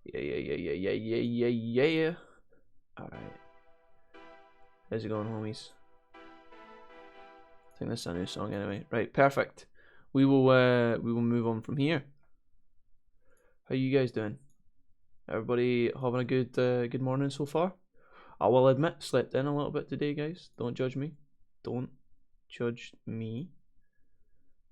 Yeah. Alright. How's it going, homies? I think this is a new song anyway. Right, perfect. We will move on from here. How you guys doing? Everybody having a good morning so far? I will admit, slept in a little bit today, guys. Don't judge me. Don't judge me.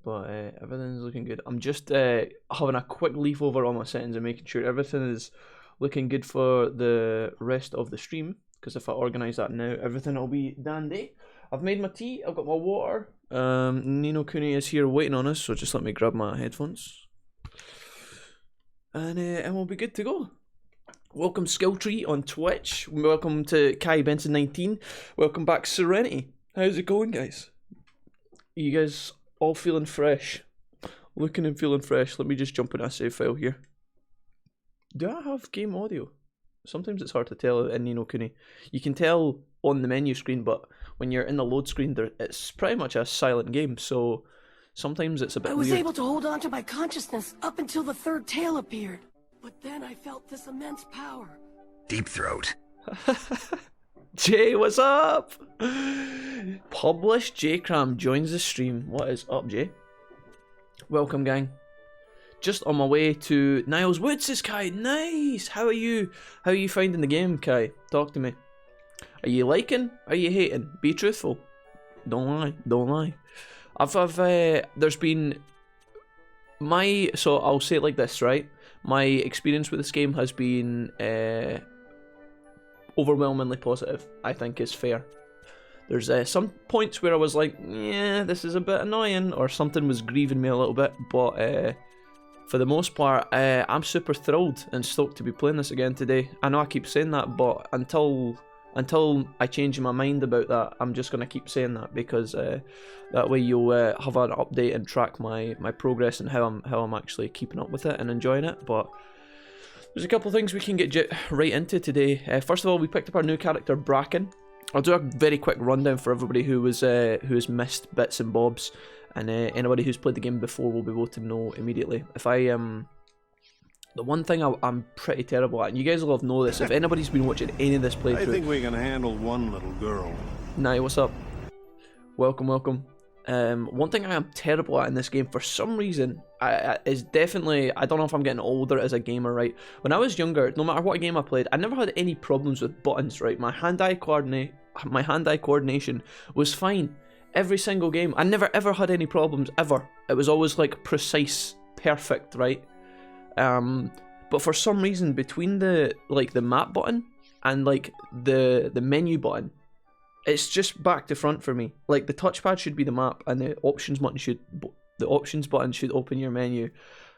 But everything's looking good. I'm just having a quick leaf over all my settings and making sure everything is looking good for the rest of the stream. Because if I organise that now, everything will be dandy. I've made my tea. I've got my water. Kuni is here waiting on us, so just let me grab my headphones. And we'll be good to go. Welcome Skilltree on Twitch. Welcome to Kai Benson 19. Welcome back Serenity. How's it going, guys? You guys all feeling fresh? Looking and feeling fresh. Let me just jump in a save file here. Do I have game audio? Sometimes it's hard to tell in Ni no Kuni. You can tell on the menu screen, but when you're in the load screen, it's pretty much a silent game, so sometimes it's a bit weird. I was able to hold on to my consciousness up until the third tail appeared. But then I felt this immense power. Deep throat. Jay, what's up? Published J-Cram joins the stream. What is up, Jay? Welcome, gang. Just on my way to Niles Woods, says Kai. Nice. How are you? How are you finding the game, Kai? Talk to me. Are you liking? Are you hating? Be truthful. Don't lie. Don't lie. There's been so I'll say it like this, right? My experience with this game has been overwhelmingly positive, I think is fair. There's some points where I was like, yeah, this is a bit annoying, or something was grieving me a little bit, but for the most part, I'm super thrilled and stoked to be playing this again today. I know I keep saying that, but until I change my mind about that, I'm just going to keep saying that, because that way you'll have an update and track my progress and how I'm actually keeping up with it and enjoying it. But there's a couple of things we can get right into today. First of all, we picked up our new character, Bracken. I'll do a very quick rundown for everybody who has missed bits and bobs, and anybody who's played the game before will be able to know immediately. If I the one thing I'm pretty terrible at, and you guys will know this, if anybody's been watching any of this playthrough... I think we can handle one little girl. Nye, what's up? Welcome. One thing I am terrible at in this game, for some reason, is definitely... I don't know if I'm getting older as a gamer, right? When I was younger, no matter what game I played, I never had any problems with buttons, right? My hand-eye coordination was fine. Every single game. I never ever had any problems, ever. It was always, like, precise, perfect, right? But for some reason, between the map button and like the menu button, it's just back to front for me. Like, the touchpad should be the map, and the options button should open your menu.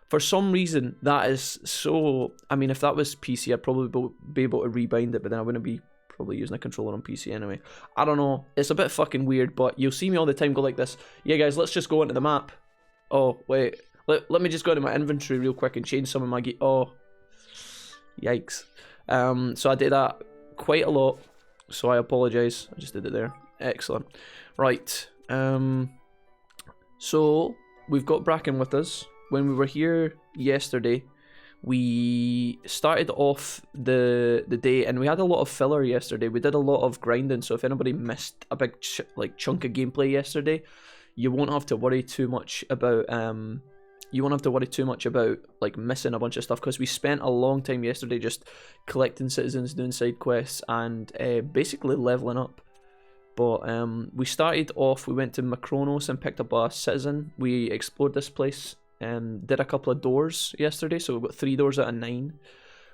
For some reason, that is so... I mean, if that was PC, I'd probably be able to rebind it, but then I wouldn't be probably using a controller on PC anyway. I don't know. It's a bit fucking weird, but you'll see me all the time go like this. Yeah, guys, let's just go into the map. Oh, wait. Let me just go into my inventory real quick and change some of my gear. Oh, yikes. So I did that quite a lot, so I apologise. I just did it there. Excellent. Right. So we've got Bracken with us. When we were here yesterday, we started off the day, and we had a lot of filler yesterday. We did a lot of grinding, so if anybody missed a big chunk of gameplay yesterday, you won't have to worry too much about like missing a bunch of stuff, because we spent a long time yesterday just collecting citizens, doing side quests, and basically leveling up. But we started off, we went to Macronos and picked up a citizen. We explored this place and did a couple of doors yesterday, so we got 3 doors out of 9.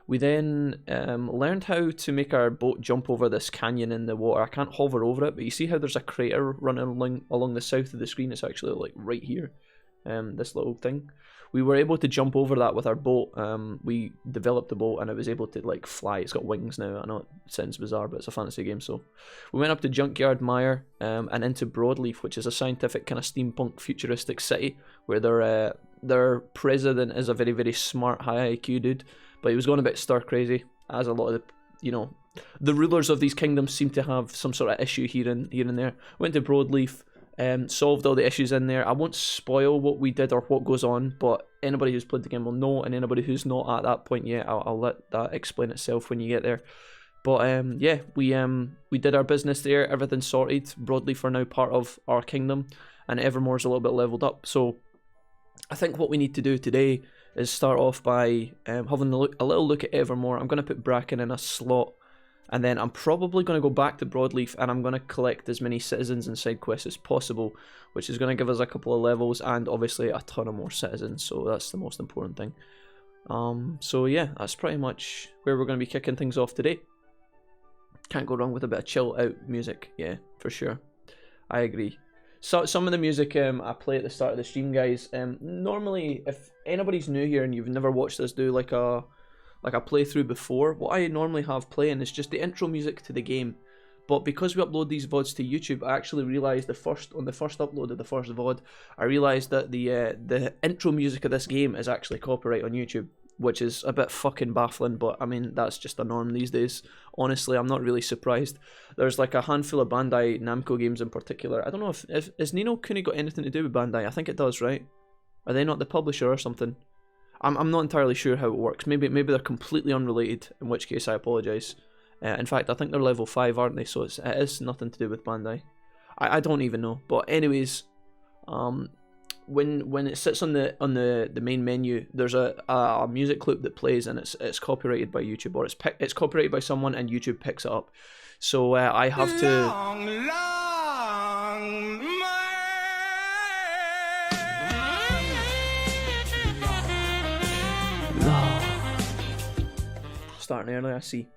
We then learned how to make our boat jump over this canyon in the water. I can't hover over it, but you see how there's a crater running along the south of the screen? It's actually like right here. This little thing. We were able to jump over that with our boat. We developed the boat and it was able to like fly. It's got wings now. I know it sounds bizarre, but it's a fantasy game. So we went up to Junkyard Mire and into Broadleaf, which is a scientific kind of steampunk futuristic city where their president is a very, very smart, high IQ dude, but he was going a bit stir crazy, as a lot of the rulers of these kingdoms seem to have some sort of issue here and there. Went to Broadleaf. solved all the issues in there. I won't spoil what we did or what goes on, but anybody who's played the game will know, and anybody who's not at that point yet, I'll let that explain itself when you get there. But yeah, we did our business there, everything's sorted. Broadleaf are now part of our kingdom, and Evermore's a little bit leveled up. So I think what we need to do today is start off by having a little look at Evermore. I'm going to put Bracken in a slot, and then I'm probably going to go back to Broadleaf, and I'm going to collect as many citizens and side quests as possible, which is going to give us a couple of levels and obviously a ton of more citizens, so that's the most important thing. So yeah, that's pretty much where we're going to be kicking things off today. Can't go wrong with a bit of chill out music, yeah, for sure. I agree. So some of the music I play at the start of the stream, guys. Normally, if anybody's new here and you've never watched us do like a playthrough before, what I normally have playing is just the intro music to the game. But because we upload these VODs to YouTube, I actually realised on the first upload of the first VOD, I realised that the intro music of this game is actually copyright on YouTube, which is a bit fucking baffling, but I mean, that's just a norm these days. Honestly, I'm not really surprised. There's like a handful of Bandai Namco games in particular. I don't know if is Ni no Kuni got anything to do with Bandai? I think it does, right? Are they not the publisher or something? I'm not entirely sure how it works. Maybe they're completely unrelated, in which case I apologise. In fact, I think they're level 5, aren't they? So it is nothing to do with Bandai. I don't even know. But anyways, when it sits on the main menu, there's a music clip that plays, and it's copyrighted by YouTube, or it's copyrighted by someone, and YouTube picks it up. So I have to. Starting early, I see.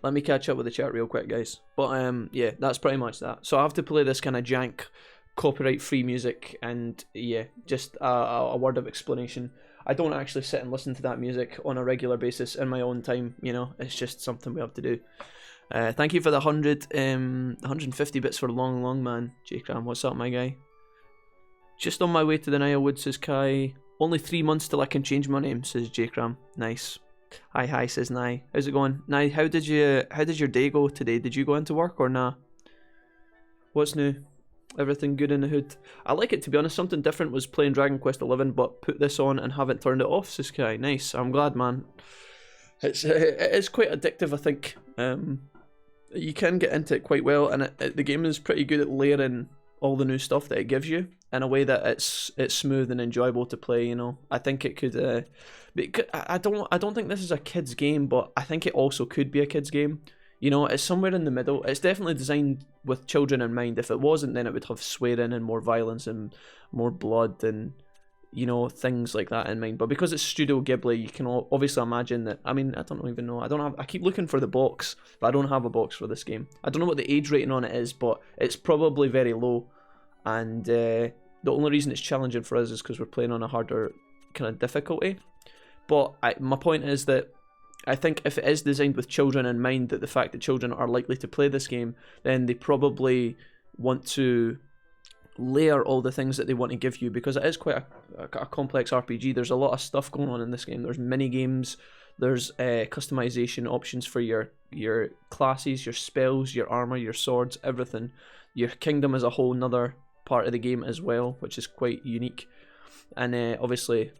Let me catch up with the chat real quick, guys. But yeah, that's pretty much that. So I have to play this kind of jank, copyright-free music, and yeah, just a word of explanation. I don't actually sit and listen to that music on a regular basis in my own time. You know, it's just something we have to do. Thank you for the 150 bits for long man. J-Cram, what's up, my guy? Just on my way to the Nile Wood, says Kai. Only 3 months till I can change my name, says J-Cram. Nice. Hi, says Nye. How's it going? Nye, how did your day go today? Did you go into work or nah? What's new? Everything good in the hood? I like it, to be honest. Something different was playing Dragon Quest XI, but put this on and haven't turned it off, says Kai. Nice. I'm glad, man. It is quite addictive, I think. You can get into it quite well, and the game is pretty good at layering all the new stuff that it gives you in a way that it's smooth and enjoyable to play. You know, I think it could. I don't think this is a kid's game, but I think it also could be a kid's game. You know, it's somewhere in the middle. It's definitely designed with children in mind. If it wasn't, then it would have swearing and more violence and more blood and, you know, things like that in mind. But because it's Studio Ghibli, you can obviously imagine that. I mean, I don't even know. I keep looking for the box, but I don't have a box for this game. I don't know what the age rating on it is, but it's probably very low. And the only reason it's challenging for us is because we're playing on a harder kind of difficulty. But my point is that I think if it is designed with children in mind, that the fact that children are likely to play this game, then they probably want to layer all the things that they want to give you, because it is quite a complex RPG. There's a lot of stuff going on in this game. There's mini games, there's customization options for your classes, your spells, your armor, your swords, everything. Your kingdom is a whole nother part of the game as well, which is quite unique. And obviously,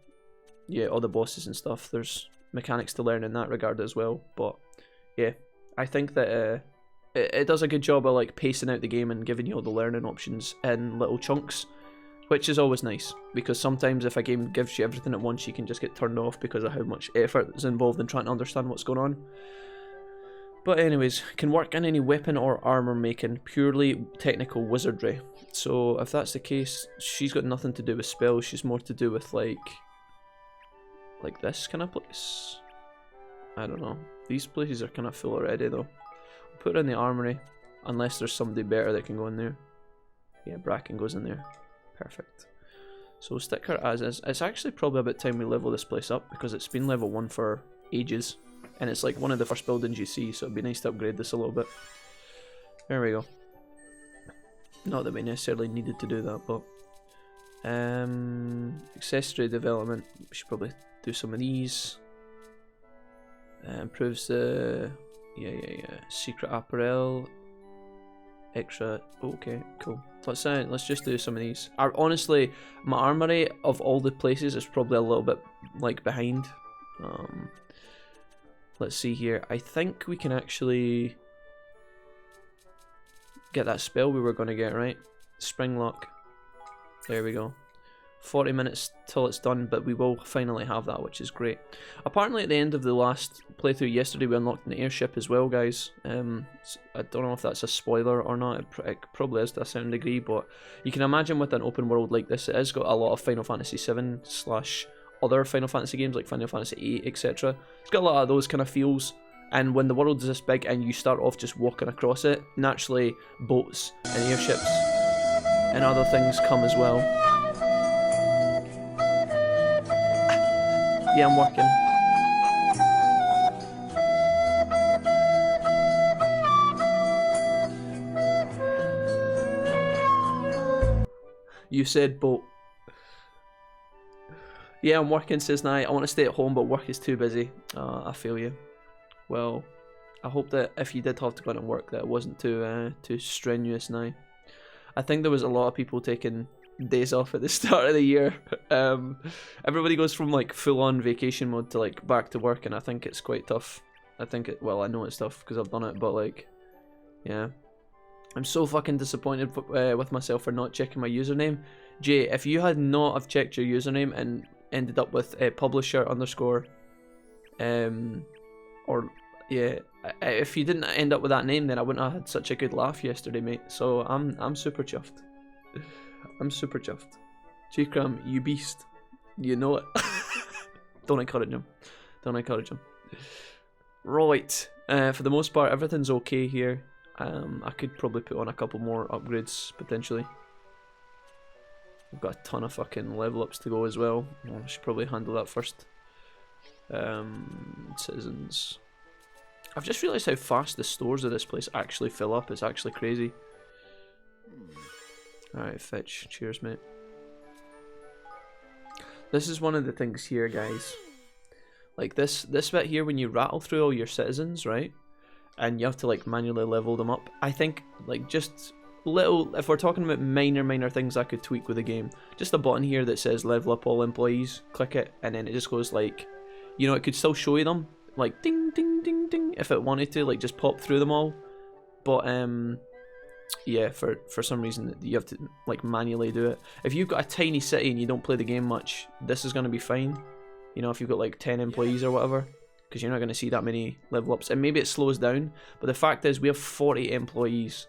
yeah, all the bosses and stuff, there's mechanics to learn in that regard as well. But yeah, I think that it does a good job of like pacing out the game and giving you all the learning options in little chunks, which is always nice, because sometimes if a game gives you everything at once, you can just get turned off because of how much effort is involved in trying to understand what's going on. But anyways, can work in any weapon or armor making, purely technical wizardry. So if that's the case, she's got nothing to do with spells, she's more to do with like this kind of place. I don't know. These places are kind of full already though. I'll put her in the armory, unless there's somebody better that can go in there. Yeah, Bracken goes in there. Perfect. So we'll stick her as is. It's actually probably about time we level this place up, because it's been level 1 for ages. And it's like one of the first buildings you see, so it'd be nice to upgrade this a little bit. There we go. Not that we necessarily needed to do that, but... accessory development. We should probably do some of these. Improves the... Yeah. Secret apparel. Extra... Okay, cool. Let's just do some of these. Honestly, my armory of all the places is probably a little bit like behind. Let's see here. I think we can actually get that spell we were going to get, right? Springlock. There we go. 40 minutes till it's done, but we will finally have that, which is great. Apparently at the end of the last playthrough yesterday we unlocked an airship as well, guys. I don't know if that's a spoiler or not. It probably is to a certain degree, but you can imagine with an open world like this, it has got a lot of Final Fantasy 7 / other Final Fantasy games like Final Fantasy 8, etc. It's got a lot of those kind of feels, and when the world is this big and you start off just walking across it, naturally boats and airships and other things come as well. Yeah, I'm working. You said boat. Yeah, I'm working, says Nye. I want to stay at home, but work is too busy. I feel you. Well, I hope that if you did have to go out and work, that it wasn't too strenuous now. I think there was a lot of people taking days off at the start of the year. Everybody goes from like full-on vacation mode to like back to work, and I think it's quite tough. Well, I know it's tough because I've done it, but like, yeah. I'm so fucking disappointed with myself for not checking my username. Jay, if you had not have checked your username and ended up with publisher _ or yeah, if you didn't end up with that name, then I wouldn't have had such a good laugh yesterday, mate. So I'm super chuffed. I'm super chuffed. Chikram, you beast. You know it. Don't encourage him. Don't encourage him. Right. For the most part, everything's okay here. I could probably put on a couple more upgrades, potentially. We've got a ton of fucking level ups to go as well. I should probably handle that first. Citizens. I've just realised how fast the stores of this place actually fill up. It's actually crazy. Alright, Fitch. Cheers, mate. This is one of the things here, guys. Like this bit here, when you rattle through all your citizens, right? And you have to like manually level them up. I think like just little, if we're talking about minor things I could tweak with the game. Just a button here that says level up all employees. Click it and then it just goes like, you know, it could still show you them. Like ding ding ding ding if it wanted to, like just pop through them all. But yeah, for some reason you have to like manually do it. If you've got a tiny city and you don't play the game much, this is going to be fine. You know, if you've got like 10 employees or whatever, because you're not going to see that many level ups, and maybe it slows down, but the fact is we have 40 employees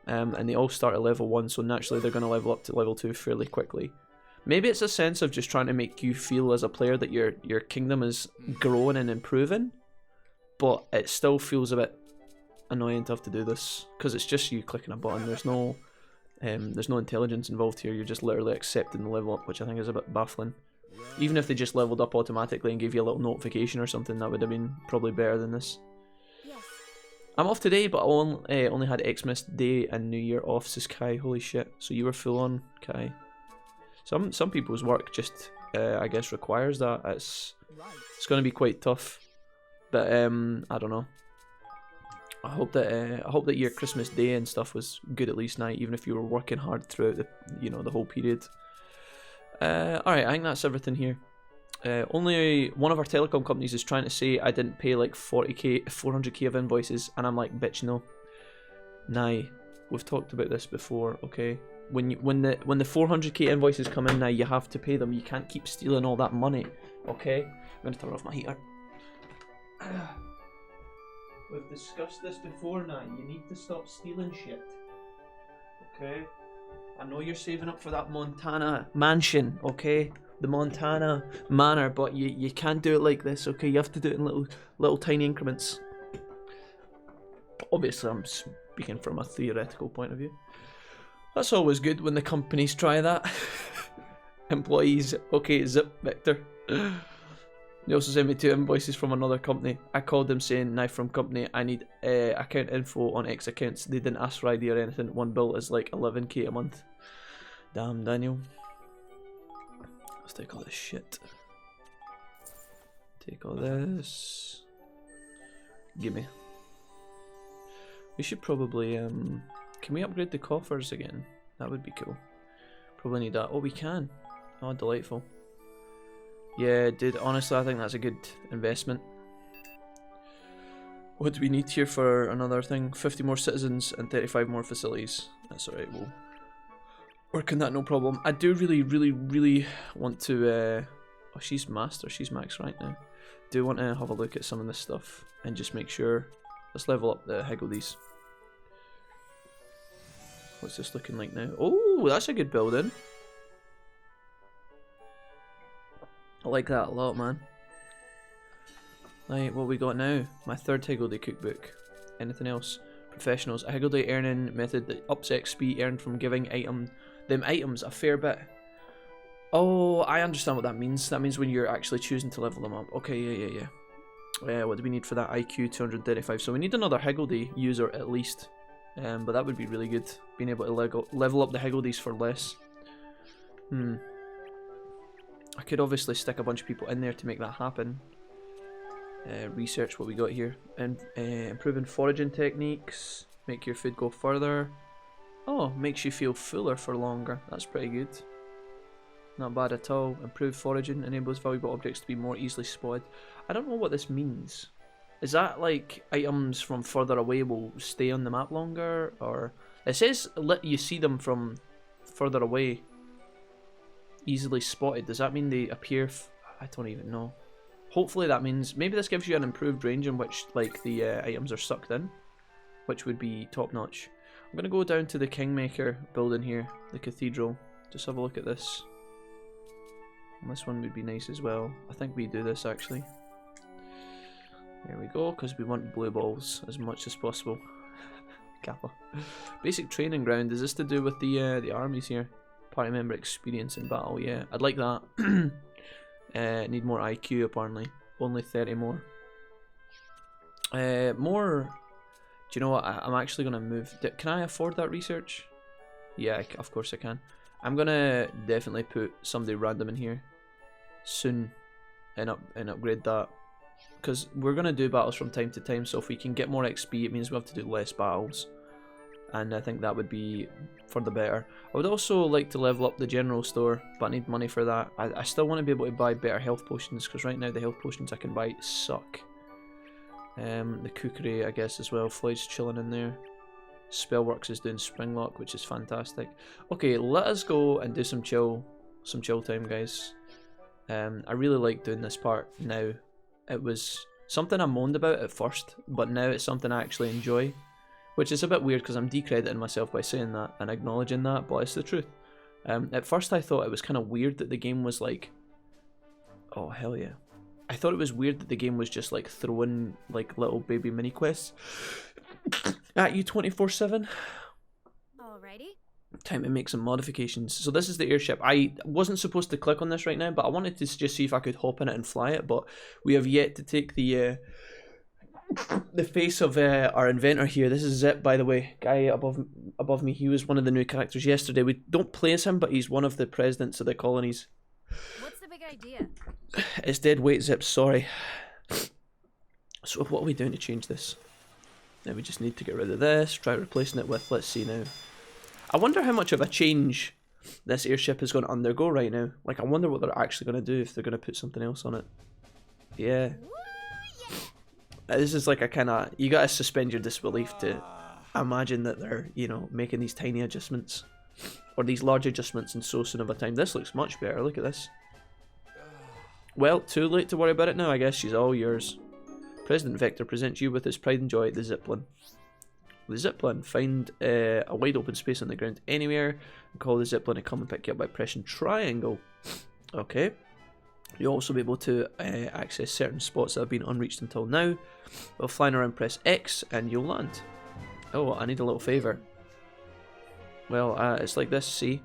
and they all start at level 1, so naturally they're going to level up to level 2 fairly quickly. Maybe it's a sense of just trying to make you feel as a player that your kingdom is growing and improving, but it still feels a bit annoying to have to do this because it's just you clicking a button. There's no intelligence involved here. You're just literally accepting the level up, which I think is a bit baffling. Even if they just leveled up automatically and gave you a little notification or something, that would have been probably better than this. Yes. I'm off today, but I only had Xmas Day and New Year off, says Kai. Holy shit. So you were full on, Kai. Some people's work just, I guess, requires that. It's going to be quite tough. But, I don't know. I hope that your Christmas Day and stuff was good at least now, even if you were working hard throughout the whole period. Alright, I think that's everything here. Only one of our telecom companies is trying to say I didn't pay like 400k of invoices, and I'm like, bitch, no. Nah, we've talked about this before, okay? When the 400k invoices come in now, you have to pay them. You can't keep stealing all that money, okay? I'm gonna turn off my heater. We've discussed this before now. You need to stop stealing shit, okay? I know you're saving up for that Montana mansion, okay? The Montana manor, but you can't do it like this, okay? You have to do it in little tiny increments. Obviously, I'm speaking from a theoretical point of view. That's always good when the companies try that. Employees, okay, zip, Victor. They also sent me 2 invoices from another company. I called them saying, "Knife from company, I need account info on X accounts." They didn't ask for ID or anything. One bill is like 11k a month. Damn, Daniel. Let's take all this shit. Take all this. Gimme. We should probably, can we upgrade the coffers again? That would be cool. Probably need that. Oh, we can. Oh, delightful. Yeah, dude, honestly, I think that's a good investment. What do we need here for another thing? 50 more citizens and 35 more facilities. That's alright, we'll work on that, no problem. I do really want to... oh, she's master, she's max right now. Do want to have a look at some of this stuff and just make sure. Let's level up the Higgledies. What's this looking like now? Oh, that's a good building. I like that a lot, man. Right, what we got now? My third Higgledy cookbook. Anything else? Professionals. A Higgledy earning method that ups XP earned from giving them items a fair bit. Oh, I understand what that means. That means when you're actually choosing to level them up. Okay, yeah. What do we need for that? IQ 235. So we need another Higgledy user at least. But that would be really good. Being able to level up the Higgledies for less. I could obviously stick a bunch of people in there to make that happen. Research what we got here. And improving foraging techniques. Make your food go further. Oh, makes you feel fuller for longer. That's pretty good. Not bad at all. Improved foraging enables valuable objects to be more easily spotted. I don't know what this means. Is that like items from further away will stay on the map longer? Or it says let you see them from further away. Easily spotted. Does that mean they appear? I don't even know. Hopefully that means maybe this gives you an improved range in which like the items are sucked in, which would be top notch. I'm gonna go down to the Kingmaker building here, the cathedral. Just have a look at this. And this one would be nice as well. I think we do this actually. There we go, because we want blue balls as much as possible. Kappa. Basic training ground. Is this to do with the armies here? Party member experience in battle. Yeah, I'd like that. Need more IQ apparently. Only 30 more. More. Do you know what? I'm actually gonna move. Can I afford that research? Yeah, of course I can. I'm gonna definitely put somebody random in here soon, and upgrade that. Because we're going to do battles from time to time, so if we can get more XP, it means we have to do less battles. And I think that would be for the better. I would also like to level up the general store, but I need money for that. I still want to be able to buy better health potions, because right now the health potions I can buy suck. The cookery, I guess, as well. Floyd's chilling in there. Spellworks is doing Springlock, which is fantastic. Okay, let us go and do some chill time, guys. I really like doing this part now. It was something I moaned about at first, but now it's something I actually enjoy. Which is a bit weird because I'm decrediting myself by saying that and acknowledging that, but it's the truth. At first I thought it was kind of weird that the game was like... Oh, hell yeah. I thought it was weird that the game was just like throwing like little baby mini quests at you 24/7. Alrighty. Time to make some modifications. So this is the airship. I wasn't supposed to click on this right now, but I wanted to just see if I could hop in it and fly it, but we have yet to take the face of our inventor here. This is Zip, by the way, guy above me. He was one of the new characters yesterday. We don't play as him, but he's one of the presidents of the colonies. What's the big idea? It's dead weight, Zip, sorry. So what are we doing to change this? Now we just need to get rid of this, try replacing it with, let's see now. I wonder how much of a change this airship is going to undergo right now. Like, I wonder what they're actually going to do if they're going to put something else on it. Yeah. This is like a kind of... You got to suspend your disbelief to imagine that they're, you know, making these tiny adjustments. Or these large adjustments in so soon of a time. This looks much better. Look at this. Well, too late to worry about it now. I guess she's all yours. President Vector presents you with his pride and joy, the Zipline. The Zipline. Find a wide open space on the ground anywhere and call the Zipline to come and pick you up by pressing triangle. Okay. You'll also be able to access certain spots that have been unreached until now. While flying around, press X and you'll land. Oh, I need a little favour. Well, it's like this, see?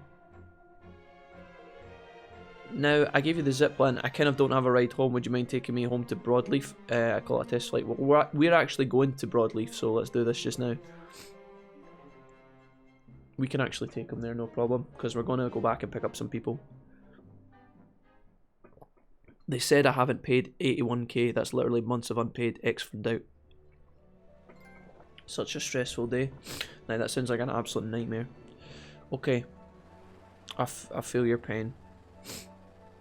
Now, I gave you the Zipline. I kind of don't have a ride home. Would you mind taking me home to Broadleaf? I call it a test flight. Well, we're actually going to Broadleaf, so let's do this just now. We can actually take them there, no problem, because we're going to go back and pick up some people. They said I haven't paid 81k. That's literally months of unpaid X from doubt. Such a stressful day. Now, that sounds like an absolute nightmare. Okay. I feel your pain.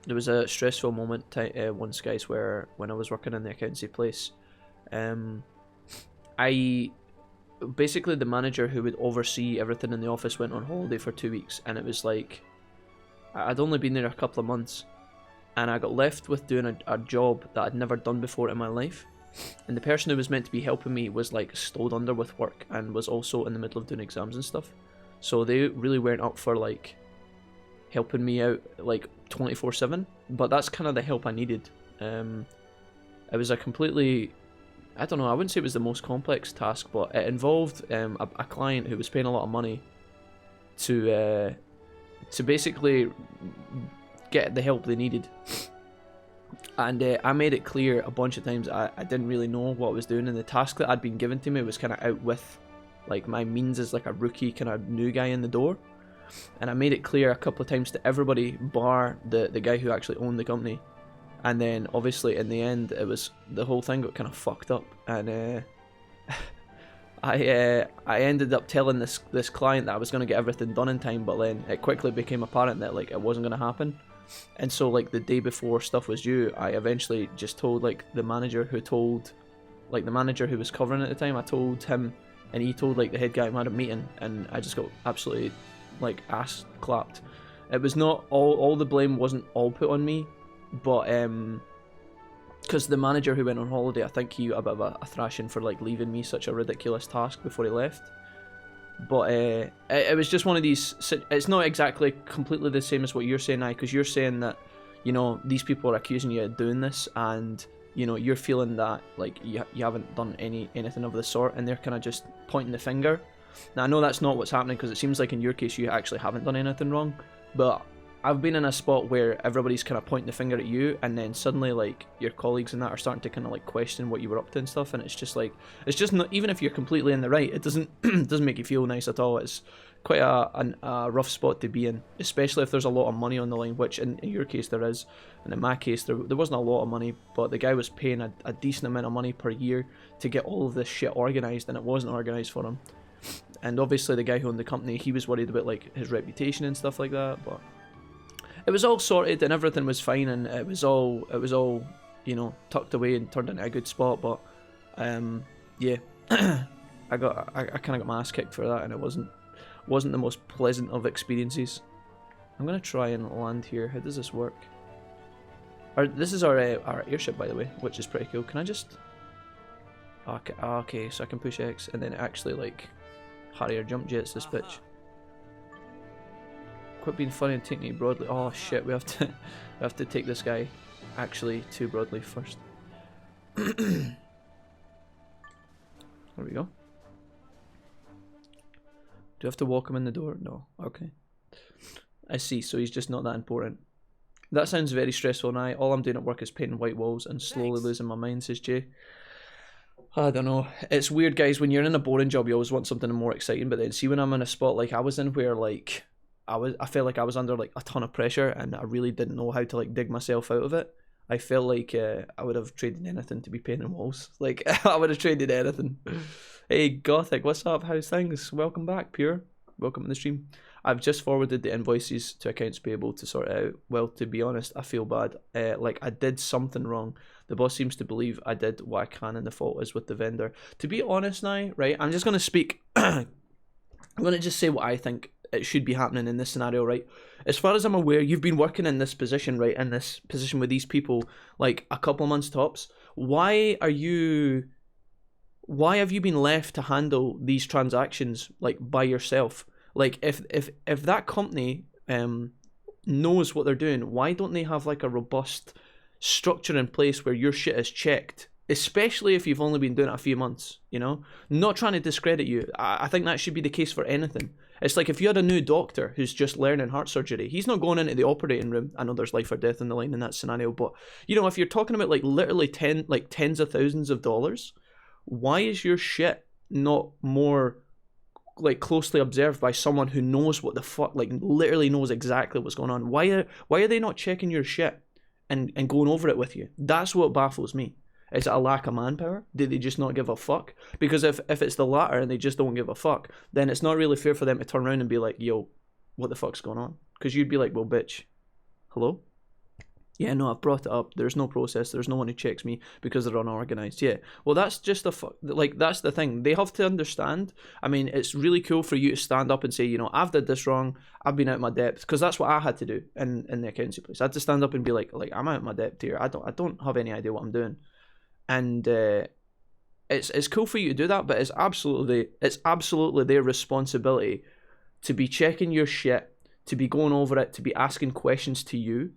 There was a stressful moment once, guys, where when I was working in the accountancy place, I basically, the manager who would oversee everything in the office went on holiday for 2 weeks, and it was like I'd only been there a couple of months, and I got left with doing a job that I'd never done before in my life. And the person who was meant to be helping me was like stowed under with work and was also in the middle of doing exams and stuff. So they really weren't up for like helping me out like 24/7. But that's kind of the help I needed. It was a completely, I don't know, I wouldn't say it was the most complex task, but it involved a client who was paying a lot of money to basically get the help they needed. And I made it clear a bunch of times I didn't really know what I was doing, and the task that had been given to me was kind of out with like my means as like a rookie kind of new guy in the door. And I made it clear a couple of times to everybody bar the guy who actually owned the company. And then obviously in the end it was, the whole thing got kind of fucked up, and I ended up telling this client that I was going to get everything done in time, but then it quickly became apparent that like it wasn't going to happen. And so like the day before stuff was due, I eventually just told like the manager who was covering at the time, I told him, and he told like the head guy I had a meeting, and I just got absolutely like ass clapped. It was not all the blame wasn't all put on me, but because the manager who went on holiday, I think he got a bit of a thrashing for like leaving me such a ridiculous task before he left. But it was just one of these, it's not exactly completely the same as what you're saying now, because you're saying that, you know, these people are accusing you of doing this, and, you know, you're feeling that, like, you haven't done anything of the sort, and they're kind of just pointing the finger. Now, I know that's not what's happening, because it seems like in your case you actually haven't done anything wrong, but I've been in a spot where everybody's kind of pointing the finger at you, and then suddenly like your colleagues and that are starting to kind of like question what you were up to and stuff, and it's just like, it's just not, even if you're completely in the right, it doesn't doesn't make you feel nice at all. It's quite a rough spot to be in, especially if there's a lot of money on the line, which in your case there is, and in my case there wasn't a lot of money, but the guy was paying a decent amount of money per year to get all of this shit organised, and it wasn't organised for him. And obviously the guy who owned the company, he was worried about like his reputation and stuff like that, but it was all sorted and everything was fine, and it was all you know, tucked away and turned into a good spot. But yeah, I kind of got my ass kicked for that, and it wasn't the most pleasant of experiences. I'm gonna try and land here. How does this work? This is our airship, by the way, which is pretty cool. Can I just okay, so I can push X and then actually like Harrier jump jets this bitch. Quit being funny and taking it broadly. Oh shit, we have to take this guy actually too broadly first. There we go. Do I have to walk him in the door? No. Okay. I see, so he's just not that important. That sounds very stressful now. All I'm doing at work is painting white walls and slowly losing my mind, says Jay. I don't know. It's weird, guys. When you're in a boring job, you always want something more exciting, but then see when I'm in a spot like I was in where like I felt like I was under like a ton of pressure and I really didn't know how to like dig myself out of it. I felt like I would have traded anything to be painting walls. Like I would have traded anything. Hey Gothic, what's up? How's things? Welcome back, Pure. Welcome to the stream. I've just forwarded the invoices to accounts payable to sort it out. Well, to be honest, I feel bad. Like I did something wrong. The boss seems to believe I did what I can, and the fault is with the vendor. To be honest now, right? I'm just gonna speak. I'm gonna just say what I think it should be happening in this scenario, right? As far as I'm aware, you've been working in this position, right? In this position with these people, like a couple of months tops. Why have you been left to handle these transactions like by yourself? Like if that company knows what they're doing, why don't they have like a robust structure in place where your shit is checked? Especially if you've only been doing it a few months, you know? Not trying to discredit you. I think that should be the case for anything. It's like if you had a new doctor who's just learning heart surgery, he's not going into the operating room. I know there's life or death on the line in that scenario, but you know, if you're talking about like literally tens of thousands of dollars, why is your shit not more like closely observed by someone who knows what the fuck, like literally knows exactly what's going on? Why are they not checking your shit and going over it with you? That's what baffles me. Is it a lack of manpower? Did they just not give a fuck? Because if it's the latter and they just don't give a fuck, then it's not really fair for them to turn around and be like, yo, what the fuck's going on? Because you'd be like, well, bitch, hello? Yeah, no, I've brought it up. There's no process. There's no one who checks me because they're unorganized. Yeah, well, that's just that's the thing. They have to understand. I mean, it's really cool for you to stand up and say, you know, I've did this wrong. I've been out of my depth, because that's what I had to do in the accountancy place. I had to stand up and be like I'm out of my depth here. I don't have any idea what I'm doing, and it's cool for you to do that, but it's absolutely their responsibility to be checking your shit, to be going over it, to be asking questions to you.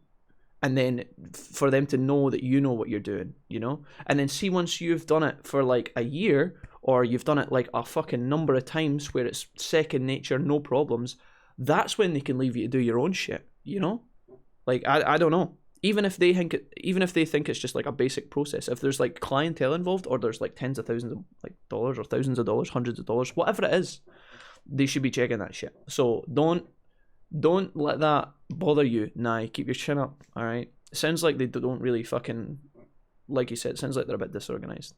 And then for them to know that you know what you're doing, you know? And then see, once you've done it for like a year, or you've done it like a fucking number of times where it's second nature, no problems, that's when they can leave you to do your own shit, you know? Like, I don't know. Even if they think it's just like a basic process, if there's like clientele involved, or there's like tens of thousands of like dollars, or thousands of dollars, hundreds of dollars, whatever it is, they should be checking that shit. So don't let that bother you. Nah, keep your chin up, alright? It sounds like they don't really fucking, like you said, it sounds like they're a bit disorganized.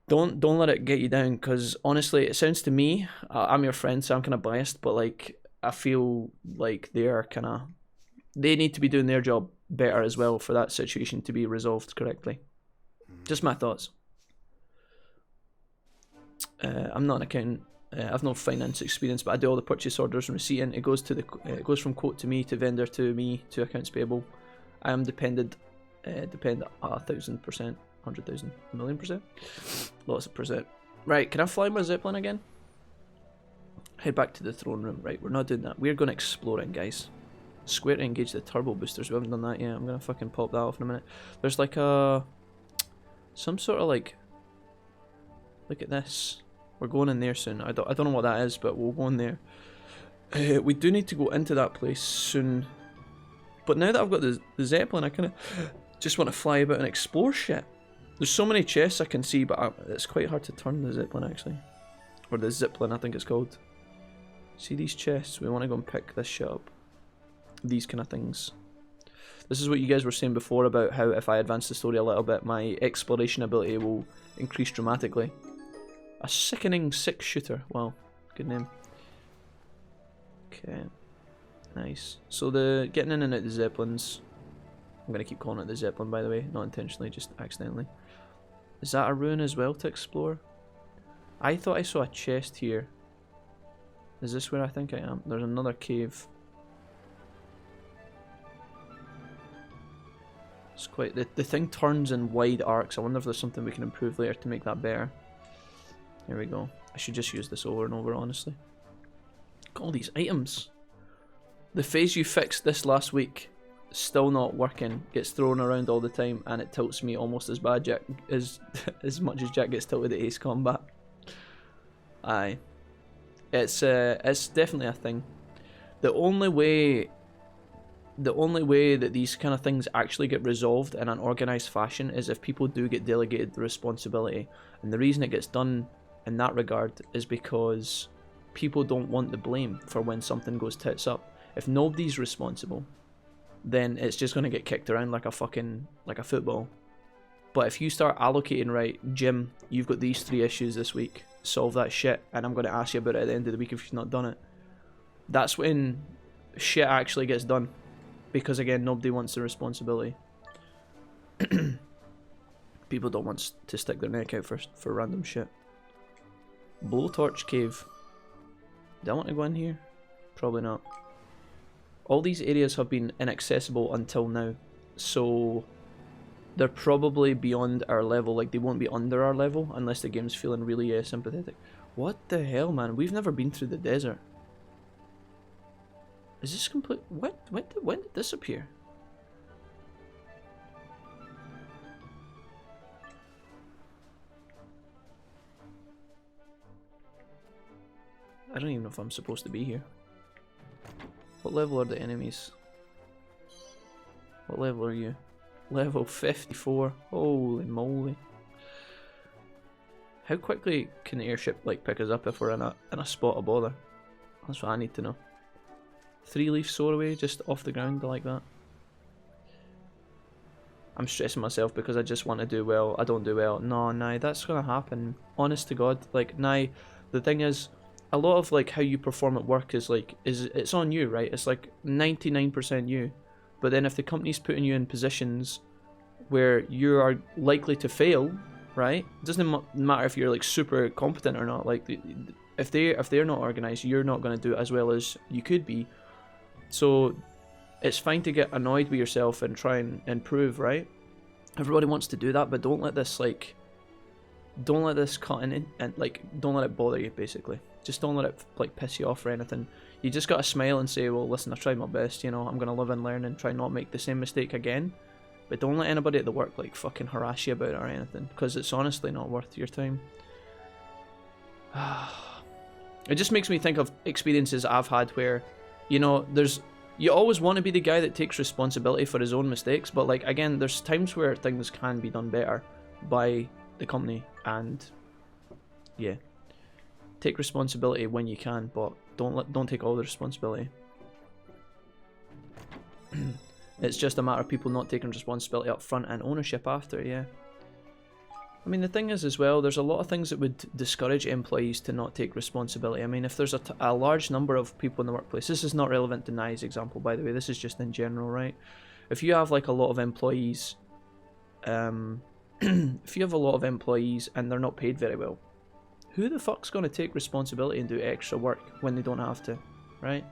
Don't let it get you down, because honestly, it sounds to me, I'm your friend, so I'm kind of biased, but like, I feel like they need to be doing their job better as well for that situation to be resolved correctly. Just my thoughts. I'm not an accountant. I've no finance experience, but I do all the purchase orders and receipting. It goes from quote to me, to vendor, to me, to accounts payable. I am depend 1,000%, 100,000, 1,000,000%, lots of percent. Right, can I fly my Zeppelin again? Head back to the throne room. Right, we're not doing that. We're going to explore it, guys. Square to engage the turbo boosters. We haven't done that yet. I'm going to fucking pop that off in a minute. There's like some sort of like, look at this. We're going in there soon. I don't know what that is, but we'll go in there. We do need to go into that place soon. But now that I've got the Zeppelin, I kind of just want to fly about and explore shit. There's so many chests I can see, but it's quite hard to turn the Zeppelin, actually. Or the Ziplin, I think it's called. See these chests? We want to go and pick this shit up. These kind of things. This is what you guys were saying before about how if I advance the story a little bit, my exploration ability will increase dramatically. A sickening 6-shooter. Wow, good name. Okay, nice. So the getting in and out the Zeppelins. I'm gonna keep calling it the Zeppelin, by the way, not intentionally, just accidentally. Is that a ruin as well to explore? I thought I saw a chest here. Is this where I think I am? There's another cave. It's quite the thing turns in wide arcs. I wonder if there's something we can improve later to make that better. There we go. I should just use this over and over, honestly. Look at all these items. The phase you fixed this last week, still not working, gets thrown around all the time, and it tilts me almost as bad as much as Jack gets tilted at Ace Combat. Aye. It's definitely a thing. The only way that these kind of things actually get resolved in an organised fashion is if people do get delegated the responsibility. And the reason it gets done in that regard is because people don't want the blame for when something goes tits up. If nobody's responsible, then it's just going to get kicked around like a football. But if you start allocating, right, Jim, you've got these 3 issues this week, solve that shit, and I'm going to ask you about it at the end of the week if you've not done it. That's when shit actually gets done. Because again, nobody wants the responsibility. People don't want to stick their neck out for random shit. Blowtorch cave. Do I want to go in here? Probably not. All these areas have been inaccessible until now, so they're probably beyond our level. Like, they won't be under our level unless the game's feeling really sympathetic. What the hell, man? We've never been through the desert. Is this complete? What? When did this appear? I don't even know if I'm supposed to be here. What level are the enemies? What level are you? Level 54. Holy moly. How quickly can the airship like pick us up if we're in a spot of bother? That's what I need to know. 3-leaf soaraway just off the ground like that. I'm stressing myself because I just want to do well. I don't do well. No, that's gonna happen. Honest to God. Like, the thing is, a lot of like how you perform at work is like it's on you, right? It's like 99% you. But then if the company's putting you in positions where you are likely to fail, right? It doesn't matter if you're like super competent or not. Like if they're not organized, you're not going to do it as well as you could be. So it's fine to get annoyed with yourself and try and improve, right? Everybody wants to do that, but don't let this cut in and like don't let it bother you. Basically, just don't let it like piss you off or anything. You just gotta smile and say, well, listen, I tried my best, you know, I'm gonna live and learn and try not make the same mistake again. But don't let anybody at the work like fucking harass you about it or anything, because it's honestly not worth your time. It just makes me think of experiences I've had where, you know, you always want to be the guy that takes responsibility for his own mistakes, but like again, there's times where things can be done better by the company, and yeah, take responsibility when you can, but don't take all the responsibility. It's just a matter of people not taking responsibility up front and ownership after, yeah. I mean, the thing is as well, there's a lot of things that would discourage employees to not take responsibility. I mean, if there's a large number of people in the workplace, this is not relevant to Nye's example, by the way, this is just in general, right? If you have like a lot of employees, if you have a lot of employees and they're not paid very well, who the fuck's going to take responsibility and do extra work when they don't have to, right?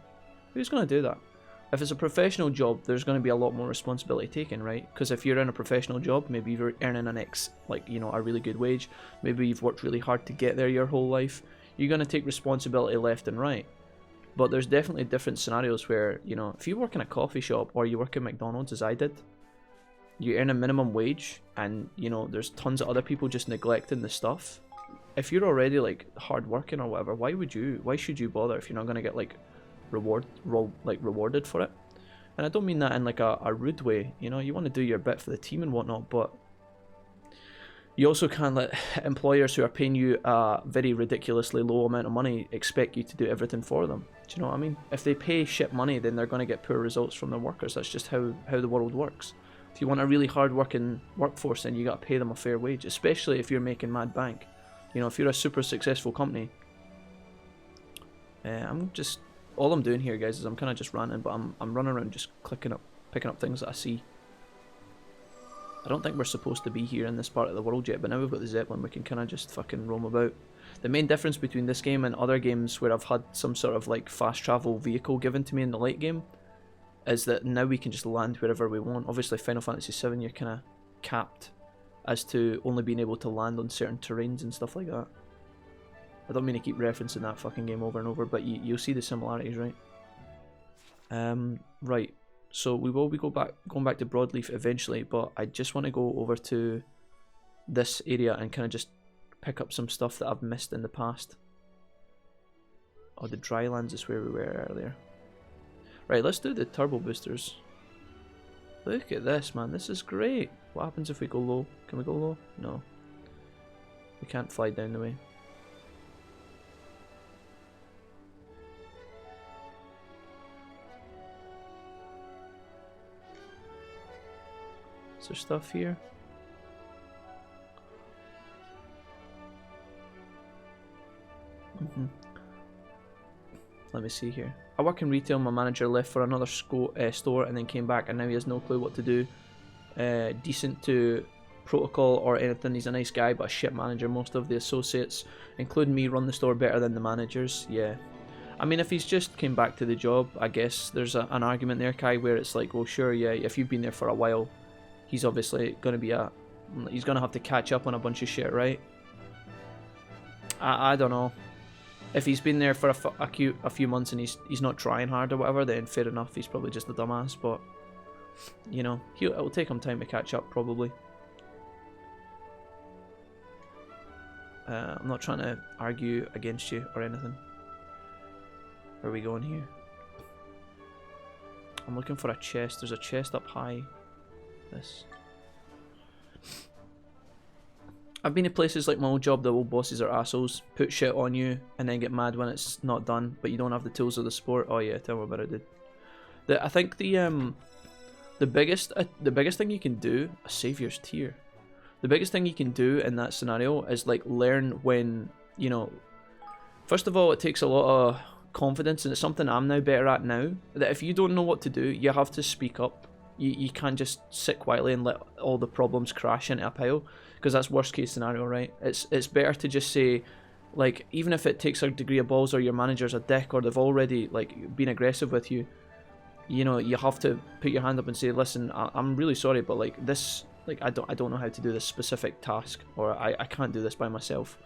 Who's going to do that? If it's a professional job, there's going to be a lot more responsibility taken, right? Because if you're in a professional job, maybe you're earning a really good wage, maybe you've worked really hard to get there your whole life, you're going to take responsibility left and right. But there's definitely different scenarios where, you know, if you work in a coffee shop or you work at McDonald's as I did, you earn a minimum wage and, you know, there's tons of other people just neglecting the stuff. If you're already like hard working or whatever, why should you bother if you're not going to get like rewarded for it? And I don't mean that in like a rude way, you know, you want to do your bit for the team and whatnot, but you also can't let employers who are paying you a very ridiculously low amount of money expect you to do everything for them. Do you know what I mean? If they pay shit money, then they're going to get poor results from their workers. That's just how the world works. If you want a really hard working workforce, then you got to pay them a fair wage, especially if you're making mad bank. You know, if you're a super successful company. All I'm doing here, guys, is I'm kind of just ranting, but I'm running around just picking up things that I see. I don't think we're supposed to be here in this part of the world yet, but now we've got the Zeppelin, we can kind of just fucking roam about. The main difference between this game and other games where I've had some sort of like fast travel vehicle given to me in the late game is that now we can just land wherever we want. Obviously, Final Fantasy VII, you're kind of capped as to only being able to land on certain terrains and stuff like that. I don't mean to keep referencing that fucking game over and over, but you'll see the similarities, right? Right. So we will be going back to Broadleaf eventually, but I just want to go over to this area and kind of just pick up some stuff that I've missed in the past. Oh, the Drylands is where we were earlier. Right, let's do the turbo boosters. Look at this, man. This is great. What happens if we go low? Can we go low? No. We can't fly down the way. Is there stuff here? Let me see here. I work in retail. My manager left for another store and then came back, and now he has no clue what to do. Decent to protocol or anything. He's a nice guy, but a shit manager. Most of the associates, including me, run the store better than the managers. Yeah. I mean, if he's just came back to the job, I guess there's an argument there, Kai, where it's like, well, sure, yeah, if you've been there for a while, he's obviously going to be he's going to have to catch up on a bunch of shit, right? I don't know. If he's been there for a few months and he's not trying hard or whatever, then fair enough, he's probably just a dumbass, but, you know, it'll take him time to catch up, probably. I'm not trying to argue against you or anything. Where are we going here? I'm looking for a chest. There's a chest up high. This. I've been to places like my old job, the old bosses are assholes, put shit on you, and then get mad when it's not done, but you don't have the tools or the support. Oh yeah, tell me about it, dude. I think the biggest thing you can do, a savior's tear. The biggest thing you can do in that scenario is like learn when, you know, First of all, it takes a lot of confidence, and it's something I'm now better at now, that if you don't know what to do, you have to speak up. You can't just sit quietly and let all the problems crash into a pile, because that's worst case scenario, right? It's better to just say, like, even if it takes a degree of balls, or your manager's a dick, or they've already like been aggressive with you, you know, you have to put your hand up and say, listen, I'm really sorry, but like this, like I don't know how to do this specific task, or I can't do this by myself.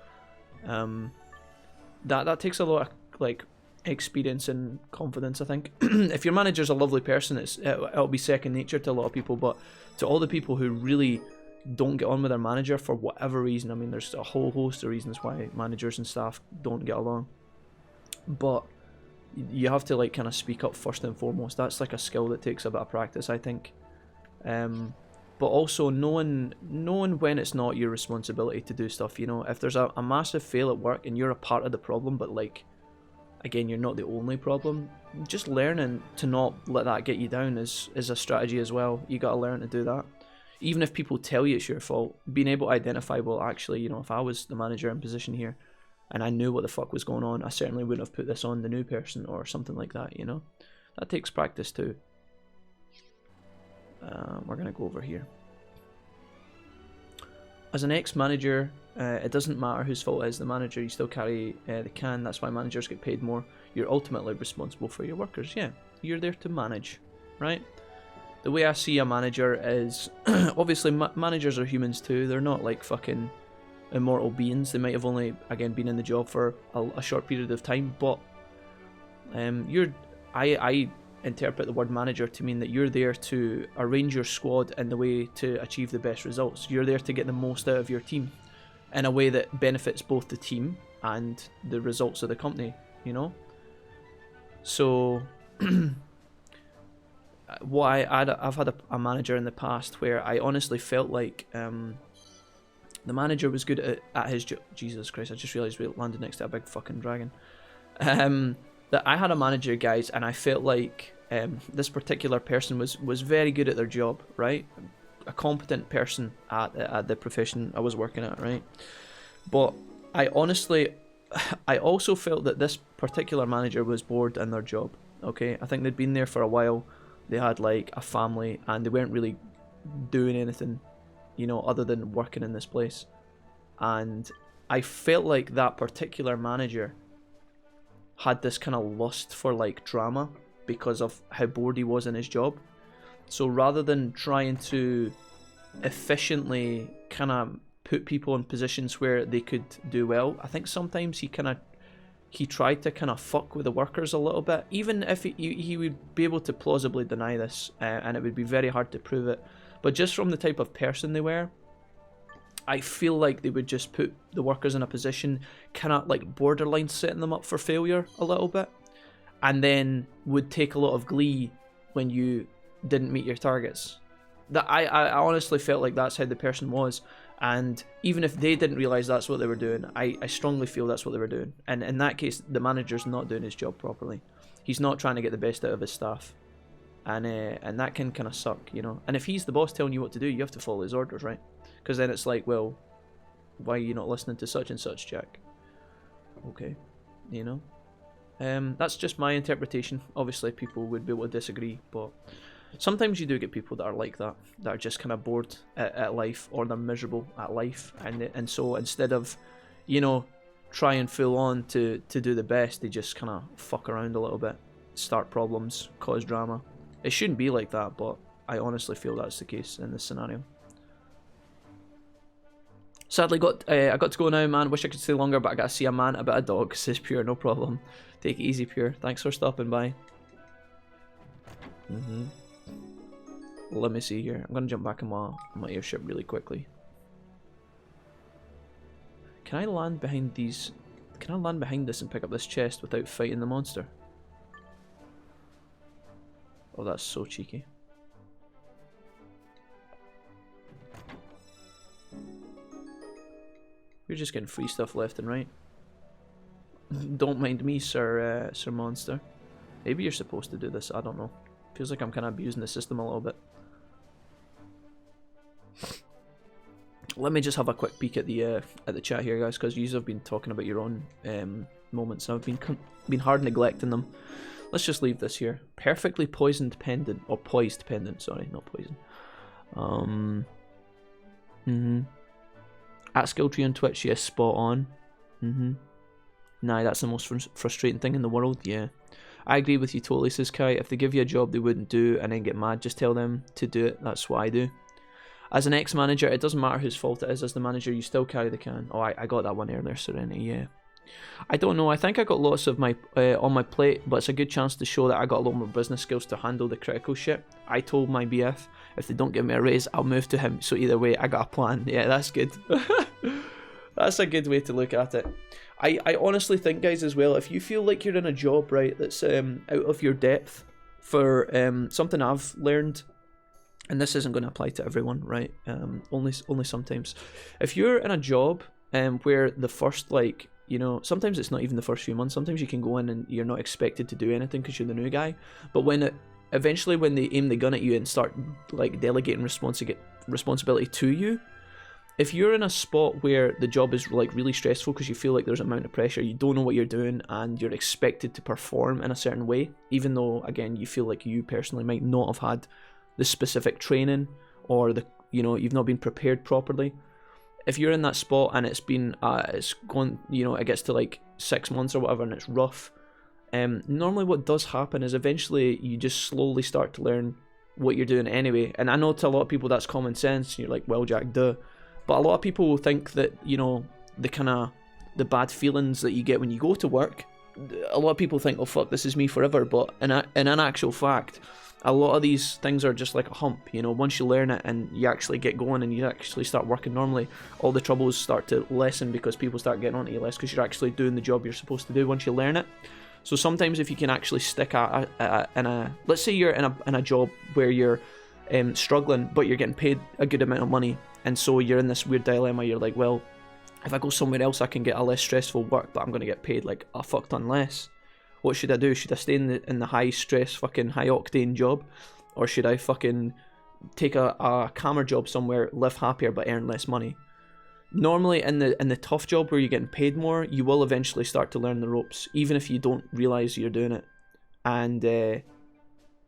That takes a lot of like experience and confidence, I think. If your manager's a lovely person, it'll be second nature to a lot of people, but to all the people who really don't get on with their manager for whatever reason, I mean, there's a whole host of reasons why managers and staff don't get along, but you have to like kind of speak up first and foremost. That's like a skill that takes a bit of practice, I think. But also knowing when it's not your responsibility to do stuff, you know. If there's a massive fail at work and you're a part of the problem, but like, again, you're not the only problem, just learning to not let that get you down is a strategy as well. You gotta learn to do that. Even if people tell you it's your fault, being able to identify, well, actually, you know, if I was the manager in position here and I knew what the fuck was going on, I certainly wouldn't have put this on the new person or something like that, you know. That takes practice too. We're gonna go over here. As an ex-manager, it doesn't matter whose fault it is the manager, you still carry the can. That's why managers get paid more. You're ultimately responsible for your workers. Yeah, you're there to manage, right? The way I see a manager is, obviously managers are humans too. They're not like fucking immortal beings. They might have only, again, been in the job for a short period of time, but I interpret the word manager to mean that you're there to arrange your squad in the way to achieve the best results. You're there to get the most out of your team in a way that benefits both the team and the results of the company, you know? So I've had a manager in the past where I honestly felt like the manager was good at his job. Jesus Christ, I just realised we landed next to a big fucking dragon. That I had a manager, guys, and I felt like this particular person was very good at their job, right? A competent person at the profession I was working at, right? But I also felt that this particular manager was bored in their job, okay? I think they'd been there for a while, they had like a family, and they weren't really doing anything, you know, other than working in this place. And I felt like that particular manager had this kind of lust for like drama because of how bored he was in his job. So rather than trying to efficiently kind of put people in positions where they could do well, I think sometimes he tried to kind of fuck with the workers a little bit, even if he would be able to plausibly deny this, and it would be very hard to prove it. But just from the type of person they were, I feel like they would just put the workers in a position, kind of like borderline setting them up for failure a little bit, and then would take a lot of glee when you didn't meet your targets. That I honestly felt like that's how the person was, and even if they didn't realise that's what they were doing, I strongly feel that's what they were doing. And in that case, the manager's not doing his job properly. He's not trying to get the best out of his staff, and that can kind of suck, you know. And if he's the boss telling you what to do, you have to follow his orders, right? Because then it's like, well, why are you not listening to such and such, Jack? Okay, you know. That's just my interpretation. Obviously, people would be able to disagree, but sometimes you do get people that are like that are just kind of bored at life, or they're miserable at life, and so instead of, you know, trying full on to do the best, they just kind of fuck around a little bit, start problems, cause drama. It shouldn't be like that, but I honestly feel that's the case in this scenario. Sadly, I got to go now, man. Wish I could stay longer, but I gotta see a man about a dog. Says Pure, no problem. Take it easy, Pure. Thanks for stopping by. Let me see here. I'm gonna jump back in my airship really quickly. Can I land behind these? Can I land behind this and pick up this chest without fighting the monster? Oh, that's so cheeky. You're just getting free stuff left and right. Don't mind me, Sir Monster. Maybe you're supposed to do this, I don't know. Feels like I'm kind of abusing the system a little bit. let me just have a quick peek at the chat here, guys, because you have been talking about your own moments. I've been hard neglecting them. Let's just leave this here. Perfectly poisoned pendant, or poised pendant. Sorry, not poison. At Skilltree on Twitch, yes, spot on. Nah, that's the most frustrating thing in the world. Yeah, I agree with you totally, says Kai. If they give you a job they wouldn't do and then get mad, just tell them to do it. That's what I do. As an ex-manager, it doesn't matter whose fault it is. As the manager, you still carry the can. Oh, I got that one earlier, Serenity, yeah. I don't know, I think I got lots of my on my plate, but it's a good chance to show that I got a lot more business skills to handle the critical shit. I told my BF, if they don't give me a raise, I'll move to him. So either way, I got a plan. Yeah, that's good. That's a good way to look at it. I honestly think, guys, as well, if you feel like you're in a job, right, that's out of your depth, for something I've learned, and this isn't going to apply to everyone, right? Only sometimes. If you're in a job where the first, like, you know, sometimes it's not even the first few months. Sometimes you can go in and you're not expected to do anything because you're the new guy. But when eventually when they aim the gun at you and start like delegating responsibility to you, if you're in a spot where the job is like really stressful because you feel like there's an amount of pressure, you don't know what you're doing, and you're expected to perform in a certain way, even though again you feel like you personally might not have had the specific training or the, you know, you've not been prepared properly. If you're in that spot and it's been it's gone, you know, it gets to like 6 months or whatever and it's rough, normally what does happen is eventually you just slowly start to learn what you're doing anyway. And I know to a lot of people that's common sense, you're like, well, Jack, duh. But a lot of people will think that, you know, the bad feelings that you get when you go to work, a lot of people think, oh fuck, this is me forever. But in an actual fact, a lot of these things are just like a hump, you know. Once you learn it and you actually get going and you actually start working normally, all the troubles start to lessen because people start getting onto you less because you're actually doing the job you're supposed to do once you learn it. So sometimes if you can actually stick at in a, let's say you're in a job where you're struggling but you're getting paid a good amount of money, and so you're in this weird dilemma. You're like, well, if I go somewhere else I can get a less stressful work but I'm going to get paid like a fuck ton less. What should I do? Should I stay in the high stress fucking high octane job, or should I fucking take a calmer job somewhere, live happier but earn less money? Normally in the tough job where you're getting paid more, you will eventually start to learn the ropes, even if you don't realize you're doing it. And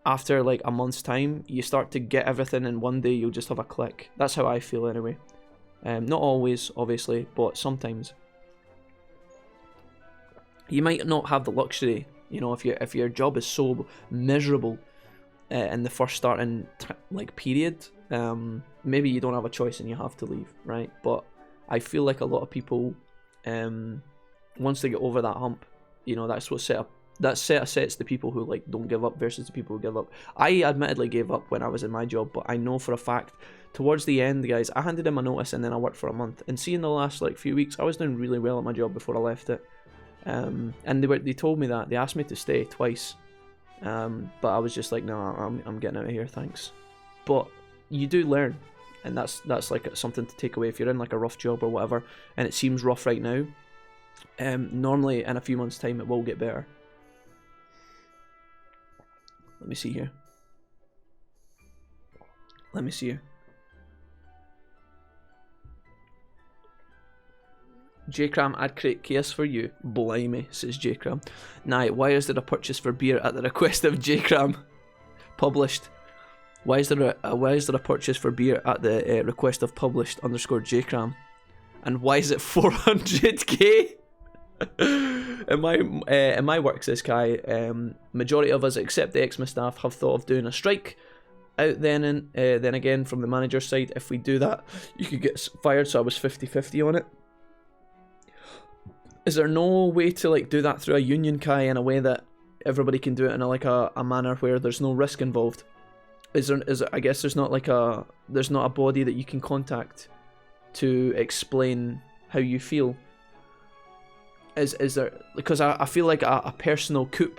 after like a month's time, you start to get everything, and one day you'll just have a click. That's how I feel anyway. Not always, obviously, but sometimes. You might not have the luxury, you know, if your job is so miserable in the first starting like period, maybe you don't have a choice and you have to leave, right? But I feel like a lot of people, once they get over that hump, you know, that's what sets the people who like don't give up versus the people who give up. I admittedly gave up when I was in my job, but I know for a fact towards the end, guys, I handed in my notice and then I worked for a month, and seeing the last like few weeks, I was doing really well at my job before I left it. And they told me that, they asked me to stay twice, but I was just like, no, I'm getting out of here, thanks. But you do learn, and that's like something to take away. If you're in like a rough job or whatever, and it seems rough right now, normally in a few months' time it will get better. Let me see here. J-Cram, I'd create chaos for you. Blimey, says J-Cram. Nah, why is there a purchase for beer at the request of J-Cram? Published. Why is there a purchase for beer at the request of published _ J-Cram? And why is it 400k? in my work, says Kai, majority of us except the Xmas staff have thought of doing a strike out then, and then again from the manager's side, if we do that you could get fired, so I was 50-50 on it. Is there no way to like do that through a union, Kai, in a way that everybody can do it in a manner where there's no risk involved? I guess there's not a body that you can contact to explain how you feel. Is there, because I feel like a personal coup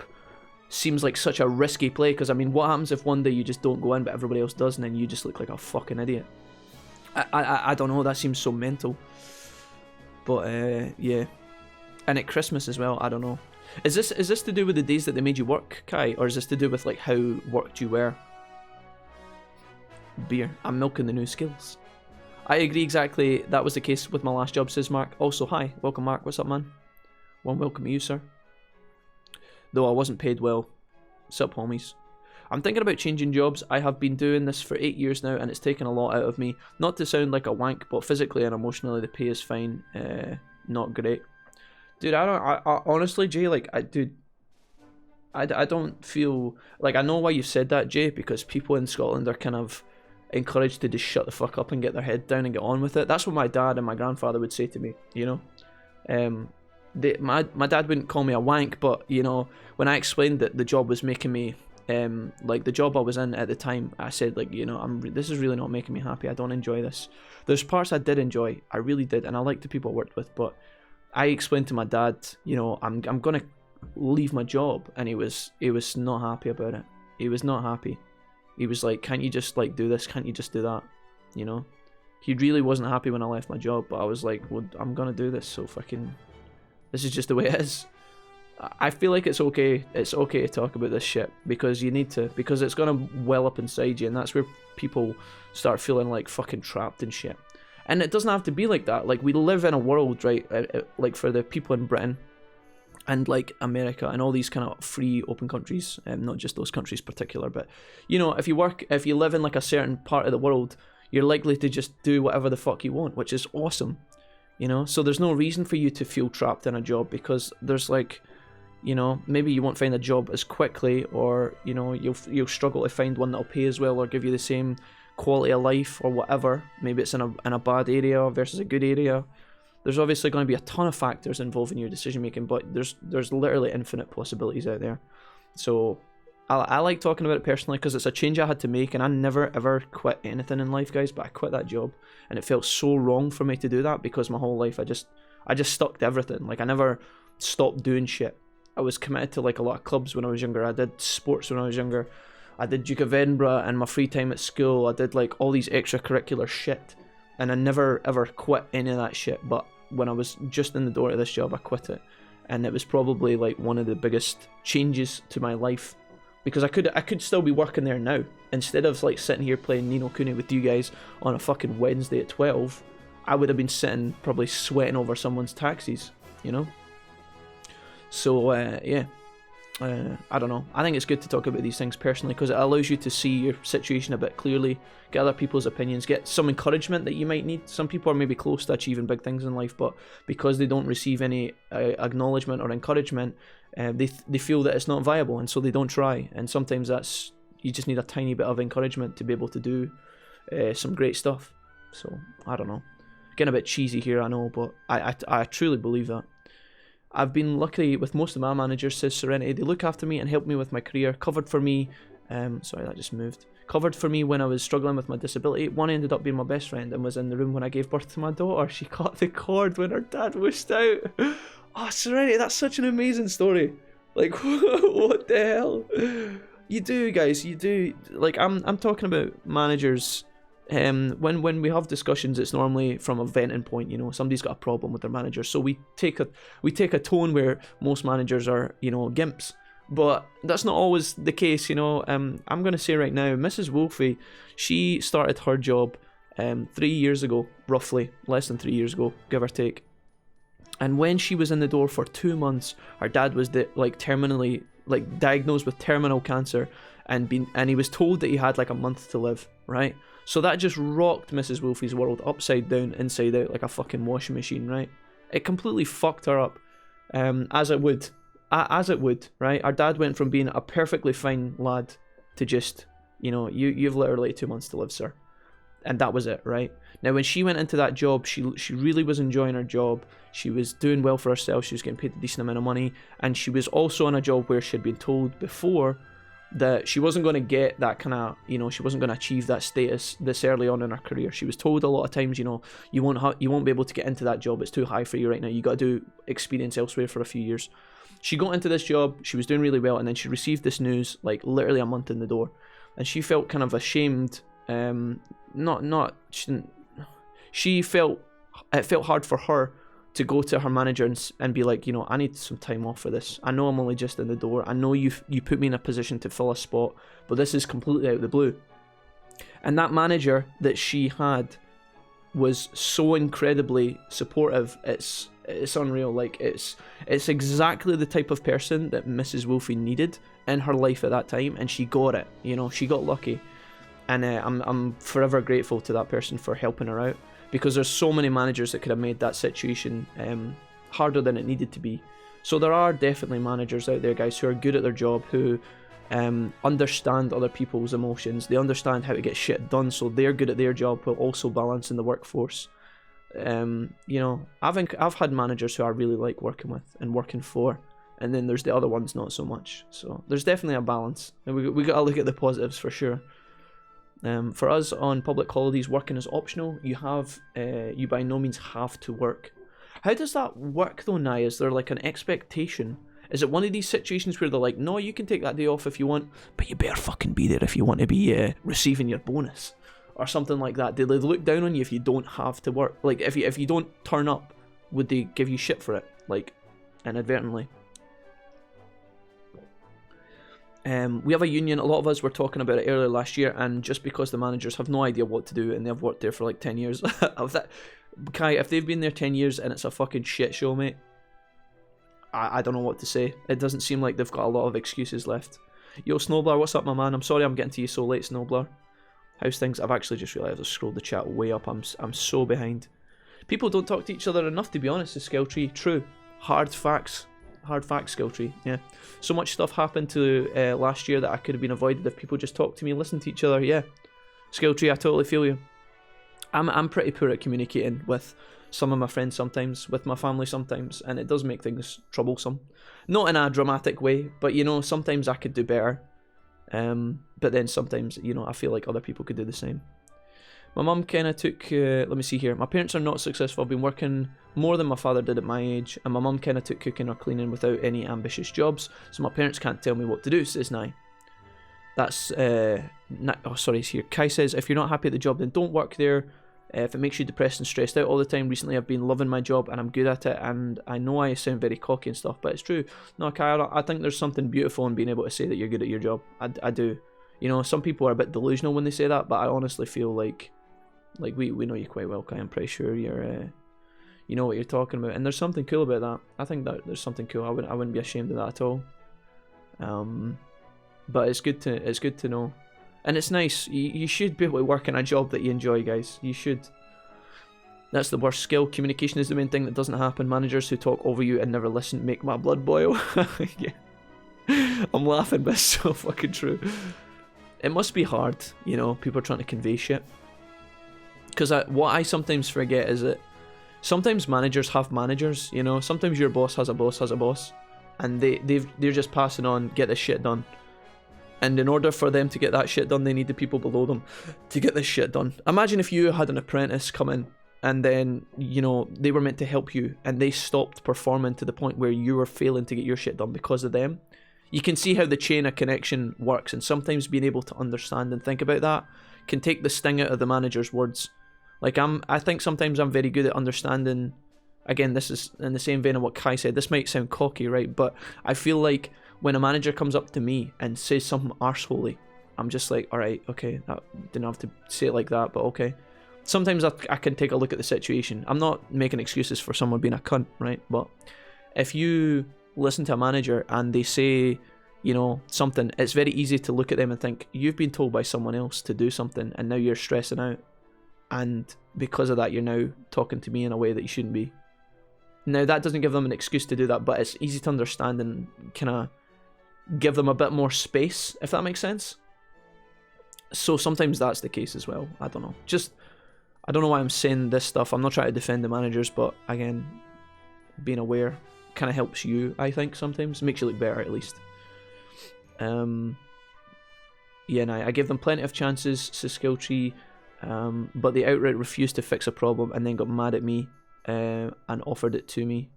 seems like such a risky play, because I mean, what happens if one day you just don't go in but everybody else does, and then you just look like a fucking idiot? I don't know, that seems so mental. But yeah. And at Christmas as well, I don't know. Is this to do with the days that they made you work, Kai? Or is this to do with like how worked you were? Beer. I'm milking the new skills. I agree exactly. That was the case with my last job, says Mark. Also, hi. Welcome, Mark. What's up, man? Warm welcome to you, sir. Though I wasn't paid well. Sup, homies. I'm thinking about changing jobs. I have been doing this for 8 years now, and it's taken a lot out of me. Not to sound like a wank, but physically and emotionally, the pay is fine. Not great. Dude, I honestly, Jay, like, I don't feel... Like, I know why you've said that, Jay, because people in Scotland are kind of encouraged to just shut the fuck up and get their head down and get on with it. That's what my dad and my grandfather would say to me, you know? My dad wouldn't call me a wank, but, you know, when I explained that the job was making me... like the job I was in at the time, I said, like, you know, this is really not making me happy. I don't enjoy this. There's parts I did enjoy, I really did, and I liked the people I worked with, but I explained to my dad, you know, I'm gonna leave my job, and he was not happy about it. He was not happy. He was like, can't you just like do this? Can't you just do that? You know, he really wasn't happy when I left my job, but I was like, well, I'm gonna do this, so fucking, this is just the way it is. I feel like it's okay to talk about this shit, because you need to, because it's gonna well up inside you, and that's where people start feeling like fucking trapped and shit. And it doesn't have to be like that. Like, we live in a world, right, like for the people in Britain and like America and all these kind of free open countries, not just those countries particular, but you know, if you live in like a certain part of the world, you're likely to just do whatever the fuck you want, which is awesome, you know. So there's no reason for you to feel trapped in a job, because there's like, you know, maybe you won't find a job as quickly, or, you know, you'll struggle to find one that'll pay as well or give you the same quality of life or whatever. Maybe it's in a bad area versus a good area. There's obviously going to be a ton of factors involving your decision making, but there's literally infinite possibilities out there. So I like talking about it personally, because it's a change I had to make, and I never ever quit anything in life, guys, but I quit that job, and it felt so wrong for me to do that, because my whole life I just stuck to everything. Like, I never stopped doing shit. I was committed to like a lot of clubs when I was younger. I did sports when I was younger. I did Duke of Edinburgh and my free time at school. I did like all these extracurricular shit, and I never ever quit any of that shit. But when I was just in the door of this job, I quit it, and it was probably like one of the biggest changes to my life, because I could still be working there now, instead of like sitting here playing Ni no Kuni with you guys on a fucking Wednesday at 12. I would have been sitting probably sweating over someone's taxis, you know. So yeah, I don't know. I think it's good to talk about these things personally, because it allows you to see your situation a bit clearly, get other people's opinions, get some encouragement that you might need. Some people are maybe close to achieving big things in life, but because they don't receive any acknowledgement or encouragement, they feel that it's not viable, and so they don't try. And sometimes you just need a tiny bit of encouragement to be able to do some great stuff. So I don't know. Getting a bit cheesy here, I know, but I truly believe that. I've been lucky with most of my managers, says Serenity. They look after me and help me with my career. Covered for me, sorry, that just moved. Covered for me when I was struggling with my disability. One ended up being my best friend and was in the room when I gave birth to my daughter. She caught the cord when her dad wished out. Oh, Serenity, that's such an amazing story. Like, what the hell? You do, guys, you do. Like, I'm talking about managers. When we have discussions, it's normally from a venting point, you know. Somebody's got a problem with their manager, so we take a tone where most managers are, you know, gimps, but that's not always the case, you know. I'm gonna say right now, Mrs. Wolfie, she started her job 3 years ago, roughly, less than 3 years ago, give or take. And when she was in the door for 2 months, her dad was terminally diagnosed with terminal cancer, and he was told that he had like a month to live, right? So that just rocked Mrs. Wolfie's world upside down, inside out, like a fucking washing machine, right? It completely fucked her up, as it would, right? Our dad went from being a perfectly fine lad to just, you know, you've literally 2 months to live, sir. And that was it, right? Now, when she went into that job, she really was enjoying her job. She was doing well for herself. She was getting paid a decent amount of money. And she was also on a job where she had been told before that she wasn't going to get that kind of, you know, she wasn't going to achieve that status this early on in her career. She was told a lot of times, you know, you won't be able to get into that job. It's too high for you right now. You got to do experience elsewhere for a few years. She got into this job. She was doing really well, and then she received this news like literally a month in the door, and she felt kind of ashamed. She felt it felt hard for her to go to her manager and be like, you know, I need some time off for this. I know I'm only just in the door. I know you put me in a position to fill a spot, but this is completely out of the blue. And that manager that she had was so incredibly supportive. It's unreal. Like, it's exactly the type of person that Mrs. Wolfie needed in her life at that time, and she got it. You know, she got lucky, and I'm forever grateful to that person for helping her out, because there's so many managers that could have made that situation harder than it needed to be. So there are definitely managers out there, guys, who are good at their job, who understand other people's emotions. They understand how to get shit done, so they're good at their job while also balancing the workforce. You know, I've had managers who I really like working with and working for, and then there's the other ones not so much. So there's definitely a balance, and we got to look at the positives for sure. For us on public holidays, working is optional. You by no means have to work. How does that work though, Nye? Is there like an expectation? Is it one of these situations where they're like, no, you can take that day off if you want, but you better fucking be there if you want to be receiving your bonus? Or something like that? Do they look down on you if you don't have to work? Like, if you don't turn up, would they give you shit for it? Like, inadvertently. We have a union. A lot of us were talking about it earlier last year, and just because the managers have no idea what to do and they've worked there for like 10 years, if they've been there 10 years and it's a fucking shit show, mate, I don't know what to say. It doesn't seem like they've got a lot of excuses left. Yo, Snowblur, what's up, my man? I'm sorry I'm getting to you so late, Snowblur. How's things? I've actually just realised I've scrolled the chat way up. I'm so behind. People don't talk to each other enough, to be honest, the Skill Tree. True. Hard facts, Skill Tree. Yeah. So much stuff happened to last year that I could have been avoided if people just talked to me and listened to each other. Yeah. Skill Tree, I totally feel you. I'm pretty poor at communicating with some of my friends sometimes, with my family sometimes, and it does make things troublesome. Not in a dramatic way, but you know, sometimes I could do better. But then sometimes, you know, I feel like other people could do the same. My mum kind of took, let me see here, my parents are not successful. I've been working more than my father did at my age, and my mum kind of took cooking or cleaning without any ambitious jobs, so my parents can't tell me what to do, says Nye. That's, oh sorry, it's here. Kai says, if you're not happy at the job, then don't work there. If it makes you depressed and stressed out all the time. Recently I've been loving my job and I'm good at it, and I know I sound very cocky and stuff, but it's true. No, Kai, I think there's something beautiful in being able to say that you're good at your job. I do. You know, some people are a bit delusional when they say that, but I honestly feel like we know you quite well, Kai. I'm pretty sure you're you know what you're talking about, and there's something cool about that. I think that there's something cool. I wouldn't be ashamed of that at all. But it's good to know. And it's nice. You should be able to work in a job that you enjoy, guys. You should. That's the worst skill. Communication is the main thing that doesn't happen. Managers who talk over you and never listen make my blood boil. Yeah. I'm laughing, but it's so fucking true. It must be hard, you know, people are trying to convey shit. Because what I sometimes forget is that sometimes managers have managers, you know. Sometimes your boss has a boss, and they're just passing on, get this shit done. And in order for them to get that shit done, they need the people below them to get this shit done. Imagine if you had an apprentice come in and then, you know, they were meant to help you and they stopped performing to the point where you were failing to get your shit done because of them. You can see how the chain of connection works, and sometimes being able to understand and think about that can take the sting out of the manager's words. Like, I think sometimes I'm very good at understanding. Again, this is in the same vein of what Kai said. This might sound cocky, right? But I feel like when a manager comes up to me and says something arseholey, I'm just like, alright, okay, I didn't have to say it like that, but okay. Sometimes I can take a look at the situation. I'm not making excuses for someone being a cunt, right? But if you listen to a manager and they say, you know, something, it's very easy to look at them and think, you've been told by someone else to do something and now you're stressing out. And because of that, you're now talking to me in a way that you shouldn't be. Now, that doesn't give them an excuse to do that, but it's easy to understand and kind of give them a bit more space, if that makes sense. So sometimes that's the case as well. I don't know. I don't know why I'm saying this stuff. I'm not trying to defend the managers, but again, being aware kind of helps you, I think, sometimes. Makes you look better, at least. Yeah, and I give them plenty of chances, says Skill Tree, but they outright refused to fix a problem and then got mad at me and offered it to me.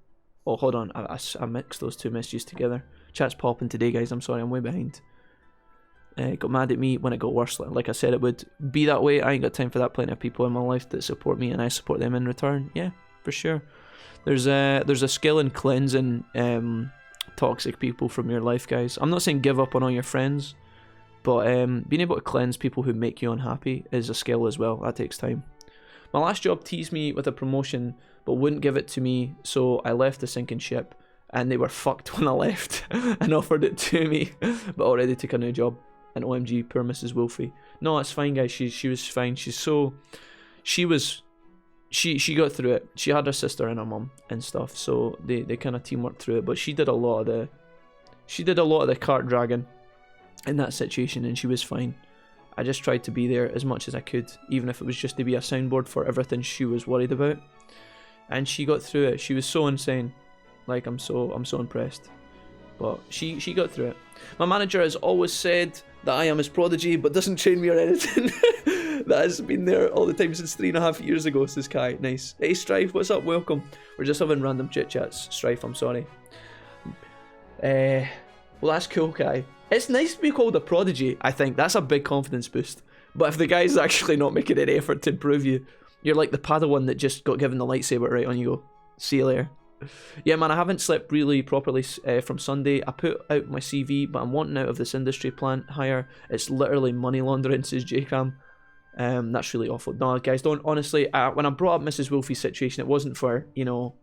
Oh, hold on. I mixed those two messages together. Chat's popping today, guys. I'm sorry, I'm way behind. Got mad at me when it got worse. Like I said, it would be that way. I ain't got time for that. Plenty of people in my life that support me, and I support them in return. Yeah, for sure. There's a skill in cleansing toxic people from your life, guys. I'm not saying give up on all your friends, but being able to cleanse people who make you unhappy is a skill as well. That takes time. My last job teased me with a promotion, but wouldn't give it to me, so I left the sinking ship. And they were fucked when I left and offered it to me, but already took a new job. And OMG, poor Mrs. Wolfie. No, it's fine, guys. She was fine. She got through it. She had her sister and her mum and stuff, so they kind of teamworked through it. But she did a lot of the cart dragging in that situation, and she was fine. I just tried to be there as much as I could, even if it was just to be a soundboard for everything she was worried about. And she got through it. She was so insane. Like, I'm so impressed. But she got through it. My manager has always said that I am his prodigy, but doesn't train me or anything. That has been there all the time since 3.5 years ago, says Kai. Nice. Hey, Strife, what's up? Welcome. We're just having random chit-chats. Strife, I'm sorry. Well, that's cool, Kai. It's nice to be called a prodigy, I think. That's a big confidence boost. But if the guy's actually not making any effort to improve you, you're like the Padawan that just got given the lightsaber right on you go. See you later. Yeah, man, I haven't slept really properly from Sunday. I put out my CV, but I'm wanting out of this industry plant hire. It's literally money laundering, says JCam. That's really awful. No, guys, don't. Honestly, when I brought up Mrs. Wolfie's situation, it wasn't for, you know,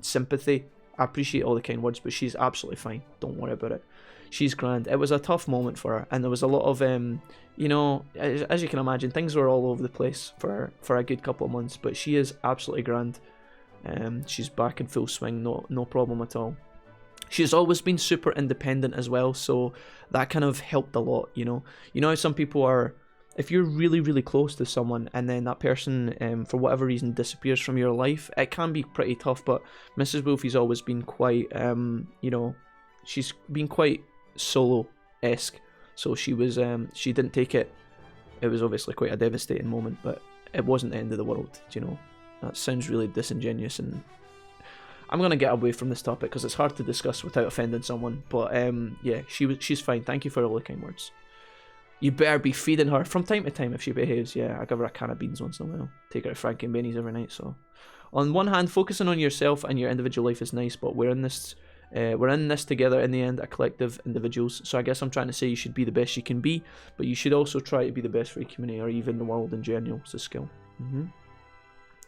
sympathy. I appreciate all the kind words, but she's absolutely fine. Don't worry about it. She's grand. It was a tough moment for her, and there was a lot of, you know, as you can imagine, things were all over the place for a good couple of months, but she is absolutely grand. She's back in full swing, no problem at all. She's always been super independent as well, so that kind of helped a lot, you know. You know how some people are, if you're really, really close to someone and then that person, for whatever reason, disappears from your life, it can be pretty tough, but Mrs. Wolfie's always been quite, you know, she's been quite solo-esque, so she didn't take it. It was obviously quite a devastating moment, but it wasn't the end of the world, you know. That sounds really disingenuous, and I'm gonna get away from this topic because it's hard to discuss without offending someone. But yeah, she's fine. Thank you for all the kind words. You better be feeding her from time to time if she behaves. Yeah, I give her a can of beans once in a while. Take her to Frankie and Benny's every night. So, on one hand, focusing on yourself and your individual life is nice, but we're in this together in the end, a collective individuals. So I guess I'm trying to say you should be the best you can be, but you should also try to be the best for your community or even the world in general. It's a skill.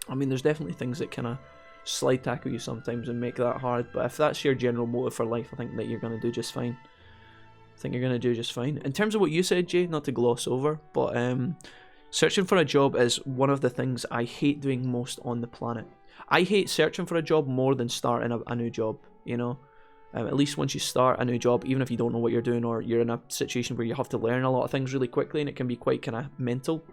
I mean, there's definitely things that kind of slide tackle you sometimes and make that hard, but if that's your general motive for life, I think that you're going to do just fine. In terms of what you said, Jay, not to gloss over, but searching for a job is one of the things I hate doing most on the planet. I hate searching for a job more than starting a new job, you know? At least once you start a new job, even if you don't know what you're doing or you're in a situation where you have to learn a lot of things really quickly and it can be quite kind of mental,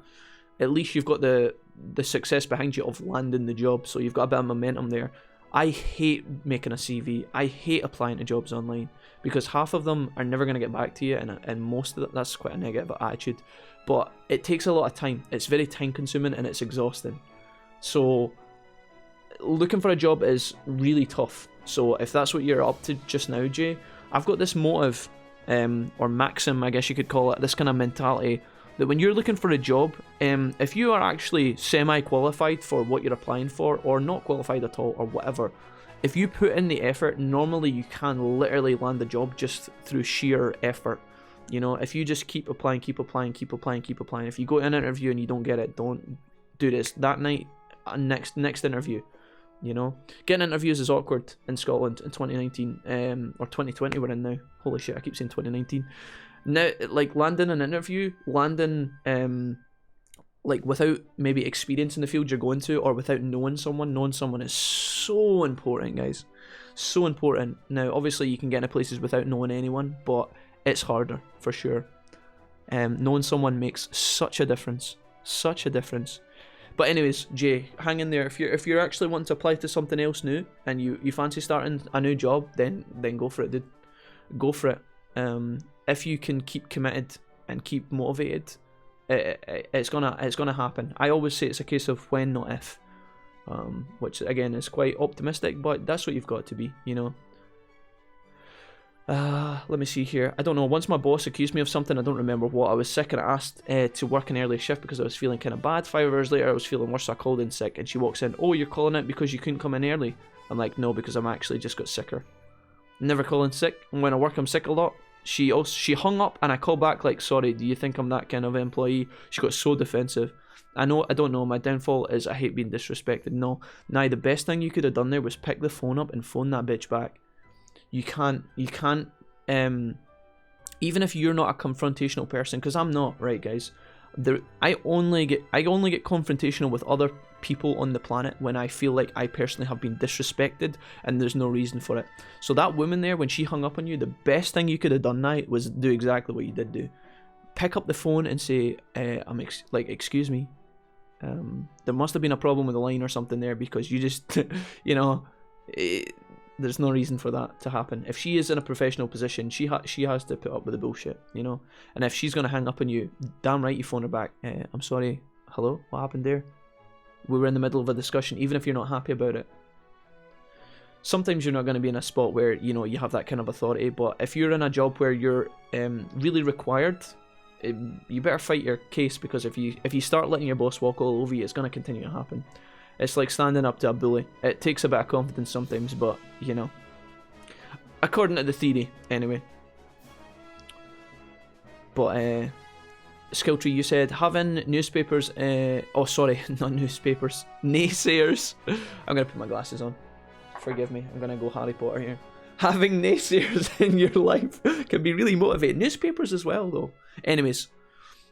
at least you've got the success behind you of landing the job, so you've got a bit of momentum there. I hate making a CV. I hate applying to jobs online because half of them are never going to get back to you, and most of that's quite a negative attitude. But it takes a lot of time. It's very time consuming and it's exhausting. So looking for a job is really tough. So if that's what you're up to just now, Jay, I've got this motive, or maxim, I guess you could call it, this kind of mentality that when you're looking for a job, if you are actually semi-qualified for what you're applying for, or not qualified at all, or whatever, if you put in the effort, normally you can literally land the job just through sheer effort. You know, if you just keep applying, if you go to an interview and you don't get it, don't do this that night, next interview. You know, getting interviews is awkward in Scotland in 2019, or 2020 we're in now. Holy shit, I keep saying 2019. Now, like, landing an interview, like, without maybe experience in the field you're going to, or without knowing someone is so important, guys. So important. Now, obviously, you can get into places without knowing anyone, but it's harder, for sure. Knowing someone makes such a difference. But anyways, Jay, hang in there. If you're actually wanting to apply to something else new, and you fancy starting a new job, then go for it, dude. Go for it. If you can keep committed and keep motivated, it's gonna happen. I always say it's a case of when, not if, which again is quite optimistic, but that's what you've got to be, you know. Let me see here. I don't know. Once my boss accused me of something, I don't remember what. I was sick and I asked to work an early shift because I was feeling kind of bad. 5 hours later, I was feeling worse, so I called in sick, and she walks in. Oh, you're calling out because you couldn't come in early? I'm like, no, because I'm actually just got sicker. Never calling sick, and when I work, I'm sick a lot. She hung up, and I called back like, sorry, do you think I'm that kind of employee? She got so defensive. I don't know, my downfall is I hate being disrespected. No, the best thing you could have done there was pick the phone up and phone that bitch back. You can't, even if you're not a confrontational person, because I'm not, right guys, I only get confrontational with other people on the planet when I feel like I personally have been disrespected and there's no reason for it. So that woman there, when she hung up on you, the best thing you could have done now was do exactly what you did do. Pick up the phone and say, excuse me, there must have been a problem with the line or something there, because you just, you know, there's no reason for that to happen. If she is in a professional position, she has to put up with the bullshit, you know. And if she's gonna hang up on you, damn right you phone her back. I'm sorry, hello, what happened there? We were in the middle of a discussion, even if you're not happy about it. Sometimes you're not going to be in a spot where, you know, you have that kind of authority, but if you're in a job where you're really required, you better fight your case, because if you start letting your boss walk all over you, it's going to continue to happen. It's like standing up to a bully. It takes a bit of confidence sometimes, but, you know, according to the theory, anyway. But, Skill Tree, you said having newspapers, oh sorry, not newspapers, naysayers. I'm going to put my glasses on. Forgive me, I'm going to go Harry Potter here. Having naysayers in your life can be really motivating. Newspapers as well, though. Anyways,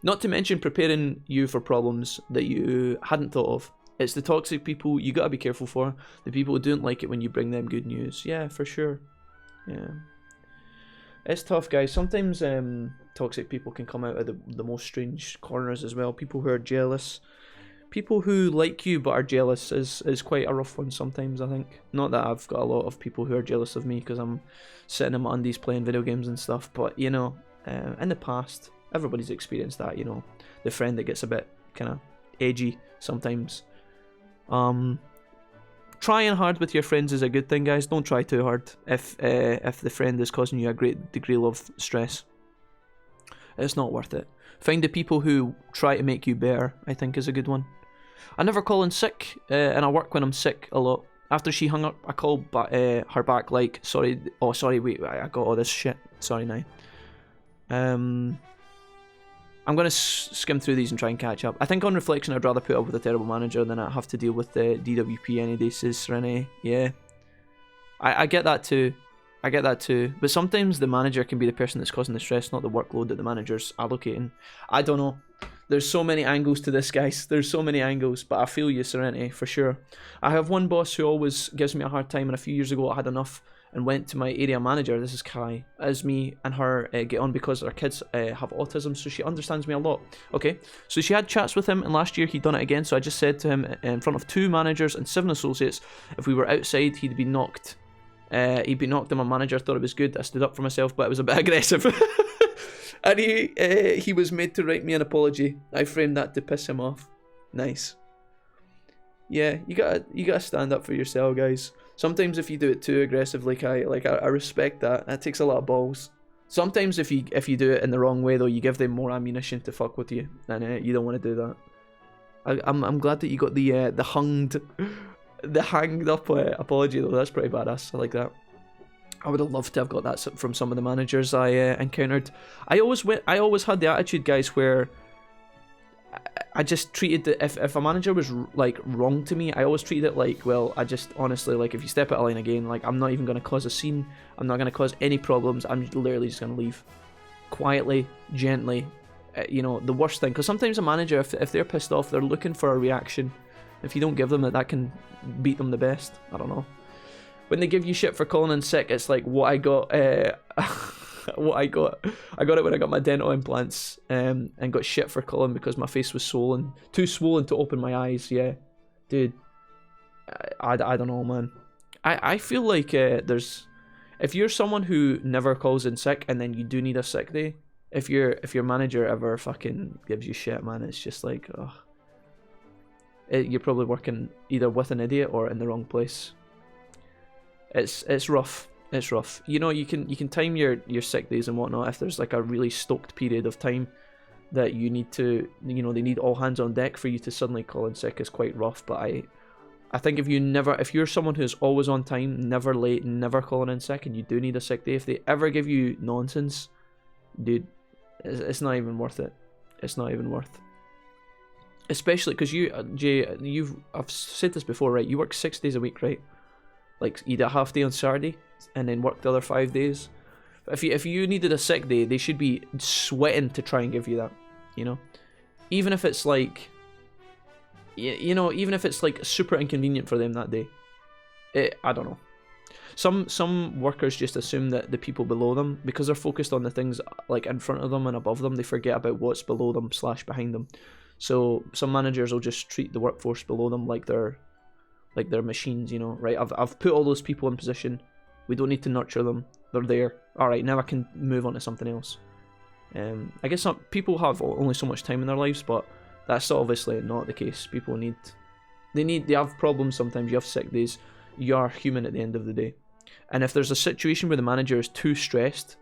not to mention preparing you for problems that you hadn't thought of. It's the toxic people you got to be careful for. The people who don't like it when you bring them good news. Yeah, for sure. Yeah. It's tough, guys. Sometimes toxic people can come out of the most strange corners as well. People who are jealous. People who like you but are jealous is quite a rough one sometimes, I think. Not that I've got a lot of people who are jealous of me because I'm sitting in my undies playing video games and stuff. But, you know, in the past, everybody's experienced that, you know. The friend that gets a bit kind of edgy sometimes. Trying hard with your friends is a good thing, guys. Don't try too hard if the friend is causing you a great degree of stress. It's not worth it. Find the people who try to make you better, I think, is a good one. I never call in sick, and I work when I'm sick a lot. After she hung up, I called her back like, sorry, oh sorry, wait, I got all this shit. Sorry now. I'm going to skim through these and try and catch up. I think on reflection, I'd rather put up with a terrible manager than I have to deal with the DWP any day, says Renee. Yeah. I get that too. I get that too. But sometimes the manager can be the person that's causing the stress, not the workload that the manager's allocating. I don't know. There's so many angles to this, guys. There's so many angles, but I feel you, Serenity, for sure. I have one boss who always gives me a hard time, and a few years ago I had enough and went to my area manager, this is Kai, as me and her get on because our kids have autism, so she understands me a lot. Okay, so she had chats with him, and last year he'd done it again, so I just said to him in front of 2 managers and 7 associates, if we were outside, he'd be knocked. And my manager thought it was good. I stood up for myself, but it was a bit aggressive. And he was made to write me an apology. I framed that to piss him off. Nice. Yeah, you gotta stand up for yourself, guys. Sometimes if you do it too aggressively, I respect that. That takes a lot of balls. Sometimes if you do it in the wrong way, though, you give them more ammunition to fuck with you, and you don't want to do that. I'm glad that you got the hanged up apology, though. That's pretty badass. I like that. I would have loved to have got that from some of the managers I encountered. I always had the attitude, guys, where I just treated it, if a manager was like wrong to me, I always treated it like, well, I just honestly, like, if you step out of line again, like, I'm not even going to cause a scene, I'm not going to cause any problems, I'm literally just going to leave quietly, gently. You know, the worst thing, because sometimes a manager, if they're pissed off, they're looking for a reaction. If you don't give them that can beat them the best. I don't know. When they give you shit for calling in sick, it's like what I got. What I got it when I got my dental implants, and got shit for calling because my face was swollen, too swollen to open my eyes. Yeah, dude, I don't know, man. I feel like if you're someone who never calls in sick and then you do need a sick day, if your manager ever fucking gives you shit, man, it's just like, ugh. You're probably working either with an idiot or in the wrong place. It's rough. It's rough. You know, you can time your sick days and whatnot if there's like a really stoked period of time that you need to, you know, they need all hands on deck for you to suddenly call in sick is quite rough. But I think if you're someone who's always on time, never late, never calling in sick, and you do need a sick day, if they ever give you nonsense, dude, it's not even worth it. It's not even worth. Especially because you, Jay, I've said this before, right? You work 6 days a week, right? Like, you do a half day on Saturday and then work the other 5 days. If you needed a sick day, they should be sweating to try and give you that, you know? Even if it's like, you know, even if it's like super inconvenient for them that day. I don't know. Some workers just assume that the people below them, because they're focused on the things like in front of them and above them, they forget about what's below them / behind them. So some managers will just treat the workforce below them like they're machines, you know, right? I've put all those people in position. We don't need to nurture them. They're there. All right, now I can move on to something else. I guess some people have only so much time in their lives, but that's obviously not the case. People they have problems sometimes. You have sick days. You are human at the end of the day. And if there's a situation where the manager is too stressed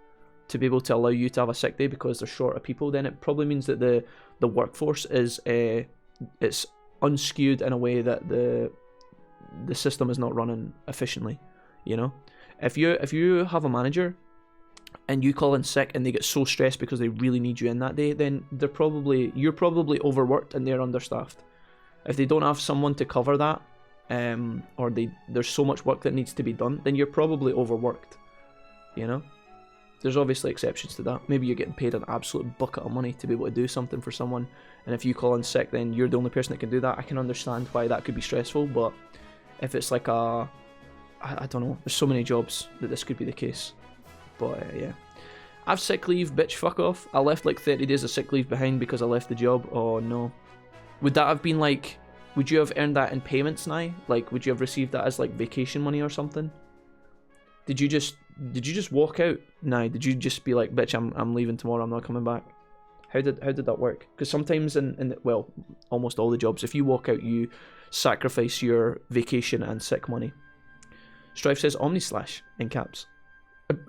to be able to allow you to have a sick day because they're short of people, then it probably means that the workforce is it's unskewed in a way that the system is not running efficiently, you know? If you have a manager and you call in sick and they get so stressed because they really need you in that day, then you're probably overworked and they're understaffed. If they don't have someone to cover that, or there's so much work that needs to be done, then you're probably overworked, you know? There's obviously exceptions to that. Maybe you're getting paid an absolute bucket of money to be able to do something for someone, and if you call in sick, then you're the only person that can do that. I can understand why that could be stressful, but if it's like I don't know, there's so many jobs that this could be the case. But yeah. I've sick leave, bitch, fuck off. I left like 30 days of sick leave behind because I left the job. Oh no. Would that have been like, would you have earned that in payments now? Like, would you have received that as like vacation money or something? Did you just walk out? Nah, did you just be like, bitch, I'm leaving tomorrow, I'm not coming back? How did that work? Because sometimes well, almost all the jobs, if you walk out, you sacrifice your vacation and sick money. Strife says Omnislash in caps.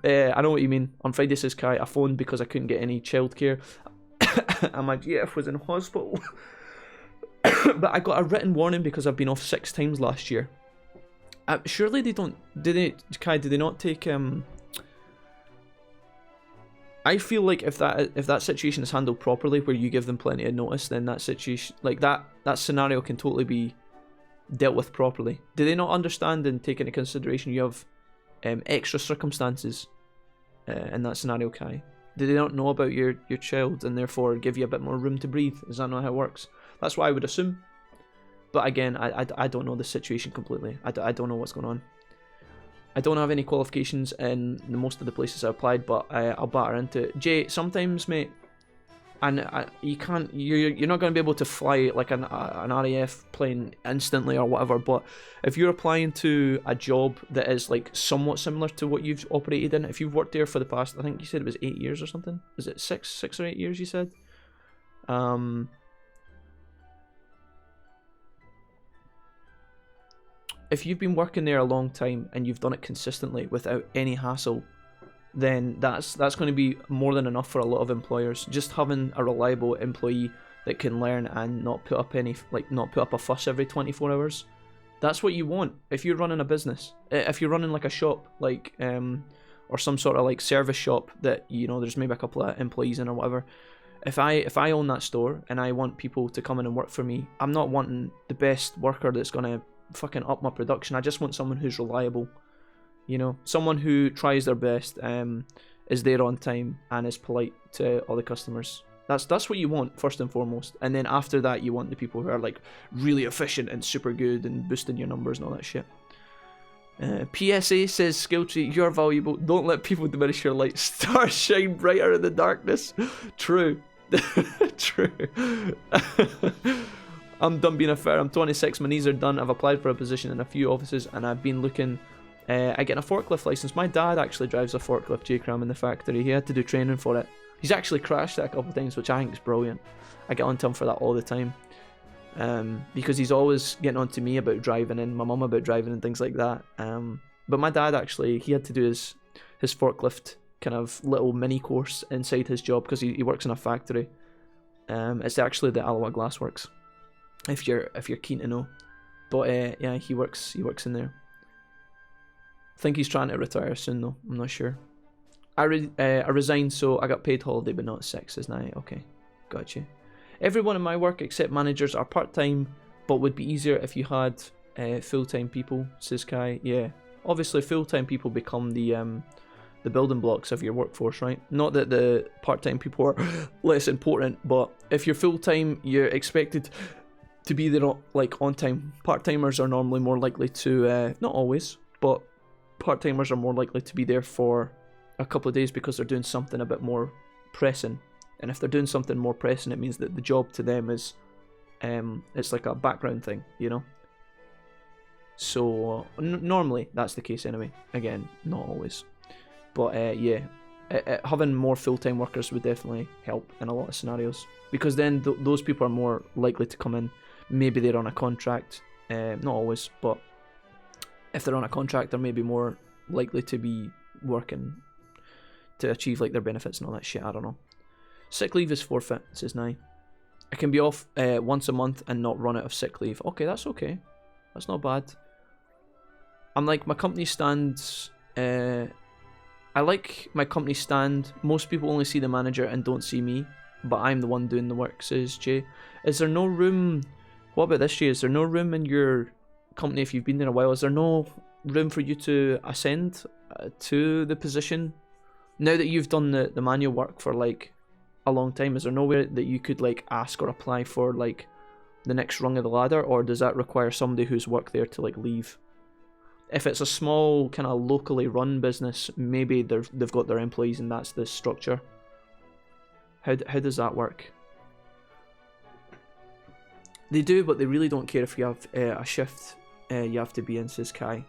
I know what you mean. On Friday, says Kai, I phoned because I couldn't get any childcare and my GF was in hospital. But I got a written warning because I've been off 6 times last year. Surely they don't... Kai, do they not take... I feel like if that situation is handled properly, where you give them plenty of notice, then that situation... Like, that scenario can totally be dealt with properly. Do they not understand and take into consideration you have extra circumstances in that scenario, Kai? Do they not know about your child and therefore give you a bit more room to breathe? Is that not how it works? That's what I would assume. But again, I don't know the situation completely. I don't know what's going on. I don't have any qualifications in most of the places I applied, but I'll batter into it. Jay, sometimes, mate, and you're not going to be able to fly like an RAF plane instantly or whatever, but if you're applying to a job that is like somewhat similar to what you've operated in, if you've worked there for the past, I think you said it was 8 years or something, was it 6 or 8 years you said? If you've been working there a long time and you've done it consistently without any hassle, then that's going to be more than enough for a lot of employers. Just having a reliable employee that can learn and not put up a fuss every 24 hours. That's what you want if you're running a business. If you're running like a shop, like or some sort of like service shop that, you know, there's maybe a couple of employees in or whatever. If I own that store and I want people to come in and work for me, I'm not wanting the best worker that's going to fucking up my production. I just want someone who's reliable, you know, someone who tries their best, is there on time and is polite to all the customers. That's what you want first and foremost, and then after that you want the people who are like really efficient and super good and boosting your numbers and all that shit. PSA says skill tree, you're valuable, don't let people diminish your light, stars shine brighter in the darkness. True. True. I'm done being a fair. I'm 26. My knees are done. I've applied for a position in a few offices, and I've been looking at getting a forklift license. My dad actually drives a forklift, J-Cram, in the factory. He had to do training for it. He's actually crashed it a couple of times, which I think is brilliant. I get on to him for that all the time, because he's always getting on to me about driving and my mum about driving and things like that. But my dad actually, he had to do his forklift kind of little mini course inside his job because he works in a factory. It's actually the Alawa Glassworks. If you're keen to know, but yeah, he works in there. I think he's trying to retire soon though. I'm not sure. I resigned, so I got paid holiday, but not 6. Isn't I? Okay, got you. Everyone in my work except managers are part-time, but would be easier if you had full-time people, says Kai. Yeah, obviously full-time people become the building blocks of your workforce, right? Not that the part-time people are less important, but if you're full-time, you're expected to be there like on time. Part-timers are normally more likely to, not always, but part-timers are more likely to be there for a couple of days because they're doing something a bit more pressing. And if they're doing something more pressing, it means that the job to them is, it's like a background thing, you know? So, normally, that's the case anyway. Again, not always. But, yeah, having more full-time workers would definitely help in a lot of scenarios. Because then those people are more likely to come in. Maybe they're on a contract. Not always, but if they're on a contract, they're maybe more likely to be working to achieve like their benefits and all that shit. I don't know. Sick leave is forfeit, says Nye. I can be off once a month and not run out of sick leave. Okay, that's okay. That's not bad. I'm like, my company stands... I like my company stand. Most people only see the manager and don't see me, but I'm the one doing the work, says Jay. Is there no room... What about this, Jay? Is there no room in your company if you've been there a while? Is there no room for you to ascend to the position? Now that you've done the manual work for like a long time, is there nowhere that you could like ask or apply for like the next rung of the ladder, or does that require somebody who's worked there to like leave? If it's a small kind of locally run business, maybe they've got their employees and that's the structure. How does that work? They do, but they really don't care if you have a shift you have to be in, says Kai.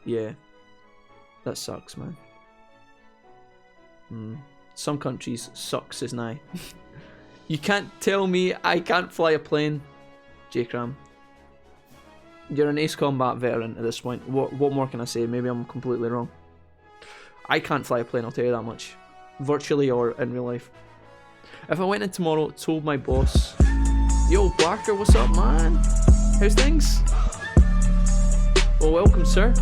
Yeah, that sucks, man. Some countries suck, says Nye. You can't tell me I can't fly a plane, J-Cram. You're an Ace Combat veteran at this point. What more can I say? Maybe I'm completely wrong. I can't fly a plane, I'll tell you that much. Virtually or in real life. If I went in tomorrow, told my boss, yo, Barker, what's up, man? How's things? Well, welcome, sir.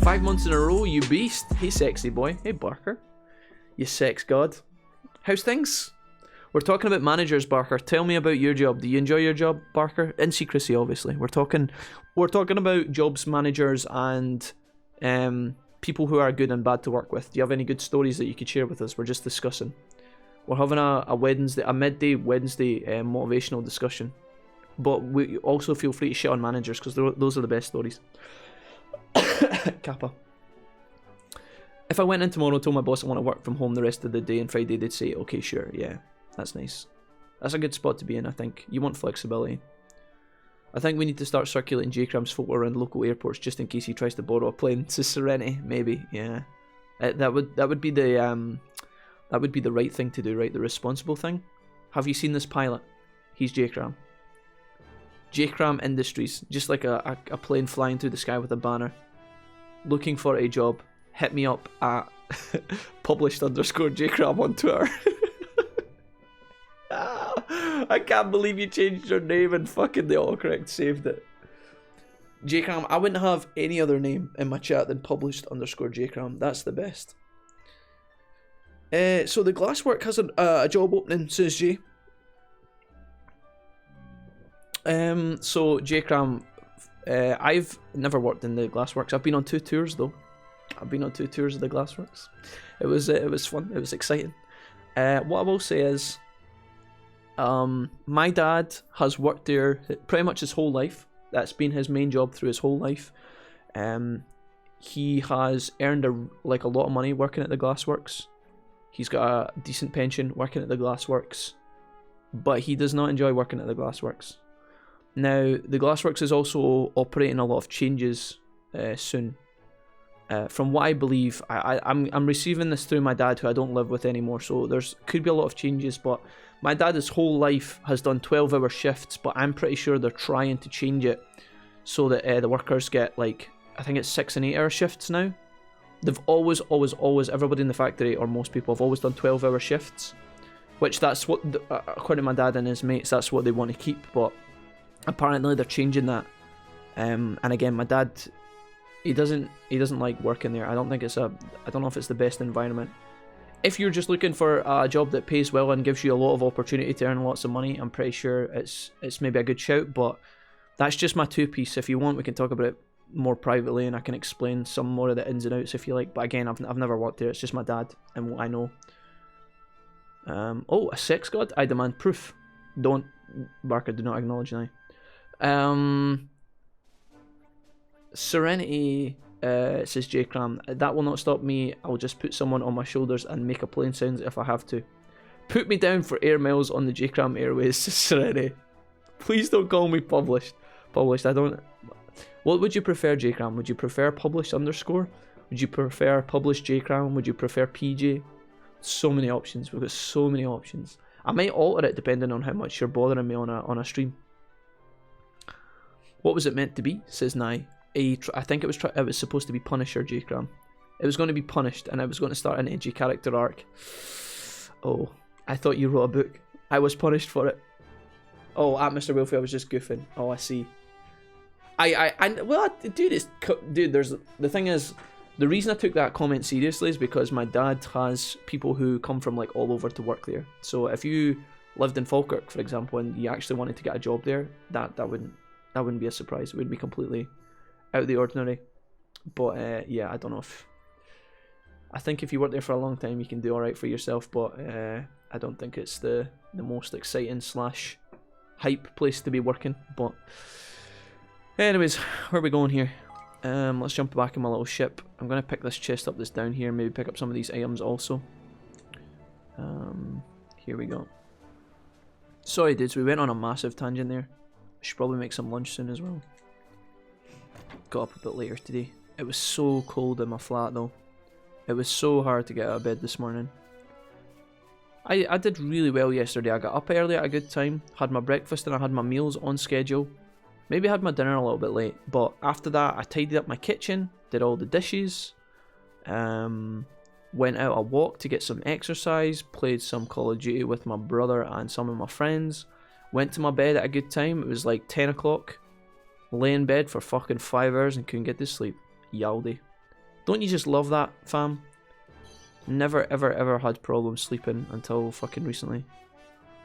5 months in a row, you beast. Hey, sexy boy. Hey, Barker. You sex god. How's things? We're talking about managers, Barker. Tell me about your job. Do you enjoy your job, Barker? In secrecy, obviously. We're talking about jobs, managers, and people who are good and bad to work with. Do you have any good stories that you could share with us? We're just discussing. We're having a midday Wednesday motivational discussion. But we also feel free to shit on managers because those are the best stories. Kappa. If I went in tomorrow and told my boss I want to work from home the rest of the day and Friday, they'd say, okay, sure, yeah, that's nice. That's a good spot to be in, I think. You want flexibility. I think we need to start circulating J-Cram's photo around local airports just in case he tries to borrow a plane to Serenity, maybe, yeah. That would be the right thing to do, right? The responsible thing. Have you seen this pilot? He's J-Cram. J-Cram Industries, just like a plane flying through the sky with a banner. Looking for a job. Hit me up at published_J-Cram on Twitter. I can't believe you changed your name and fucking the autocorrect saved it. J-Cram, I wouldn't have any other name in my chat than published_J-Cram. That's the best. So the Glasswork has a job opening, says Jay. So J-Cram, I've never worked in the Glassworks. I've been on 2 tours though. I've been on 2 tours of the Glassworks. It was fun. It was exciting. What I will say is, my dad has worked there pretty much his whole life. That's been his main job through his whole life. He has earned a lot of money working at the Glassworks. He's got a decent pension working at the Glassworks, but he does not enjoy working at the Glassworks. Now, the Glassworks is also operating a lot of changes soon. From what I believe, I'm receiving this through my dad, who I don't live with anymore, so there's could be a lot of changes, but my dad his whole life has done 12-hour shifts, but I'm pretty sure they're trying to change it so that the workers get, like, I think it's 6 and 8-hour shifts now. They've always, everybody in the factory, or most people, have always done 12-hour shifts, which that's what, according to my dad and his mates, that's what they want to keep, but apparently they're changing that. And again, my dad, he doesn't like working there. I don't know if it's the best environment. if you're just looking for a job that pays well and gives you a lot of opportunity to earn lots of money, I'm pretty sure it's maybe a good shout. But that's just my two-piece. If you want, we can talk about it more privately, and I can explain some more of the ins and outs if you like. But again, I've never worked there. It's just my dad and what I know. Oh, a sex god? I demand proof. Don't, Barker, do not acknowledge now. Serenity says J-Cram, that will not stop me. I'll just put someone on my shoulders and make a plane sounds if I have to. Put me down for air miles on the J-Cram Airways, says Serenity. Please don't call me published. I don't... What would you prefer, J-Cram? Would you prefer published underscore? Would you prefer published J-Cram? Would you prefer PJ? So many options. We've got so many options. I might alter it depending on how much you're bothering me on a stream. What was it meant to be? Says Nye. I think it was supposed to be Punisher J-Cram. It was going to be punished, and I was going to start an edgy character arc. Oh, I thought you wrote a book. I was punished for it. Oh, at Mr. Wilfie, I was just goofing. Oh, I see. Dude, there's the thing is, the reason I took that comment seriously is because my dad has people who come from like all over to work there. So if you lived in Falkirk, for example, and you actually wanted to get a job there, that wouldn't be a surprise. It would be completely out of the ordinary. But yeah, I don't know if... I think if you work there for a long time, you can do alright for yourself, but I don't think it's the most exciting / hype place to be working. But anyways, where are we going here? Let's jump back in my little ship. I'm going to pick this chest up that's down here, maybe pick up some of these items also. Here we go. Sorry dudes, we went on a massive tangent there. I should probably make some lunch soon as well. Got up a bit later today. It was so cold in my flat though. It was so hard to get out of bed this morning. I did really well yesterday. I got up early at a good time, had my breakfast and I had my meals on schedule. Maybe I had my dinner a little bit late, but after that I tidied up my kitchen, did all the dishes, went out a walk to get some exercise, played some Call of Duty with my brother and some of my friends, went to my bed at a good time. It was like 10 o'clock, lay in bed for fucking 5 hours and couldn't get to sleep. Yaldi. Don't you just love that, fam? Never ever ever had problems sleeping until fucking recently.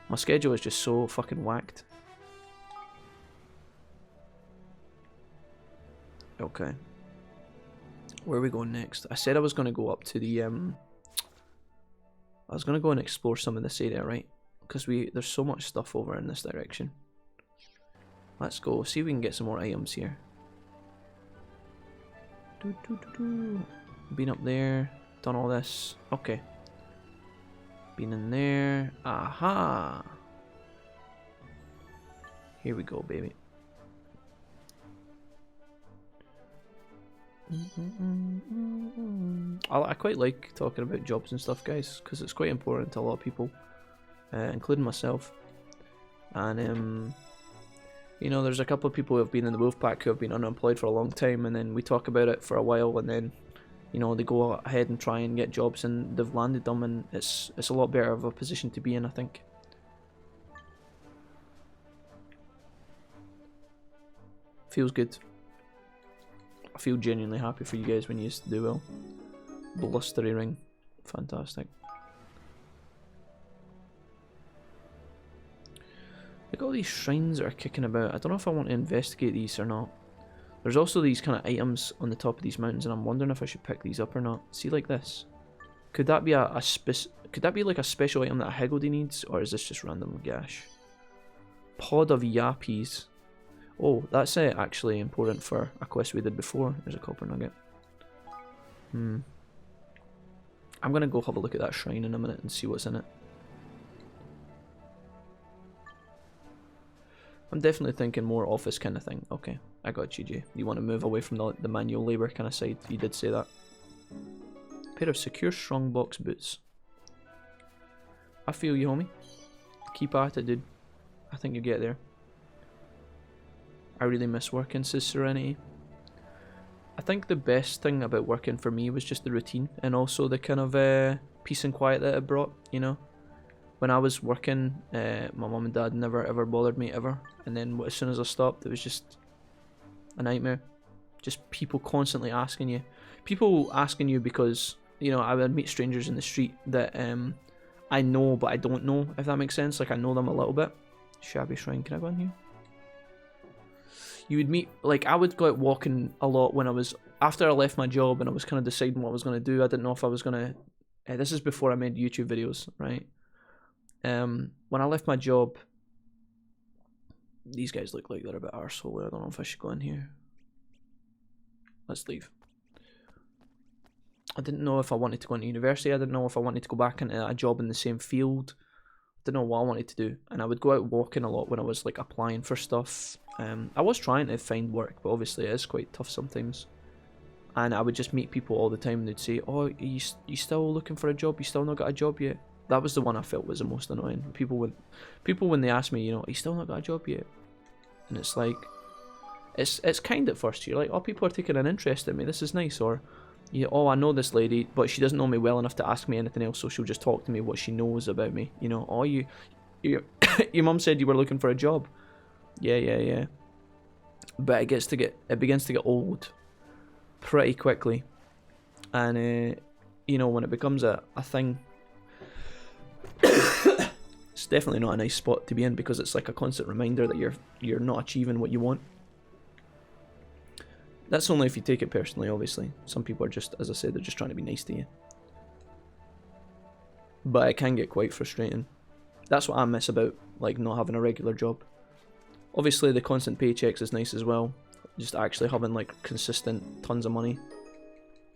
My schedule is just so fucking whacked. Okay. Where are we going next? I said I was going to go up to the I was going to go and explore some of this area, right? Because there's so much stuff over in this direction. Let's go see if we can get some more items here. Been up there, done all this. Okay. Been in there. Aha. Here we go, baby. I quite like talking about jobs and stuff, guys, because it's quite important to a lot of people, including myself. And you know, there's a couple of people who have been in the Wolfpack who have been unemployed for a long time, and then we talk about it for a while, and then, you know, they go ahead and try and get jobs, and they've landed them, and it's a lot better of a position to be in, I think. Feels good. I feel genuinely happy for you guys when you used to do well. Blustery ring. Fantastic. Look at all these shrines that are kicking about. I don't know if I want to investigate these or not. There's also these kind of items on the top of these mountains, and I'm wondering if I should pick these up or not. See, like this. Could that be could that be like a special item that a Higgledy needs, or is this just random gash? Pod of Yappies. Oh, that's actually important for a quest we did before. There's a copper nugget. I'm gonna go have a look at that shrine in a minute and see what's in it. I'm definitely thinking more office kind of thing. Okay, I got you, Jay. You want to move away from the manual labour kind of side. You did say that. Pair of secure strongbox boots. I feel you, homie. Keep at it, dude. I think you get there. I really miss working, says Serenity. I think the best thing about working for me was just the routine, and also the kind of peace and quiet that it brought, you know. When I was working, my mum and dad never ever bothered me ever, and then as soon as I stopped, it was just a nightmare. Just people constantly asking you. People asking you because you know, I would meet strangers in the street that I know but I don't know, if that makes sense. Like, I know them a little bit. Shabby Shrine, can I go in here? You would meet, like, I would go out walking a lot when I was, after I left my job and I was kind of deciding what I was going to do. I didn't know if I was going to, this is before I made YouTube videos, right? When I left my job, these guys look like they're a bit arsehole. I don't know if I should go in here. Let's leave. I didn't know if I wanted to go into university. I didn't know if I wanted to go back into a job in the same field. I didn't know what I wanted to do. And I would go out walking a lot when I was like applying for stuff. I was trying to find work, but obviously it is quite tough sometimes. And I would just meet people all the time and they'd say, oh, you still looking for a job? You still not got a job yet? That was the one I felt was the most annoying. People when they ask me, you know, you still not got a job yet? And it's like, it's kind at first. You're like, oh, people are taking an interest in me. This is nice. Or, yeah, oh, I know this lady, but she doesn't know me well enough to ask me anything else, so she'll just talk to me what she knows about me. You know, oh, your mum said you were looking for a job. Yeah. But it begins to get old pretty quickly, and you know, when it becomes a thing, it's definitely not a nice spot to be in, because it's like a constant reminder that you're not achieving what you want. That's only if you take it personally, obviously. Some people are just, as I said, they're just trying to be nice to you. But it can get quite frustrating. That's what I miss about, like, not having a regular job. Obviously, the constant paychecks is nice as well. Just actually having, like, consistent tons of money.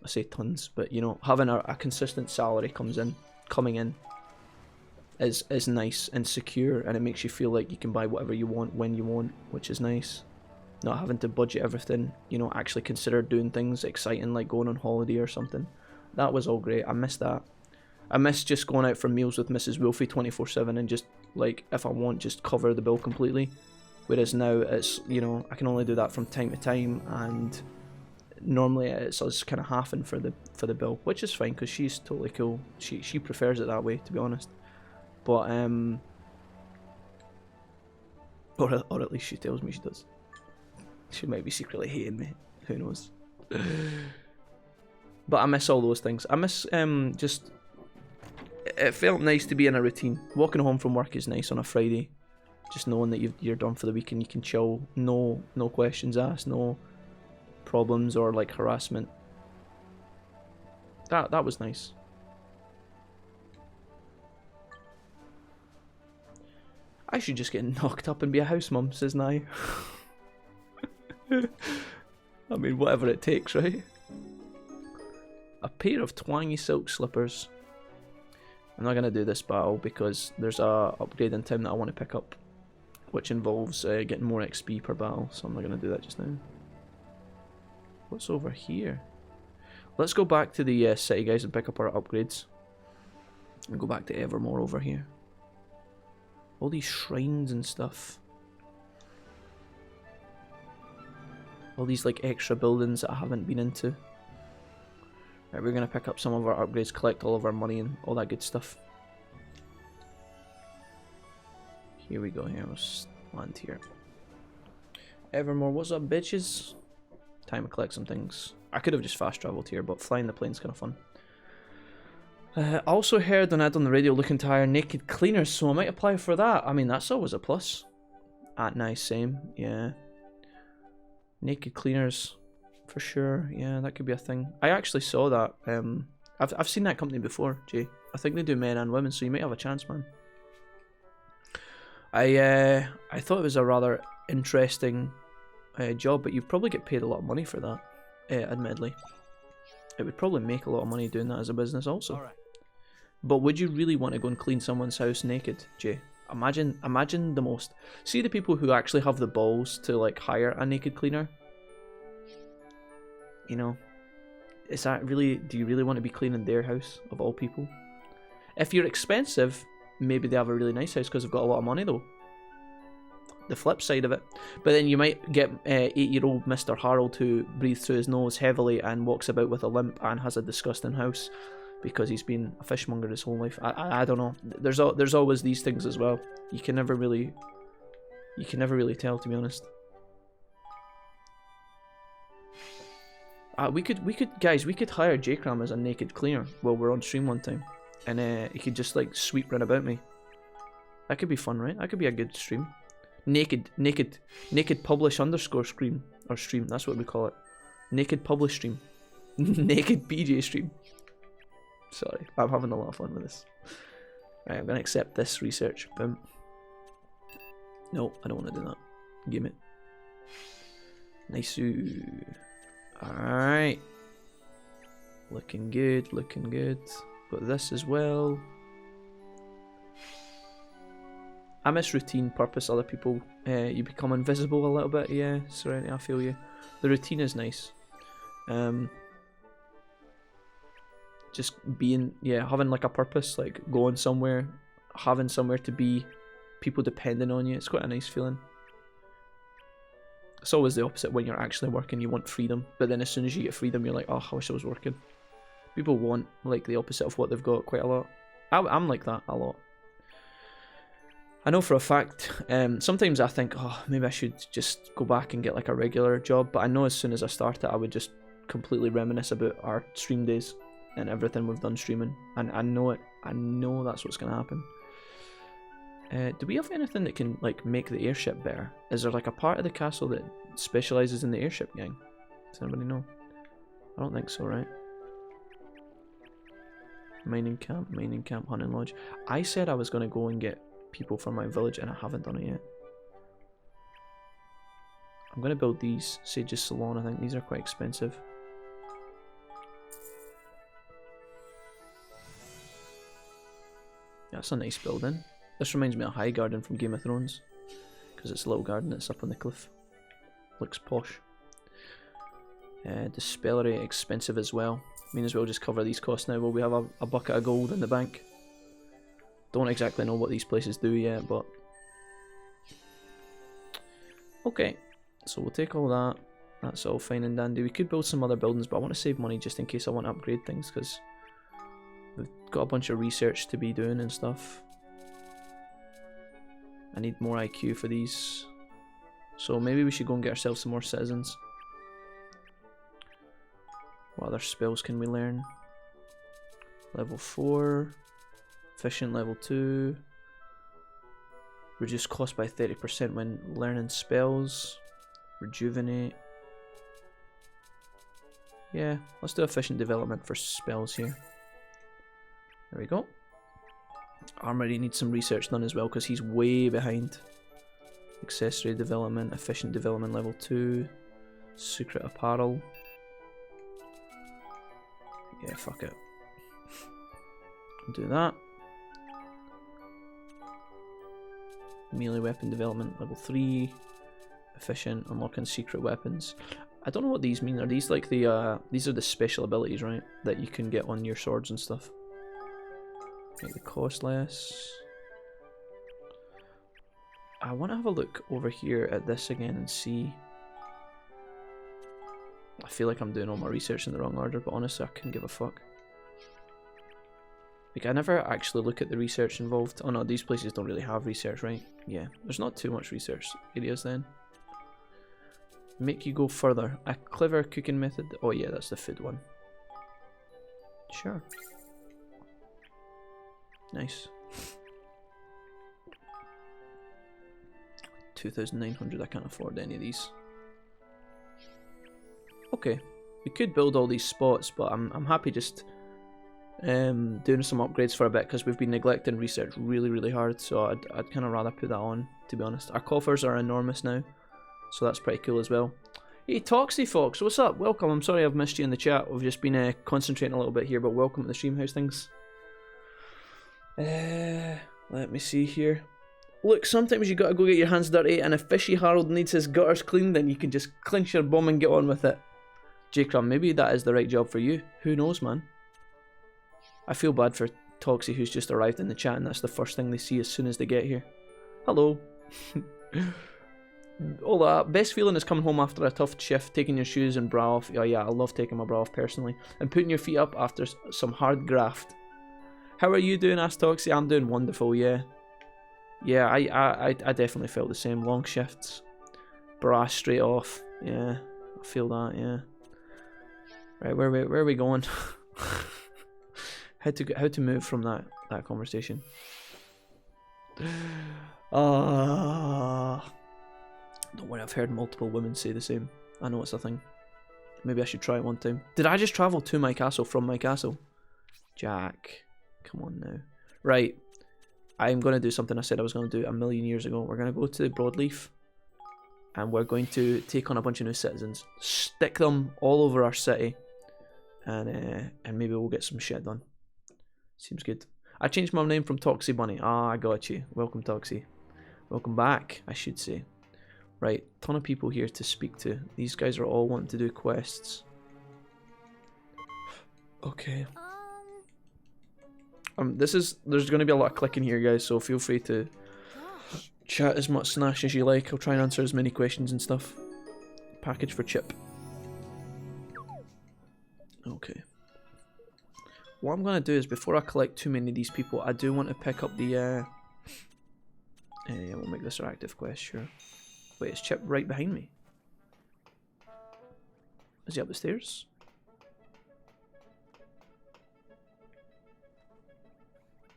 I say tons, but, you know, having a consistent salary coming in is nice and secure, and it makes you feel like you can buy whatever you want when you want, which is nice. Not having to budget everything, you know, actually consider doing things exciting like going on holiday or something. That was all great. I miss that. I miss just going out for meals with Mrs. Wolfie 24/7 and just, like, if I want, just cover the bill completely. Whereas now it's, you know, I can only do that from time to time, and normally it's us kind of halving for the bill, which is fine because she's totally cool. She prefers it that way, to be honest. But or at least she tells me she does. She might be secretly hating me. Who knows? But I miss all those things. I miss just. It felt nice to be in a routine. Walking home from work is nice on a Friday. Just knowing that you're done for the week and you can chill. No questions asked. No problems or like harassment. That was nice. I should just get knocked up and be a house mum, says Nye. I mean, whatever it takes, right? A pair of twangy silk slippers. I'm not going to do this battle because there's a upgrade in time that I want to pick up, which involves getting more XP per battle, so I'm not going to do that just now. What's over here? Let's go back to the city, guys, and pick up our upgrades. And go back to Evermore over here. All these shrines and stuff. All these like extra buildings that I haven't been into. Right, we're going to pick up some of our upgrades, collect all of our money and all that good stuff. Here we go, here, let's land here. Evermore, what's up, bitches? Time to collect some things. I could have just fast travelled here, but flying the plane's kind of fun. I also heard an ad on the radio looking to hire naked cleaners, so I might apply for that. I mean, that's always a plus. Nice, same, yeah. Naked cleaners, for sure. Yeah, that could be a thing. I actually saw that. I've seen that company before, Jay. I think they do men and women, so you might have a chance, man. I thought it was a rather interesting job, but you'd probably get paid a lot of money for that. Admittedly, it would probably make a lot of money doing that as a business, also. All right. But would you really want to go and clean someone's house naked, Jay? Imagine the most. See the people who actually have the balls to like hire a naked cleaner. You know, is that really? Do you really want to be cleaning their house of all people? If you're expensive, maybe they have a really nice house because they've got a lot of money though. The flip side of it. But then you might get 8-year-old Mr. Harold who breathes through his nose heavily and walks about with a limp and has a disgusting house because he's been a fishmonger his whole life. I don't know. There's always these things as well. You can never really tell, to be honest. We could guys, we could hire J-Cram as a naked cleaner while we're on stream one time, and he could just like sweep round about me. That could be fun, right? That could be a good stream. Naked publish underscore stream or stream. That's what we call it. Naked publish stream. Naked PJ stream. Sorry, I'm having a lot of fun with this. Right, I'm gonna accept this research. Boom. No, I don't want to do that. Give it. Nice. Alright. Looking good, looking good. Got this as well. I miss routine, purpose, other people. You become invisible a little bit, yeah. Serenity, I feel you. The routine is nice. Just being, yeah, having like a purpose, like going somewhere, having somewhere to be, people depending on you. It's quite a nice feeling. It's always the opposite when you're actually working. You want freedom, but then as soon as you get freedom, you're like, oh, I wish I was working. People want like the opposite of what they've got quite a lot. I'm like that a lot. I know for a fact, sometimes I think, oh, maybe I should just go back and get like a regular job, but I know as soon as I start it, I would just completely reminisce about our stream days and everything we've done streaming, and I know it. I know that's what's going to happen. Do we have anything that can like make the airship better? Is there like a part of the castle that specialises in the airship gang? Does anybody know? I don't think so, right? Mining camp, hunting lodge. I said I was going to go and get people from my village and I haven't done it yet. I'm going to build these. Sage's Salon, I think these are quite expensive. That's a nice building. This reminds me of High Garden from Game of Thrones, because it's a little garden that's up on the cliff. Looks posh. Dispellery, expensive as well. Mean as well just cover these costs now while we have a bucket of gold in the bank. Don't exactly know what these places do yet, but... Okay, so we'll take all that. That's all fine and dandy. We could build some other buildings, but I want to save money just in case I want to upgrade things, because we've got a bunch of research to be doing and stuff. I need more IQ for these. So maybe we should go and get ourselves some more citizens. What other spells can we learn? Level 4. Efficient level 2. Reduce cost by 30% when learning spells. Rejuvenate. Yeah, let's do efficient development for spells here. There we go. Armory needs some research done as well because he's way behind. Accessory development, efficient development level 2. Secret apparel. Yeah, fuck it. Do that. Melee weapon development level 3. Efficient, unlocking secret weapons. I don't know what these mean. Are these like the these are the special abilities, right? That you can get on your swords and stuff. Make the cost less. I want to have a look over here at this again and see. I feel like I'm doing all my research in the wrong order, but honestly I couldn't give a fuck. Like, I never actually look at the research involved. Oh no, these places don't really have research, right? Yeah, there's not too much research areas then. Make you go further. A clever cooking method. Oh yeah, that's the food one. Sure. Nice. 2,900, I can't afford any of these. Okay, we could build all these spots, but I'm happy just doing some upgrades for a bit because we've been neglecting research really hard, so I'd kind of rather put that on, to be honest. Our coffers are enormous now, so that's pretty cool as well. Hey Toxy Fox, what's up? Welcome. I'm sorry I've missed you in the chat. We've just been concentrating a little bit here, but welcome to the stream. How's things? Let me see here. Look, sometimes you gotta go get your hands dirty, and if Fishy Harold needs his gutters cleaned, then you can just clinch your bum and get on with it. J-Crum, maybe that is the right job for you. Who knows, man? I feel bad for Toxie, who's just arrived in the chat, and that's the first thing they see as soon as they get here. Hello. Hola. Best feeling is coming home after a tough shift, taking your shoes and bra off. Oh yeah, I love taking my bra off personally. And putting your feet up after some hard graft. How are you doing, Ask Toxie? I'm doing wonderful, yeah. Yeah, I definitely felt the same. Long shifts. Bra straight off. Yeah, I feel that, yeah. Right, where are we going? how to move from that conversation? Don't worry, I've heard multiple women say the same. I know it's a thing. Maybe I should try it one time. Did I just travel to my castle from my castle? Jack, come on now. Right, I'm going to do something I said I was going to do a million years ago. We're going to go to the Broadleaf. And we're going to take on a bunch of new citizens. Stick them all over our city. And maybe we'll get some shit done. Seems good. I changed my name from Toxie Bunny. Ah, I got you. Welcome, Toxie. Welcome back, I should say. Right, ton of people here to speak to. These guys are all wanting to do quests. Okay. There's going to be a lot of clicking here, guys, so feel free to chat as much snash as you like. I'll try and answer as many questions and stuff. Package for Chip. Okay. What I'm going to do is, before I collect too many of these people, I do want to pick up the... yeah, we'll make this our active quest, sure. Wait, is Chip right behind me? Is he up the stairs?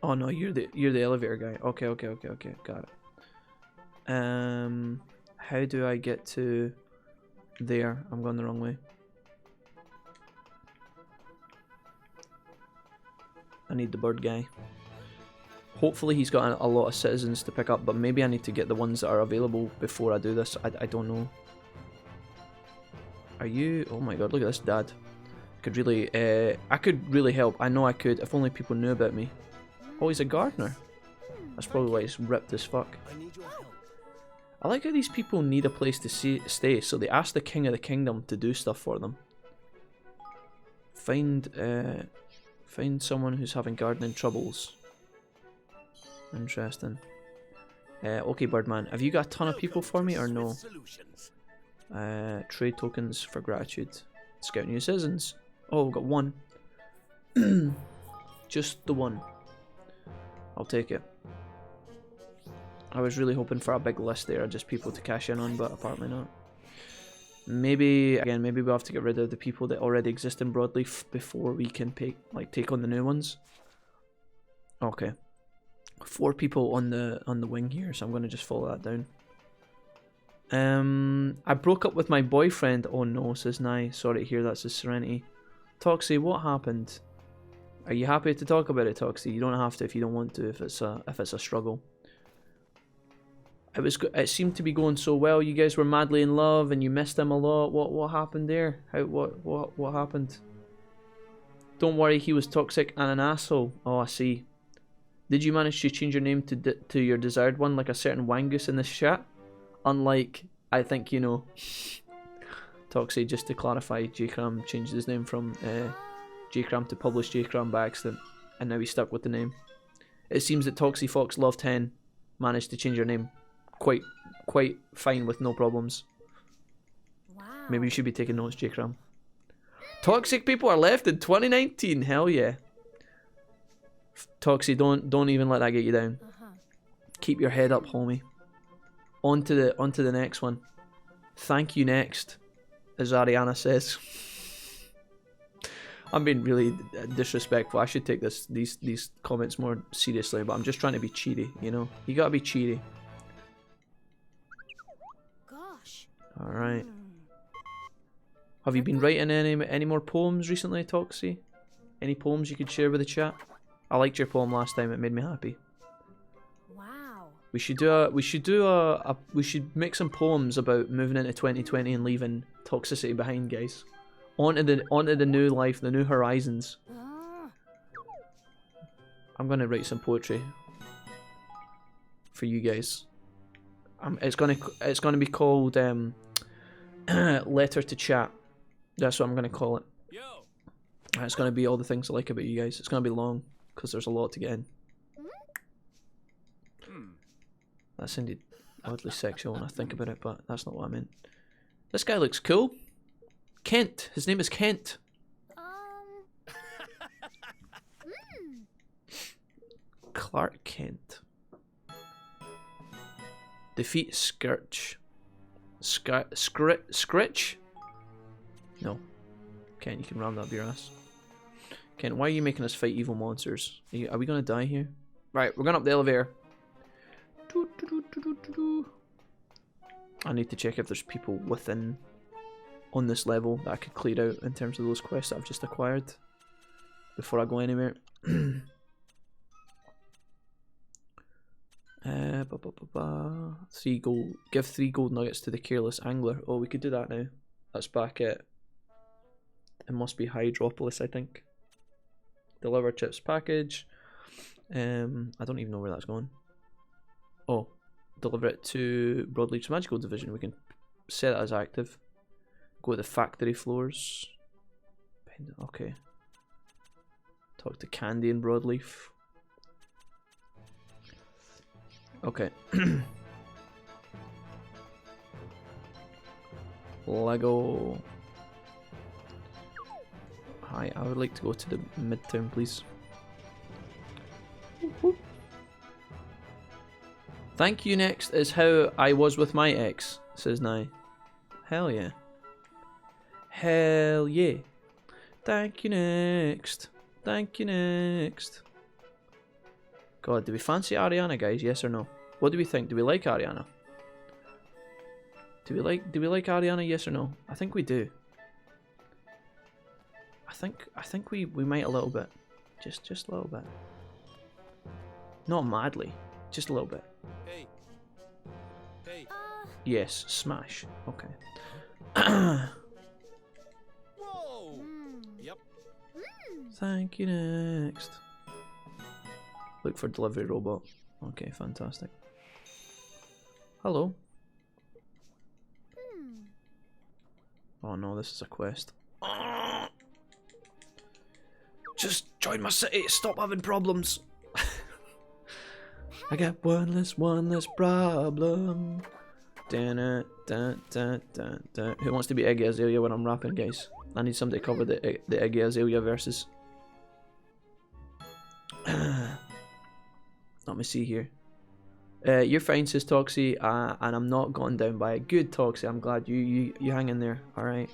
Oh no, you're the elevator guy. Okay, got it. How do I get to there? I'm going the wrong way. I need the bird guy. Hopefully he's got a lot of citizens to pick up, but maybe I need to get the ones that are available before I do this. I don't know. Are you... Oh my god, look at this dad. I could really help. I know I could, if only people knew about me. Oh, he's a gardener. That's probably why he's ripped as fuck. I like how these people need a place to stay, so they ask the king of the kingdom to do stuff for them. Find someone who's having gardening troubles. Interesting. Okay, Birdman, have you got a ton of people for me or no? Trade tokens for gratitude. Scout new citizens. Oh, we've got one. Just the one. I'll take it. I was really hoping for a big list there, just people to cash in on, but apparently not. Maybe we'll have to get rid of the people that already exist in Broadleaf before we can take on the new ones. Okay. 4 people on the wing here, so I'm going to just follow that down. I broke up with my boyfriend. Oh no, says Nye. Sorry to hear that, says Serenity. Toxie, what happened? Are you happy to talk about it, Toxie? You don't have to if you don't want to, if it's a struggle. It seemed to be going so well. You guys were madly in love and you missed him a lot. What happened there? What happened? Don't worry, he was toxic and an asshole. Oh, I see. Did you manage to change your name to your desired one, like a certain Wangus in this chat? Unlike, I think you know. Toxie, just to clarify, J-Cram changed his name from J-Cram to Publish J-Cram by accident, and now he's stuck with the name. It seems that Toxie Fox Love 10 managed to change your name quite fine with no problems. Wow. Maybe you should be taking notes, J-Cram. Toxic people are left in 2019. Hell yeah. Toxie, don't even let that get you down. Keep your head up, homie. On to the next one. Thank you next, as Ariana says. I'm being really disrespectful. I should take these comments more seriously, but I'm just trying to be cheery, you know? You gotta be cheery. Gosh. Alright. Have you been writing any more poems recently, Toxie? Any poems you could share with the chat? I liked your poem last time, it made me happy. Wow. We should make some poems about moving into 2020 and leaving toxicity behind, guys. Onto the new life, the new horizons. I'm gonna write some poetry for you guys. It's gonna be called Letter to Chat. That's what I'm gonna call it. And it's gonna be all the things I like about you guys. It's gonna be long because there's a lot to get in. That sounded oddly sexual when I think about it, but that's not what I meant. This guy looks cool. Kent. His name is Kent. Clark Kent. Defeat Scritch. Scritch? No. Ken, you can ram that up your ass. Ken, why are you making us fight evil monsters? Are we gonna die here? Right, we're going up the elevator. I need to check if there's people within on this level that I could clear out in terms of those quests that I've just acquired before I go anywhere. Give 3 gold nuggets to the careless angler. Oh, we could do that now. That's back at, it must be Hydropolis, I think. Deliver chips package. I don't even know where that's going. Oh, deliver it to Broadleaf's Magical Division. We can set it as active. Go to the factory floors. Okay. Talk to Candy and Broadleaf. Okay. Lego. Hi, I would like to go to the midtown, please. Thank you next is how I was with my ex, says Nye. Hell yeah. Hell yeah. Thank you next. Thank you next. God, do we fancy Ariana, guys? Yes or no? What do we think? Do we like Ariana? Do we like Ariana? Yes or no? I think we do. I think we might a little bit. Just a little bit. Not madly. Just a little bit. Hey. Hey. Yes, smash. Okay. Whoa. Yep. Thank you next. Look for delivery robot. Okay, fantastic. Hello. Oh no, this is a quest. Just join my city, stop having problems. I got one less problem. Who wants to be Iggy Azalea when I'm rapping, guys? I need somebody to cover the Iggy Azalea verses. Let me see here. You're fine, says Toxie, and I'm not gotten down by it. Good, Toxie. I'm glad you hang in there. All right,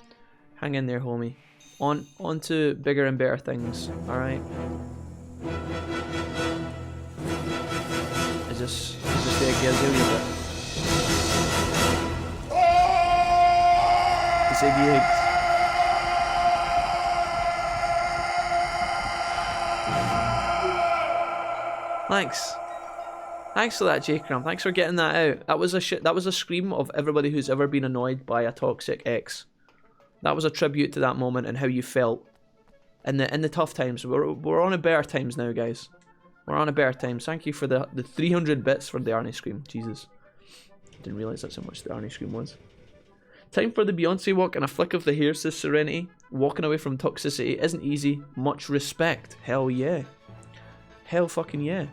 hang in there, homie. On to bigger and better things. All right. Is this the Iggy Azalea bit? It's Iggy Eggs. Thanks. Thanks for that, J-Cram. Thanks for getting that out. That was a scream of everybody who's ever been annoyed by a toxic ex. That was a tribute to that moment and how you felt in the tough times. We're on a better times now, guys. We're on a better times. Thank you for the 300 bits for the Arnie scream. Jesus. Didn't realise that's how much the Arnie scream was. Time for the Beyonce walk and a flick of the hair, says Serenity. Walking away from toxicity isn't easy. Much respect. Hell yeah. Hell fucking yeah.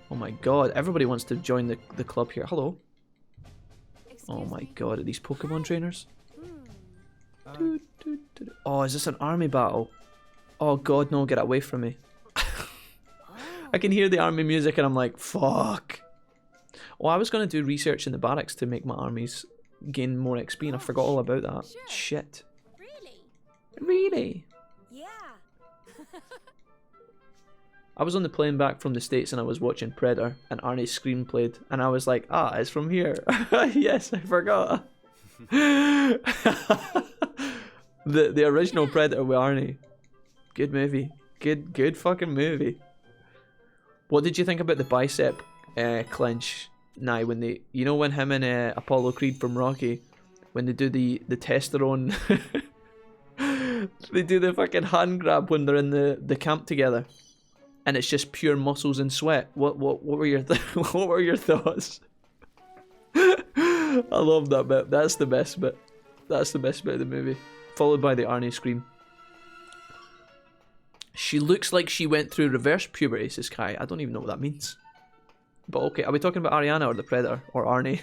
Oh my god, everybody wants to join the club here. Hello. Oh my god, are these Pokemon trainers? Oh, is this an army battle? Oh god, no, get away from me. I can hear the army music and I'm like, fuck. Oh, I was going to do research in the barracks to make my armies gain more XP and I forgot all about that. Sure. Shit. Really? Really? Yeah. I was on the plane back from the States and I was watching Predator and Arnie's scream played and I was like, ah, it's from here. Yes, I forgot. the original Predator with Arnie. Good movie. Good fucking movie. What did you think about the bicep clench? Nah, when they, you know when him and Apollo Creed from Rocky, when they do the testosterone, they do the fucking hand grab when they're in the camp together. And it's just pure muscles and sweat. What were your what were your thoughts? I love that bit. That's the best bit. That's the best bit of the movie. Followed by the Arnie scream. She looks like she went through reverse puberty, says Kai. I don't even know what that means. But okay, are we talking about Ariana or the Predator or Arnie?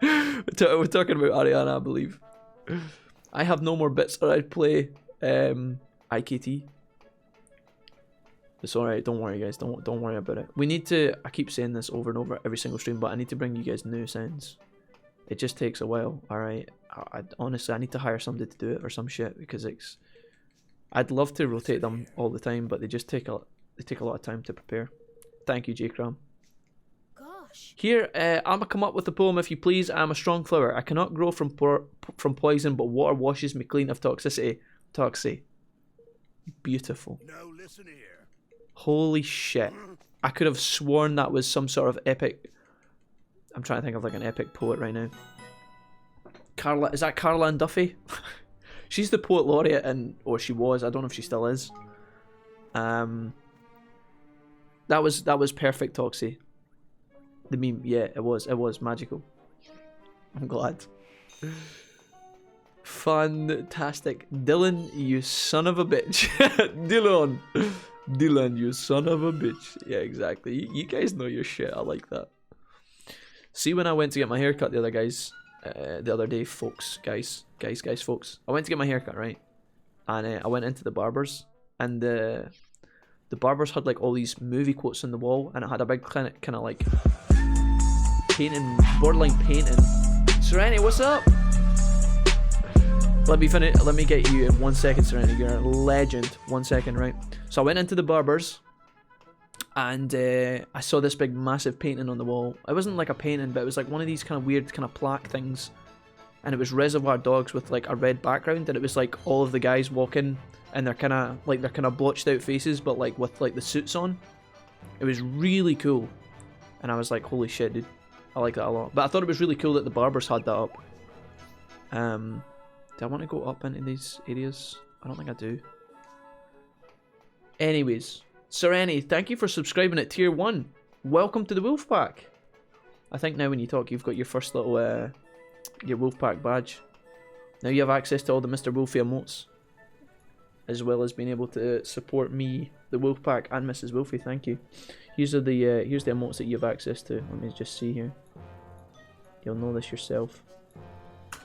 We're talking about Ariana, I believe. I have no more bits or I'd play IKT. It's alright, don't worry guys, don't worry about it. We need to, I keep saying this over and over every single stream, but I need to bring you guys new sounds. It just takes a while. All right. Honestly, I need to hire somebody to do it or some shit because I'd love to rotate them all the time, but they just take a lot of time to prepare. Thank you, J Cram. Gosh. Here, I'ma come up with a poem if you please. I'm a strong flower. I cannot grow from poison, but water washes me clean of toxicity. Toxie. Beautiful. Now listen here. Holy shit. I could have sworn that was some sort of epic. I'm trying to think of like an epic poet right now. Carla, is that Carla and Duffy? She's the poet laureate, or she was. I don't know if she still is. That was perfect, Toxie. The meme, yeah, it was magical. I'm glad. Fantastic, Dylan, you son of a bitch. Dylan, you son of a bitch. Yeah, exactly. You guys know your shit. I like that. See, when I went to get my haircut the other day, folks, guys, folks. I went to get my haircut, right? And I went into the barbers, and the barbers had like all these movie quotes on the wall, and it had a big kind of like painting, borderline painting. Serenity, what's up? Let me get you in 1 second, Serenity. You're a legend. 1 second, right? So I went into the barbers, and I saw this big massive painting on the wall. It wasn't like a painting, but it was like one of these kind of weird kind of plaque things, and it was Reservoir Dogs with like a red background, and it was like all of the guys walking, and they're kind of blotched out faces, but like with like the suits on. It was really cool, and I was like, holy shit, dude, I like that a lot. But I thought it was really cool that the barbers had that up. Do I want to go up into these areas? I don't think I do. Anyways, Sereni, thank you for subscribing at tier 1. Welcome to the Wolfpack. I think now when you talk, you've got your first little your Wolfpack badge. Now you have access to all the Mr. Wolfie emotes, as well as being able to support me, the Wolfpack, and Mrs. Wolfie. Thank you. Here's the emotes that you have access to. Let me just see here. You'll know this yourself.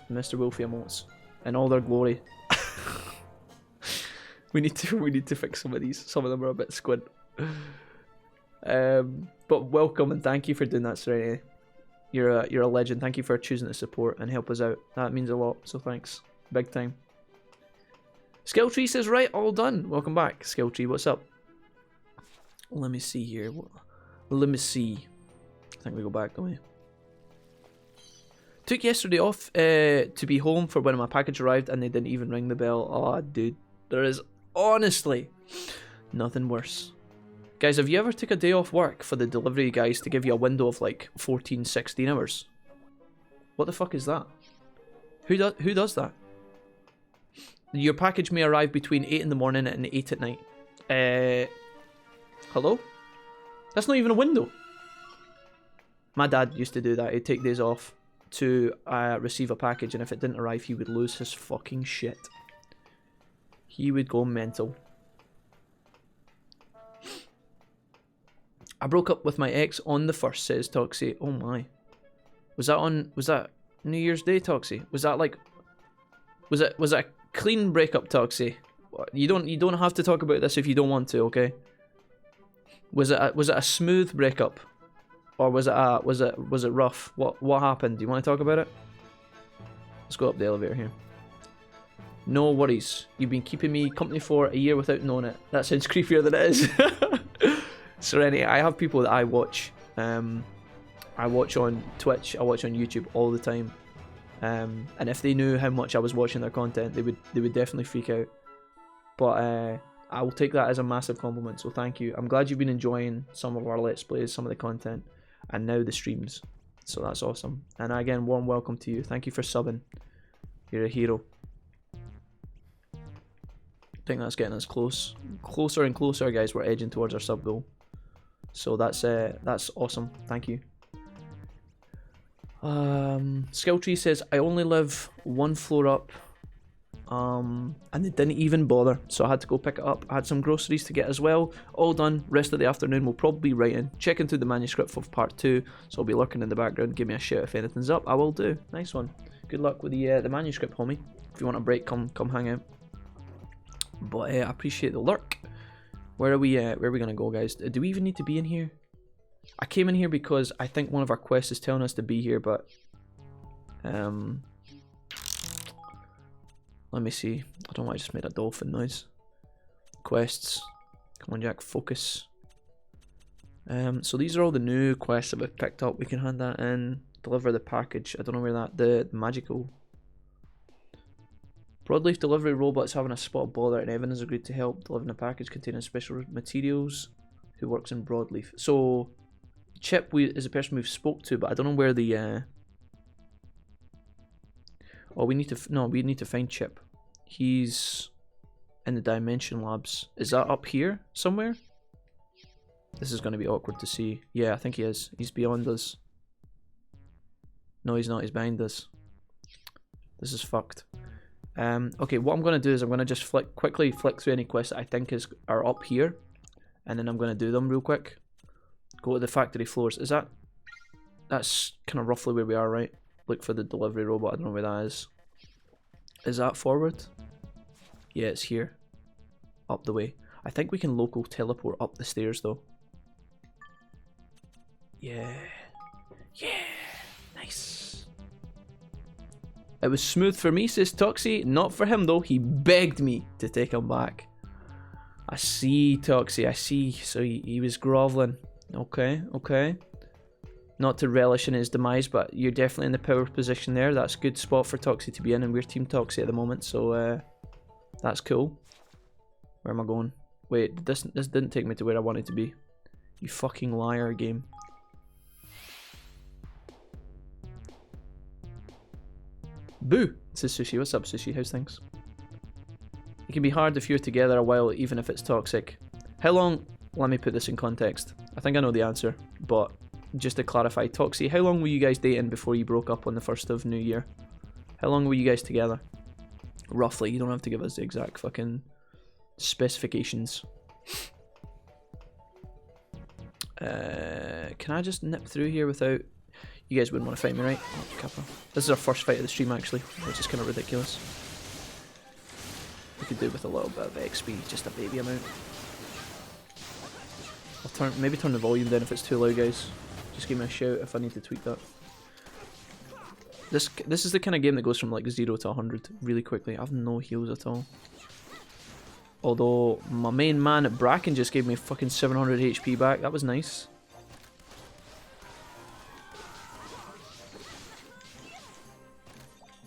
Mr. Wolfie emotes in all their glory. we need to fix some of these. Some of them are a bit squid. But welcome and thank you for doing that, Serenity. You're a legend. Thank you for choosing to support and help us out. That means a lot. So thanks, big time. Skilltree says, right, all done. Welcome back, Skilltree. What's up? Let me see here. Let me see. I think we go back, don't we? Took yesterday off to be home for when my package arrived, and they didn't even ring the bell. Oh, dude, there is honestly nothing worse. Guys, have you ever took a day off work for the delivery guys to give you a window of like 14, 16 hours? What the fuck is that? Who does that? Your package may arrive between 8 in the morning and 8 at night. Hello? That's not even a window. My dad used to do that. He'd take days off to receive a package, and if it didn't arrive, he would lose his fucking shit. He would go mental. I broke up with my ex on the 1st, says Toxie. Oh my. Was that New Year's Day, Toxie? Was that like, was it a clean breakup, Toxie? You don't have to talk about this if you don't want to, okay? Was it a smooth breakup? Or was it rough? What happened? Do you want to talk about it? Let's go up the elevator here. No worries. You've been keeping me company for a year without knowing it. That sounds creepier than it is. Serenity, I have people that I watch. I watch on Twitch. I watch on YouTube all the time. And if they knew how much I was watching their content, they would definitely freak out. But I will take that as a massive compliment. So thank you. I'm glad you've been enjoying some of our Let's Plays, some of the content. And now the streams, so that's awesome. And again, warm welcome to you. Thank you for subbing. You're a hero. I think that's getting us closer and closer, guys. We're edging towards our sub goal, so that's awesome. Thank you. Skilltree says, I only live 1 floor up, and they didn't even bother, so I had to go pick it up. I had some groceries to get as well. All done. Rest of the afternoon we'll probably be writing, checking through the manuscript for part 2, so I'll be lurking in the background. Give me a shout if anything's up. I will do. Nice one. Good luck with the manuscript, homie. If you want a break, come hang out. But I appreciate the lurk. Where are we gonna go, guys? Do we even need to be in here? I came in here because I think one of our quests is telling us to be here, but Let me see. I don't know why I just made a dolphin noise. Quests. Come on, Jack, focus. So these are all the new quests that we've picked up. We can hand that in. Deliver the package. I don't know where that. The magical. Broadleaf delivery robot's having a spot of bother, and Evan has agreed to help delivering a package containing special materials. Who works in Broadleaf? So Chip is a person we've spoke to, but I don't know where the. Oh, we need to find Chip. He's in the Dimension Labs. Is that up here somewhere? This is going to be awkward to see. Yeah, I think he is. He's beyond us. No, he's not. He's behind us. This is fucked. Okay, what I'm going to do is I'm going to just quickly flick through any quests that I think are up here. And then I'm going to do them real quick. Go to the factory floors. Is that... That's kind of roughly where we are, right? Look for the delivery robot. I don't know where that is. Is that forward? Yeah, it's here. Up the way. I think we can local teleport up the stairs though. Yeah. Yeah. Nice. It was smooth for me, says Toxie. Not for him though. He begged me to take him back. I see, Toxie. I see. So he was groveling. Okay. Okay. Not to relish in his demise, but you're definitely in the power position there. That's a good spot for Toxie to be in, and we're Team Toxie at the moment, so that's cool. Where am I going? Wait, this didn't take me to where I wanted to be. You fucking liar, game. Boo! Says Sushi. What's up, Sushi? How's things? It can be hard if you're together a while, even if it's toxic. How long? Let me put this in context. I think I know the answer, but just to clarify, Toxie, how long were you guys dating before you broke up on the 1st of New Year? How long were you guys together? Roughly, you don't have to give us the exact fucking specifications. Can I just nip through here without... You guys wouldn't want to fight me, right? Oh, Kappa. This is our first fight of the stream, actually, which is kind of ridiculous. We could do with a little bit of XP, just a baby amount. I'll maybe turn the volume down if it's too loud, guys. Just give me a shout if I need to tweak that. This is the kind of game that goes from like 0 to 100 really quickly. I have no heals at all. Although my main man at Bracken just gave me fucking 700 HP back. That was nice.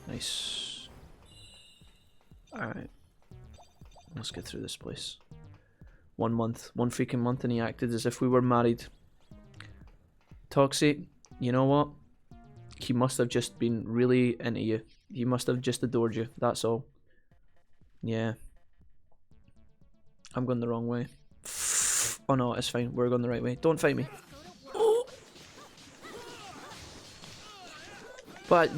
Nice. Alright. Let's get through this place. 1 month. 1 freaking month, and he acted as if we were married. Toxie, you know what? He must have just been really into you. He must have just adored you. That's all. Yeah. I'm going the wrong way. Oh no, it's fine. We're going the right way. Don't fight me. But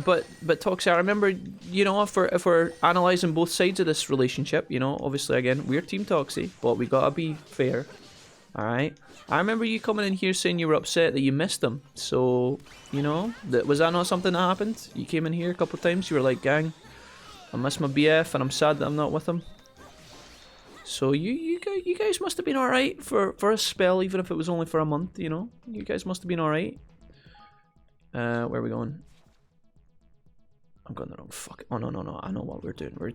Toxie, I remember, you know, if we're analysing both sides of this relationship, you know, obviously again, we're Team Toxie, but we gotta be fair. Alright? I remember you coming in here saying you were upset that you missed him. So, you know, was that not something that happened? You came in here a couple of times, you were like, gang, I miss my BF and I'm sad that I'm not with him. So you guys must have been alright for a spell, even if it was only for a month, you know? You guys must have been alright. Where are we going? I'm going the wrong fuck. Oh no, I know what we're doing. We're...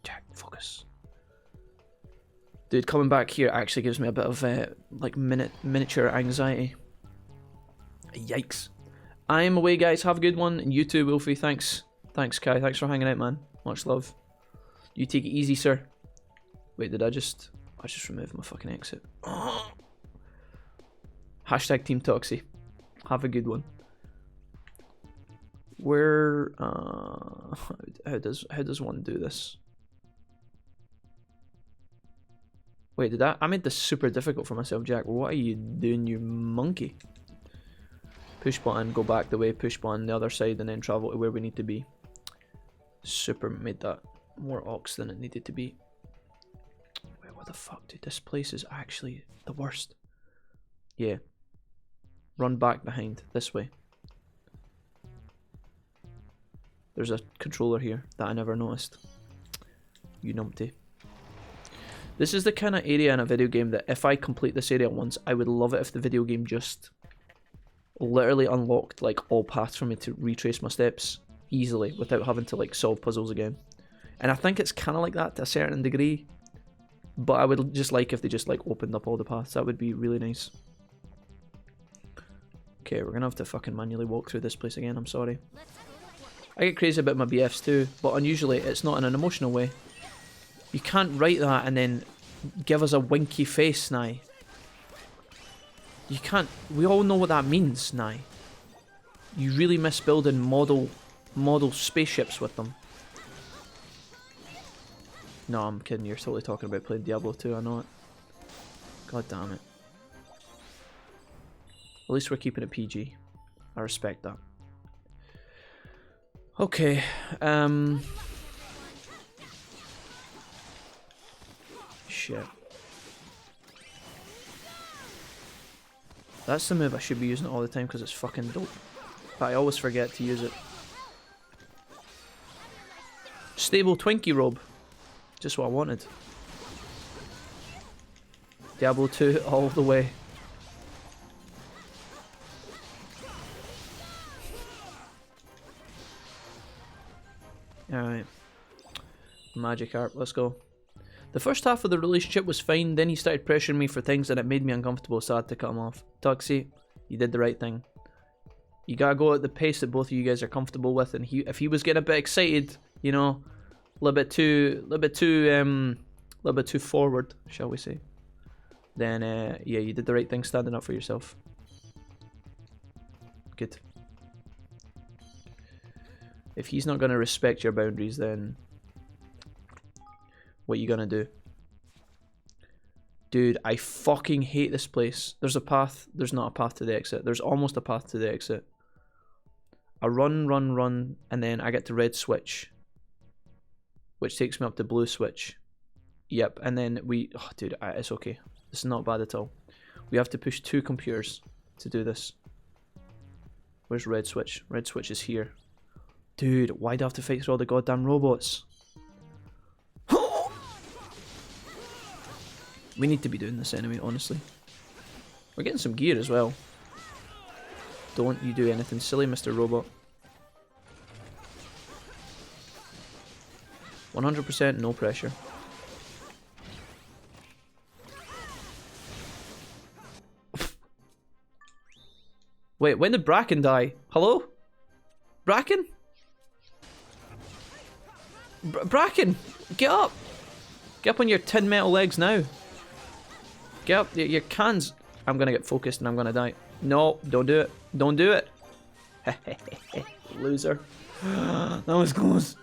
Jack, focus. Dude, coming back here actually gives me a bit of like miniature anxiety. Yikes. I am away, guys. Have a good one. And you too, Wolfie. Thanks. Thanks, Kai. Thanks for hanging out, man. Much love. You take it easy, sir. Wait, did I just removed my fucking exit. Hashtag Team Toxie. Have a good one. Where how does one do this? Wait, I made this super difficult for myself, Jack. What are you doing, you monkey? Push button, go back the way, push button the other side, and then travel to where we need to be. Super made that more ox than it needed to be. Wait, what the fuck, dude? This place is actually the worst. Yeah. Run back behind, this way. There's a controller here that I never noticed. You numpty. This is the kind of area in a video game that if I complete this area once, I would love it if the video game just literally unlocked like all paths for me to retrace my steps. easily without having to like solve puzzles again. And I think it's kind of like that to a certain degree, but I would just like if they just like opened up all the paths. That would be really nice. Okay, we're gonna have to fucking manually walk through this place again, I'm sorry. I get crazy about my BFs too, but unusually it's not in an emotional way. You can't write that and then give us a winky face, Nye. You can't, we all know what that means, Nye. You really miss building model spaceships with them. No, I'm kidding, you're totally talking about playing Diablo 2, I know it. God damn it. At least we're keeping it PG. I respect that. Okay, shit. That's the move I should be using all the time because it's fucking dope. But I always forget to use it. Stable Twinkie robe. Just what I wanted. Diablo 2 all the way. Alright. Magic art, let's go. The first half of the relationship was fine, then he started pressuring me for things and it made me uncomfortable, so I had to cut him off. Tuxie, you did the right thing. You gotta go at the pace that both of you guys are comfortable with, and if he was getting a bit excited, you know, a little bit too forward, shall we say, then yeah, you did the right thing standing up for yourself. Good. If he's not gonna respect your boundaries, then what are you gonna do? Dude, I fucking hate this place. There's a path. There's not a path to the exit. There's almost a path to the exit. I run, and then I get to red switch, which takes me up to blue switch. Yep, and then we... Oh, dude, it's okay. This is not bad at all. We have to push 2 computers to do this. Where's red switch? Red switch is here. Dude, why do I have to fight through all the goddamn robots? We need to be doing this anyway, honestly. We're getting some gear as well. Don't you do anything silly, Mr. Robot. 100% no pressure. Wait, when did Bracken die? Hello? Bracken? Bracken! Get up! Get up on your tin metal legs now. Get up, your cans. I'm gonna get focused and I'm gonna die. No, don't do it. Don't do it. Loser. That was close.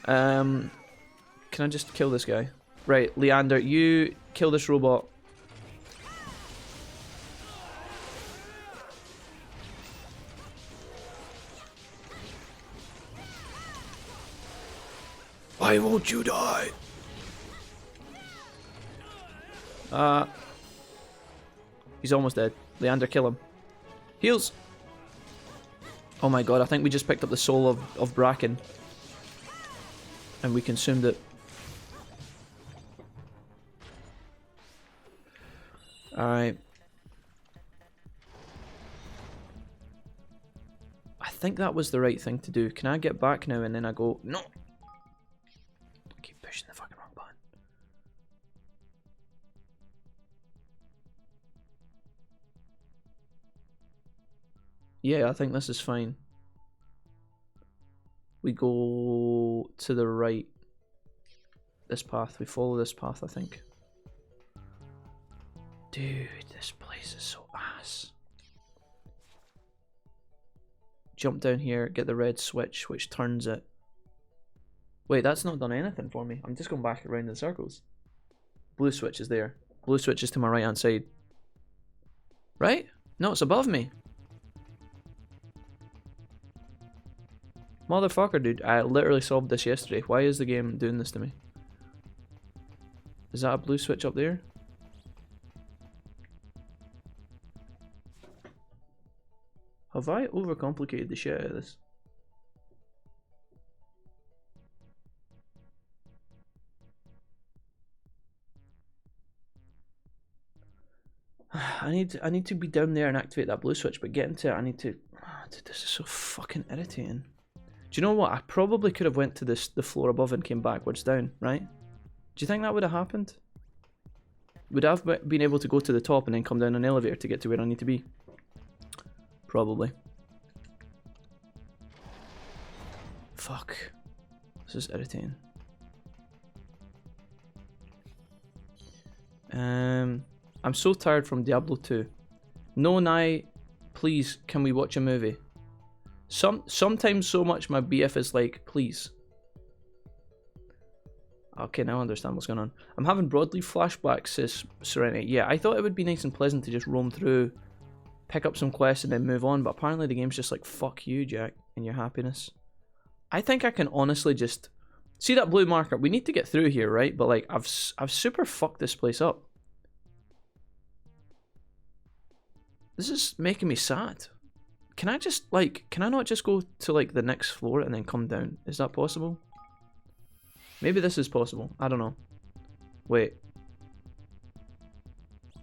Can I just kill this guy? Right, Leander, you kill this robot. Why won't you die? He's almost dead. Leander, kill him. Heals! Oh my god, I think we just picked up the soul of Bracken. And we consumed it. Alright. I think that was the right thing to do. Can I get back now and then I go... No! I keep pushing the fucking wrong button. Yeah, I think this is fine. We go to the right. This path. We follow this path, I think. Dude, this place is so ass. Jump down here, get the red switch, which turns it. Wait, that's not done anything for me. I'm just going back around in circles. Blue switch is there. Blue switch is to my right hand side. Right? No, it's above me. Motherfucker, dude. I literally solved this yesterday. Why is the game doing this to me? Is that a blue switch up there? Have I overcomplicated the shit out of this? I need to be down there and activate that blue switch, but getting to it, I need to... Oh, dude, this is so fucking irritating. Do you know what? I probably could have went to the floor above and came backwards down, right? Do you think that would have happened? Would I have been able to go to the top and then come down an elevator to get to where I need to be? Probably. Fuck. This is irritating. I'm so tired from Diablo 2. No, Nye, please, can we watch a movie? Sometimes so much my BF is like, please. Okay, now I understand what's going on. I'm having broadleaf flashbacks, says Serenity. Yeah, I thought it would be nice and pleasant to just roam through, pick up some quests and then move on, but apparently the game's just like, fuck you, Jack, and your happiness. I think I can honestly just... See that blue marker? We need to get through here, right? But like, I've super fucked this place up. This is making me sad. Can I just, like, can I not just go to, like, the next floor and then come down? Is that possible? Maybe this is possible. I don't know. Wait.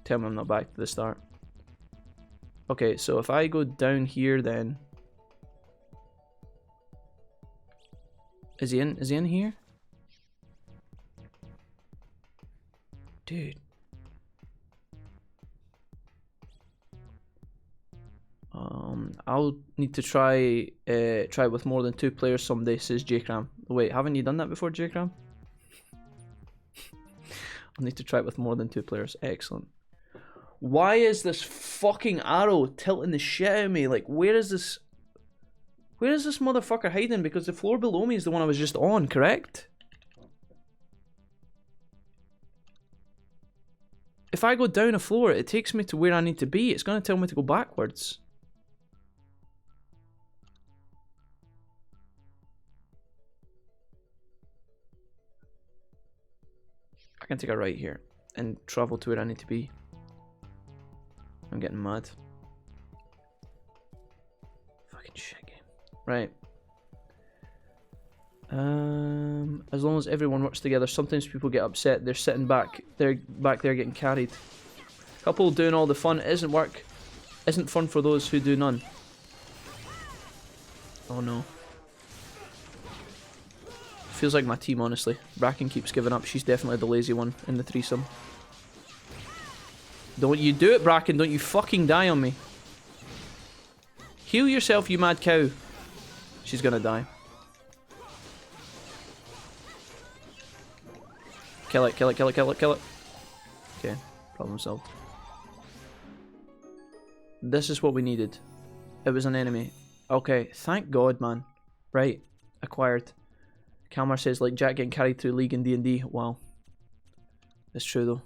Tell me I'm not back to the start. Okay, so if I go down here then... Is he in here? Dude. I'll need to try with more than 2 players someday, says J-Cram. Wait, haven't you done that before, J-Cram? I'll need to try it with more than 2 players. Excellent. Why is this fucking arrow tilting the shit out of me? Like, where is this motherfucker hiding? Because the floor below me is the one I was just on, correct? If I go down a floor, it takes me to where I need to be. It's going to tell me to go backwards. I can take a right here and travel to where I need to be. I'm getting mad. Fucking shit game. Right. As long as everyone works together, sometimes people get upset. They're sitting back. They're back there getting carried. Couple doing all the fun. It isn't work. Isn't fun for those who do none. Oh no. Feels like my team, honestly. Bracken keeps giving up. She's definitely the lazy one in the threesome. Don't you do it, Bracken. Don't you fucking die on me. Heal yourself, you mad cow. She's gonna die. Kill it, kill it, kill it, kill it, kill it. Okay, problem solved. This is what we needed. It was an enemy. Okay, thank God, man. Right, acquired. Kalmar says, like Jack getting carried through League in D&D. Wow. It's true, though.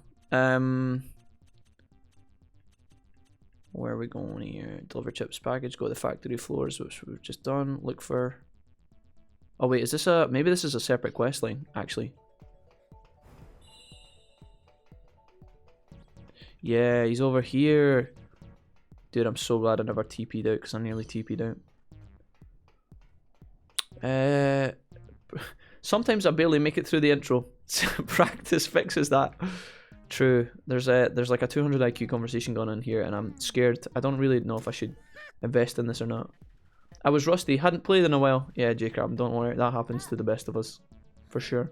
Where are we going here? Deliver chips package. Go to the factory floors, which we've just done. Look for... Oh, wait, is this a... Maybe this is a separate quest line, actually. Yeah, he's over here. Dude, I'm so glad I never TP'd out, because I nearly TP'd out. Sometimes I barely make it through the intro. Practice fixes that. True. There's like a 200 IQ conversation going on here, and I'm scared. I don't really know if I should invest in this or not. I was rusty. Hadn't played in a while. Yeah, J-Crab, don't worry. That happens to the best of us. For sure.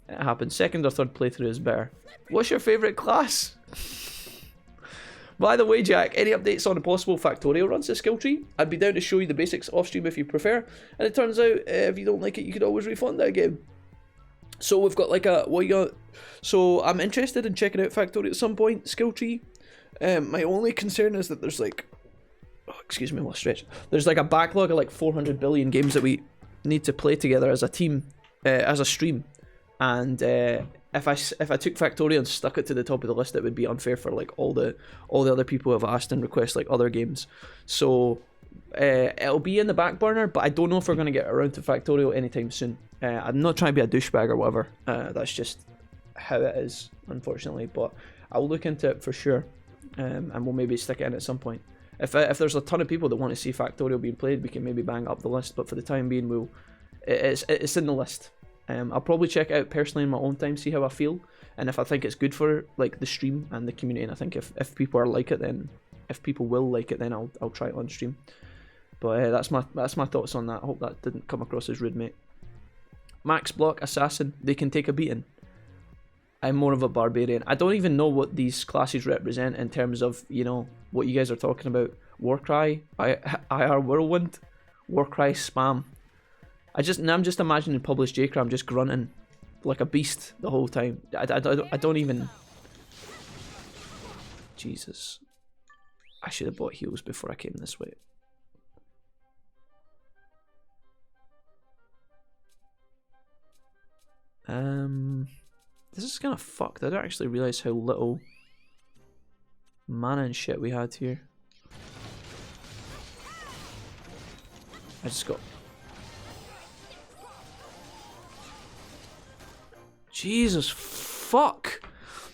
It happens. Second or third playthrough is better. What's your favourite class? By the way, Jack, any updates on a possible Factorio runs to skill tree? I'd be down to show you the basics off stream if you prefer. And it turns out, if you don't like it, you could always refund that game. So we've got like a... What you got? So I'm interested in checking out Factorio at some point. Skill tree. My only concern is that there's like... Oh, excuse me, what stretch. There's like a backlog of like 400 billion games that we need to play together as a team, as a stream. And if I took Factorio and stuck it to the top of the list, it would be unfair for like all the other people who have asked and request like other games. So it'll be in the back burner, but I don't know if we're going to get around to Factorio anytime soon. I'm not trying to be a douchebag or whatever. That's just how it is, unfortunately. But I'll look into it for sure, and we'll maybe stick it in at some point. If there's a ton of people that want to see Factorio being played, we can maybe bang up the list. But for the time being, it's in the list. I'll probably check it out personally in my own time, see how I feel, and if I think it's good for like the stream and the community. And I think if people are like it, then if people will like it, then I'll try it on stream. But that's my thoughts on that. I hope that didn't come across as rude, mate. Max Block Assassin, they can take a beating. I'm more of a barbarian. I don't even know what these classes represent in terms of, you know, what you guys are talking about. Warcry, IR Whirlwind, Warcry Spam. I'm just imagining published J-Cram just grunting like a beast the whole time. I don't even... Jesus. I should have bought heals before I came this way. This is kind of fucked. I don't actually realize how little mana and shit we had here. I just got... Jesus fuck!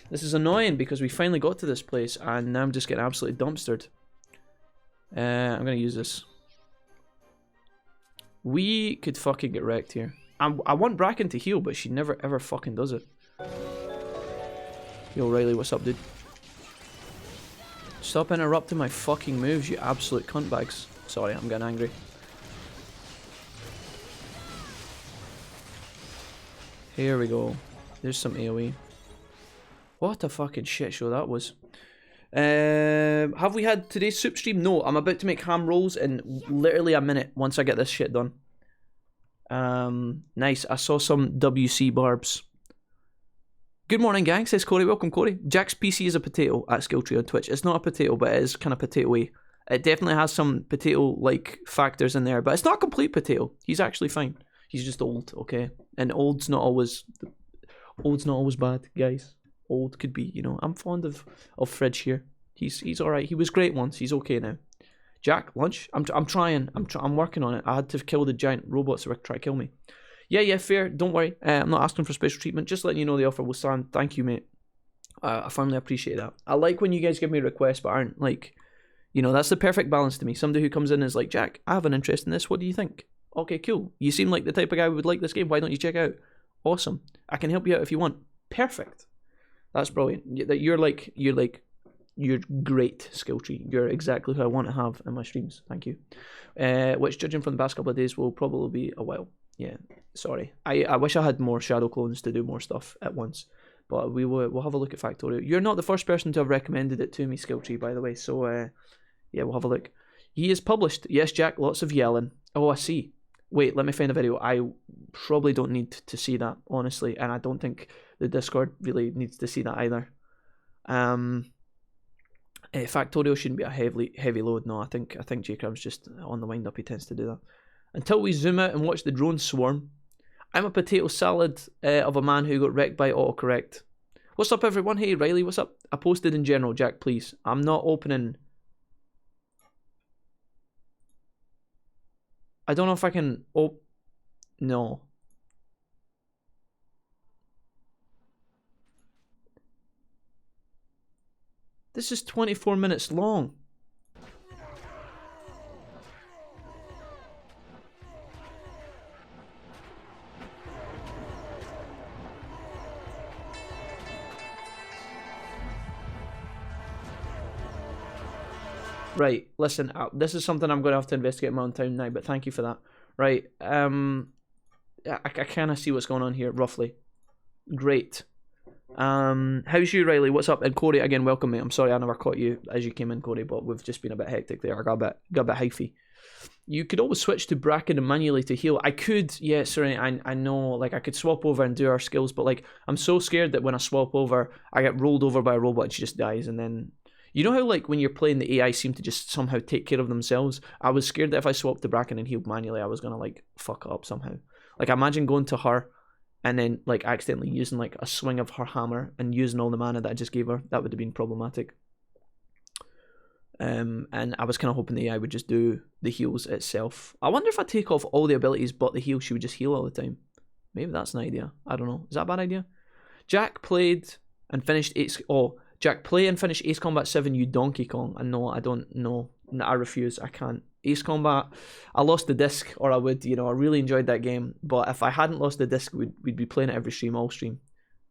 This is annoying because we finally got to this place and now I'm just getting absolutely dumpstered. I'm gonna use this. We could fucking get wrecked here. I want Bracken to heal, but she never ever fucking does it. Yo, Riley, what's up, dude? Stop interrupting my fucking moves, you absolute cuntbags. Sorry, I'm getting angry. Here we go. There's some AoE. What a fucking shit show that was. Have we had today's soup stream? No, I'm about to make ham rolls in literally a minute once I get this shit done. Nice. I saw some WC barbs. Good morning, gang, says Corey. Welcome, Corey. Jack's PC is a potato at Skilltree on Twitch. It's not a potato, but it is kind of potato-y. It definitely has some potato-like factors in there, but it's not a complete potato. He's actually fine. He's just old, okay? And old's not always bad, guys. Old could be, you know. I'm fond of Fridge here. He's alright. He was great once. He's okay now. Jack, lunch? I'm trying. I'm working on it. I had to kill the giant robots that were trying to kill me. Yeah, fair. Don't worry. I'm not asking for special treatment. Just letting you know the offer will stand. Thank you, mate. I firmly appreciate that. I like when you guys give me requests but aren't like, you know, that's the perfect balance to me. Somebody who comes in and is like, Jack, I have an interest in this. What do you think? Okay, cool. You seem like the type of guy who would like this game. Why don't you check it out? Awesome. I can help you out if you want. Perfect. That's brilliant. You're great, Skilltree. You're exactly who I want to have in my streams. Thank you. Which, judging from the past couple of days, will probably be a while. Yeah, sorry. I wish I had more shadow clones to do more stuff at once. But we'll have a look at Factorio. You're not the first person to have recommended it to me, Skilltree, by the way. So, yeah, we'll have a look. He is published. Yes, Jack, lots of yelling. Oh, I see. Wait, let me find a video. I probably don't need to see that, honestly. And I don't think the Discord really needs to see that either. Factorio shouldn't be a heavy load. No, I think J-Cram's just on the wind up. He tends to do that. Until we zoom out and watch the drones swarm. I'm a potato salad of a man who got wrecked by autocorrect. What's up, everyone? Hey, Riley, what's up? I posted in general, Jack, please. I'm not opening... I don't know if I can... Oh, no. This is 24 minutes long. Right, listen, this is something I'm going to have to investigate in my own time now, but thank you for that. Right, I kind of see what's going on here, roughly. Great. How's you, Riley? What's up? And Corey, again, welcome, mate. I'm sorry I never caught you as you came in, Corey, but we've just been a bit hectic there. I got a bit hyphy. You could always switch to Bracken and manually to heal. I could, yeah, sorry, I know, like, I could swap over and do our skills, but, like, I'm so scared that when I swap over, I get rolled over by a robot and she just dies, and then... You know how, like, when you're playing, the AI seem to just somehow take care of themselves? I was scared that if I swapped to Bracken and healed manually, I was going to, like, fuck up somehow. Like, imagine going to her and then, like, accidentally using, like, a swing of her hammer and using all the mana that I just gave her. That would have been problematic. And I was kind of hoping the AI would just do the heals itself. I wonder if I take off all the abilities but the heal, she would just heal all the time. Maybe that's an idea. I don't know. Is that a bad idea? Jack played and finished 8... Oh... Jack, play and finish Ace Combat 7, you Donkey Kong. And no, I don't know. No, I refuse. I can't. Ace Combat, I lost the disc, or I would, you know, I really enjoyed that game. But if I hadn't lost the disc, we'd be playing it every stream, all stream.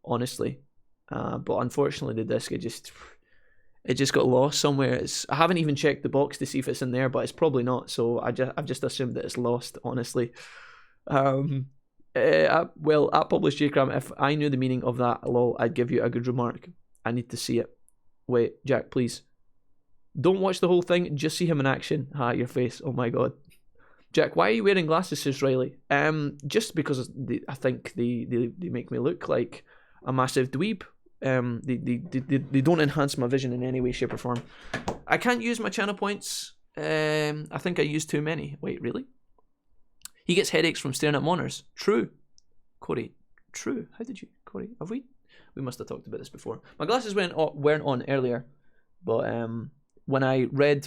Honestly. But unfortunately, the disc, It just got lost somewhere. I haven't even checked the box to see if it's in there, but it's probably not. So I've just assumed that it's lost. Honestly, well, at Published JCram, if I knew the meaning of that, lol, I'd give you a good remark. I need to see it. Wait, Jack, please. Don't watch the whole thing. Just see him in action. Ha, your face. Oh my god. Jack, why are you wearing glasses, says Riley? Just because I think they make me look like a massive dweeb. They don't enhance my vision in any way, shape, or form. I can't use my channel points. I think I used too many. Wait, really? He gets headaches from staring at monitors. True. Corey, true. How did you, Corey? Have we? We must have talked about this before. My glasses weren't on earlier, but when I misread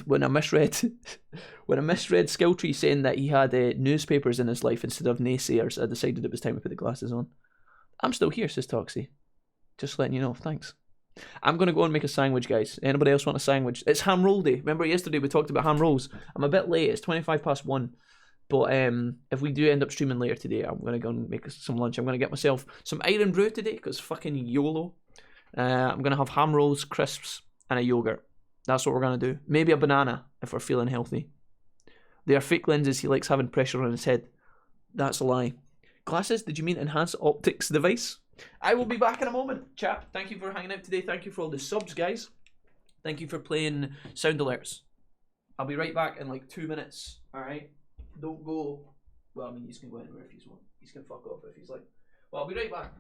Skilltree saying that he had newspapers in his life instead of naysayers, I decided it was time to put the glasses on. I'm still here, says Toxie. Just letting you know. Thanks. I'm going to go and make a sandwich, guys. Anybody else want a sandwich? It's ham roll day. Remember yesterday we talked about ham rolls? I'm a bit late. It's 1:25. But if we do end up streaming later today, I'm going to go and make some lunch. I'm going to get myself some iron brew today because fucking YOLO. I'm going to have ham rolls, crisps, and a yogurt. That's what we're going to do. Maybe a banana if we're feeling healthy. They are fake lenses. He likes having pressure on his head. That's a lie. Glasses? Did you mean enhanced optics device? I will be back in a moment, chat. Thank you for hanging out today. Thank you for all the subs, guys. Thank you for playing sound alerts. I'll be right back in like 2 minutes. Alright? Don't go. Well, I mean, you can go anywhere if you want. You can fuck off if he's like. Well, I'll be right back.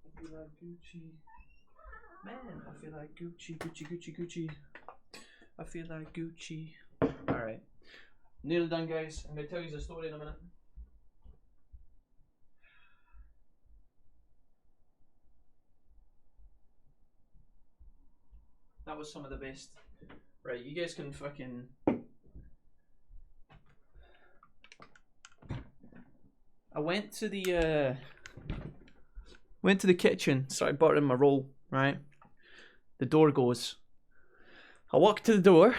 I feel like Gucci. Man, I feel like Gucci, Gucci, Gucci, Gucci. I feel like Gucci. Alright. Nearly done, guys. I'm going to tell you the story in a minute. That was some of the best. Right, you guys can fucking... I went to the kitchen, started buttering my roll, right? The door goes. I walk to the door,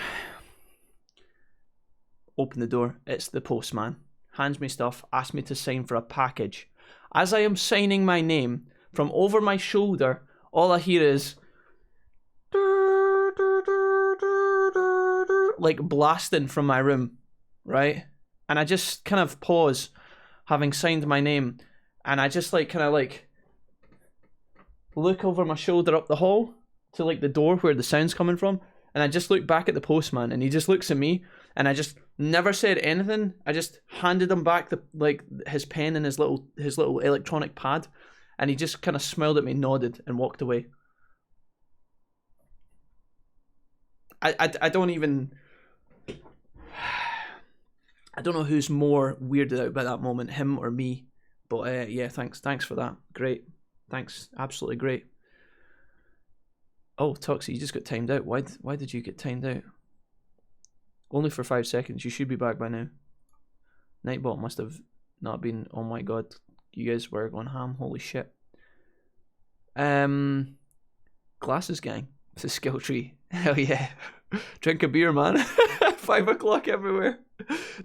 open the door, it's the postman. Hands me stuff, asks me to sign for a package. As I am signing my name, from over my shoulder, all I hear is like blasting from my room, right? And I just kind of pause, having signed my name, and I just like kind of like look over my shoulder up the hall to like the door where the sound's coming from, and I just look back at the postman, and he just looks at me, and I just never said anything. I just handed him back the like his pen and his little electronic pad, and he just kind of smiled at me, nodded, and walked away. I don't even... I don't know who's more weirded out by that moment, him or me. But yeah, thanks for that. Great. Thanks. Absolutely great. Oh, Toxie, you just got timed out. Why did you get timed out? Only for 5 seconds. You should be back by now. Nightbot must have not been... Oh my god. You guys were going ham. Holy shit. Glasses gang. It's a skill tree. Hell yeah. Drink a beer, man. 5 o'clock everywhere.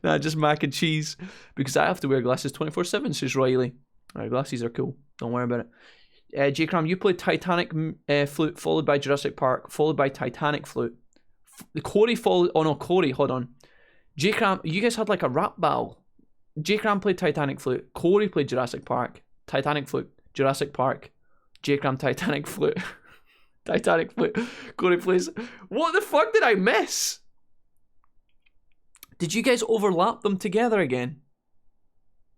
Nah, just mac and cheese. Because I have to wear glasses 24/7, says Riley. Alright, glasses are cool. Don't worry about it. J-Cram, you played Titanic flute, followed by Jurassic Park, followed by Titanic flute. Corey followed... Oh no, Corey, hold on. J-Cram, you guys had like a rap battle. J-Cram played Titanic flute. Corey played Jurassic Park. Titanic flute. Jurassic Park. J-Cram Titanic flute. Titanic flute. Corey plays... What the fuck did I miss? Did you guys overlap them together again?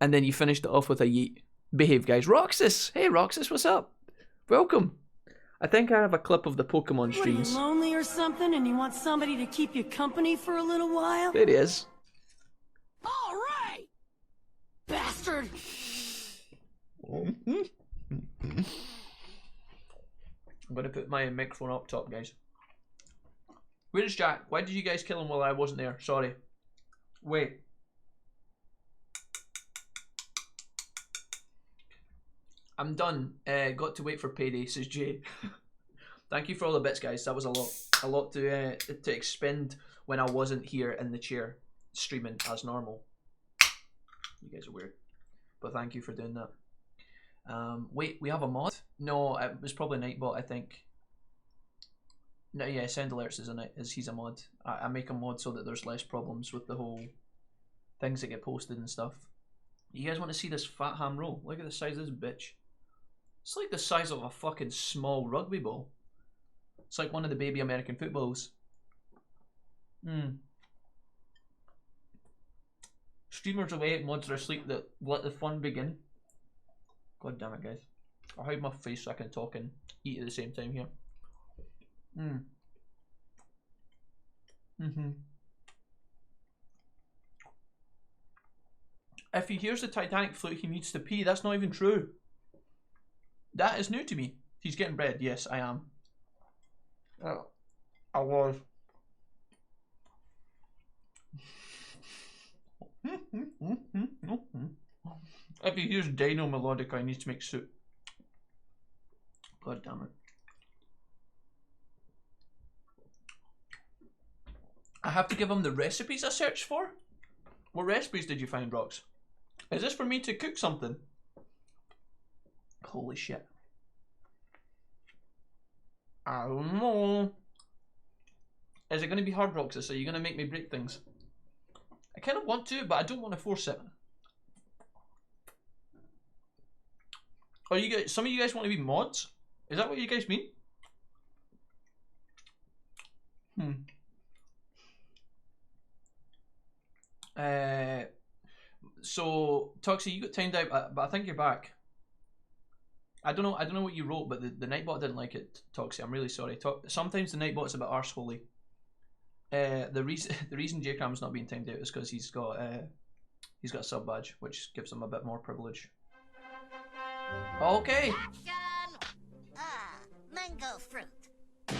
And then you finished it off with a yeet. Behave, guys. Roxas! Hey, Roxas, what's up? Welcome. I think I have a clip of the Pokemon streams. Are you lonely or something and you want somebody to keep you company for a little while? There he is. All right! Bastard! I'm going to put my microphone up top, guys. Where's Jack? Why did you guys kill him while I wasn't there? Sorry. Wait. I'm done. Got to wait for payday, says Jay. Thank you for all the bits, guys. That was a lot to expend when I wasn't here in the chair streaming as normal. You guys are weird, but thank you for doing that. Wait, we have a mod? No, it was probably Nightbot, I think. No, yeah, Send Alerts he's a mod. I make a mod so that there's less problems with the whole things that get posted and stuff. You guys want to see this fat ham roll? Look at the size of this bitch. It's like the size of a fucking small rugby ball. It's like one of the baby American footballs. Streamers away, mods are asleep, that let the fun begin. God damn it, guys. I'll hide my face so I can talk and eat at the same time here. If he hears the Titanic flute, he needs to pee. That's not even true. That is new to me. He's getting bread. Yes, I am. I was. If he hears Dino Melodica, he needs to make soup. God damn it. have to give him the recipes I searched for? What recipes did you find, Rox? Is this for me to cook something? Holy shit. I don't know. Is it going to be hard, Roxas? Are you going to make me break things? I kind of want to, but I don't want to force it. Are you guys? Some of you guys want to be mods? Is that what you guys mean? So Toxie, you got timed out, but I think you're back. I don't know what you wrote, but the Nightbot didn't like it, Toxie. I'm really sorry. Sometimes the Nightbot's a bit arseholy. The reason J-Cram's not being timed out is because he's got a sub badge, which gives him a bit more privilege. Okay. Action! Mango fruit. Cut.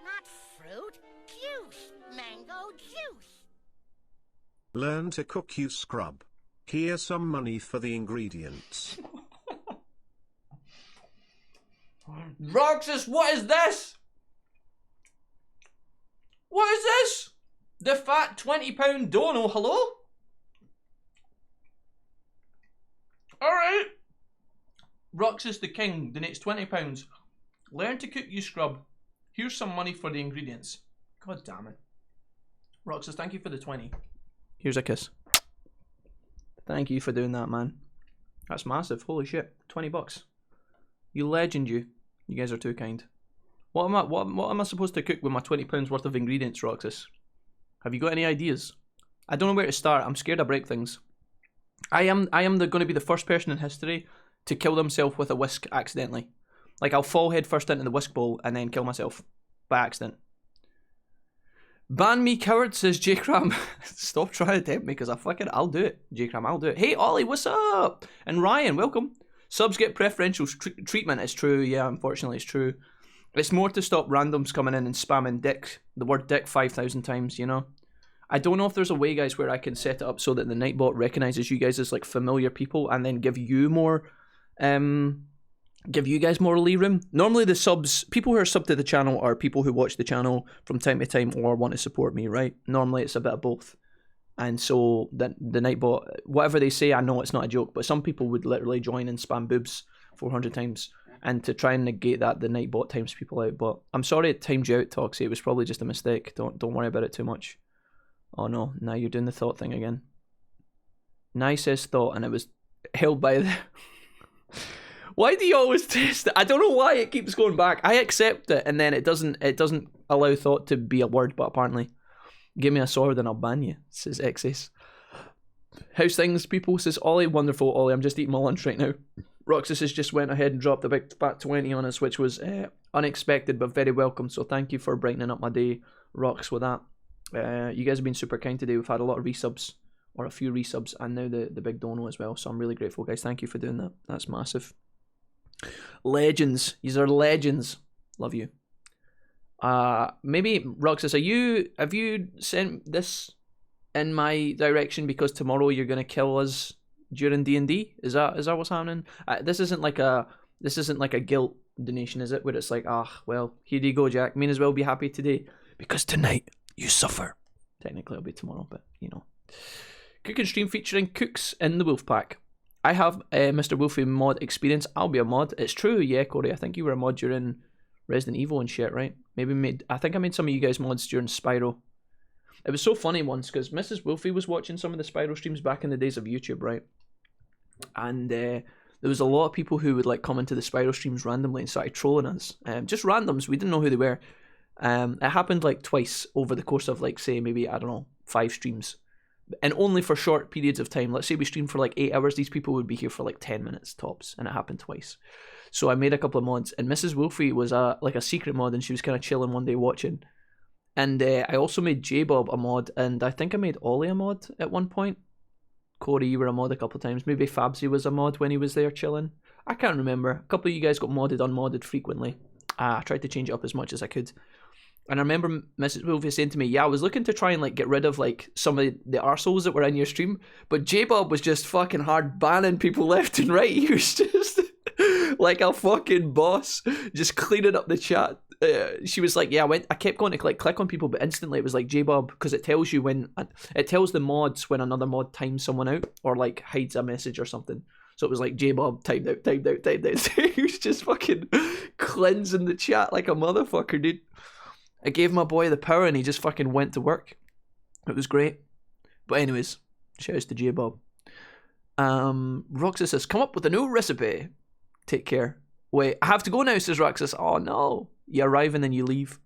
Not fruit, juice. Mango juice. Learn to cook, you scrub. Here's some money for the ingredients. Roxas, what is this? What is this? The fat £20 dono, hello? Alright. Roxas the King donates £20. Learn to cook, you scrub. Here's some money for the ingredients. God damn it. Roxas, thank you for the 20. Here's a kiss. Thank you for doing that, man. That's massive. Holy shit. 20 bucks. You legend, you. You guys are too kind. What am I supposed to cook with my £20 worth of ingredients, Roxas? Have you got any ideas? I don't know where to start. I'm scared I break things. I am going to be the first person in history to kill themselves with a whisk accidentally. Like, I'll fall head first into the whisk bowl and then kill myself by accident. Ban me, coward, says J-Cram. Stop trying to tempt me, because I'll do it. J-Cram, I'll do it. Hey, Ollie, what's up? And Ryan, welcome. Subs get preferential treatment. It's true. Yeah, unfortunately, it's true. It's more to stop randoms coming in and spamming dick, the word dick 5,000 times, you know? I don't know if there's a way, guys, where I can set it up so that the Nightbot recognizes you guys as, like, familiar people and then give you more, give you guys more leeway. Normally the subs, people who are sub to the channel are people who watch the channel from time to time or want to support me, right? Normally it's a bit of both. And so the Nightbot, whatever they say, I know it's not a joke, but some people would literally join and spam boobs 400 times. And to try and negate that, the Nightbot times people out. But I'm sorry it timed you out, Toxie. It was probably just a mistake. Don't worry about it too much. Oh no, now you're doing the thought thing again. Nye says thought, and it was held by the... Why do you always test it? I don't know why it keeps going back. I accept it, and then it doesn't allow thought to be a word, but apparently. Give me a sword and I'll ban you, says Excess. How's things, people? Says Ollie. Wonderful, Ollie. I'm just eating my lunch right now. Roxas has just went ahead and dropped a big fat 20 on us, which was unexpected, but very welcome. So thank you for brightening up my day, Rox, with that. You guys have been super kind today. We've had a lot of resubs, or a few resubs, and now the big dono as well. So I'm really grateful, guys. Thank you for doing that. That's massive. Legends. These are legends. Love you. Maybe, Roxas, have you sent this in my direction because tomorrow you're going to kill us during D&D? Is that what's happening? This isn't like a guilt donation, is it? Where it's like, well, here you go, Jack. May as well be happy today because tonight you suffer. Technically, it'll be tomorrow, but you know. Cooking stream featuring cooks in the wolf pack. I have Mr. Wolfie mod experience. I'll be a mod. It's true, yeah, Corey. I think you were a mod during Resident Evil and shit, right? I think I made some of you guys mods during Spyro. It was so funny once because Mrs. Wolfie was watching some of the Spyro streams back in the days of YouTube, right? And there was a lot of people who would like come into the Spyro streams randomly and started trolling us. Just randoms. We didn't know who they were. It happened like twice over the course of like, say, maybe, I don't know, 5 streams. And only for short periods of time. Let's say we streamed for like 8 hours. These people would be here for like 10 minutes tops. And it happened twice. So I made a couple of mods. And Mrs. Wolfie was like a secret mod. And she was kind of chilling one day watching. And I also made J-Bob a mod. And I think I made Ollie a mod at one point. Corey, you were a mod a couple of times. Maybe Fabsy was a mod when he was there chilling. I can't remember. A couple of you guys got modded, unmodded frequently. I tried to change it up as much as I could. And I remember Mrs. Wolfie saying to me, yeah, I was looking to try and like get rid of like some of the arseholes that were in your stream, but J-Bob was just fucking hard banning people left and right. He was just like a fucking boss, just cleaning up the chat. she was like, yeah, I kept going to click on people, but instantly it was like J-Bob, because it tells you when, it tells the mods when another mod times someone out or like hides a message or something. So it was like J-Bob timed out. He was just fucking cleansing the chat like a motherfucker, dude. I gave my boy the power and he just fucking went to work. It was great. But anyways, shouts to J-Bob. Roxas says, come up with a new recipe. Take care. Wait, I have to go now, says Roxas. Oh no. You arrive and then you leave.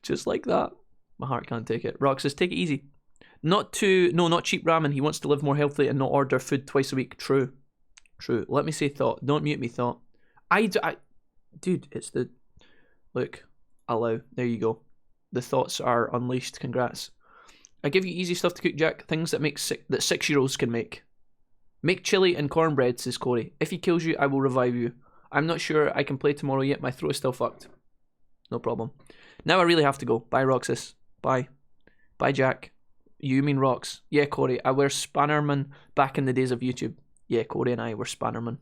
Just like that. My heart can't take it. Roxas, take it easy. Not cheap ramen. He wants to live more healthily and not order food twice a week. True. Let me say thought. Don't mute me, thought. Dude, it's the... Look. Allow. There you go. The thoughts are unleashed. Congrats. I give you easy stuff to cook, Jack. Things that that 6-year-olds can make. Make chili and cornbread, says Corey. If he kills you, I will revive you. I'm not sure I can play tomorrow yet. My throat is still fucked. No problem. Now I really have to go. Bye, Roxas. Bye. Bye, Jack. You mean Rox? Yeah, Corey. I were Spannerman back in the days of YouTube. Yeah, Corey and I were Spannerman.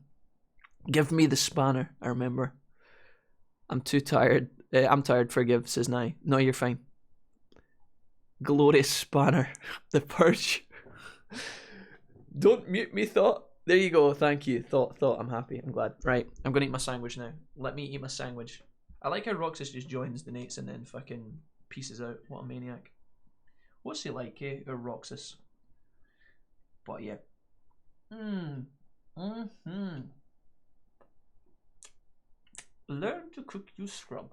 Give me the spanner, I remember. I'm too tired. I'm tired, forgive, says Nye. No, you're fine. Glorious spanner. The purge. Don't mute me, thought. There you go, thank you. Thought, I'm happy, I'm glad. Right, I'm gonna eat my sandwich now. Let me eat my sandwich. I like how Roxas just joins, donates, and then fucking pieces out. What a maniac. What's he like, eh? Or Roxas? But yeah. Learn to cook, you scrub.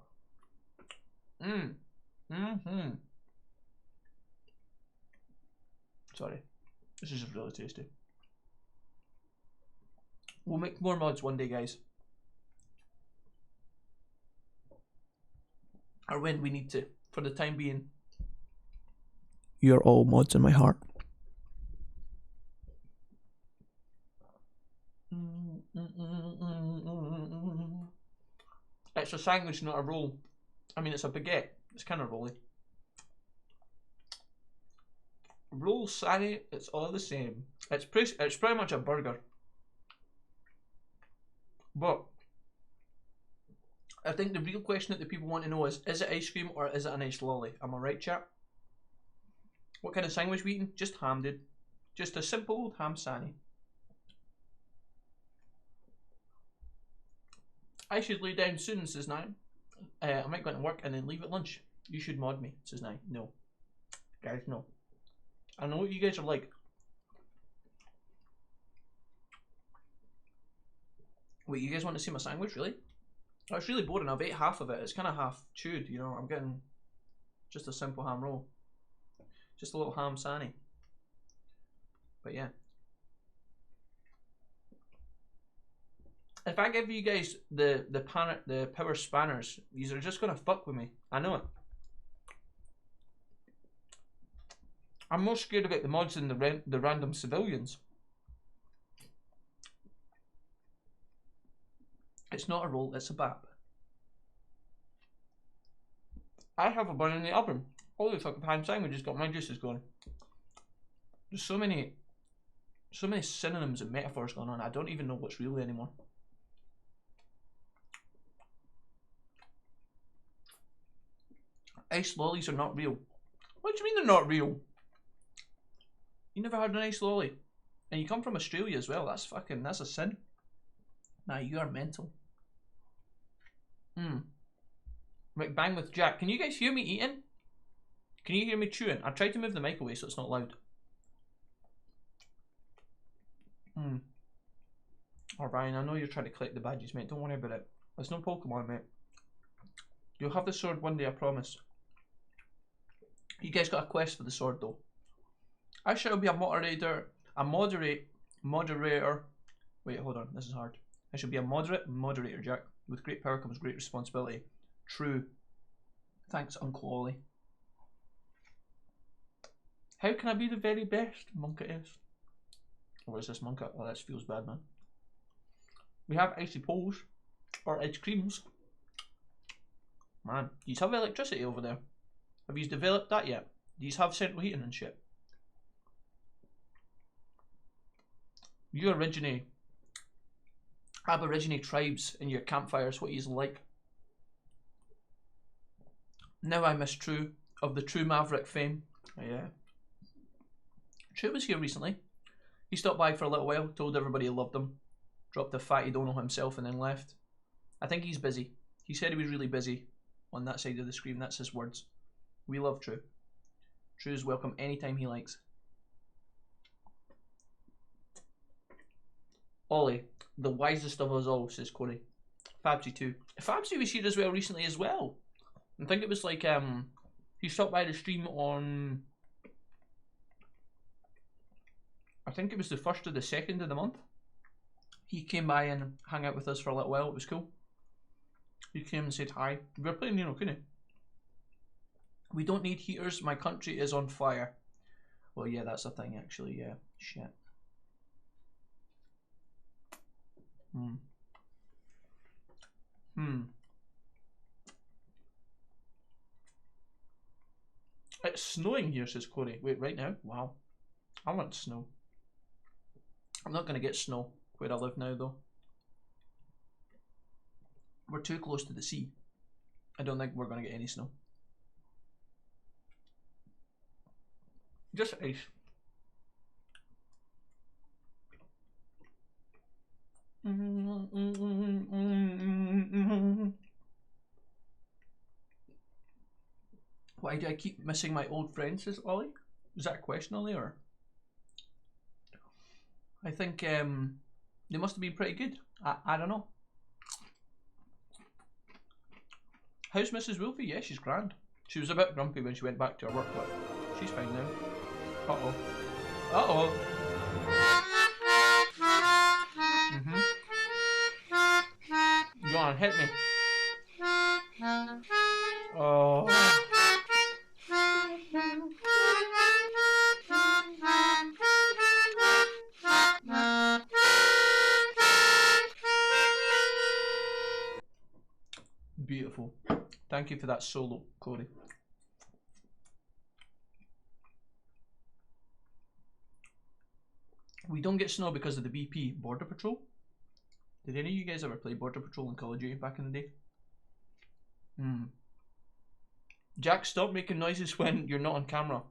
Sorry. This is just really tasty. We'll make more mods one day, guys. Or when we need to. For the time being, you're all mods in my heart. It's a sandwich, not a roll. I mean, it's a baguette. It's kind of rolly. Roll, Sally, it's all the same. It's pretty much a burger. But I think the real question that the people want to know is it ice cream or is it an ice lolly? Am I right, chat? What kind of sandwich we eating? Just ham, dude. Just a simple old ham sanny. I should lay down soon, says Nine. I might go to work and then leave at lunch. You should mod me, says Nine. No. Guys, no. I know what you guys are like. Wait, you guys want to see my sandwich, really? Oh, it's really boring. I've ate half of it. It's kind of half chewed, you know. I'm getting just a simple ham roll. Just a little ham sanny. But yeah. If I give you guys the power spanners, these are just gonna fuck with me. I know it. I'm more scared about the mods than the random civilians. It's not a roll, it's a bap. I have a bun in the oven. Holy fucking ham sandwiches got my juices going. There's so many synonyms and metaphors going on. I don't even know what's real anymore. Ice lollies are not real. What do you mean they're not real? You never had an ice lolly? And you come from Australia as well. That's a sin. Nah, you are mental. McBang with Jack. Can you guys hear me eating? Can you hear me chewing? I tried to move the mic away so it's not loud. Oh, Ryan, I know you're trying to collect the badges, mate. Don't worry about it. There's no Pokemon, mate. You'll have the sword one day, I promise. You guys got a quest for the sword, though. I shall be a moderator. Moderator. Wait, hold on. This is hard. I should be a moderator, Jack. With great power comes great responsibility. True. Thanks, Uncle Ollie. How can I be the very best? Monka is. What is this, Monka? Oh, that feels bad, man. We have icy poles. Or ice creams. Man, do you have electricity over there? Have you developed that yet? Do you have central heating and shit? You Aborigine tribes in your campfires, what you like? Now I miss True of the True Maverick fame. Yeah. True was here recently. He stopped by for a little while, told everybody he loved them, dropped a fatty dono himself and then left. I think he's busy. He said he was really busy on that side of the screen. That's his words. We love True. True's welcome anytime he likes. Ollie, the wisest of us all, says Corey. Fabsy too. Fabsy was here as well recently as well. I think it was like he stopped by the stream on, I think it was the 1st or the 2nd of the month. He came by and hung out with us for a little while. It was cool. He came and said hi. We were playing Nino Kuni. We don't need heaters. My country is on fire. Well, yeah, that's a thing actually. Yeah, shit. It's snowing here, says Corey. Wait, right now? Wow. I want snow. I'm not going to get snow where I live now, though. We're too close to the sea. I don't think we're going to get any snow. Just ice. Why do I keep missing my old friends, says Ollie? Is that a question, Ollie, or? I think they must have been pretty good. I don't know. How's Mrs. Wolfie? Yeah, she's grand. She was a bit grumpy when she went back to her work, but she's fine now. Uh-oh. Uh-oh. Go on, hit me. Oh. Beautiful. Thank you for that solo, Corey. We don't get snow because of the BP Border Patrol. Did any of you guys ever play Border Patrol in Call of Duty back in the day? Jack, stop making noises when you're not on camera.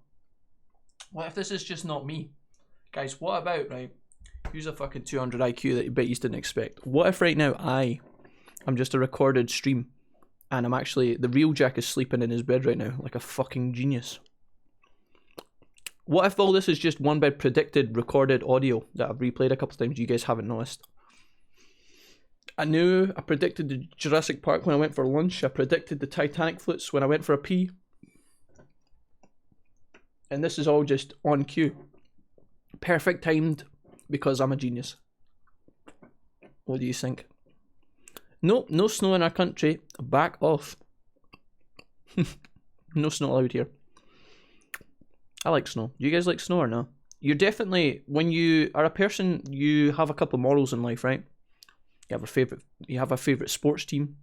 What if this is just not me? Guys, what about, right? Here's a fucking 200 IQ that you bet you didn't expect. What if right now I'm just a recorded stream and I'm actually, the real Jack is sleeping in his bed right now like a fucking genius. What if all this is just one bit predicted recorded audio that I've replayed a couple of times you guys haven't noticed? I predicted the Jurassic Park when I went for lunch. I predicted the Titanic flutes when I went for a pee. And this is all just on cue. Perfect timed because I'm a genius. What do you think? Nope, no snow in our country. Back off. No snow allowed here. I like snow. Do you guys like snow or no? You're definitely, when you are a person, you have a couple morals in life, right? You have a favorite sports team.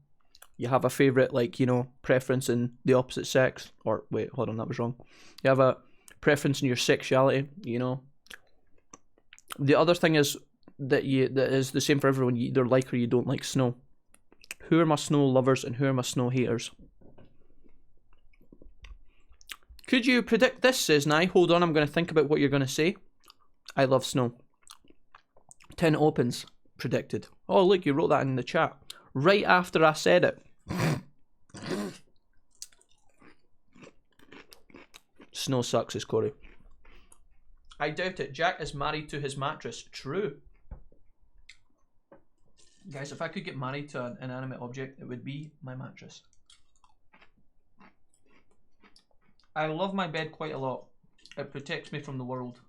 You have a favorite, like, you know, preference in the opposite sex. Or wait, hold on, that was wrong. You have a preference in your sexuality, you know. The other thing is that is the same for everyone. You either like or you don't like snow. Who are my snow lovers and who are my snow haters? Could you predict this, says Nye? Hold on, I'm going to think about what you're going to say. I love snow. 10 opens. Predicted. Oh, look, you wrote that in the chat. Right after I said it. Snow sucks, says Corey. I doubt it. Jack is married to his mattress. True. Guys, if I could get married to an inanimate object, it would be my mattress. I love my bed quite a lot. It protects me from the world.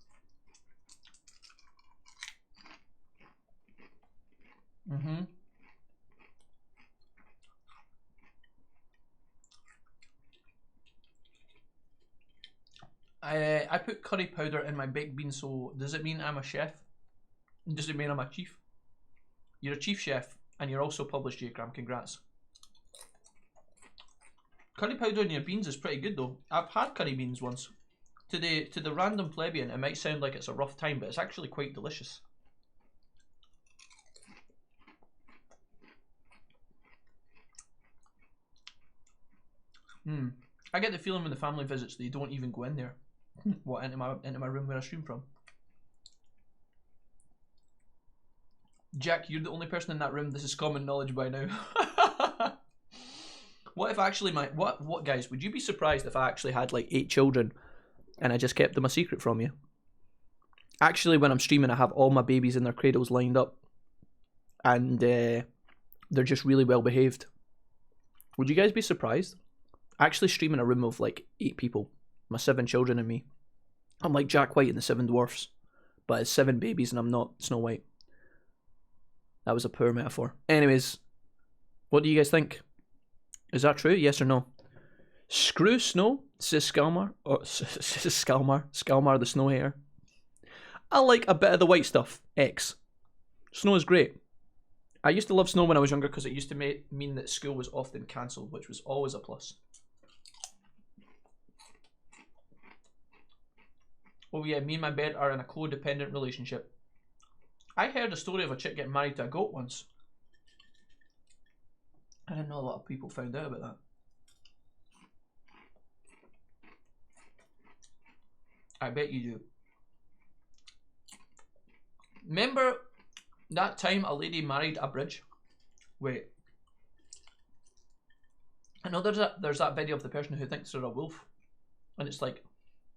I put curry powder in my baked beans, so does it mean I'm a chef? Does it mean I'm a chief? You're a chief chef, and you're also published, J-Cram. Congrats. Curry powder in your beans is pretty good though. I've had curry beans once. To the random plebeian, it might sound like it's a rough time, but it's actually quite delicious. I get the feeling when the family visits they don't even go in there. What, into my room where I stream from? Jack, you're the only person in that room. This is common knowledge by now. What if actually what guys, would you be surprised if I actually had like 8 children and I just kept them a secret from you? Actually, when I'm streaming, I have all my babies in their cradles lined up and they're just really well behaved. Would you guys be surprised? I actually stream in a room of like 8 people, my 7 children and me. I'm like Jack White in the 7 Dwarfs, but it's 7 babies and I'm not Snow White. That was a poor metaphor. Anyways, what do you guys think? Is that true? Yes or no? Screw Snow, says Skalmar. Oh, says Skalmar the Snow Heir. I like a bit of the white stuff. X. Snow is great. I used to love snow when I was younger because it used to mean that school was often cancelled, which was always a plus. Oh yeah, me and my bed are in a codependent relationship. I heard a story of a chick getting married to a goat once. I didn't know a lot of people found out about that. I bet you do. Remember that time a lady married a bridge? Wait. I know there's that video of the person who thinks they're a wolf. And it's like,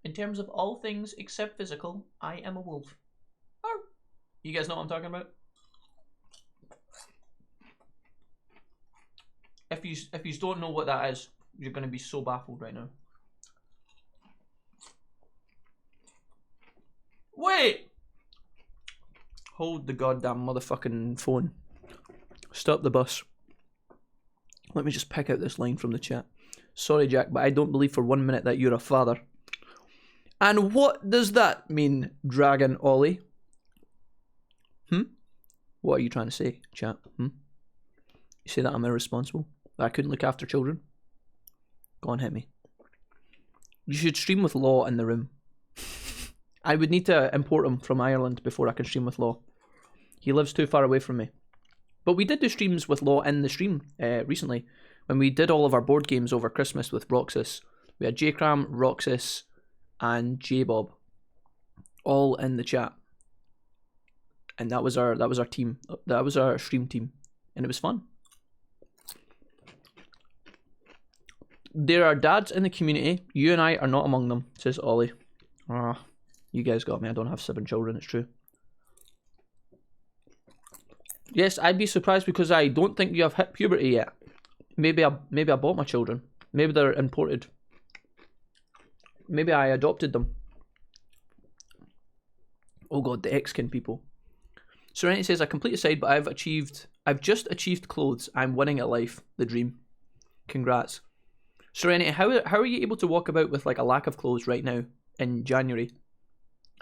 in terms of all things except physical, I am a wolf. Arr. You guys know what I'm talking about? If you don't know what that is, you're going to be so baffled right now. Wait! Hold the goddamn motherfucking phone. Stop the bus. Let me just pick out this line from the chat. Sorry, Jack, but I don't believe for 1 minute that you're a father. And what does that mean, Dragon Ollie? What are you trying to say, chat? You say that I'm irresponsible? That I couldn't look after children? Go on, hit me. You should stream with Law in the room. I would need to import him from Ireland before I can stream with Law. He lives too far away from me. But we did do streams with Law in the stream recently. When we did all of our board games over Christmas with Roxas. We had J-Cram, Roxas, and J-Bob. All in the chat. And that was our team. That was our stream team. And it was fun. There are dads in the community. You and I are not among them, says Ollie. You guys got me. I don't have 7 children, it's true. Yes, I'd be surprised because I don't think you have hit puberty yet. Maybe I bought my children. Maybe they're imported. Maybe I adopted them. Oh god, the X-Kin people. Serenity says, I complete aside, but I've just achieved clothes. I'm winning at life. The dream. Congrats. Serenity, how are you able to walk about with like a lack of clothes right now in January?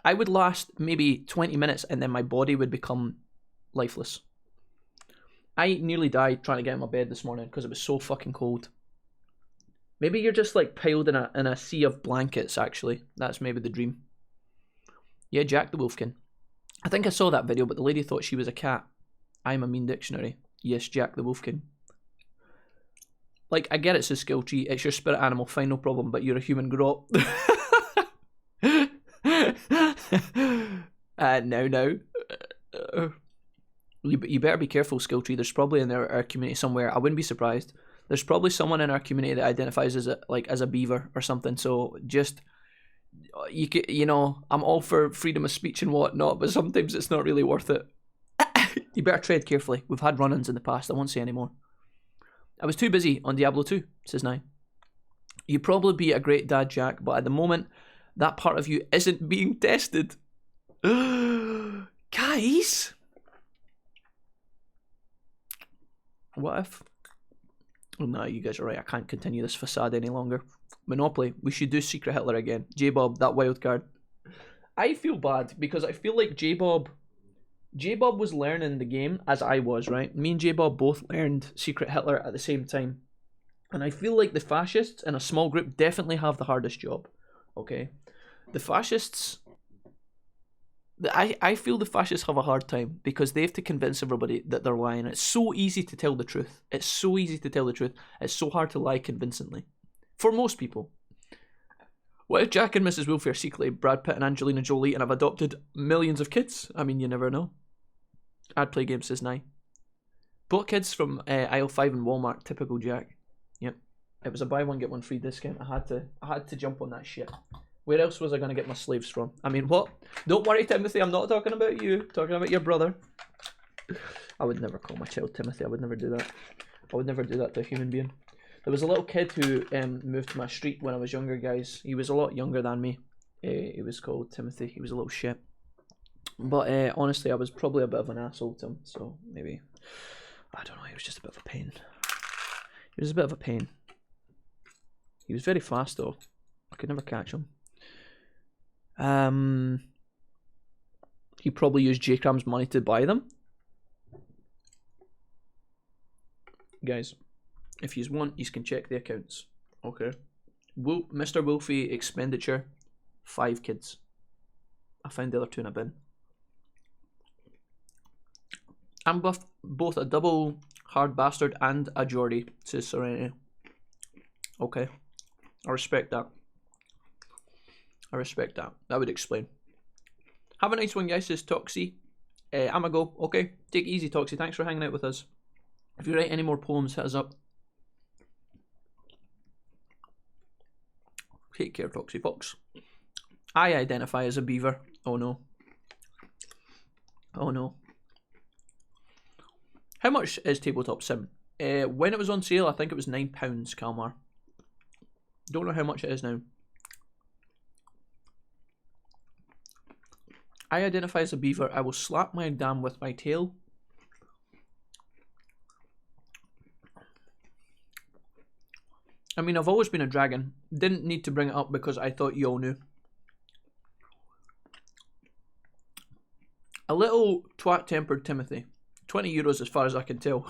I would last maybe 20 minutes and then my body would become lifeless. I nearly died trying to get in my bed this morning because it was so fucking cold. Maybe you're just like piled in a sea of blankets, actually. That's maybe the dream. Yeah, Jack the Wolfkin. I think I saw that video, but the lady thought she was a cat. I'm a mean dictionary. Yes, Jack the Wolfkin. Like, I get it's a skill tree. It's your spirit animal. Fine, no problem. But you're a human. Grow up. No. You better be careful, skill tree. There's probably in our community somewhere. I wouldn't be surprised. There's probably someone in our community that identifies as a beaver or something. So just you know, I'm all for freedom of speech and whatnot, but sometimes it's not really worth it. You better tread carefully. We've had run-ins in the past. I won't say anymore. I was too busy on Diablo 2, says Nye. You'd probably be a great dad, Jack, but at the moment, that part of you isn't being tested. Guys? What if... Oh, no, you guys are right. I can't continue this facade any longer. Monopoly. We should do Secret Hitler again. J-Bob, that wild card. I feel bad because I feel like J-Bob was learning the game as I was, right? Me and J-Bob both learned Secret Hitler at the same time. And I feel like the fascists in a small group definitely have the hardest job. Okay? The fascists... I feel the fascists have a hard time because they have to convince everybody that they're lying. It's so easy to tell the truth. It's so easy to tell the truth. It's so hard to lie convincingly. For most people. What if Jack and Mrs. Wolfie are secretly Brad Pitt and Angelina Jolie and have adopted millions of kids? I mean, you never know. I'd play games, says Nye. Bought kids from aisle 5 in Walmart. Typical Jack. Yep. It was a buy one get one free discount. I had to jump on that shit. Where else was I going to get my slaves from? I mean, what? Don't worry, Timothy, I'm not talking about you. I'm talking about your brother. I would never call my child Timothy. I would never do that. I would never do that to a human being. There was a little kid who moved to my street when I was younger, guys. He was a lot younger than me. He was called Timothy. He was a little shit. But honestly, I was probably a bit of an asshole to him. So maybe, I don't know, he was just a bit of a pain. He was a bit of a pain. He was very fast though. I could never catch him. He probably used J-Cram's money to buy them. Guys, if you want, you can check the accounts. Okay. Mr. Wolfie expenditure, 5 kids. I found the other 2 in a bin. I'm both a double hard bastard and a Geordie, says Serenity. Okay. I respect that. I respect that. That would explain. Have a nice one, guys, says Toxie. I'ma go. Okay. Take it easy, Toxie. Thanks for hanging out with us. If you write any more poems, hit us up. Take care, Toxie Fox. I identify as a beaver. Oh no. Oh no. How much is Tabletop Sim? When it was on sale, I think it was £9, Kalmar. Don't know how much it is now. I identify as a beaver. I will slap my dam with my tail. I mean, I've always been a dragon. Didn't need to bring it up because I thought you all knew. A little twat-tempered Timothy. €20 as far as I can tell.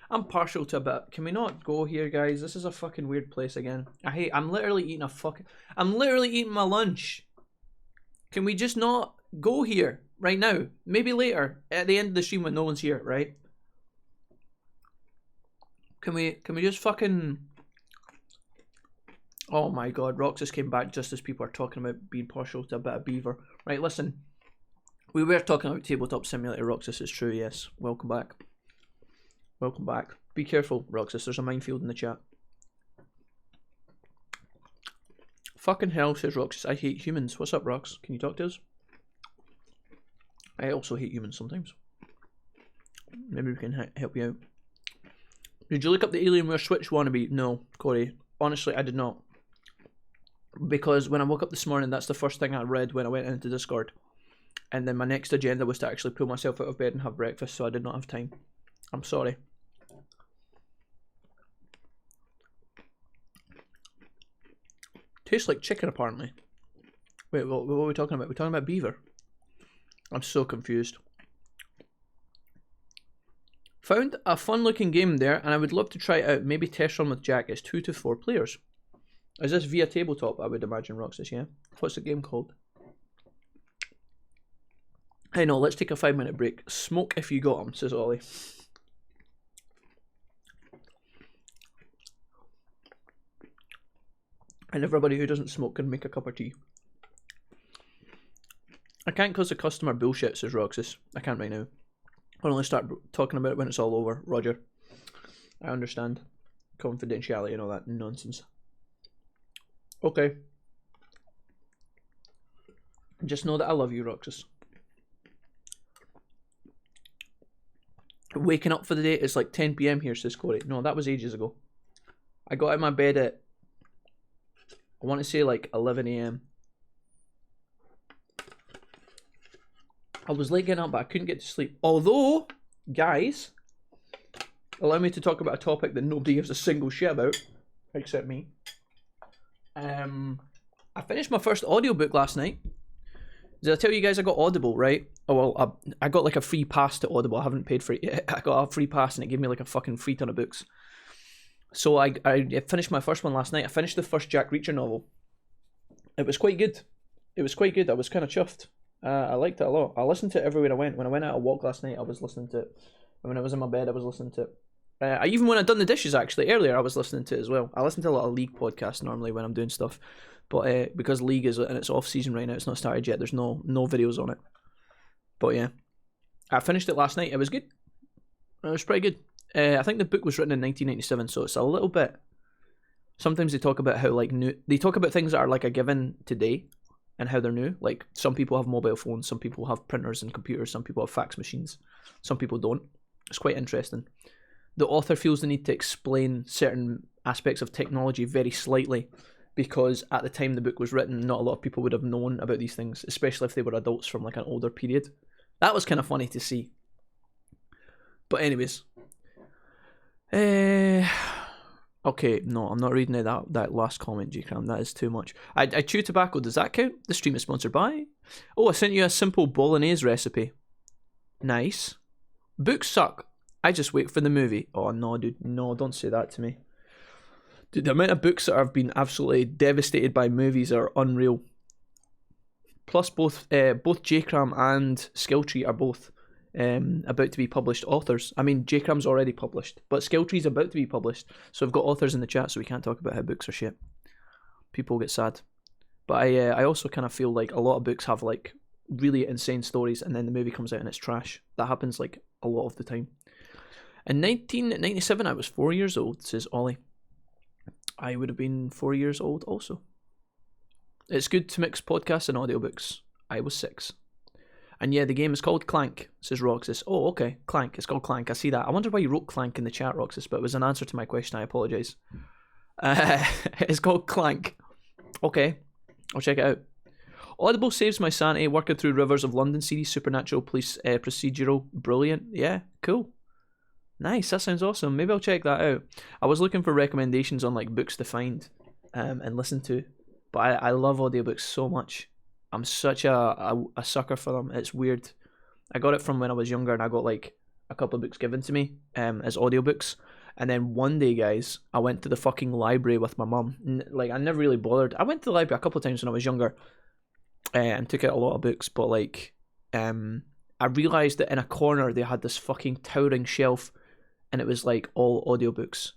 I'm partial to a bit. Can we not go here, guys? This is a fucking weird place again. I'm literally eating I'm literally eating my lunch. Can we just not go here right now? Maybe later at the end of the stream when no one's here, right? Can we just fucking... Oh my god, Roxas came back just as people are talking about being partial to a bit of beaver. Right, listen. We were talking about Tabletop Simulator, Roxas, is true, yes. Welcome back. Welcome back. Be careful, Roxas, there's a minefield in the chat. Fucking hell, says Roxas, I hate humans. What's up, Rox? Can you talk to us? I also hate humans sometimes. Maybe we can help you out. Did you look up the Alienware Switch wannabe? No, Corey. Honestly, I did not. Because when I woke up this morning, that's the first thing I read when I went into Discord. And then my next agenda was to actually pull myself out of bed and have breakfast, so I did not have time. I'm sorry. Tastes like chicken, apparently. Wait, what are we talking about? We're talking about beaver. I'm so confused. Found a fun looking game there and I would love to try it out. Maybe test run with Jack. It's 2 to 4 players. Is this via tabletop? I would imagine, Roxas, yeah? What's the game called? I know, let's take a 5-minute break. Smoke if you got 'em, says Ollie. And everybody who doesn't smoke can make a cup of tea. I can't cause the customer bullshit, says Roxas. I can't right now. I'll only start talking about it when it's all over. Roger. I understand. Confidentiality and all that nonsense. Okay. Just know that I love you, Roxas. Waking up for the day, it's like 10 PM here, says Corey. No, that was ages ago. I got out of my bed at, I want to say like 11 AM. I was late getting up, but I couldn't get to sleep. Although, guys, allow me to talk about a topic that nobody gives a single shit about, except me. I finished my first audiobook last night. Did I tell you guys I got Audible, right? Oh, well, I got like a free pass to Audible. I haven't paid for it yet. I got a free pass and it gave me like a fucking free ton of books. So I finished my first one last night. I finished the first Jack Reacher novel. It was quite good. It was quite good. I was kind of chuffed. I liked it a lot. I listened to it everywhere I went. When I went out a walk last night, I was listening to it. And when I was in my bed, I was listening to it. Even when I'd done the dishes, actually, earlier, I was listening to it as well. I listen to a lot of League podcasts normally when I'm doing stuff. But because League is in its off-season right now, it's not started yet, there's no videos on it. But yeah. I finished it last night. It was good. It was pretty good. I think the book was written in 1997, so it's a little bit... Sometimes they talk about how, like, new... They talk about things that are, like, a given today and how they're new. Like, some people have mobile phones, some people have printers and computers, some people have fax machines, some people don't. It's quite interesting. The author feels the need to explain certain aspects of technology very slightly because at the time the book was written, not a lot of people would have known about these things, especially if they were adults from like an older period. That was kind of funny to see. But anyways. Okay, no, I'm not reading that last comment, G-Cram. That is too much. I chew tobacco. Does that count? The stream is sponsored by... Oh, I sent you a simple bolognese recipe. Nice. Books suck. I just wait for the movie. Oh, no, dude. No, don't say that to me. Dude, the amount of books that have been absolutely devastated by movies are unreal. Plus, both J-Cram and Skilltree are both about to be published authors. I mean, J-Cram's already published, but Skilltree's about to be published. So I've got authors in the chat, so we can't talk about how books are shit. People get sad. But I also kind of feel like a lot of books have like really insane stories, and then the movie comes out and it's trash. That happens like a lot of the time. In 1997, I was 4 years old, says Ollie. I would have been 4 years old also. It's good to mix podcasts and audiobooks. I was 6. And yeah, the game is called Clank, says Roxas. Oh, okay, Clank. It's called Clank. I see that. I wonder why you wrote Clank in the chat, Roxas, but it was an answer to my question. I apologise. It's called Clank. Okay, I'll check it out. Audible saves my sanity working through Rivers of London series, supernatural police procedural. Brilliant. Yeah, cool. Nice, that sounds awesome. Maybe I'll check that out. I was looking for recommendations on like books to find and listen to, but I love audiobooks so much. I'm such a sucker for them. It's weird. I got it from when I was younger, and I got like a couple of books given to me as audiobooks. And then one day, guys, I went to the fucking library with my mum. Like, I never really bothered. I went to the library a couple of times when I was younger and took out a lot of books, but like I realised that in a corner they had this fucking towering shelf, and it was like all audiobooks.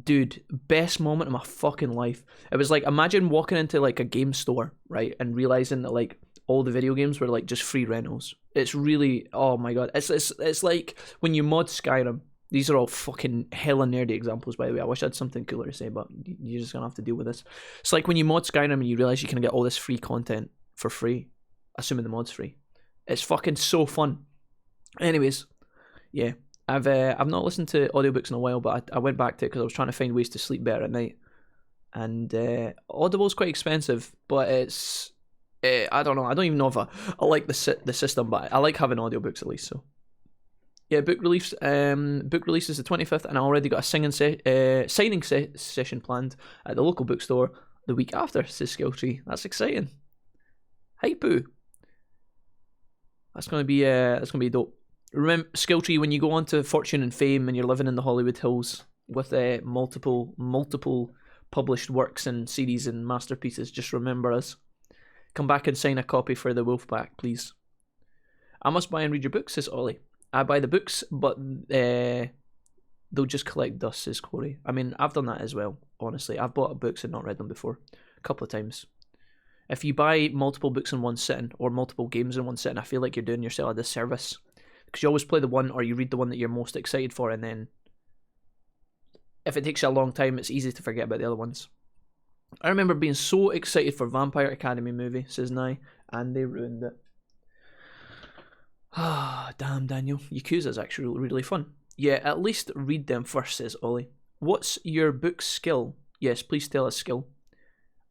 Dude, best moment of my fucking life. It was like, imagine walking into like a game store, right, and realising that like all the video games were like just free rentals. It's really, oh my god. It's like when you mod Skyrim. These are all fucking hella nerdy examples, by the way. I wish I had something cooler to say, but you're just gonna have to deal with this. It's like when you mod Skyrim and you realise you can get all this free content for free, assuming the mod's free. It's fucking so fun. Anyways, yeah. I've not listened to audiobooks in a while, but I went back to it because I was trying to find ways to sleep better at night. And Audible's quite expensive, but it's I don't know. I don't even know if I like the system, but I like having audiobooks at least. So yeah, book release is the 25th, and I already got a signing session planned at the local bookstore the week after. Says Skilltree. That's exciting. Hi Pooh. That's gonna be dope. Remember, Skilltree, when you go on to Fortune and Fame and you're living in the Hollywood Hills with multiple published works and series and masterpieces, just remember us. Come back and sign a copy for the Wolfpack, please. I must buy and read your books, says Ollie. I buy the books, but they'll just collect dust, says Corey. I mean, I've done that as well, honestly. I've bought books and not read them before. A couple of times. If you buy multiple books in one sitting, or multiple games in one sitting, I feel like you're doing yourself a disservice. Because you always play the one, or you read the one that you're most excited for, and then if it takes you a long time, it's easy to forget about the other ones. I remember being so excited for Vampire Academy movie, says Nye, and they ruined it. Ah, damn, Daniel. Yakuza's actually really fun. Yeah, at least read them first, says Ollie. What's your book skill? Yes, please tell us skill.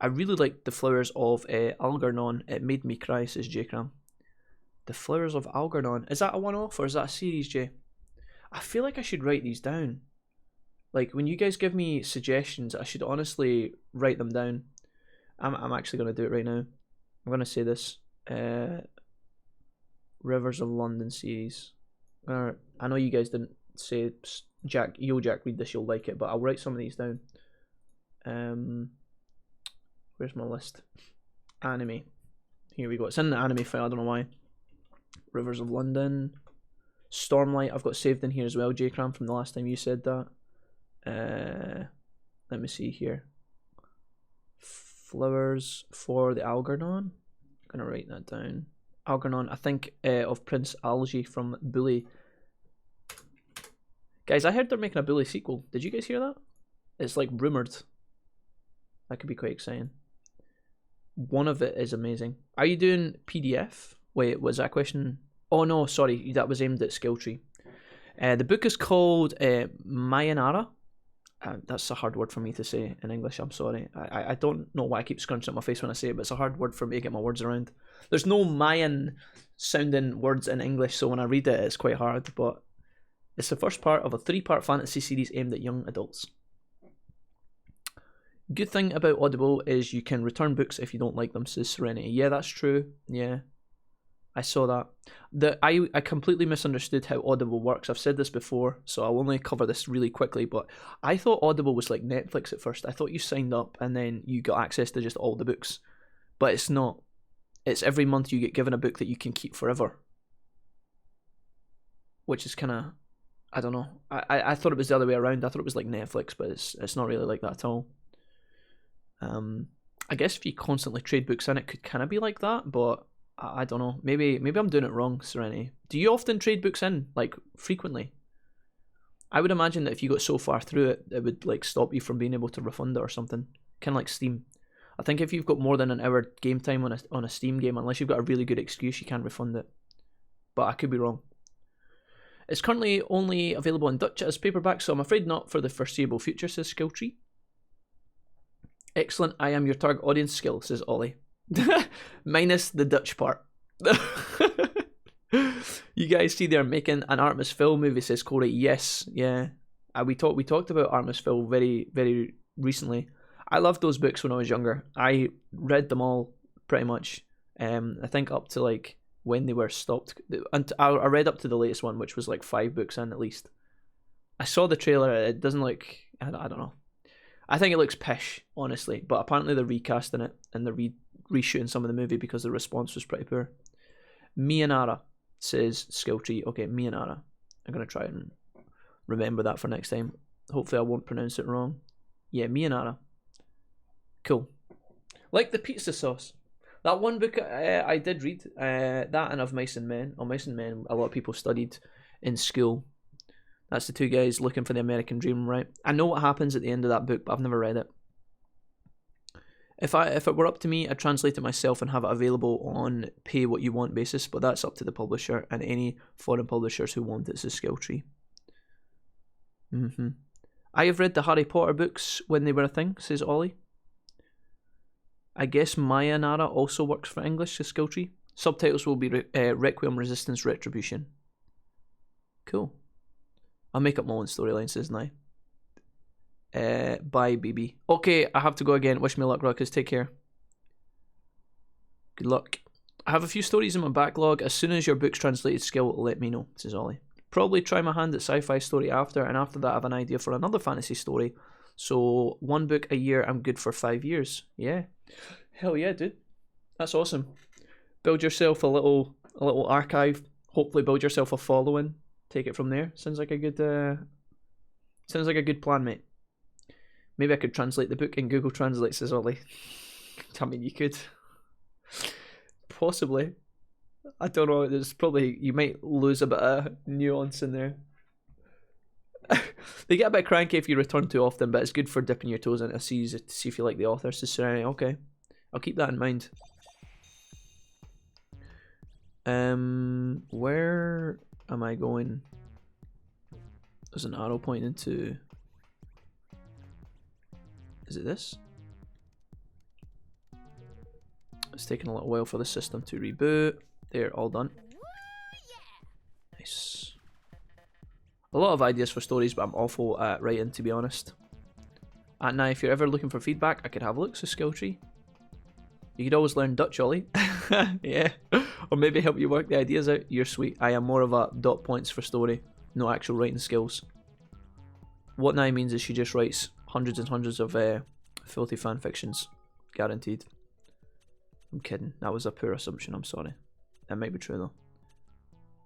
I really liked The Flowers of Algernon. It made me cry, says J-Cram. The Flowers of Algernon. Is that a one-off or is that a series, Jay? I feel like I should write these down. Like, when you guys give me suggestions, I should honestly write them down. I'm actually going to do it right now. I'm going to say this. Rivers of London series. I know you guys didn't say, Jack, read this, you'll like it, but I'll write some of these down. Where's my list? Anime. Here we go. It's in the anime file, I don't know why. Rivers of London. Stormlight I've got saved in here as well, J-Cram, from the last time you said that. Let me see here. Flowers for the Algernon. I'm gonna write that down. Algernon, I think of Prince Algae from Bully. Guys, I heard they're making a Bully sequel. Did you guys hear that? It's like rumoured. That could be quite exciting. One of it is amazing. Are you doing PDF? Wait, was that a question? Oh no, sorry, that was aimed at Skilltree. The book is called Mayanara. That's a hard word for me to say in English, I'm sorry. I don't know why I keep scrunching up my face when I say it, but it's a hard word for me to get my words around. There's no Mayan sounding words in English, so when I read it, it's quite hard, but it's the first part of a 3-part fantasy series aimed at young adults. Good thing about Audible is you can return books if you don't like them, says Serenity. Yeah, that's true. Yeah, I saw that. I completely misunderstood how Audible works. I've said this before, so I'll only cover this really quickly, but I thought Audible was like Netflix at first. I thought you signed up and then you got access to just all the books. But it's not. It's every month you get given a book that you can keep forever. Which is kind of, I don't know. I thought it was the other way around. I thought it was like Netflix, but it's not really like that at all. I guess if you constantly trade books in, it could kind of be like that, but I don't know. Maybe I'm doing it wrong, Serenity. Do you often trade books in, like, frequently? I would imagine that if you got so far through it, it would, like, stop you from being able to refund it or something. Kind of like Steam. I think if you've got more than an hour game time on a Steam game, unless you've got a really good excuse, you can't refund it. But I could be wrong. It's currently only available in Dutch as paperback, so I'm afraid not for the foreseeable future, says Skilltree. Excellent, I am your target audience skill, says Ollie. Minus the Dutch part. You guys see they're making an Artemis Fowl movie, says Corey. Yes, yeah. We talked about Artemis Fowl very, very recently. I loved those books when I was younger. I read them all pretty much. I think up to like when they were stopped. And I read up to the latest one, which was like 5 books in at least. I saw the trailer. It doesn't look. I don't know. I think it looks pish, honestly. But apparently they're recasting it and they're reshooting some of the movie because the response was pretty poor. Miyanara, says Skilltree. Okay, Miyanara. I'm going to try and remember that for next time. Hopefully I won't pronounce it wrong. Yeah, Miyanara. Cool. Like the pizza sauce. That one book I did read, that and Of Mice and Men. Of Mice and Men, a lot of people studied in school. That's the 2 guys looking for the American dream, right? I know what happens at the end of that book, but I've never read it. If it were up to me, I'd translate it myself and have it available on pay what you want basis, but that's up to the publisher and any foreign publishers who want it, says Skilltree. I have read the Harry Potter books when they were a thing, says Ollie. I guess Mayanara also works for English, says Skilltree. Subtitles will be Requiem, Resistance, Retribution. Cool. I'll make up my own storyline, says Nye. Bye, BB. Okay, I have to go again. Wish me luck, Ruckus. Take care. Good luck. I have a few stories in my backlog. As soon as your book's translated skill, let me know, says Ollie. Probably try my hand at sci-fi story after, and after that I have an idea for another fantasy story. So 1 book a year, I'm good for 5 years. Yeah. Hell yeah, dude. That's awesome. Build yourself a little archive. Hopefully build yourself a following. Take it from there. Sounds like a good plan, mate. Maybe I could translate the book in Google Translate, says Ollie. I mean, you could. Possibly. I don't know. There's probably, you might lose a bit of nuance in there. They get a bit cranky if you return too often, but it's good for dipping your toes into seas to see if you like the author. So Serenity, okay. I'll keep that in mind. Where am I going? There's an arrow pointing to... Is it this? It's taking a little while for the system to reboot. There, all done. Nice. A lot of ideas for stories, but I'm awful at writing, to be honest. And now, if you're ever looking for feedback, I could have a look, so Skilltree. You could always learn Dutch, Ollie. Yeah. Or maybe help you work the ideas out. You're sweet. I am more of a dot points for story, no actual writing skills. What now means is she just writes hundreds and hundreds of filthy fan fictions. Guaranteed. I'm kidding. That was a poor assumption. I'm sorry. That might be true, though.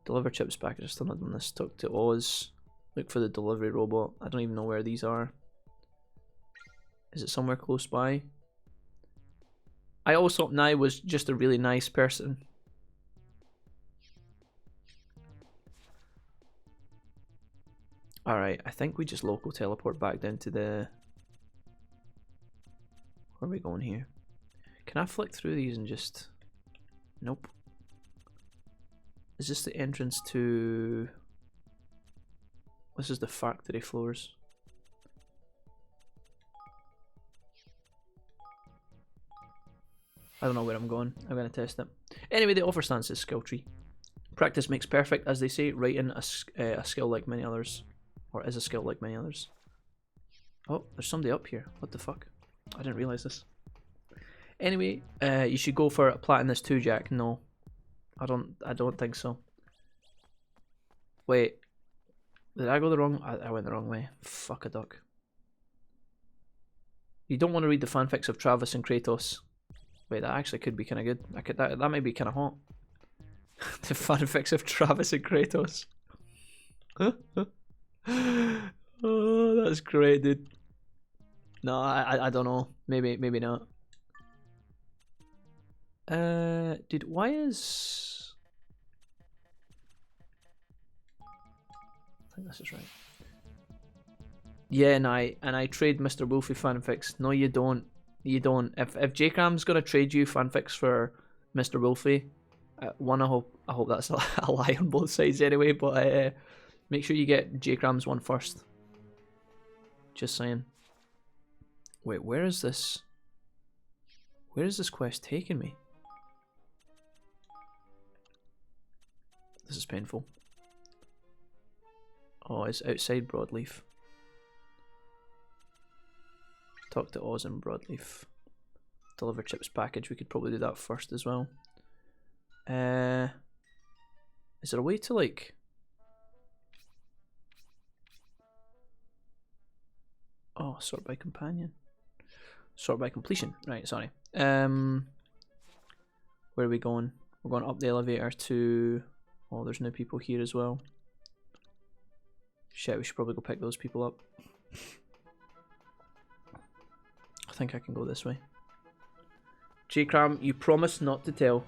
Deliver chips back. I still not done this. Talk to Oz. Look for the delivery robot. I don't even know where these are. Is it somewhere close by? I always thought Nye was just a really nice person. Alright, I think we just local teleport back down to the... Where are we going here? Can I flick through these and just... Nope. Is this the entrance to... This is the factory floors. I don't know where I'm going. I'm going to test it. Anyway, the offer stance is skill tree. Practice makes perfect, as they say. Writing a skill like many others. Or is a skill like many others. Oh, there's somebody up here. What the fuck? I didn't realise this. Anyway, you should go for Platinus 2, Jack. No. I don't think so. Wait. Did I go the wrong... I went the wrong way. Fuck a duck. You don't want to read the fanfics of Travis and Kratos. Wait, that actually could be kind of good. That might be kind of hot. The fanfics of Travis and Kratos. Oh, that's great, dude. No, I don't know. Maybe not. Dude, why is... I think this is right. Yeah, and I trade Mr. Wolfie fanfics. No, you don't. You don't. If J-Cram's gonna trade you fanfics for Mr. Wolfie, one, I hope that's a lie on both sides anyway. But make sure you get J-Cram's one first. Just saying. Wait, where is this? Where is this quest taking me? This is painful. Oh, it's outside Broadleaf. Talk to Oz and Broadleaf. Deliver chips package. We could probably do that first as well. Is there a way to like... Oh, sort by companion. Sort by completion. Right, sorry. Where are we going? We're going up the elevator to... Oh, there's no people here as well. Shit, we should probably go pick those people up. I think I can go this way. J-Cram, you promised not to tell.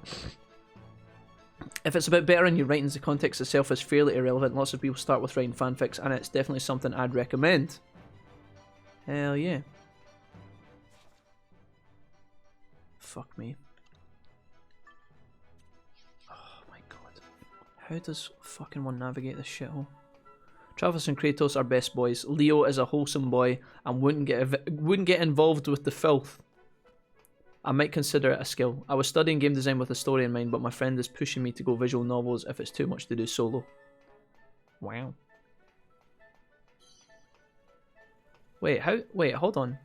If it's about better in your writings, the context itself is fairly irrelevant. Lots of people start with writing fanfics, and it's definitely something I'd recommend. Hell yeah. Fuck me. Oh my god. How does fucking one navigate this shithole? Travis and Kratos are best boys. Leo is a wholesome boy and wouldn't get involved with the filth. I might consider it a skill. I was studying game design with a story in mind, but my friend is pushing me to go visual novels if it's too much to do solo. Wow. Wait, hold on.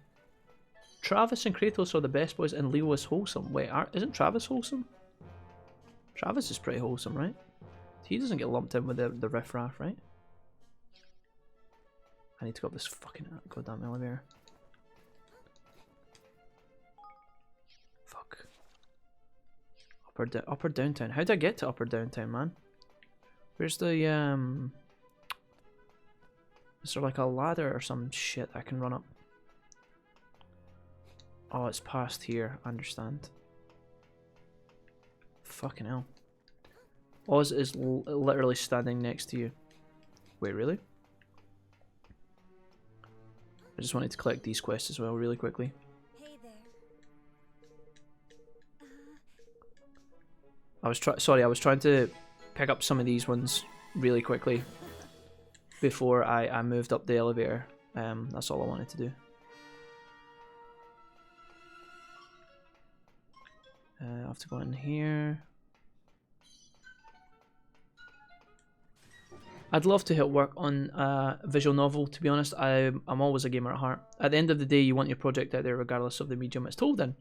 Travis and Kratos are the best boys and Leo is wholesome. Wait, isn't Travis wholesome? Travis is pretty wholesome, right? He doesn't get lumped in with the riffraff, right? I need to go up this fucking goddamn elevator. Fuck. Upper downtown. How did I get to upper downtown, man? Where's the Is there like a ladder or some shit I can run up? Oh, it's past here. I understand. Fucking hell. Oz is literally standing next to you. Wait, really? I just wanted to collect these quests as well, really quickly. Hey there. I was trying to pick up some of these ones really quickly before I moved up the elevator. That's all I wanted to do. I have to go in here. I'd love to help work on a visual novel, to be honest. I'm always a gamer at heart. At the end of the day, you want your project out there regardless of the medium it's told in.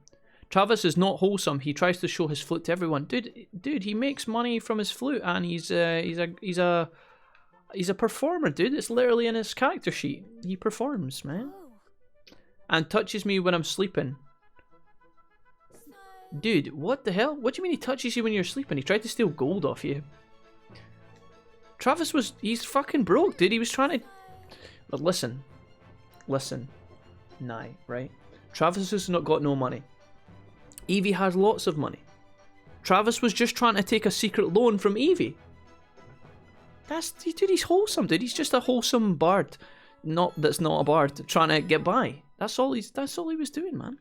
Travis is not wholesome. He tries to show his flute to everyone. Dude, he makes money from his flute and he's a performer, dude. It's literally in his character sheet. He performs, man. And touches me when I'm sleeping. Dude, what the hell? What do you mean he touches you when you're sleeping? He tried to steal gold off you. Travis was, he's fucking broke, dude. He was trying to, but listen, nah, right? Travis has not got no money. Evie has lots of money. Travis was just trying to take a secret loan from Evie. Dude, he's wholesome, dude. He's just a wholesome bard. That's not a bard, trying to get by. That's all he was doing, man.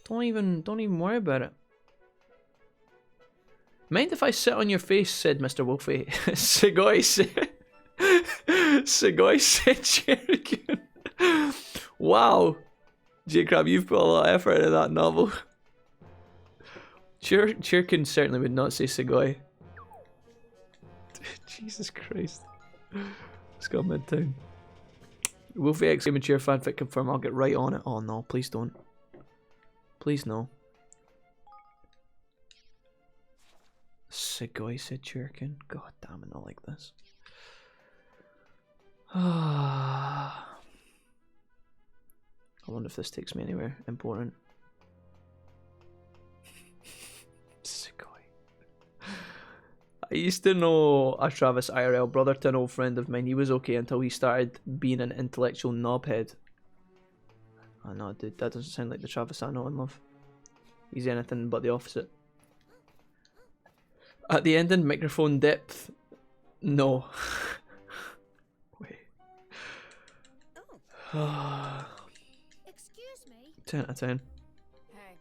Don't even worry about it. Mind if I sit on your face, said Mr. Wolfie. Sugoi said Cherokee. Wow. J-Crab, you've put a lot of effort into that novel. Chirkin certainly would not say Sugoi. Jesus Christ. Let's go Midtown. Wolfie X Immature fanfic confirm. I'll get right on it. Oh no, please don't. Please no. Sugoi said Chirkin. God damn it, not like this. I wonder if this takes me anywhere important. Sugoi. I used to know a Travis IRL, brother to an old friend of mine. He was okay until he started being an intellectual knobhead. I know, dude, that doesn't sound like the Travis I know and love. He's anything but the opposite. At the end in microphone depth, no. Wait. Oh. Excuse me. 10 out of 10. Hey.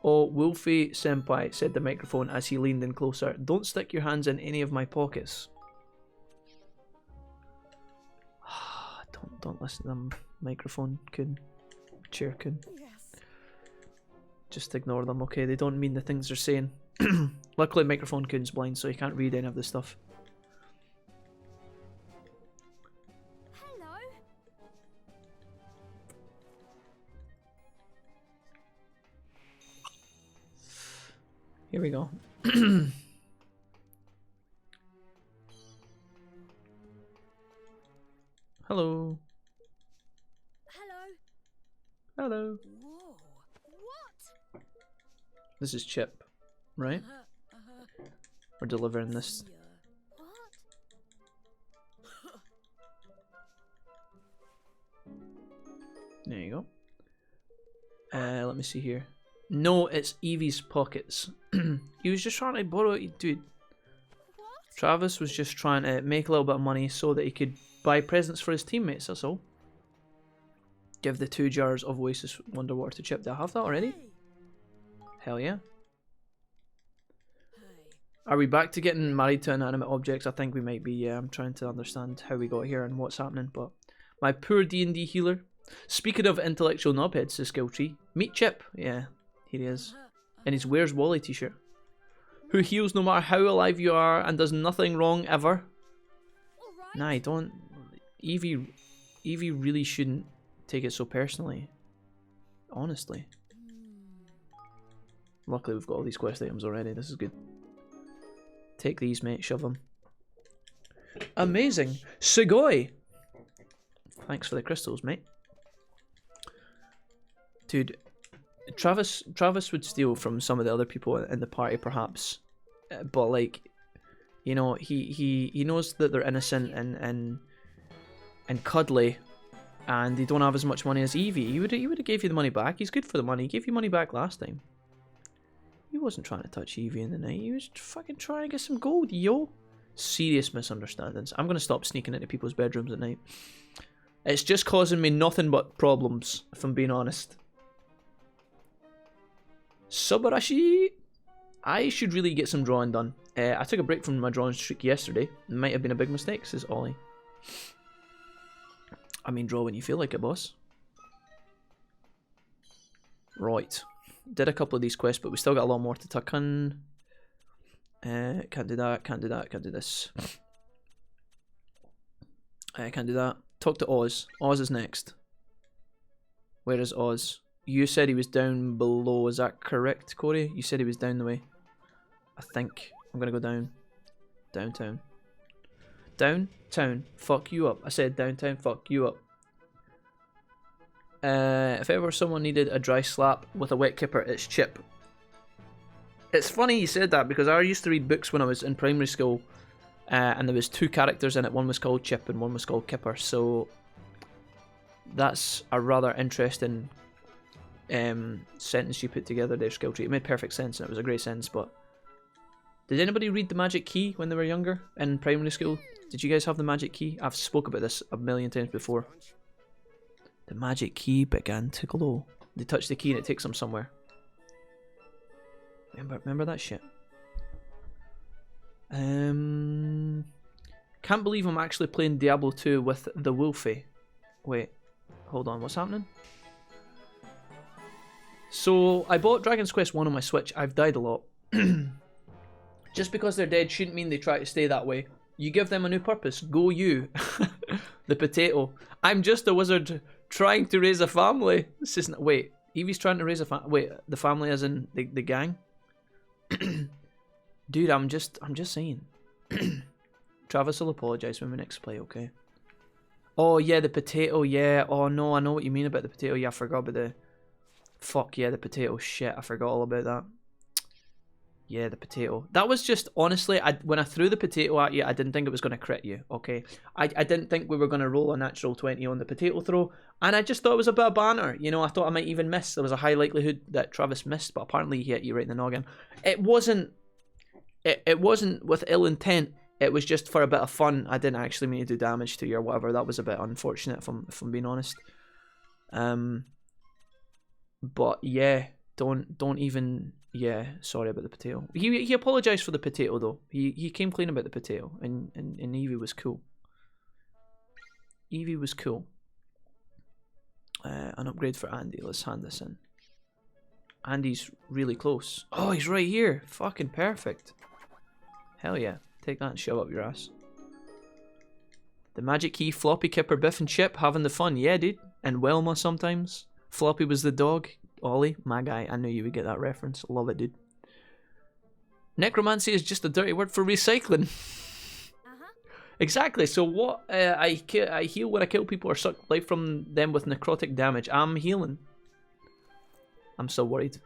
Oh, Wolfie Senpai, said the microphone as he leaned in closer. Don't stick your hands in any of my pockets. Don't listen to them, microphone kun, chair kun. Yes. Just ignore them, okay? They don't mean the things they're saying. Luckily, microphone kun's blind, so he can't read any of this stuff. Hello. Here we go. Hello. Hello. Hello. Whoa. What? This is Chip, right? We're delivering this. What? There you go. Let me see here. No, it's Evie's pockets. He was just trying to borrow it, dude. What? Travis was just trying to make a little bit of money so that he could buy presents for his teammates, that's all. Give the 2 jars of Oasis Wonderwater to Chip. Do I have that already? Hey. Hell yeah. Hey. Are we back to getting married to inanimate objects? I think we might be, yeah. I'm trying to understand how we got here and what's happening, but... My poor D&D healer. Speaking of intellectual knobheads, says Skill Tree. Meet Chip. Yeah, here he is. In his Where's Wally t-shirt. Who heals no matter how alive you are and does nothing wrong ever. All right. Nah, don't... Evie really shouldn't take it so personally. Honestly. Luckily we've got all these quest items already. This is good. Take these, mate. Shove them. Amazing. Sugoi! Thanks for the crystals, mate. Dude, Travis would steal from some of the other people in the party, perhaps. But, like, you know, he knows that they're innocent and cuddly, and they don't have as much money as Evie. He would have gave you the money back. He's good for the money. He gave you money back last time. He wasn't trying to touch Evie in the night. He was fucking trying to get some gold, yo. Serious misunderstandings. I'm going to stop sneaking into people's bedrooms at night. It's just causing me nothing but problems, if I'm being honest. Subarashi! I should really get some drawing done. I took a break from my drawing streak yesterday. It might have been a big mistake, says Ollie. I mean, draw when you feel like it, boss. Right. Did a couple of these quests, but we still got a lot more to tuck in. Can't do that, can't do that, can't do this. Can't do that. Talk to Oz. Oz is next. Where is Oz? You said he was down below, is that correct, Corey? You said he was down the way. I think. I'm gonna go down. Downtown. Downtown. Fuck you up. I said downtown. Fuck you up. If ever someone needed a dry slap with a wet kipper, it's Chip. It's funny you said that because I used to read books when I was in primary school, and there was 2 characters in it. One was called Chip and one was called Kipper. So that's a rather interesting sentence you put together there, Skill Tree. It made perfect sense and it was a great sentence. But did anybody read the Magic Key when they were younger in primary school? Did you guys have the Magic Key? I've spoke about this a million times before. The Magic Key began to glow. They touch the key and it takes them somewhere. Remember that shit? Can't believe I'm actually playing Diablo 2 with the Wolfie. Wait, hold on, what's happening? So, I bought Dragon's Quest 1 on my Switch. I've died a lot. Just because they're dead shouldn't mean they try to stay that way. You give them a new purpose. Go you. The potato. I'm just a wizard trying to raise a family. This isn't... Wait, Evie's trying to raise a family. Wait, the family as in the gang? Dude, I'm just saying. Travis will apologise when we next play, okay? Oh, yeah, the potato, yeah. Oh, no, I know what you mean about the potato. Yeah, I forgot about the... Fuck, yeah, the potato. Shit, I forgot all about that. Yeah, the potato. That was just, honestly, when I threw the potato at you, I didn't think it was going to crit you, okay? I didn't think we were going to roll a natural 20 on the potato throw, and I just thought it was a bit of banter. You know, I thought I might even miss. There was a high likelihood that Travis missed, but apparently he hit you right in the noggin. It wasn't with ill intent. It was just for a bit of fun. I didn't actually mean to do damage to you or whatever. That was a bit unfortunate, if I'm being honest. But yeah, don't even... Yeah, sorry about the potato. He apologised for the potato though. He came clean about the potato, and Evie was cool. Evie was cool. An upgrade for Andy. Let's hand this in. Andy's really close. Oh, he's right here. Fucking perfect. Hell yeah. Take that and shove up your ass. The Magic Key, Floppy, Kipper, Biff and Chip having the fun. Yeah, dude. And Wilma sometimes. Floppy was the dog. Ollie, my guy, I knew you would get that reference. Love it, dude. Necromancy is just a dirty word for recycling. Exactly. So what? I heal when I kill people or suck life from them with necrotic damage. I'm healing. I'm so worried.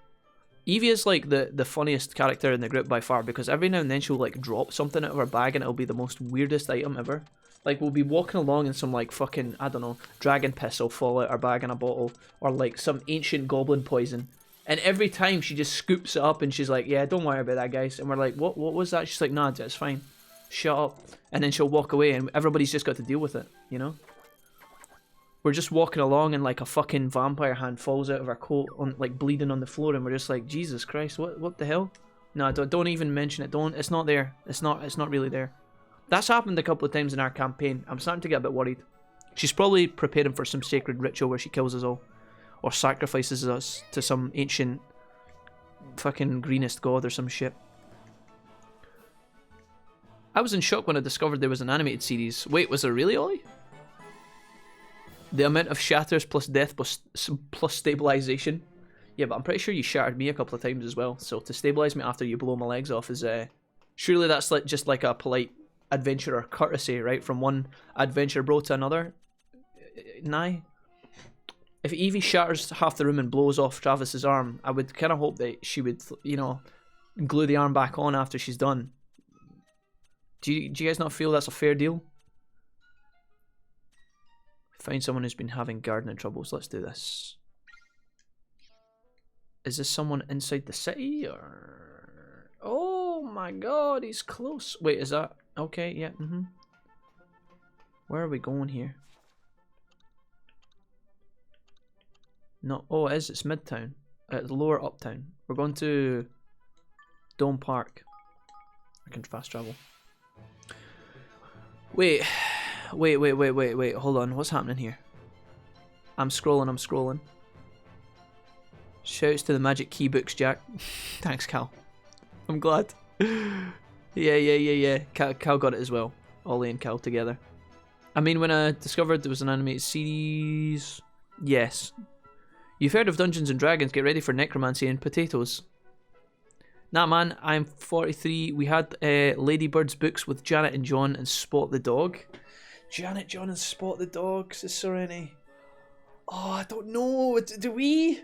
Evie is like the funniest character in the group by far because every now and then she'll like drop something out of her bag and it'll be the most weirdest item ever. Like, we'll be walking along and some, like, fucking, I don't know, dragon piss will fall out our bag in a bottle. Or, like, some ancient goblin poison. And every time she just scoops it up and she's like, yeah, don't worry about that, guys. And we're like, what was that? She's like, nah, it's fine. Shut up. And then she'll walk away and everybody's just got to deal with it, you know? We're just walking along and, like, a fucking vampire hand falls out of our coat, on, like, bleeding on the floor. And we're just like, Jesus Christ, what the hell? No, don't even mention it. Don't. It's not there. It's not really there. That's happened a couple of times in our campaign. I'm starting to get a bit worried. She's probably preparing for some sacred ritual where she kills us all. Or sacrifices us to some ancient fucking greenest god or some shit. I was in shock when I discovered there was an animated series. Wait, was there really, Ollie? The amount of shatters plus death plus stabilization. Yeah, but I'm pretty sure you shattered me a couple of times as well. So to stabilize me after you blow my legs off is... surely that's like just like a polite... adventurer courtesy, right? From one adventure bro to another. Nah. If Evie shatters half the room and blows off Travis's arm, I would kind of hope that she would, you know, glue the arm back on after she's done. Do you guys not feel that's a fair deal? Find someone who's been having gardening troubles. Let's do this. Is this someone inside the city or... Oh my god, he's close. Wait, is that... Okay, yeah, Where are we going here? No, oh, it is. It's Midtown. Lower Uptown. We're going to Dome Park. I can fast travel. Wait. Hold on. What's happening here? I'm scrolling. Shouts to the Magic Key books, Jack. Thanks, Cal. I'm glad. Yeah. Cal got it as well. Ollie and Cal together. I mean, when I discovered there was an animated series... Yes. You've heard of Dungeons and Dragons, get ready for necromancy and potatoes. Nah, man, I'm 43. We had Ladybird's books with Janet and John and Spot the Dog. Janet, John and Spot the Dog, Sister Rennie. Oh, I don't know. Do we?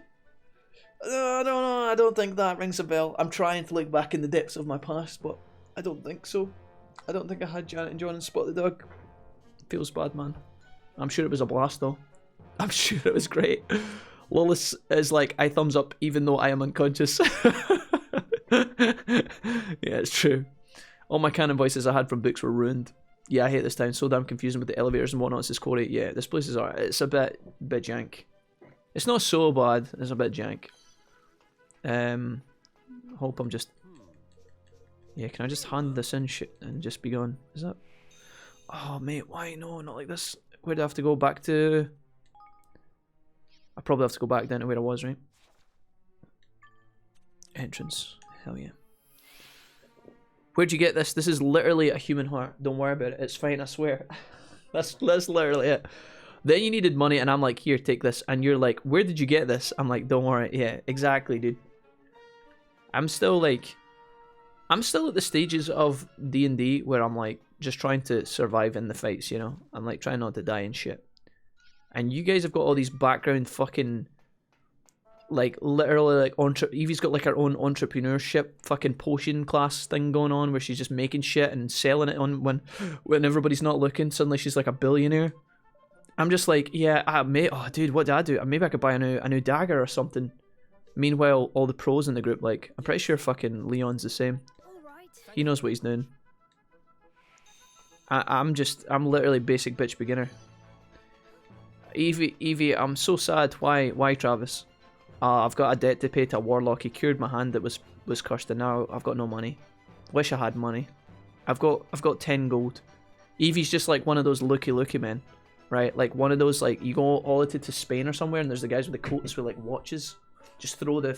I don't know. I don't think that rings a bell. I'm trying to look back in the depths of my past, but I don't think so. I don't think I had Janet and John and Spot the Dog. Feels bad, man. I'm sure it was a blast, though. I'm sure it was great. Lilith is like, I thumbs up even though I am unconscious. Yeah, it's true. All my canon voices I had from books were ruined. Yeah, I hate this town. So damn confusing with the elevators and whatnot. It's Corey. Yeah, this place is alright. It's a bit jank. It's not so bad. It's a bit jank. Hope I'm just... Yeah, can I just hand this in shit and just be gone? Is that... Oh, mate, why? No, not like this. Where do I have to go back to? I probably have to go back down to where I was, right? Entrance. Hell yeah. Where'd you get this? This is literally a human heart. Don't worry about it. It's fine, I swear. That's literally it. Then you needed money and I'm like, here, take this. And you're like, where did you get this? I'm like, don't worry. Yeah, exactly, dude. I'm still at the stages of D&D where I'm like, just trying to survive in the fights, you know? I'm like, trying not to die and shit. And you guys have got all these background fucking... Like, literally, like, Evie's got, like, her own entrepreneurship fucking potion class thing going on where she's just making shit and selling it on when everybody's not looking. Suddenly she's, like, a billionaire. I'm just like, yeah, mate, oh, dude, what did I do? Maybe I could buy a new dagger or something. Meanwhile, all the pros in the group, like, I'm pretty sure fucking Leon's the same. He knows what he's doing. I'm literally basic bitch beginner. Evie, I'm so sad. Why, Travis? I've got a debt to pay to a warlock. He cured my hand that was cursed, and now I've got no money. Wish I had money. I've got 10 gold. Evie's just like one of those looky men, right? Like one of those, like, you go all the way to Spain or somewhere, and there's the guys with the coats with like watches. Just throw the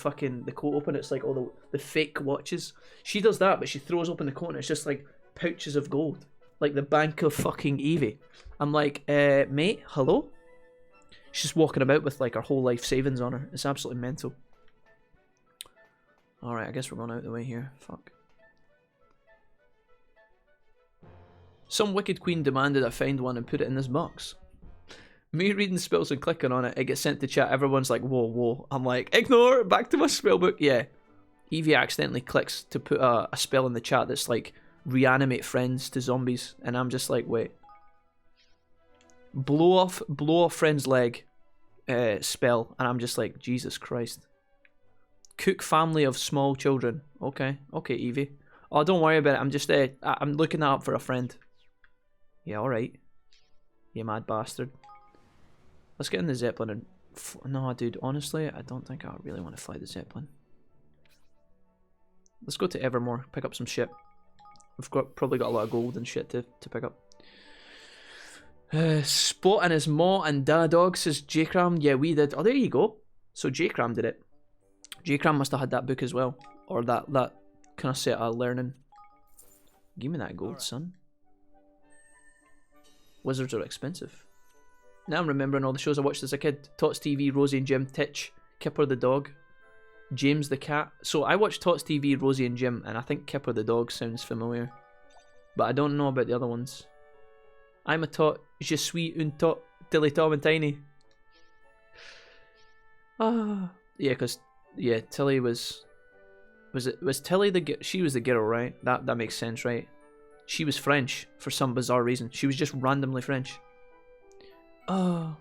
coat open. It's like all the fake watches. She does that, but she throws open the coat, and it's just like pouches of gold, like the bank of fucking Evie. I'm like, mate, hello. She's just walking about with like her whole life savings on her. It's absolutely mental. Alright, I guess we're going out the way here. Fuck. Some wicked queen demanded I find one and put it in this box. Me reading spells and clicking on it, it gets sent to chat. Everyone's like, whoa. I'm like, ignore, back to my spellbook. Yeah. Evie accidentally clicks to put a spell in the chat that's like, reanimate friends to zombies. And I'm just like, wait. Blow off friend's leg spell, and I'm just like, Jesus Christ. Cook family of small children. Okay, Evie. Oh, don't worry about it. I'm just I'm looking that up for a friend. Yeah, all right. You mad bastard. Let's get in the Zeppelin and no, dude. Honestly, I don't think I really want to fly the Zeppelin. Let's go to Evermore. Pick up some shit. We've probably got a lot of gold and shit to pick up. Spot and his ma and da dog, says J-Cram. Yeah, we did. Oh, there you go. So J-Cram did it. J-Cram must have had that book as well. Or that kind of set of learning. Give me that gold, son. Wizards are expensive. Now I'm remembering all the shows I watched as a kid. Tots TV, Rosie and Jim, Titch, Kipper the dog, James the cat. So I watched Tots TV, Rosie and Jim, and I think Kipper the dog sounds familiar. But I don't know about the other ones. I'm a tot, je suis un tot, Tilly, Tom and Tiny. Yeah, because, yeah, Tilly was Tilly she was the girl, right? That makes sense, right? She was French for some bizarre reason. She was just randomly French. And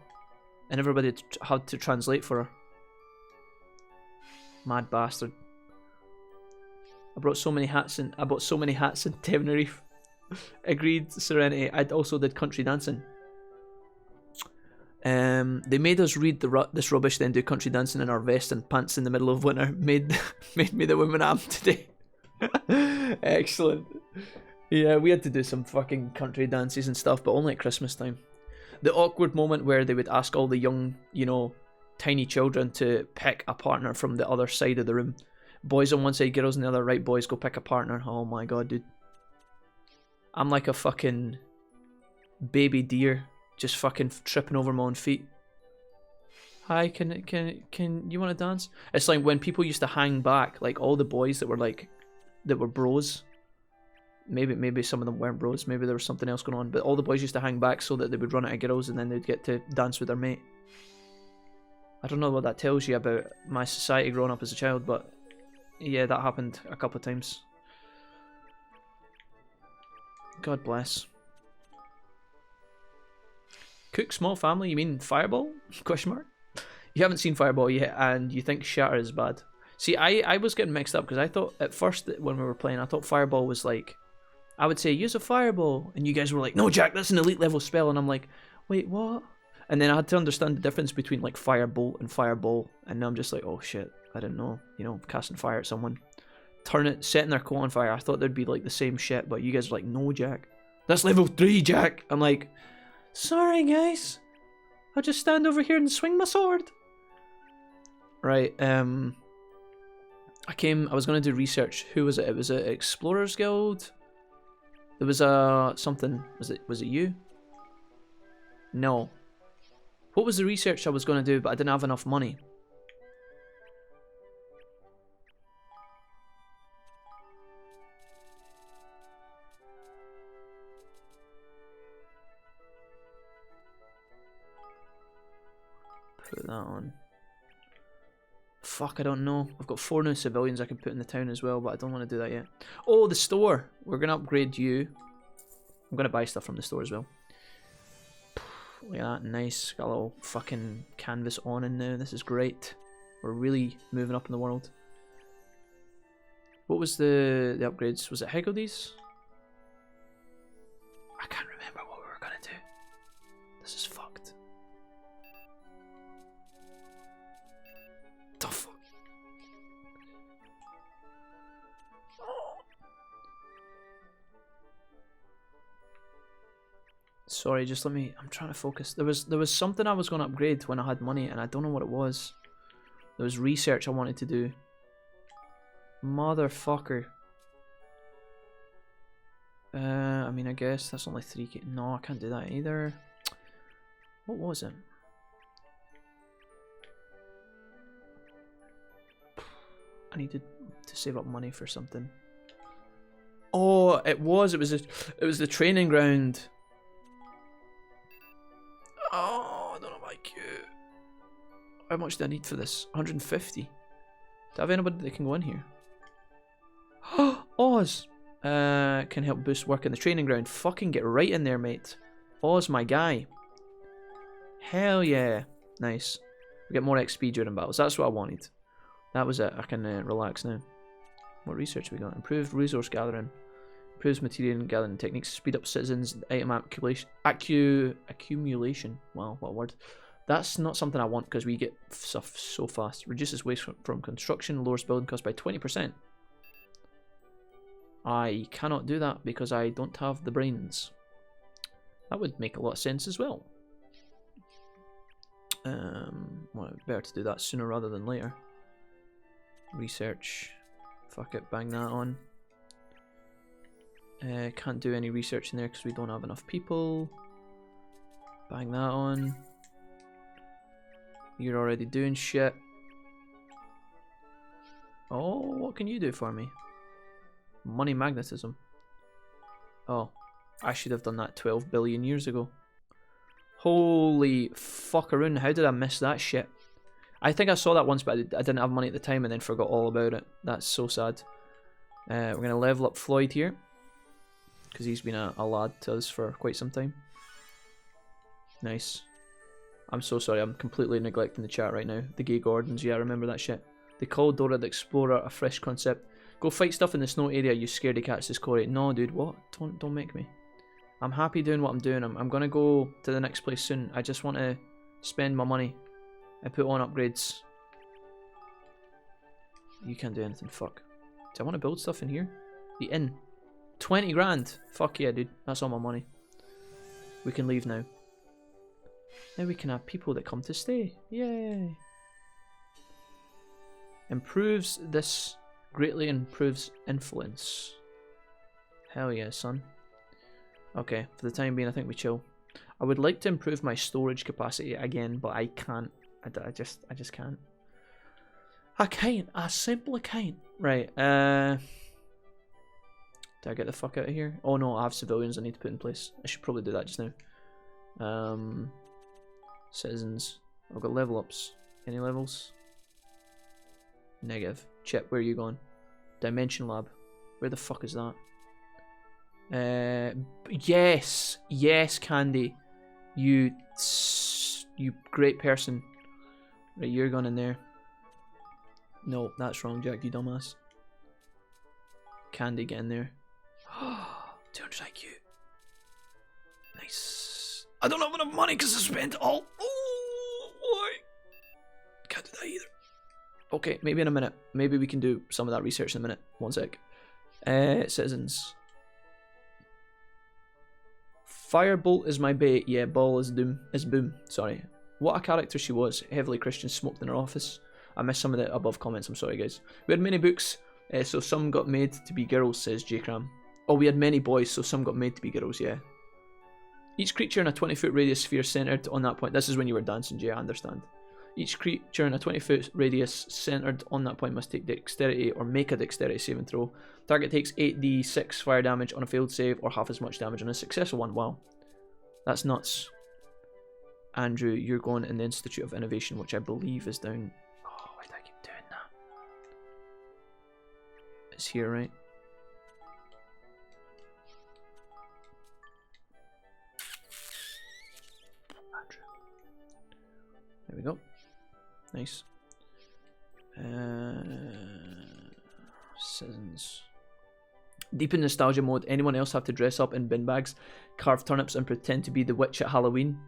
everybody had to translate for her. Mad bastard. I bought so many hats in Tenerife. Agreed, Serenity. I also did country dancing. They made us read this rubbish, then do country dancing in our vest and pants in the middle of winter. Made me the woman I am today. Excellent. Yeah, we had to do some fucking country dances and stuff, but only at Christmas time. The awkward moment where they would ask all the young, you know, tiny children to pick a partner from the other side of the room. Boys on one side, girls on the other. Right, boys, go pick a partner. Oh my god, dude. I'm like a fucking baby deer, just fucking tripping over my own feet. Hi, can you want to dance? It's like when people used to hang back, like all the boys that were bros. Maybe some of them weren't bros. Maybe there was something else going on. But all the boys used to hang back so that they would run out of girls and then they'd get to dance with their mate. I don't know what that tells you about my society growing up as a child, but yeah, that happened a couple of times. God bless. Cook small family, you mean Fireball? Question mark. You haven't seen Fireball yet, and you think Shatter is bad. See, I was getting mixed up because I thought at first that when we were playing, I thought Fireball was like, I would say use a Fireball, and you guys were like, no, Jack, that's an elite level spell, and I'm like, wait, what? And then I had to understand the difference between like Firebolt and Fireball, and now I'm just like, oh shit, I didn't know. You know, casting fire at someone, setting their coat on fire. I thought there'd be like the same shit, but you guys were like, no, Jack, that's level 3, Jack. I'm like, sorry guys, I'll just stand over here and swing my sword. Right, I was going to do research. Who was it? It was an Explorers Guild. There was a something. Was it you? No. What was the research I was going to do, but I didn't have enough money? Put that on. Fuck, I don't know. I've got 4 new civilians I can put in the town as well, but I don't want to do that yet. Oh, the store. We're going to upgrade you. I'm going to buy stuff from the store as well. Look at that. Nice. Got a little fucking canvas on in now. This is great. We're really moving up in the world. What was the upgrades? Was it Heggledies? I can't remember what we were going to do. This is fucked. The fuck? Sorry, just let me. I'm trying to focus. There was something I was going to upgrade when I had money, and I don't know what it was. There was research I wanted to do. Motherfucker. I mean, I guess that's only 3k. No, I can't do that either. What was it? I needed to save up money for something. Oh, it was the training ground. Oh, I don't know about you. How much do I need for this? 150. Do I have anybody that can go in here? Oz! Can help boost work in the training ground. Fucking get right in there, mate. Oz, my guy. Hell yeah. Nice. We get more XP during battles. That's what I wanted. That was it. I can relax now. What research we got? Improved resource gathering. Improves material gathering techniques. Speed up citizens. Item accumulation. Wow, what a word. That's not something I want because we get stuff so fast. Reduces waste from construction. Lowers building cost by 20%. I cannot do that because I don't have the brains. That would make a lot of sense as well. Well, better to do that sooner rather than later. Research. Fuck it, bang that on. Can't do any research in there because we don't have enough people. Bang that on. You're already doing shit. Oh, what can you do for me? Money magnetism. Oh, I should have done that 12 billion years ago. Holy fuckaroon, how did I miss that shit? I think I saw that once, but I didn't have money at the time and then forgot all about it. That's so sad. We're going to level up Floyd here. Because he's been a lad to us for quite some time. Nice. I'm so sorry, I'm completely neglecting the chat right now. The Gay Gordons, yeah, I remember that shit. They called Dora the Explorer a fresh concept. Go fight stuff in the snow area, you scaredy cats, says Corey. No, dude, what? Don't make me. I'm happy doing what I'm doing. I'm going to go to the next place soon. I just want to spend my money and put on upgrades. You can't do anything, fuck. Do I want to build stuff in here? The inn. 20 grand. Fuck yeah, dude. That's all my money. We can leave now. Now we can have people that come to stay. Yay. Improves this. Greatly improves influence. Hell yeah, son. Okay, for the time being, I think we chill. I would like to improve my storage capacity again, but I can't. I just can't. I can't. I simply can't. Right. Did I get the fuck out of here? Oh no, I have civilians I need to put in place. I should probably do that just now. Citizens. I've got level ups. Any levels? Negative. Chip, where are you going? Dimension Lab. Where the fuck is that? Yes! Yes, Candy. You great person. Right, you're going in there. No, that's wrong, Jack, you dumbass. Candy, get in there. 200 IQ. Nice. I don't have enough money because I spent all. Oh, why? Can't do that either. Okay, maybe in a minute. Maybe we can do some of that research in a minute. One sec. Citizens. Firebolt is my bait. Yeah, ball is doom. Is boom. Sorry. What a character she was. Heavily Christian, smoked in her office. I missed some of the above comments. I'm sorry, guys. We had many books, so some got made to be girls, says J-Cram. Oh, we had many boys, so some got made to be girls, yeah. Each creature in a 20-foot radius sphere centered on that point. This is when you were dancing, Jay, I understand. Each creature in a 20-foot radius centered on that point must take dexterity or make a dexterity saving throw. Target takes 8d6 fire damage on a failed save or half as much damage on a successful one. Wow. That's nuts. Andrew, you're going in the Institute of Innovation, which I believe is down... Oh, why do I keep doing that? It's here, right? Andrew. There we go. Nice. Citizens. Deep in nostalgia mode, anyone else have to dress up in bin bags, carve turnips and pretend to be the witch at Halloween?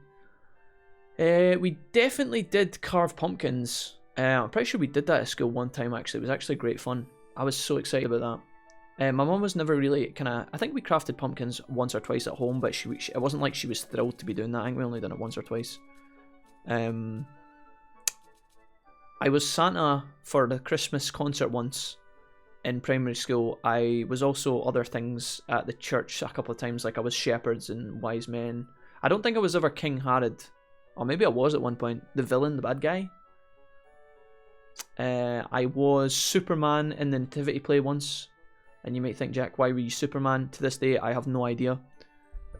We definitely did carve pumpkins. I'm pretty sure we did that at school one time actually. It was actually great fun. I was so excited about that. My mum was never really I think we crafted pumpkins once or twice at home, but it wasn't like she was thrilled to be doing that. I think we only done it once or twice. I was Santa for the Christmas concert once in primary school. I was also other things at the church a couple of times, like I was shepherds and wise men. I don't think I was ever King Herod. Or maybe I was at one point. The villain, the bad guy. I was Superman in the nativity play once. And you might think, Jack, why were you Superman? To this day, I have no idea.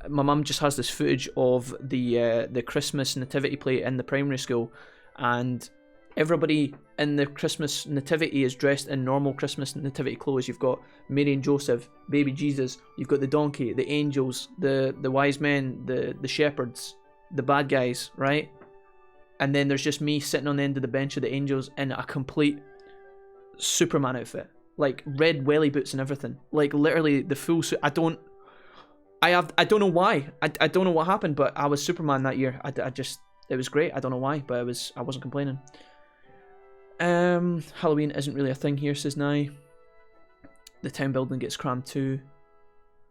My mum just has this footage of the Christmas nativity play in the primary school. And everybody in the Christmas nativity is dressed in normal Christmas nativity clothes. You've got Mary and Joseph, baby Jesus. You've got the donkey, the angels, the wise men, the shepherds, the bad guys, right? And then there's just me sitting on the end of the bench of the angels in a complete Superman outfit, like red welly boots and everything, like literally the full suit. I don't know why. I don't know what happened, but I was Superman that year. It was great. I don't know why, but I wasn't complaining. Halloween isn't really a thing here, says Nye. The town building gets crammed too.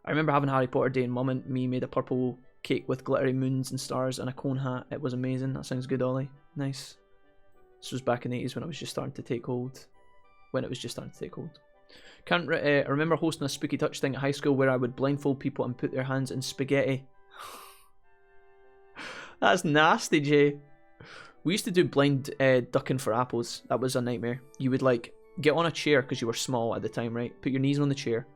I remember having Harry Potter Day and Mum and me made a purple cake with glittery moons and stars and a cone hat. It was amazing. That sounds good, Ollie. Nice. This was back in the 80s when it was just starting to take hold. I remember hosting a spooky touch thing at high school where I would blindfold people and put their hands in spaghetti. That's nasty, Jay. We used to do blind ducking for apples. That was a nightmare. You would like get on a chair because you were small at the time, right? Put your knees on the chair.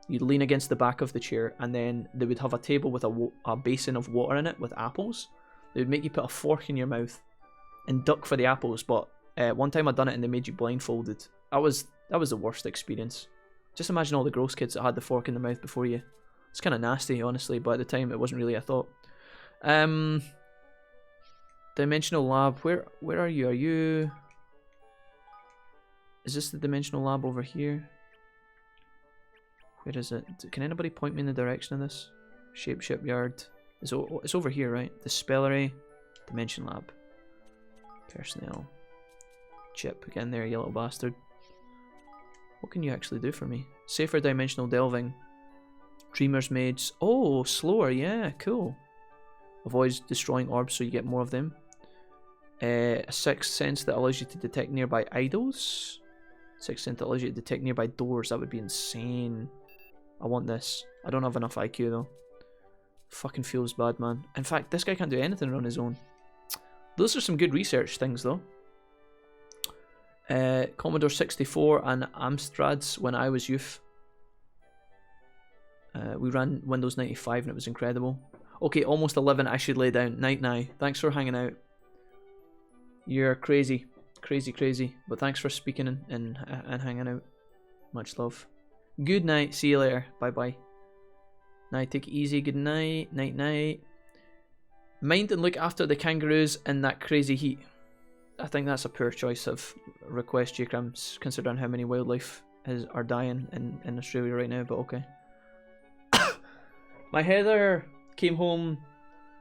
You'd lean against the back of the chair, and then they would have a table with a basin of water in it with apples. They would make you put a fork in your mouth and duck for the apples. But one time I'd done it and they made you blindfolded. That was the worst experience. Just imagine all the gross kids that had the fork in their mouth before you. It's kind of nasty, honestly, but at the time it wasn't really a thought. Dimensional lab. Where are you? Are you... Is this the dimensional lab over here? Where is it? Can anybody point me in the direction of this? Shape Shipyard. It's over here, right? Dispellery. Dimension lab. Personnel. Chip. Get in there, you little bastard. What can you actually do for me? Safer dimensional delving. Dreamer's Mage. Oh, slower. Yeah, cool. Avoids destroying orbs so you get more of them. A sixth sense that allows you to detect nearby idols. Sixth sense that allows you to detect nearby doors. That would be insane. I want this. I don't have enough IQ though. Fucking feels bad, man. In fact, this guy can't do anything on his own. Those are some good research things though. Commodore 64 and Amstrads when I was youth. We ran Windows 95 and it was incredible. Okay, almost 11. I should lay down. Night now. Thanks for hanging out. You're crazy. Crazy. But thanks for speaking and hanging out. Much love. Good night. See you later. Bye. Night, take it easy. Good night. Night. Mind and look after the kangaroos in that crazy heat. I think that's a poor choice of request, J-Crams, considering how many wildlife are dying in Australia right now, but okay. My Heather came home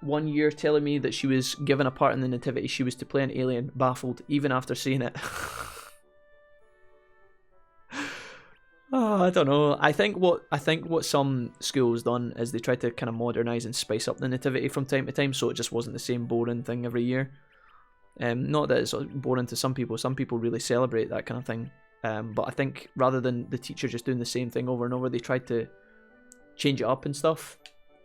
1 year telling me that she was given a part in the nativity. She was to play an alien, baffled, even after seeing it. Oh, I don't know. I think what some schools done is they try to kind of modernise and spice up the nativity from time to time, so it just wasn't the same boring thing every year. Not that it's boring to some people. Some people really celebrate that kind of thing. But I think rather than the teacher just doing the same thing over and over, they tried to change it up and stuff.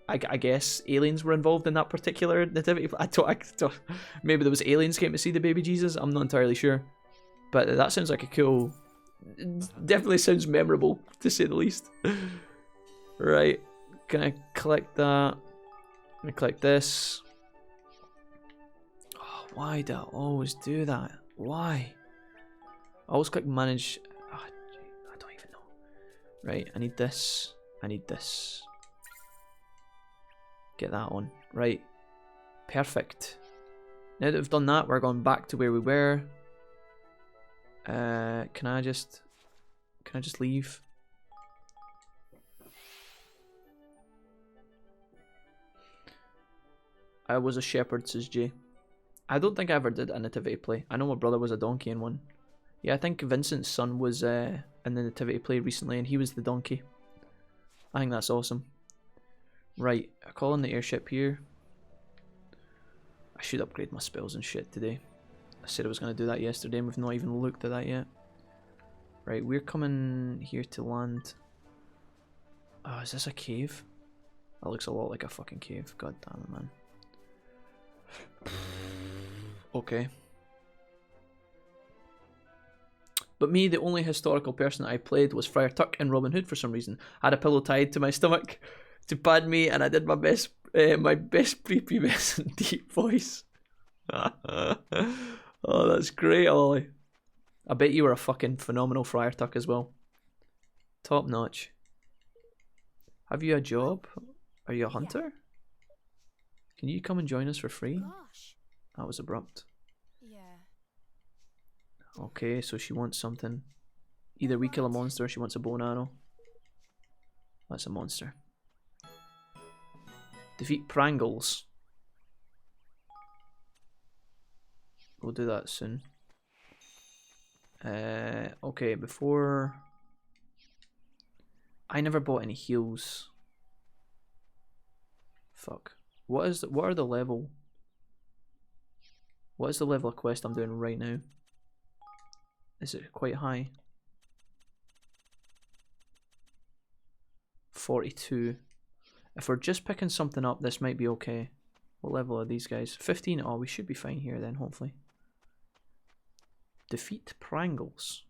I guess aliens were involved in that particular nativity. I don't, maybe there was aliens came to see the baby Jesus. I'm not entirely sure, but that sounds like a cool. Definitely sounds memorable, to say the least. Right, can I collect that? Can I collect this? Oh, why do I always do that? Why? I always click manage. Oh, I don't even know. Right, I need this. I need this. Get that on. Right. Perfect. Now that we've done that, we're going back to where we were. Can I just leave? I was a shepherd, says Jay. I don't think I ever did a nativity play. I know my brother was a donkey in one. Yeah, I think Vincent's son was in the nativity play recently, and he was the donkey. I think that's awesome. Right, I call in the airship here. I should upgrade my spells and shit today. I said I was going to do that yesterday and we've not even looked at that yet. Right, we're coming here to land. Oh, is this a cave? That looks a lot like a fucking cave. God damn it, man. Okay. But me, the only historical person I played was Friar Tuck in Robin Hood for some reason. I had a pillow tied to my stomach to pad me, and I did my best prepubescent deep voice. Oh, that's great, Ollie. I bet you were a fucking phenomenal Friar Tuck as well. Top notch. Have you a job? Are you a hunter? Can you come and join us for free? Gosh. That was abrupt. Yeah. Okay, so she wants something. Either we kill a monster or she wants a bow and arrow. That's a monster. Defeat Prangles. We'll do that soon. Okay, before... I never bought any heals. Fuck. What are the level? What is the level of quest I'm doing right now? Is it quite high? 42. If we're just picking something up, this might be okay. What level are these guys? 15. Oh, we should be fine here then, hopefully. Defeat Prangles.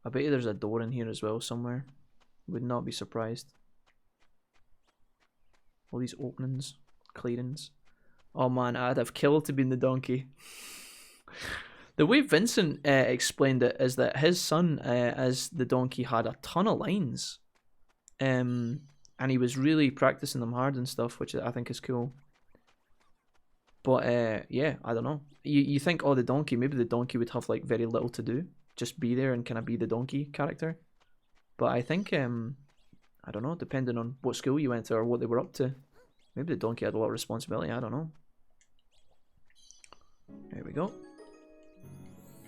I bet you there's a door in here as well somewhere. Would not be surprised. All these openings, clearings. Oh man, I'd have killed to be in the donkey. The way Vincent explained it is that his son, as the donkey, had a ton of lines. And he was really practicing them hard and stuff, which I think is cool. But yeah, I don't know. You think, oh, the donkey, maybe the donkey would have like very little to do. Just be there and kind of be the donkey character. But I think, I don't know, depending on what school you went to or what they were up to. Maybe the donkey had a lot of responsibility, I don't know. There we go.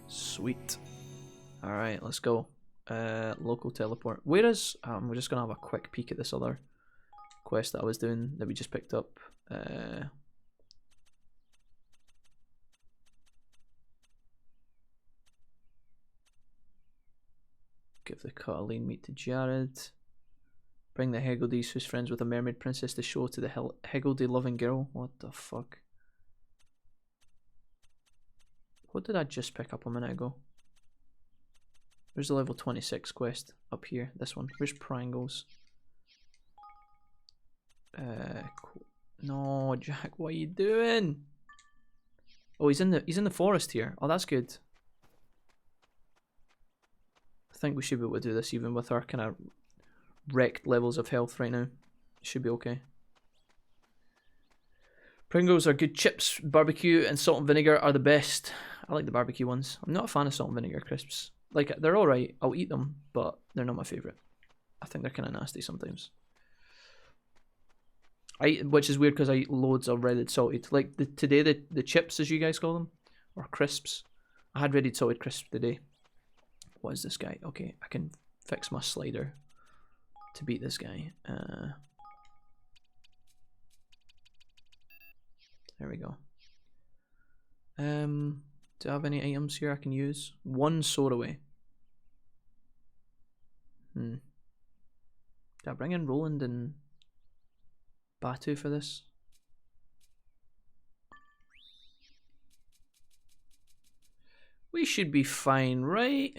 Sweet. Alright, let's go. Local teleport. Where is... we're just going to have a quick peek at this other quest that I was doing that we just picked up. Give the cut of lean meat to Jared. Bring the Heggledies, who's friends with a mermaid princess, to show to the Heggledy loving girl. What the fuck? What did I just pick up a minute ago? Where's the level 26 quest? Up here, this one. Where's Prangles? Cool. No, Jack, what are you doing? Oh, he's in the forest here. Oh, that's good. I think we should be able to do this even with our kind of wrecked levels of health right now. Should be okay. Pringles are good chips. Barbecue and salt and vinegar are the best. I like the barbecue ones. I'm not a fan of salt and vinegar crisps. Like, they're alright. I'll eat them, but they're not my favourite. I think they're kind of nasty sometimes. Which is weird because I eat loads of redded salted. Like, today, the chips, as you guys call them, or crisps. I had redded salted crisps today. What is this guy? Okay, I can fix my slider to beat this guy. There we go. Do I have any items here I can use? One sword away. Did I bring in Roland and Batu for this? We should be fine, right?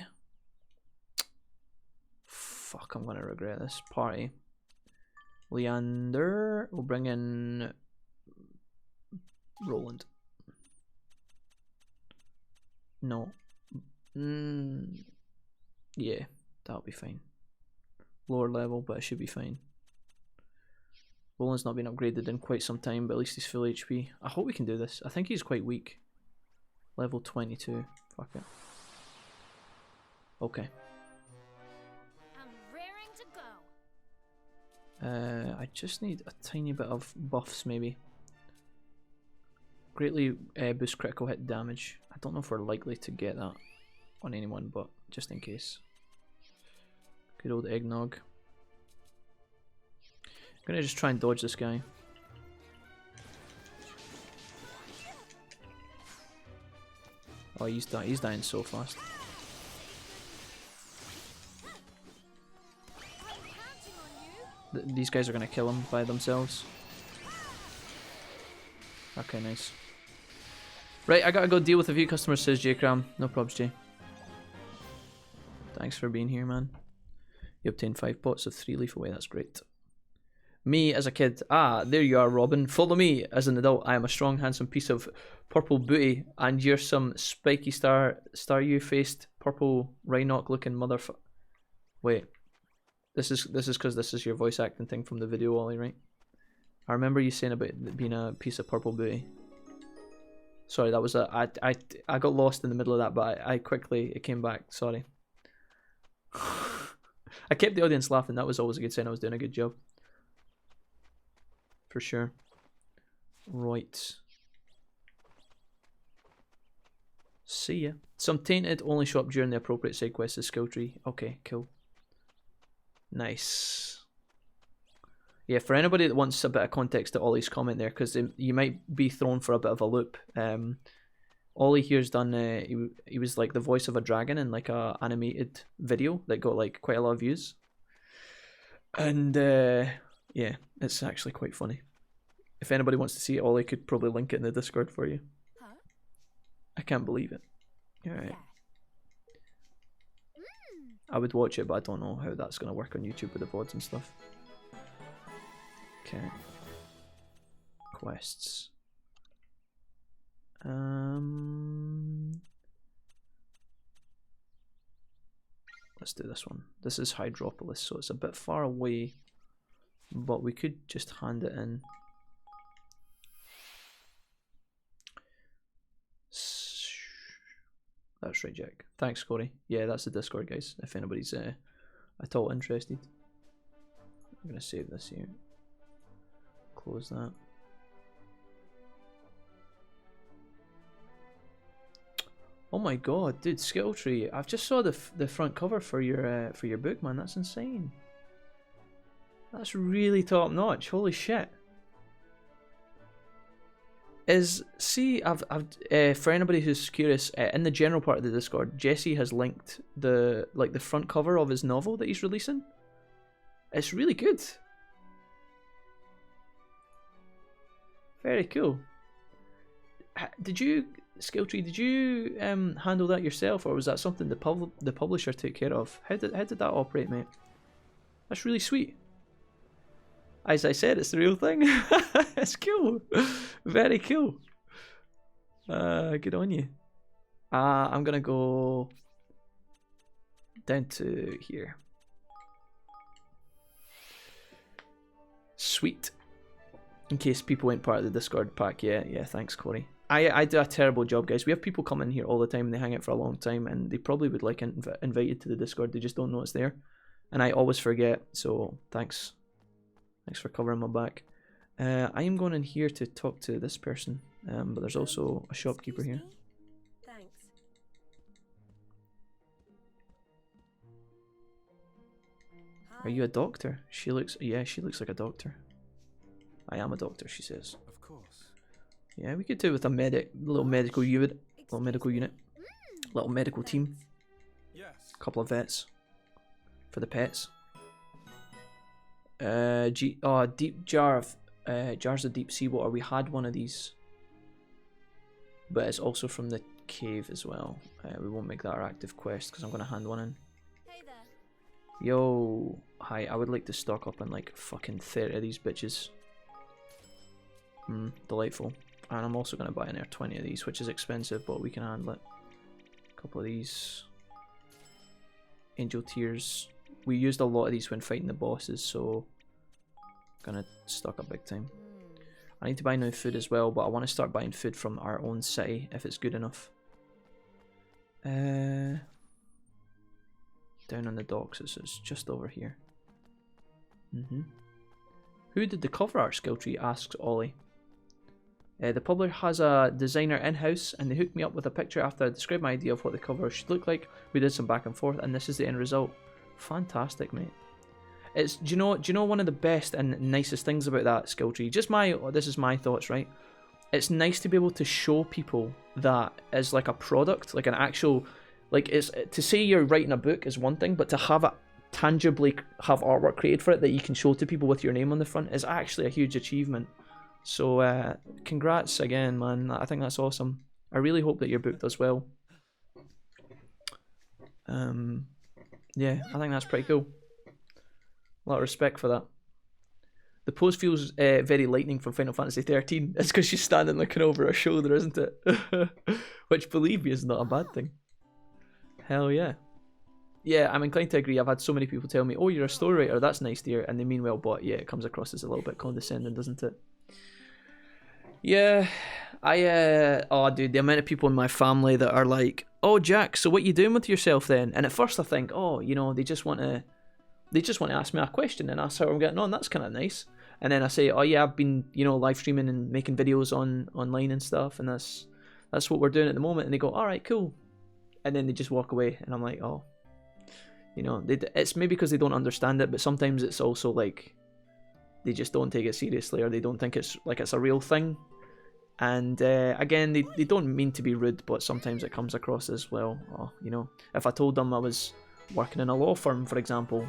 Fuck, I'm gonna regret this. Party. Leander. We'll bring in Roland. No. Yeah, that'll be fine. Lower level, but it should be fine. Roland's not been upgraded in quite some time, but at least he's full HP. I hope we can do this. I think he's quite weak. Level 22. Fuck it. Okay. I'm raring to go. I just need a tiny bit of buffs, maybe. Greatly boost critical hit damage. I don't know if we're likely to get that on anyone, but just in case. Good old eggnog. I'm gonna just try and dodge this guy. Oh, he's dying so fast. These guys are gonna kill him by themselves. Okay, nice. Right, I gotta go deal with a few customers, says J-Cram. No probs, Jay. Thanks for being here, man. You obtained 5 pots of 3 leaf away, that's great. Me as a kid, there you are, Robin. Follow me as an adult. I am a strong, handsome piece of purple booty, and you're some spiky star-you-faced purple Rhinoc-looking motherfucker. Wait, this is because this is your voice acting thing from the video, Ollie, right? I remember you saying about being a piece of purple booty. Sorry, that was I got lost in the middle of that, but it came back. Sorry. I kept the audience laughing. That was always a good sign. I was doing a good job. For sure. Right. See ya. Some tainted only show up during the appropriate side quest as skill tree. Okay, cool. Nice. Yeah, for anybody that wants a bit of context to Ollie's comment there, because you might be thrown for a bit of a loop. Ollie here's done, he was like the voice of a dragon in like a animated video that got like quite a lot of views. And yeah, it's actually quite funny. If anybody wants to see it, Ollie could probably link it in the Discord for you. Huh? I can't believe it. Alright. Yeah. I would watch it, but I don't know how that's going to work on YouTube with the VODs and stuff. Okay. Quests. Let's do this one. This is Hydropolis, so it's a bit far away, but we could just hand it in. That's right, Jack. Thanks, Corey. Yeah, that's the Discord, guys, if anybody's at all interested. I'm going to save this here. Close that. Oh my god, dude, skill tree. I've just saw the front cover for your book, man. That's insane. That's really top notch. Holy shit. For anybody who's curious, in the general part of the Discord, Jesse has linked the front cover of his novel that he's releasing. It's really good. Very cool. Did you, Skilltree, did you handle that yourself, or was that something the publisher took care of? How did that operate, mate? That's really sweet. As I said, it's the real thing. It's cool. Very cool. Good on you. I'm gonna go down to here. Sweet. In case people weren't part of the Discord pack, yeah, thanks, Corey. I do a terrible job, guys. We have people come in here all the time and they hang out for a long time and they probably would like invited to the Discord. They just don't know it's there. And I always forget, so thanks. Thanks for covering my back. I am going in here to talk to this person, but there's also a shopkeeper here. Thanks. Are you a doctor? She looks like a doctor. I am a doctor, she says. Of course. Yeah, we could do with a little medical unit, little medical team. Yes. A couple of vets for the pets. Deep jar of jars of deep seawater. We had one of these, but it's also from the cave as well. We won't make that our active quest because I'm gonna hand one in. Hey there. Yo, hi. I would like to stock up on like fucking 30 of these bitches. Delightful. And I'm also gonna buy an air 20 of these, which is expensive, but we can handle it. A couple of these. Angel Tears. We used a lot of these when fighting the bosses, so gonna stock up big time. I need to buy new food as well, but I want to start buying food from our own city if it's good enough. Down on the docks, it's just over here. Who did the cover art, Skilltree? Asks Ollie. The publisher has a designer in-house and they hooked me up with a picture after I described my idea of what the cover should look like. We did some back and forth and this is the end result. Fantastic, mate. It's do you know one of the best and nicest things about that, Skilltree? This is my thoughts, right? It's nice to be able to show people that as like a product, like an actual, like it's to say you're writing a book is one thing, but to have it tangibly have artwork created for it that you can show to people with your name on the front is actually a huge achievement. So congrats again, man. I think that's awesome. I really hope that your book does well. Yeah, I think that's pretty cool. A lot of respect for that. The pose feels very lightning from Final Fantasy 13. It's because she's standing looking over her shoulder, isn't it? Which, believe me, is not a bad thing. Hell yeah. Yeah, I'm inclined to agree. I've had so many people tell me, oh, you're a story writer, that's nice, dear. And they mean well, but yeah, it comes across as a little bit condescending, doesn't it? Yeah, oh dude, the amount of people in my family that are like, oh Jack, so what you doing with yourself then? And at first I think, oh, you know, they just want to ask me a question and ask how I'm getting on. That's kind of nice. And then I say, oh yeah, I've been, you know, live streaming and making videos online and stuff, and that's what we're doing at the moment. And they go, all right, cool. And then they just walk away, and I'm like, oh, you know, it's maybe because they don't understand it, but sometimes it's also like they just don't take it seriously, or they don't think it's a real thing. And again, they don't mean to be rude, but sometimes it comes across as well. Oh, you know, if I told them I was working in a law firm, for example,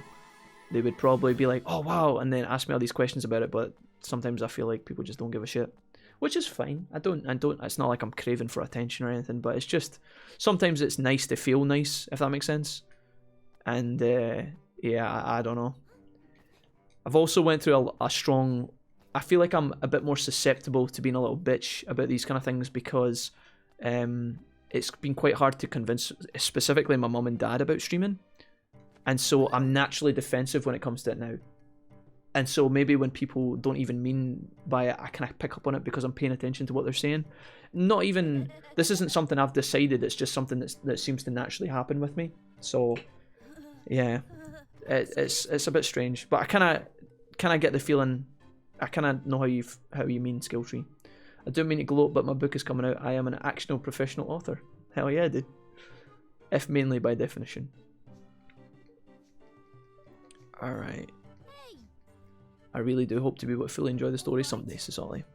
they would probably be like, oh wow, and then ask me all these questions about it. But sometimes I feel like people just don't give a shit, which is fine. I don't. It's not like I'm craving for attention or anything, but it's just sometimes it's nice to feel nice, if that makes sense. And yeah, I don't know. I've also went through a strong. I feel like I'm a bit more susceptible to being a little bitch about these kind of things because it's been quite hard to convince, specifically my mum and dad, about streaming. And so I'm naturally defensive when it comes to it now. And so maybe when people don't even mean by it, I kind of pick up on it because I'm paying attention to what they're saying. Not even, this isn't something I've decided, it's just something that seems to naturally happen with me. So, yeah, it's a bit strange. But I kind of get the feeling, I kind of know how you mean, Skilltree. I don't mean to gloat, but my book is coming out. I am an actional professional author. Hell yeah, dude. If mainly by definition. Alright. I really do hope to be able to fully enjoy the story someday, says Ollie.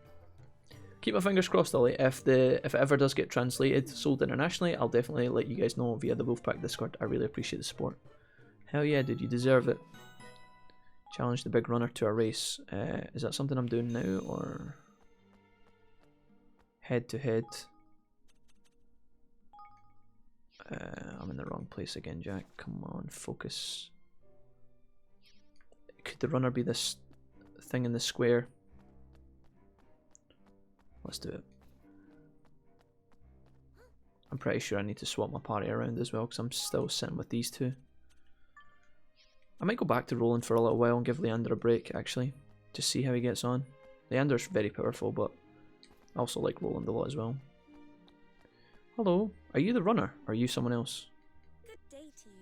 Keep my fingers crossed, Ollie. If it ever does get translated, sold internationally, I'll definitely let you guys know via the Wolfpack Discord. I really appreciate the support. Hell yeah, dude, you deserve it. Challenge the big runner to a race. Is that something I'm doing now, or head to head? I'm in the wrong place again, Jack. Come on, focus. Could the runner be this thing in the square? Let's do it. I'm pretty sure I need to swap my party around as well because I'm still sitting with these two. I might go back to Roland for a little while and give Leander a break, actually. Just see how he gets on. Leander's very powerful, but I also like Roland a lot as well. Hello, are you the runner? Or are you someone else? Good day to you.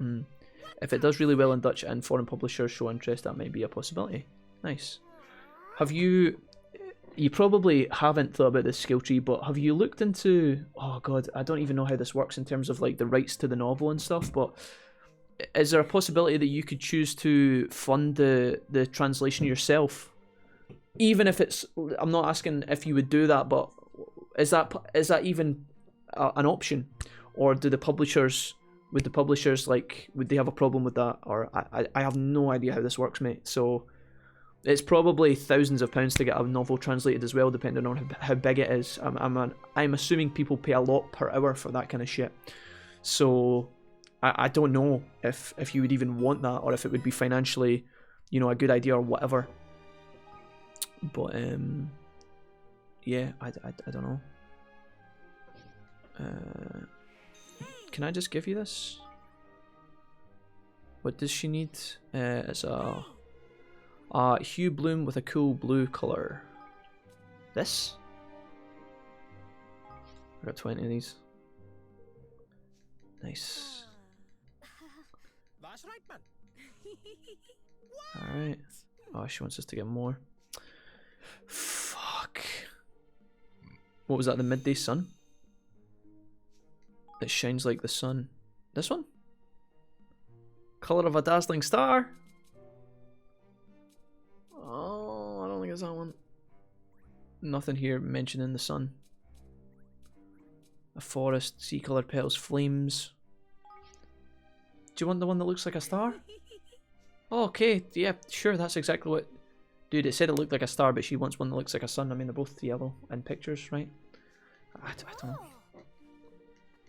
Oh. If it does really well in Dutch and foreign publishers show interest, that might be a possibility. Nice. Have you... You probably haven't thought about this skill tree, but have you looked into... Oh god, I don't even know how this works in terms of like the rights to the novel and stuff, but is there a possibility that you could choose to fund the translation yourself? Even if it's... I'm not asking if you would do that, but is that even an option? Or do the publishers... Would the publishers, like, would they have a problem with that? Or I have no idea how this works, mate, so... It's probably thousands of pounds to get a novel translated as well, depending on how big it is. I'm assuming people pay a lot per hour for that kind of shit. So I don't know if you would even want that, or if it would be financially, you know, a good idea or whatever. But yeah, I don't know. Can I just give you this? What does she need? It's a hue bloom with a cool blue colour. This? I got 20 of these. Nice. That's right, man. Alright. Oh, she wants us to get more. Fuck. What was that, the midday sun? It shines like the sun. This one? Colour of a dazzling star? Oh, I don't think it's that one. Nothing here mentioning the sun. A forest, sea-coloured petals, flames. Do you want the one that looks like a star? Oh, okay, yeah, sure, that's exactly what... Dude, it said it looked like a star, but she wants one that looks like a sun. I mean, they're both yellow in pictures, right? I don't know.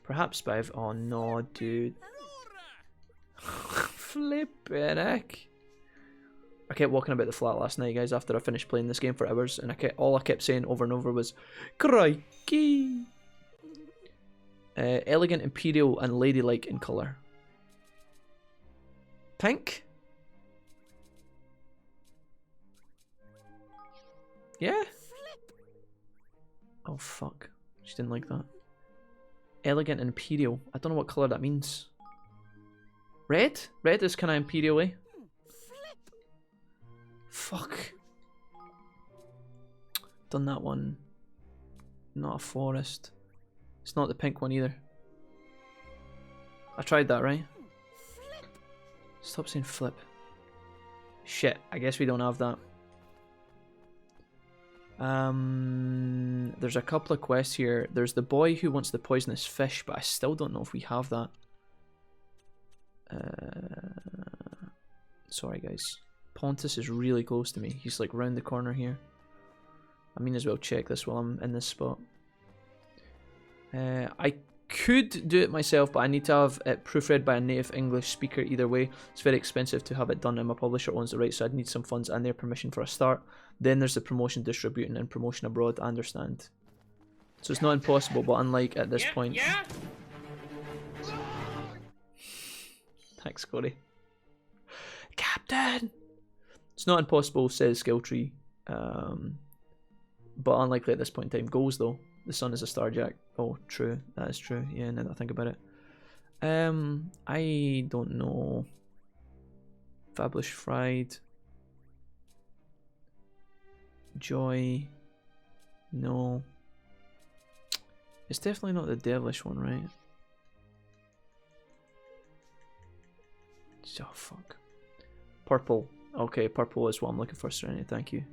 Perhaps, but I've... Oh, no, dude. Flippin' heck. I kept walking about the flat last night, guys, after I finished playing this game for hours, and all I kept saying over and over was, crikey! Elegant, imperial, and ladylike in colour. Pink? Yeah? Oh, fuck. She didn't like that. Elegant and imperial. I don't know what colour that means. Red? Red is kind of imperial, eh? Fuck. Done that one. Not a forest. It's not the pink one either. I tried that, right? Stop saying flip. Shit, I guess we don't have that. There's a couple of quests here. There's the boy who wants the poisonous fish, but I still don't know if we have that. Sorry, guys. Pontus is really close to me. He's like round the corner here. I mean, as well check this while I'm in this spot. I could do it myself, but I need to have it proofread by a native English speaker either way. It's very expensive to have it done, and my publisher owns the rights, so I'd need some funds and their permission for a start. Then there's the promotion, distributing, and promotion abroad, I understand. So it's not impossible, but unlike at this point... Yeah. Thanks, Corey. Captain! It's not impossible, says Skilltree. But unlikely at this point in time. Goals, though. The sun is a starjack. Oh, true. That is true. Yeah, now that I think about it. I don't know. Fabulous Fried. Joy. No. It's definitely not the devilish one, right? Oh, fuck. Purple. Okay, purple is what I'm looking for, Serenity. Thank you.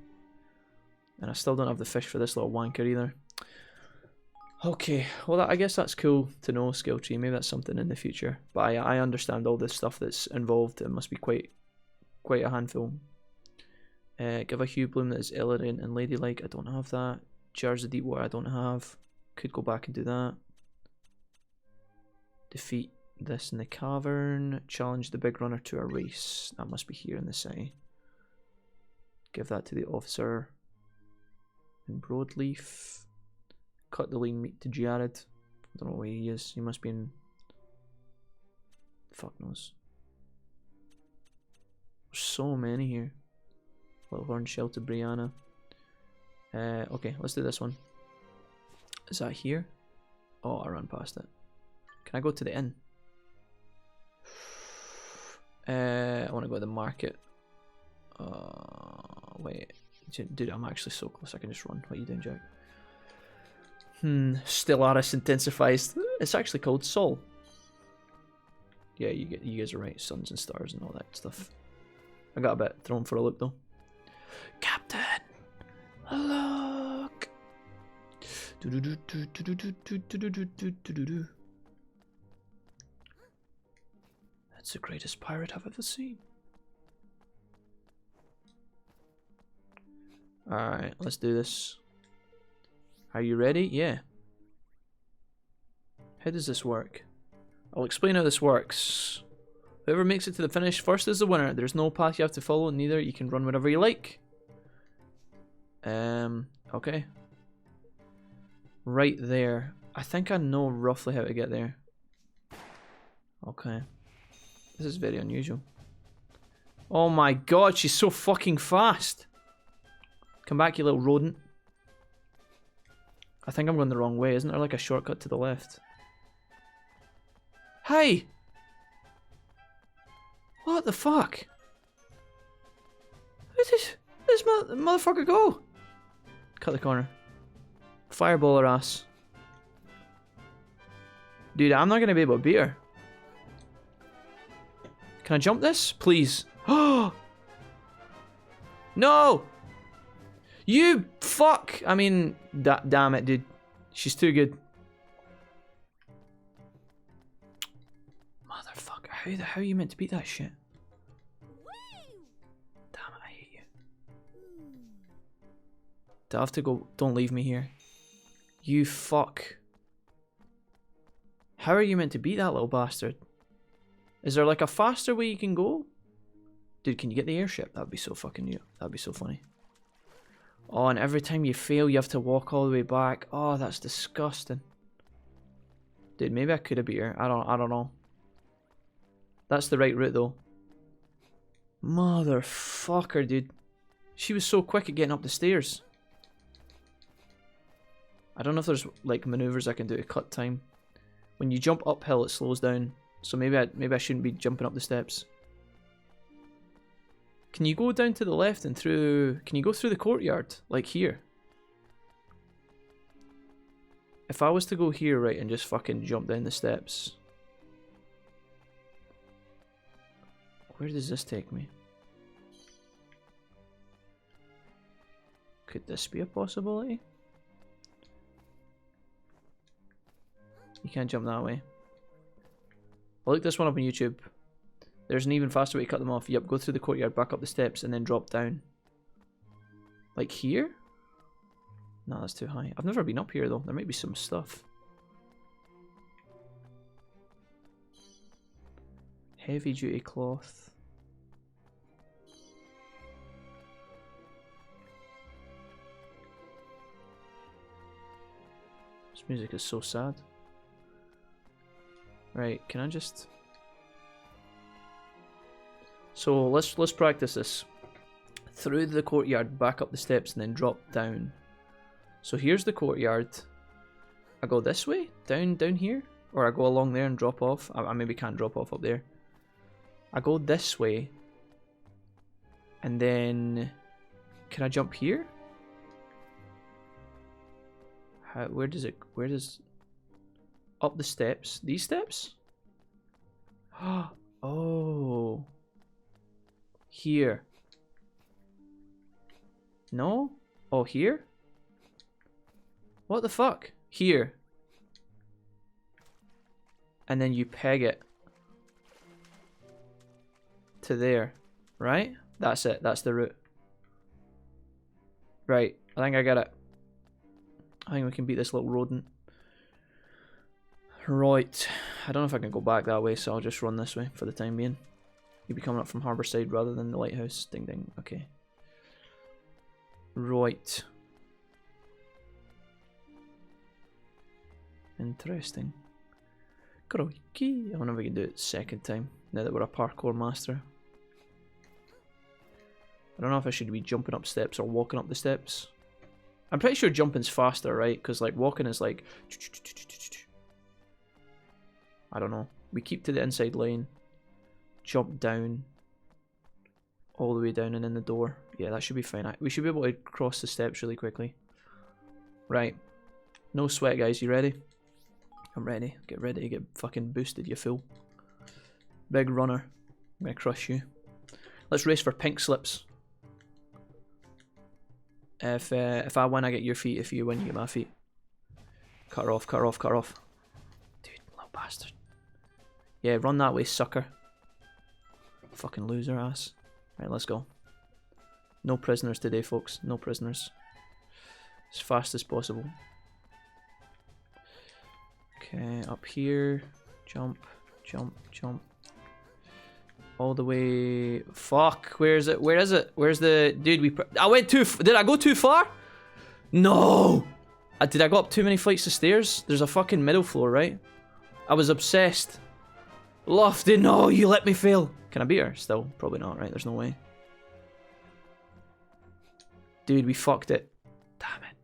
And I still don't have the fish for this little wanker either. Okay, well, I guess that's cool to know, Skilltree. Maybe that's something in the future. But I understand all this stuff that's involved. It must be quite a handful. Give a hue bloom that is elegant and ladylike. I don't have that. Jars of deep water I don't have. Could go back and do that. Defeat this in the cavern. Challenge the big runner to a race. That must be here in the city. Give that to the officer. in Broadleaf. Cut the lean meat to Jared. I don't know where he is. He must be in... Fuck knows. There's so many here. Little Horn Shell to Brianna. Okay, let's do this one. Is that here? Oh, I ran past it. Can I go to the inn? I want to go to the market. Wait. Dude, I'm actually so close. I can just run. What are you doing, Jack? Stellaris intensifies. It's actually called Sol. Yeah, you guys are right. Suns and stars and all that stuff. I got a bit thrown for a loop though. Captain, look. That's the greatest pirate I've ever seen. Alright, let's do this. Are you ready? Yeah. How does this work? I'll explain how this works. Whoever makes it to the finish first is the winner. There's no path you have to follow, neither. You can run wherever you like. Okay. Right there. I think I know roughly how to get there. Okay. This is very unusual. Oh my god, she's so fucking fast. Come back, you little rodent. I think I'm going the wrong way. Isn't there like a shortcut to the left? Hey! What the fuck? Where did this motherfucker go? Cut the corner. Fireball her ass. Dude, I'm not going to be able to beat her. Can I jump this? Please. Oh! No! You fuck! I mean, damn it, dude. She's too good. Motherfucker, how are you meant to beat that shit? Damn it, I hate you. Do I have to go? Don't leave me here. You fuck. How are you meant to beat that little bastard? Is there like a faster way you can go? Dude, can you get the airship? That'd be so fucking new. That'd be so funny. Oh, and every time you fail, you have to walk all the way back. Oh, that's disgusting. Dude, maybe I could have beat her. I don't know. That's the right route, though. Motherfucker, dude. She was so quick at getting up the stairs. I don't know if there's, like, maneuvers I can do to cut time. When you jump uphill, it slows down. So maybe I shouldn't be jumping up the steps. Can you go down to the left and through... Can you go through the courtyard? Like here? If I was to go here, right, and just fucking jump down the steps... Where does this take me? Could this be a possibility? You can't jump that way. I'll look this one up on YouTube. There's an even faster way to cut them off. Yep, go through the courtyard, back up the steps, and then drop down. Like here? No, that's too high. I've never been up here, though. There might be some stuff. Heavy duty cloth. This music is so sad. Right, can I just... So let's practice this. Through the courtyard, back up the steps, and then drop down. So here's the courtyard. I go this way, down here, or I go along there and drop off. I maybe can't drop off up there. I go this way, and then can I jump here? Where does up the steps? These steps? Oh. Here. No? Oh, here? What the fuck? Here. And then you peg it to there. Right? That's it. That's the route. Right. I think I got it. I think we can beat this little rodent. Right. I don't know if I can go back that way, so I'll just run this way for the time being. You'll be coming up from Harbour Side rather than the lighthouse. Ding ding. Okay. Right. Interesting. Crikey. I wonder if we can do it second time, now that we're a parkour master. I don't know if I should be jumping up steps or walking up the steps. I'm pretty sure jumping's faster, right? Because like walking is like... I don't know. We keep to the inside lane. Jump down. All the way down and in the door. Yeah, that should be fine. We should be able to cross the steps really quickly. Right. No sweat, guys. You ready? I'm ready. Get ready to get fucking boosted, you fool. Big runner. I'm gonna crush you. Let's race for pink slips. If I win, I get your feet. If you win, you get my feet. Cut her off, cut her off, cut her off. Dude, little bastard. Yeah, run that way, sucker. Fucking loser ass. Right, let's go. No prisoners today, folks. No prisoners. As fast as possible. Okay, up here. Jump, jump, jump. All the way. Fuck, where is it? Where is it? Where's the dude? I went too. Did I go too far? No. Did I go up too many flights of stairs? There's a fucking middle floor, right? I was obsessed. Lofty, no, you let me fail. Can I beat her? Still, probably not, right? There's no way. Dude, we fucked it. Damn it.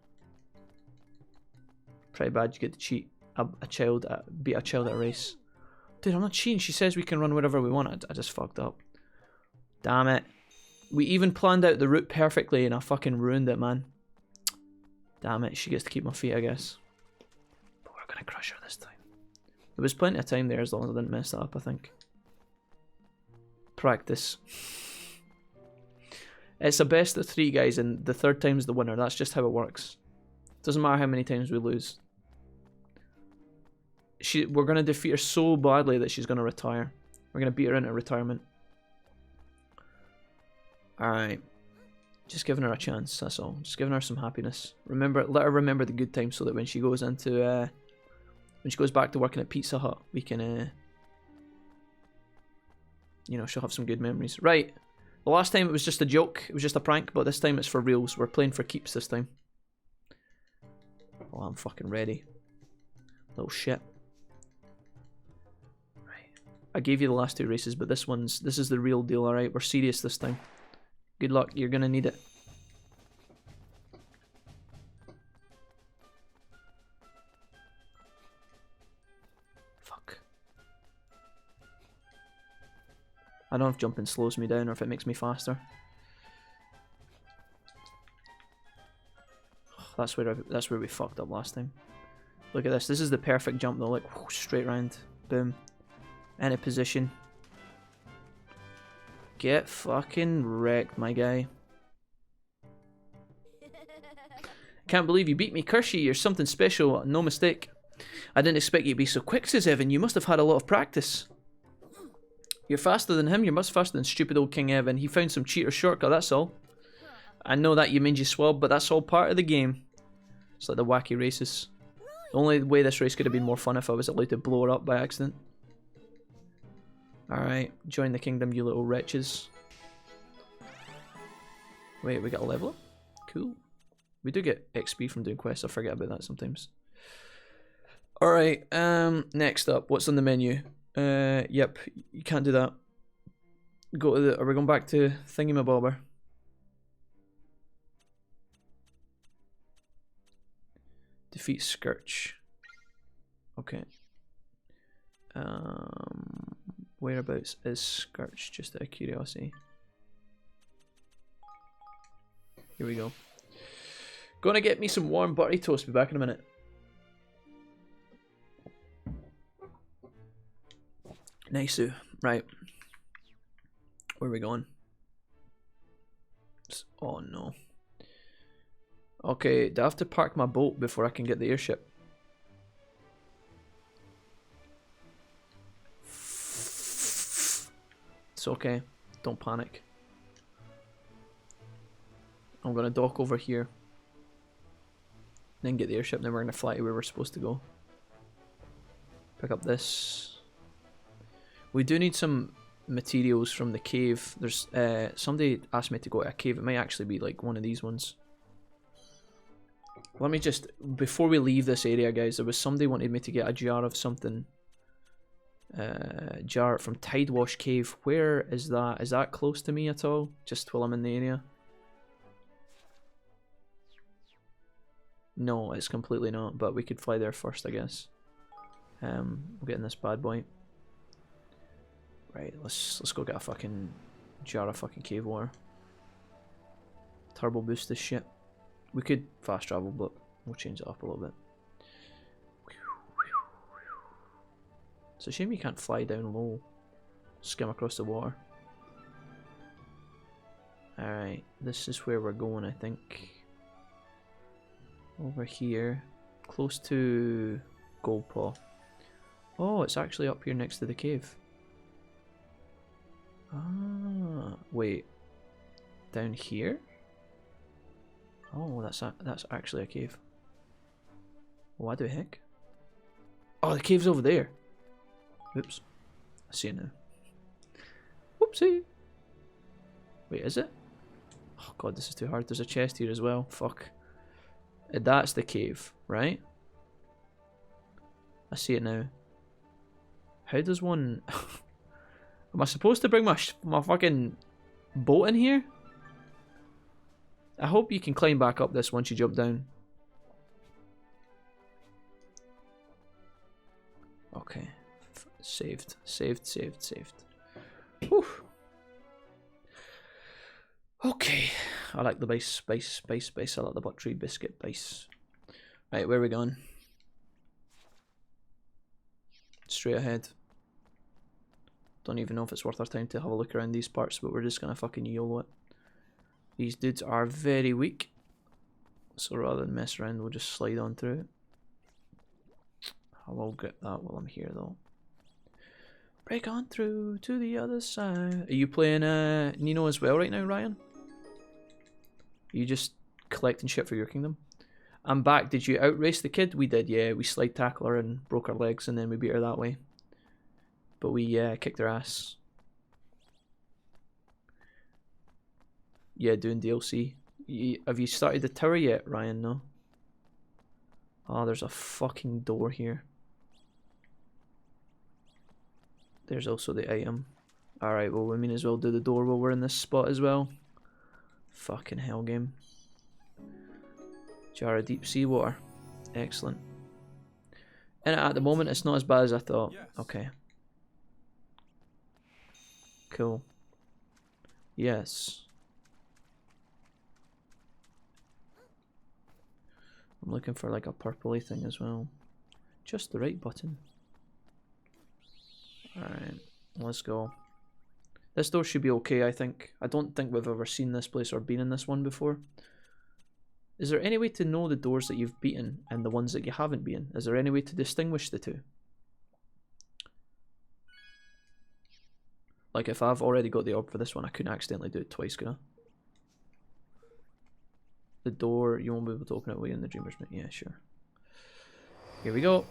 Pretty bad you get to cheat beat a child at a race. Dude, I'm not cheating. She says we can run wherever we want. I just fucked up. Damn it. We even planned out the route perfectly and I fucking ruined it, man. Damn it. She gets to keep my feet, I guess. But we're gonna crush her this time. There was plenty of time there as long as I didn't mess that up, I think. Practice. It's a best of 3, guys, and the third time's the winner. That's just how it works. Doesn't matter how many times we lose. We're going to defeat her so badly that she's going to retire. We're going to beat her into retirement. Alright. Just giving her a chance, that's all. Just giving her some happiness. Let her remember the good times so that when she goes into... when she goes back to working at Pizza Hut, we can... you know, she'll have some good memories. Right. The last time it was just a joke. It was just a prank, but this time it's for reals. We're playing for keeps this time. Oh, I'm fucking ready. Little shit. I gave you the last 2 races, but this is the real deal, alright? We're serious this time. Good luck, you're gonna need it. Fuck. I don't know if jumping slows me down or if it makes me faster. That's where we fucked up last time. Look at this. This is the perfect jump though. Like, whoosh, straight round. Boom. Any position. Get fucking wrecked, my guy. Can't believe you beat me, Kershey. You're something special. No mistake. I didn't expect you to be so quick, says Evan. You must have had a lot of practice. You're faster than him. You're much faster than stupid old King Evan. He found some cheater shortcut, that's all. I know that you means you swab, but that's all part of the game. It's like the wacky races. The only way this race could have been more fun if I was allowed to blow her up by accident. Alright, join the kingdom, you little wretches. Wait, we got a level up? Cool. We do get XP from doing quests, I forget about that sometimes. Alright, next up, what's on the menu? Yep, you can't do that. Go to the, are we going back to thingamabobber? Defeat Scourge. Okay. Whereabouts is Scourge, just out of curiosity? Here we go. Gonna get me some warm buttery toast, be back in a minute. Nice, right. Where are we going? Oh no. Okay, do I have to park my boat before I can get the airship? It's okay, don't panic. I'm gonna dock over here. Then get the airship, then we're gonna fly to where we're supposed to go. Pick up this. We do need some materials from the cave. There's somebody asked me to go to a cave. It might actually be like one of these ones. Let me just, before we leave this area, guys, there was somebody wanted me to get a jar of something. Jar from Tidewash Cave. Where is that? Is that close to me at all? Just while I'm in the area? No, it's completely not, but we could fly there first, I guess. We'll get in this bad boy. Right, let's go get a fucking jar of fucking cave water. Turbo boost this shit. We could fast travel, but we'll change it up a little bit. It's a shame you can't fly down low. Skim across the water. Alright, this is where we're going, I think. Over here. Close to Goldpaw. Oh, it's actually up here next to the cave. Ah, wait. Down here? Oh, that's actually a cave. What the heck? Oh, the cave's over there. Oops. I see it now. Whoopsie. Wait, is it? Oh god, this is too hard. There's a chest here as well. Fuck. That's the cave, right? I see it now. How does one... Am I supposed to bring my fucking boat in here? I hope you can climb back up this once you jump down. Okay. Saved. Whew. Okay. I like the base. I like the buttery biscuit base. Right, where are we going? Straight ahead. Don't even know if it's worth our time to have a look around these parts, but we're just gonna fucking YOLO it. These dudes are very weak. So rather than mess around, we'll just slide on through it. I will get that while I'm here though. Break on through to the other side. Are you playing Nino as well right now, Ryan? Are you just collecting shit for your kingdom? I'm back. Did you outrace the kid? We did, yeah. We slide tackle her and broke her legs and then we beat her that way. But we kicked her ass. Yeah, doing DLC. Have you started the tower yet, Ryan? No? Oh, there's a fucking door here. There's also the item. Alright, well we may as well do the door while we're in this spot as well. Fucking hell game. Jar of deep sea water. Excellent. And at the moment it's not as bad as I thought. Yes. Okay. Cool. Yes. I'm looking for like a purpley thing as well. Just the right button. Alright, let's go. This door should be okay, I think. I don't think we've ever seen this place or been in this one before. Is there any way to know the doors that you've beaten and the ones that you haven't beaten? Is there any way to distinguish the two? Like if I've already got the orb for this one, I couldn't accidentally do it twice, could I? The door, you won't be able to open it way in the Dreamer's Mint. Yeah, sure. Here we go.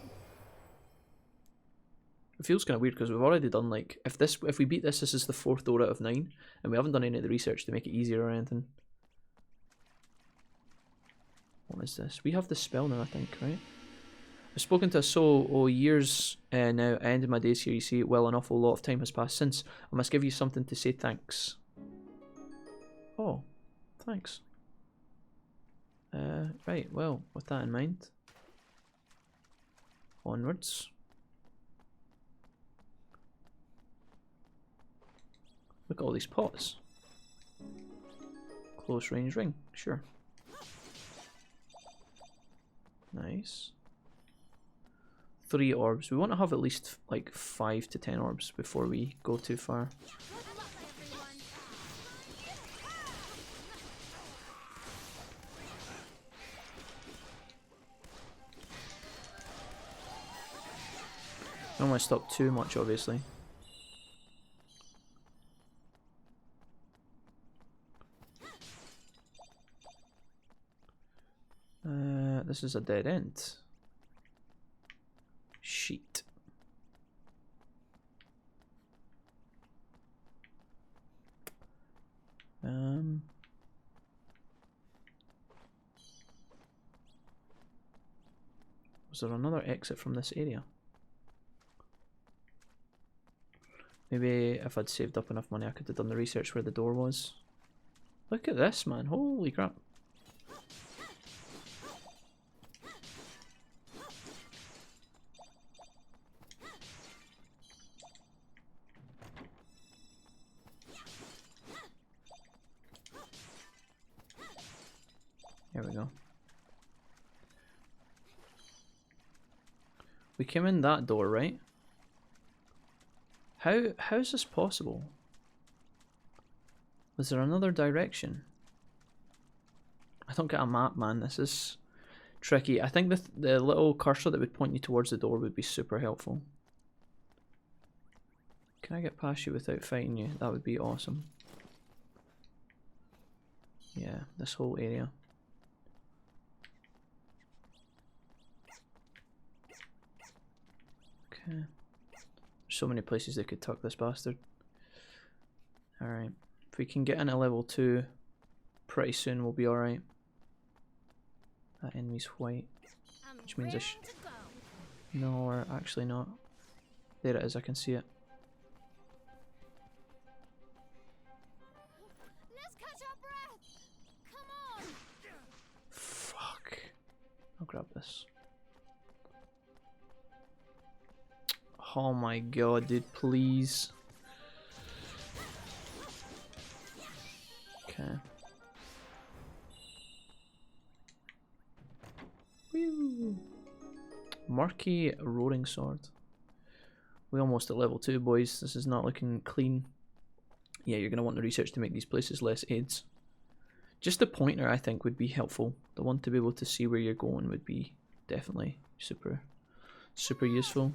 It feels kind of weird because we've already done like if we beat this is the 4th door out of 9, and we haven't done any of the research to make it easier or anything. What is this? We have the spell now, I think, right? I've spoken to a soul years now. I ended my days here. You see, well, an awful lot of time has passed since. I must give you something to say thanks. Oh, thanks. Right. Well, with that in mind, onwards. Look at all these pots. Close range ring, sure. Nice. 3 orbs. We want to have at least like 5 to 10 orbs before we go too far. I don't want to stop too much, obviously. This is a dead end. Sheet. Was there another exit from this area? Maybe if I'd saved up enough money I could have done the research where the door was. Look at this, man. Holy crap. There we go. We came in that door, right? How's this possible? Was there another direction? I don't get a map, man. This is tricky. I think the little cursor that would point you towards the door would be super helpful. Can I get past you without fighting you? That would be awesome. Yeah, this whole area. Okay. So many places they could tuck this bastard. Alright. If we can get into level 2 pretty soon, we'll be alright. That enemy's white. Which means I no, we're actually not. There it is, I can see it. Let's catch our breath. Come on. Fuck. I'll grab this. Oh my god, dude, please. Okay. Woo. Murky roaring sword. We're almost at level 2, boys. This is not looking clean. Yeah, you're going to want the research to make these places less aids. Just the pointer, I think, would be helpful. The one to be able to see where you're going would be definitely super useful.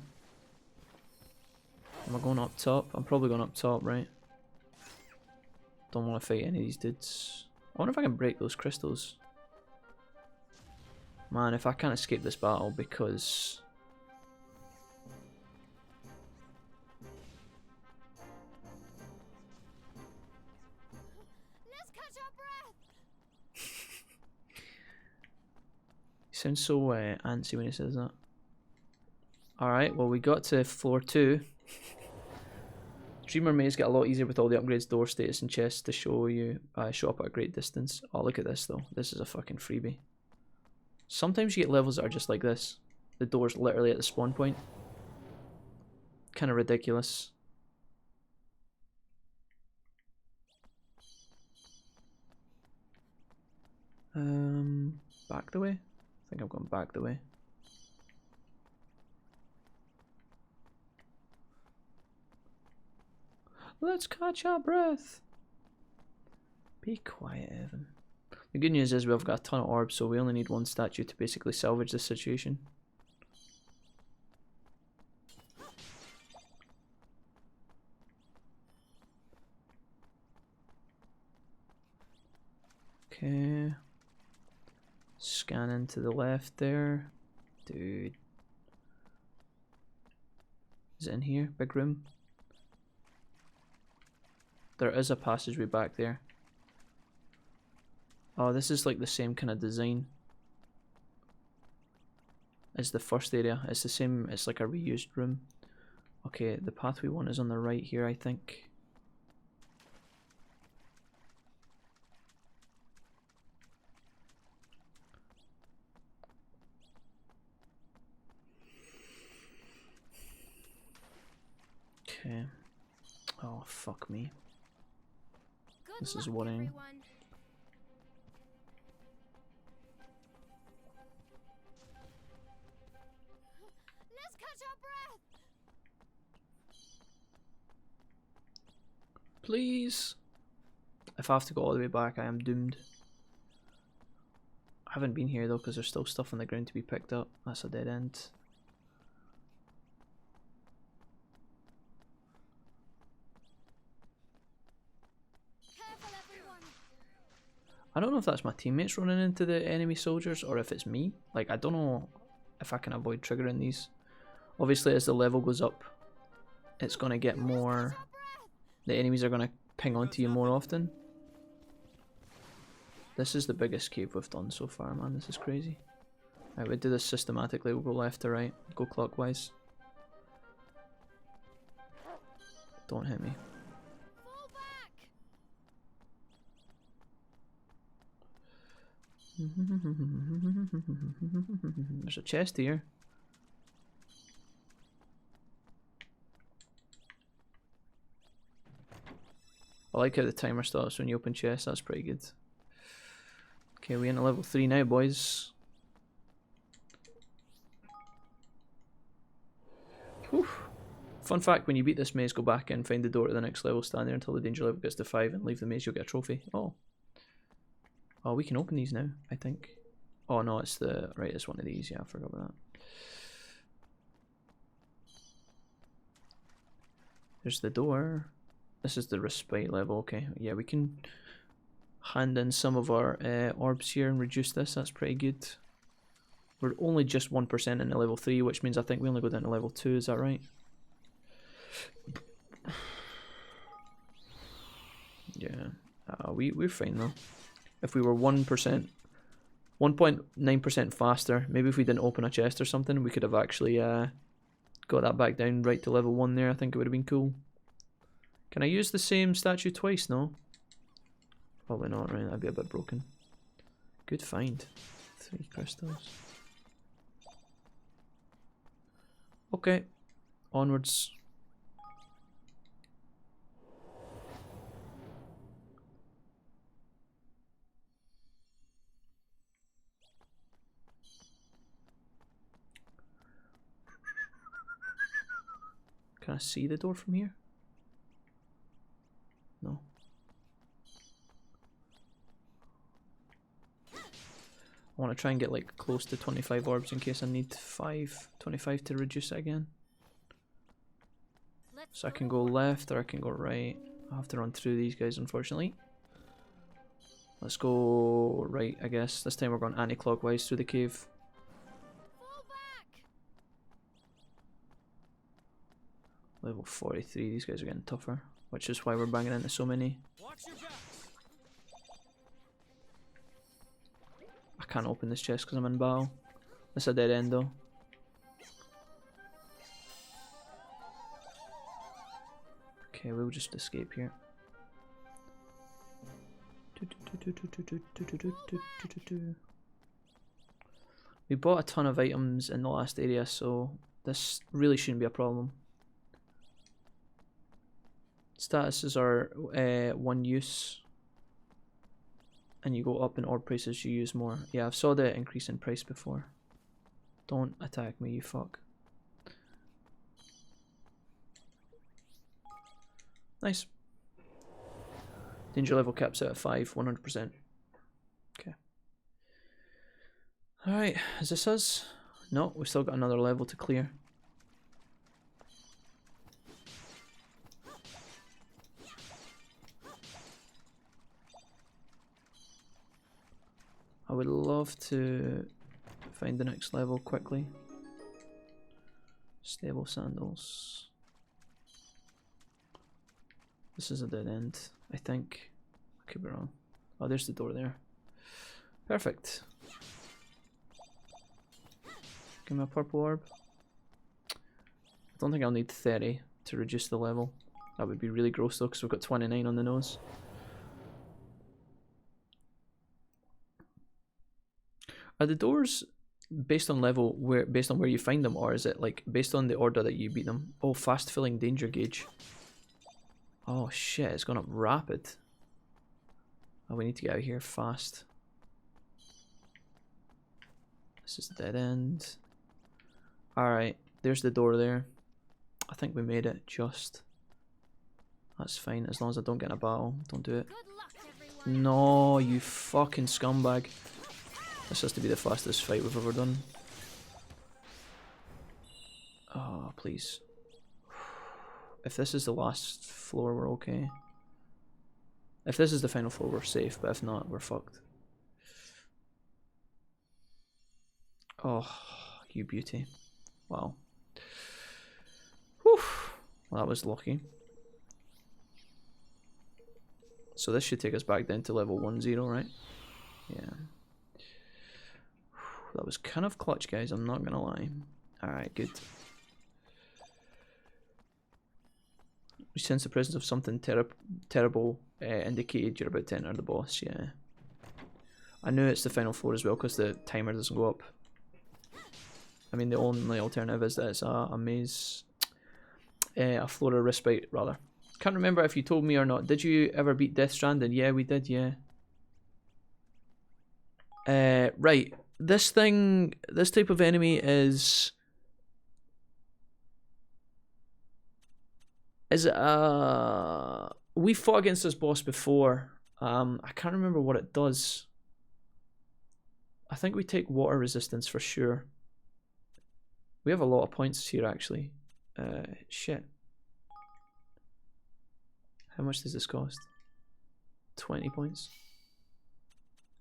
Am I going up top? I'm probably going up top, right? Don't want to fight any of these dudes. I wonder if I can break those crystals. Man, if I can't escape this battle because... Let's catch our breath. He sounds so antsy when he says that. Alright, well we got to floor 2. Dreamer maze get a lot easier with all the upgrades, door status and chests to show up at a great distance. Oh, look at this though. This is a fucking freebie. Sometimes you get levels that are just like this. The door's literally at the spawn point. Kind of ridiculous. Back the way? I think I've gone back the way. Let's catch our breath. Be quiet, Evan. The good news is we've got a ton of orbs, so we only need one statue to basically salvage this situation. Okay. Scanning to the left there. Dude. Is it in here? Big room? There is a passageway back there. Oh, this is like the same kind of design as the first area. It's the same, it's like a reused room. Okay, the path we want is on the right here, I think. Okay. Oh, fuck me. Good This is luck, worrying. everyone. Let's catch our breath. Please. If I have to go all the way back, I am doomed. I haven't been here though because there's still stuff on the ground to be picked up. That's a dead end. Careful, everyone. I don't know if that's my teammates running into the enemy soldiers or if it's me. Like, I don't know if I can avoid triggering these. Obviously, as the level goes up, it's going to get more... The enemies are going to ping onto you more often. This is the biggest cave we've done so far, man. This is crazy. Right, we do this systematically. We'll go left to right, go clockwise. Don't hit me. Fall back. There's a chest here. I like how the timer starts when you open chests. That's pretty good. Okay, we're into level 3 now, boys. Whew. Fun fact, when you beat this maze, go back and find the door to the next level, stand there until the danger level gets to 5 and leave the maze, you'll get a trophy. Oh. Oh, we can open these now, I think. Oh no, it's the... Right, it's one of these, yeah, I forgot about that. There's the door. This is the respite level, okay. Yeah, we can hand in some of our orbs here and reduce this, that's pretty good. We're only just 1% into level 3, which means I think we only go down to level 2, is that right? Yeah, we're fine though. If we were 1%, 1.9% faster, maybe if we didn't open a chest or something, we could have actually got that back down right to level 1 there. I think it would have been cool. Can I use the same statue twice? No? Probably not, right? That'd be a bit broken. Good find. 3 crystals. Okay. Onwards. Can I see the door from here? No. I want to try and get like close to 25 orbs in case I need 25 to reduce it again. So I can go left or I can go right. I have to run through these guys, unfortunately. Let's go right, I guess. This time we're going anti-clockwise through the cave. Fall back. Level 43, these guys are getting tougher, which is why we're banging into so many. Watch your back. I can't open this chest because I'm in battle. That's a dead end though. Okay, we'll just escape here. We bought a ton of items in the last area, so this really shouldn't be a problem. Statuses are 1 use. And you go up in orb prices, you use more. Yeah, I've saw the increase in price before. Don't attack me, you fuck. Nice. Danger level caps out at 5, 100%. Okay. Alright, is this us? No, we've still got another level to clear. I would love to find the next level quickly. Stable sandals. This is a dead end, I think. I could be wrong. Oh, there's the door there. Perfect. Give me a purple orb. I don't think I'll need 30 to reduce the level. That would be really gross though, because we've got 29 on the nose. Are the doors based on level, based on where you find them, or is it like based on the order that you beat them? Oh, fast filling danger gauge. Oh shit, it's gone up rapid. Oh, we need to get out of here fast. This is the dead end. Alright, there's the door there. I think we made it just. That's fine, as long as I don't get in a battle. Don't do it. Good luck, everyone. No, you fucking scumbag. This has to be the fastest fight we've ever done. Oh, please. If this is the last floor, we're okay. If this is the final floor, we're safe, but if not, we're fucked. Oh, you beauty. Wow. Whew. Well, that was lucky. So this should take us back down to level 10, right? Yeah. That was kind of clutch, guys, I'm not gonna lie. Alright, good. We sense the presence of something terrible indicated you're about to enter the boss, yeah. I knew it's the final floor as well because the timer doesn't go up. I mean, the only alternative is that it's a maze, a floor of respite, rather. Can't remember if you told me or not. Did you ever beat Death Stranding? Yeah, we did, yeah. Right. This type of enemy is it we fought against this boss before. I can't remember what it does. I think we take water resistance for sure. We have a lot of points here actually. Shit. How much does this cost? 20 points.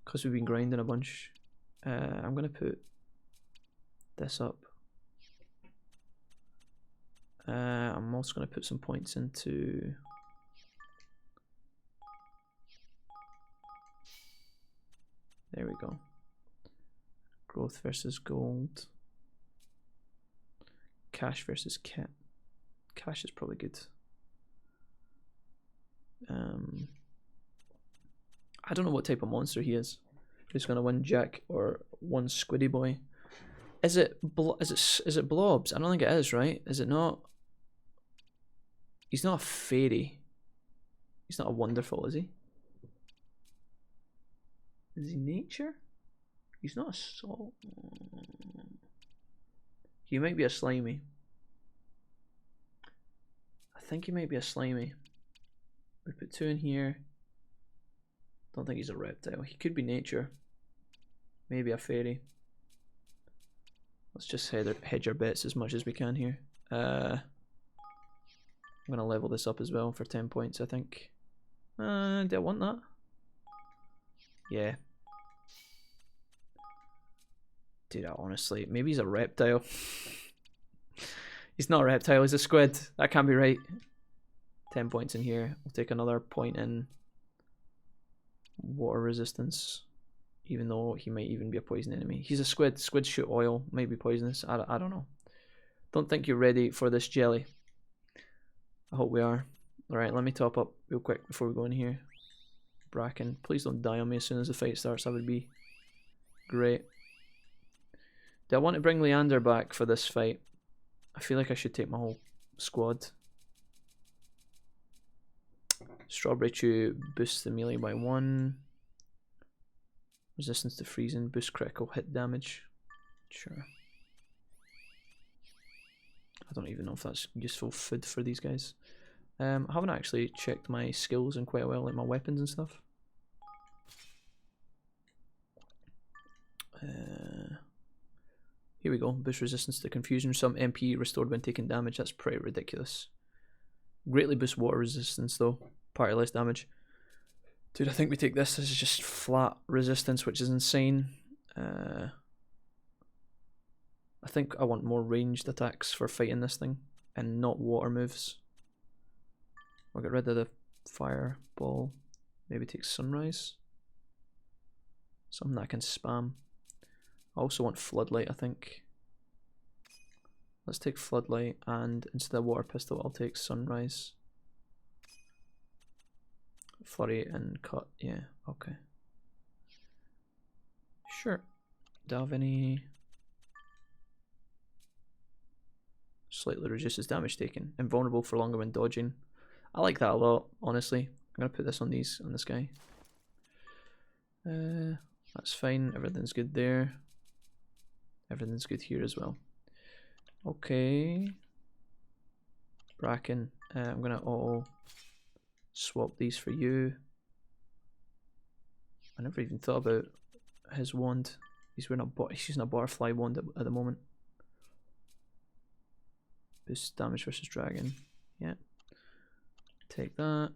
Because we've been grinding a bunch. I'm gonna put this up. I'm also gonna put some points into there we go. Growth versus gold. Cash versus kit. Cash is probably good. I don't know what type of monster he is. Who's gonna win, Jack or one Squiddy Boy? Is it Blobs? I don't think it is, right? Is it not? He's not a fairy. He's not a wonderful, is he? Is he nature? He's not a soul. He might be a slimy. I think he might be a slimy. We put 2 in here. Don't think he's a reptile. He could be nature. Maybe a fairy. Let's just hedge our bets as much as we can here. I'm gonna level this up as well for 10 points, I think. Do I want that? Yeah. Dude, honestly, maybe he's a reptile. He's not a reptile, he's a squid. That can't be right. 10 points in here. We'll take another point in water resistance. Even though he might even be a poison enemy. He's a squid. Squids shoot oil. Might be poisonous. I don't know. Don't think you're ready for this jelly. I hope we are. Alright, let me top up real quick before we go in here. Bracken, please don't die on me as soon as the fight starts. That would be great. Do I want to bring Leander back for this fight? I feel like I should take my whole squad. Strawberry Chew boosts the melee by 1. Resistance to freezing, boost critical hit damage. Sure. I don't even know if that's useful food for these guys. I haven't actually checked my skills in quite a while, like my weapons and stuff. Here we go. Boost resistance to confusion. Some MP restored when taking damage. That's pretty ridiculous. Greatly boost water resistance though. Party less damage. Dude, I think we take this as just flat resistance, which is insane. I think I want more ranged attacks for fighting this thing and not water moves. We'll get rid of the fireball. Maybe take sunrise. Something that I can spam. I also want floodlight, I think. Let's take floodlight, and instead of water pistol, I'll take sunrise. Flurry and cut, yeah, okay. Sure. Do I have any? Slightly reduces damage taken. Invulnerable for longer when dodging. I like that a lot, honestly. I'm gonna put this on this guy. That's fine. Everything's good there. Everything's good here as well. Okay. Bracken. I'm gonna auto swap these for you. I never even thought about his wand. He's using a butterfly wand at the moment. Boost damage versus dragon. Yeah. Take that.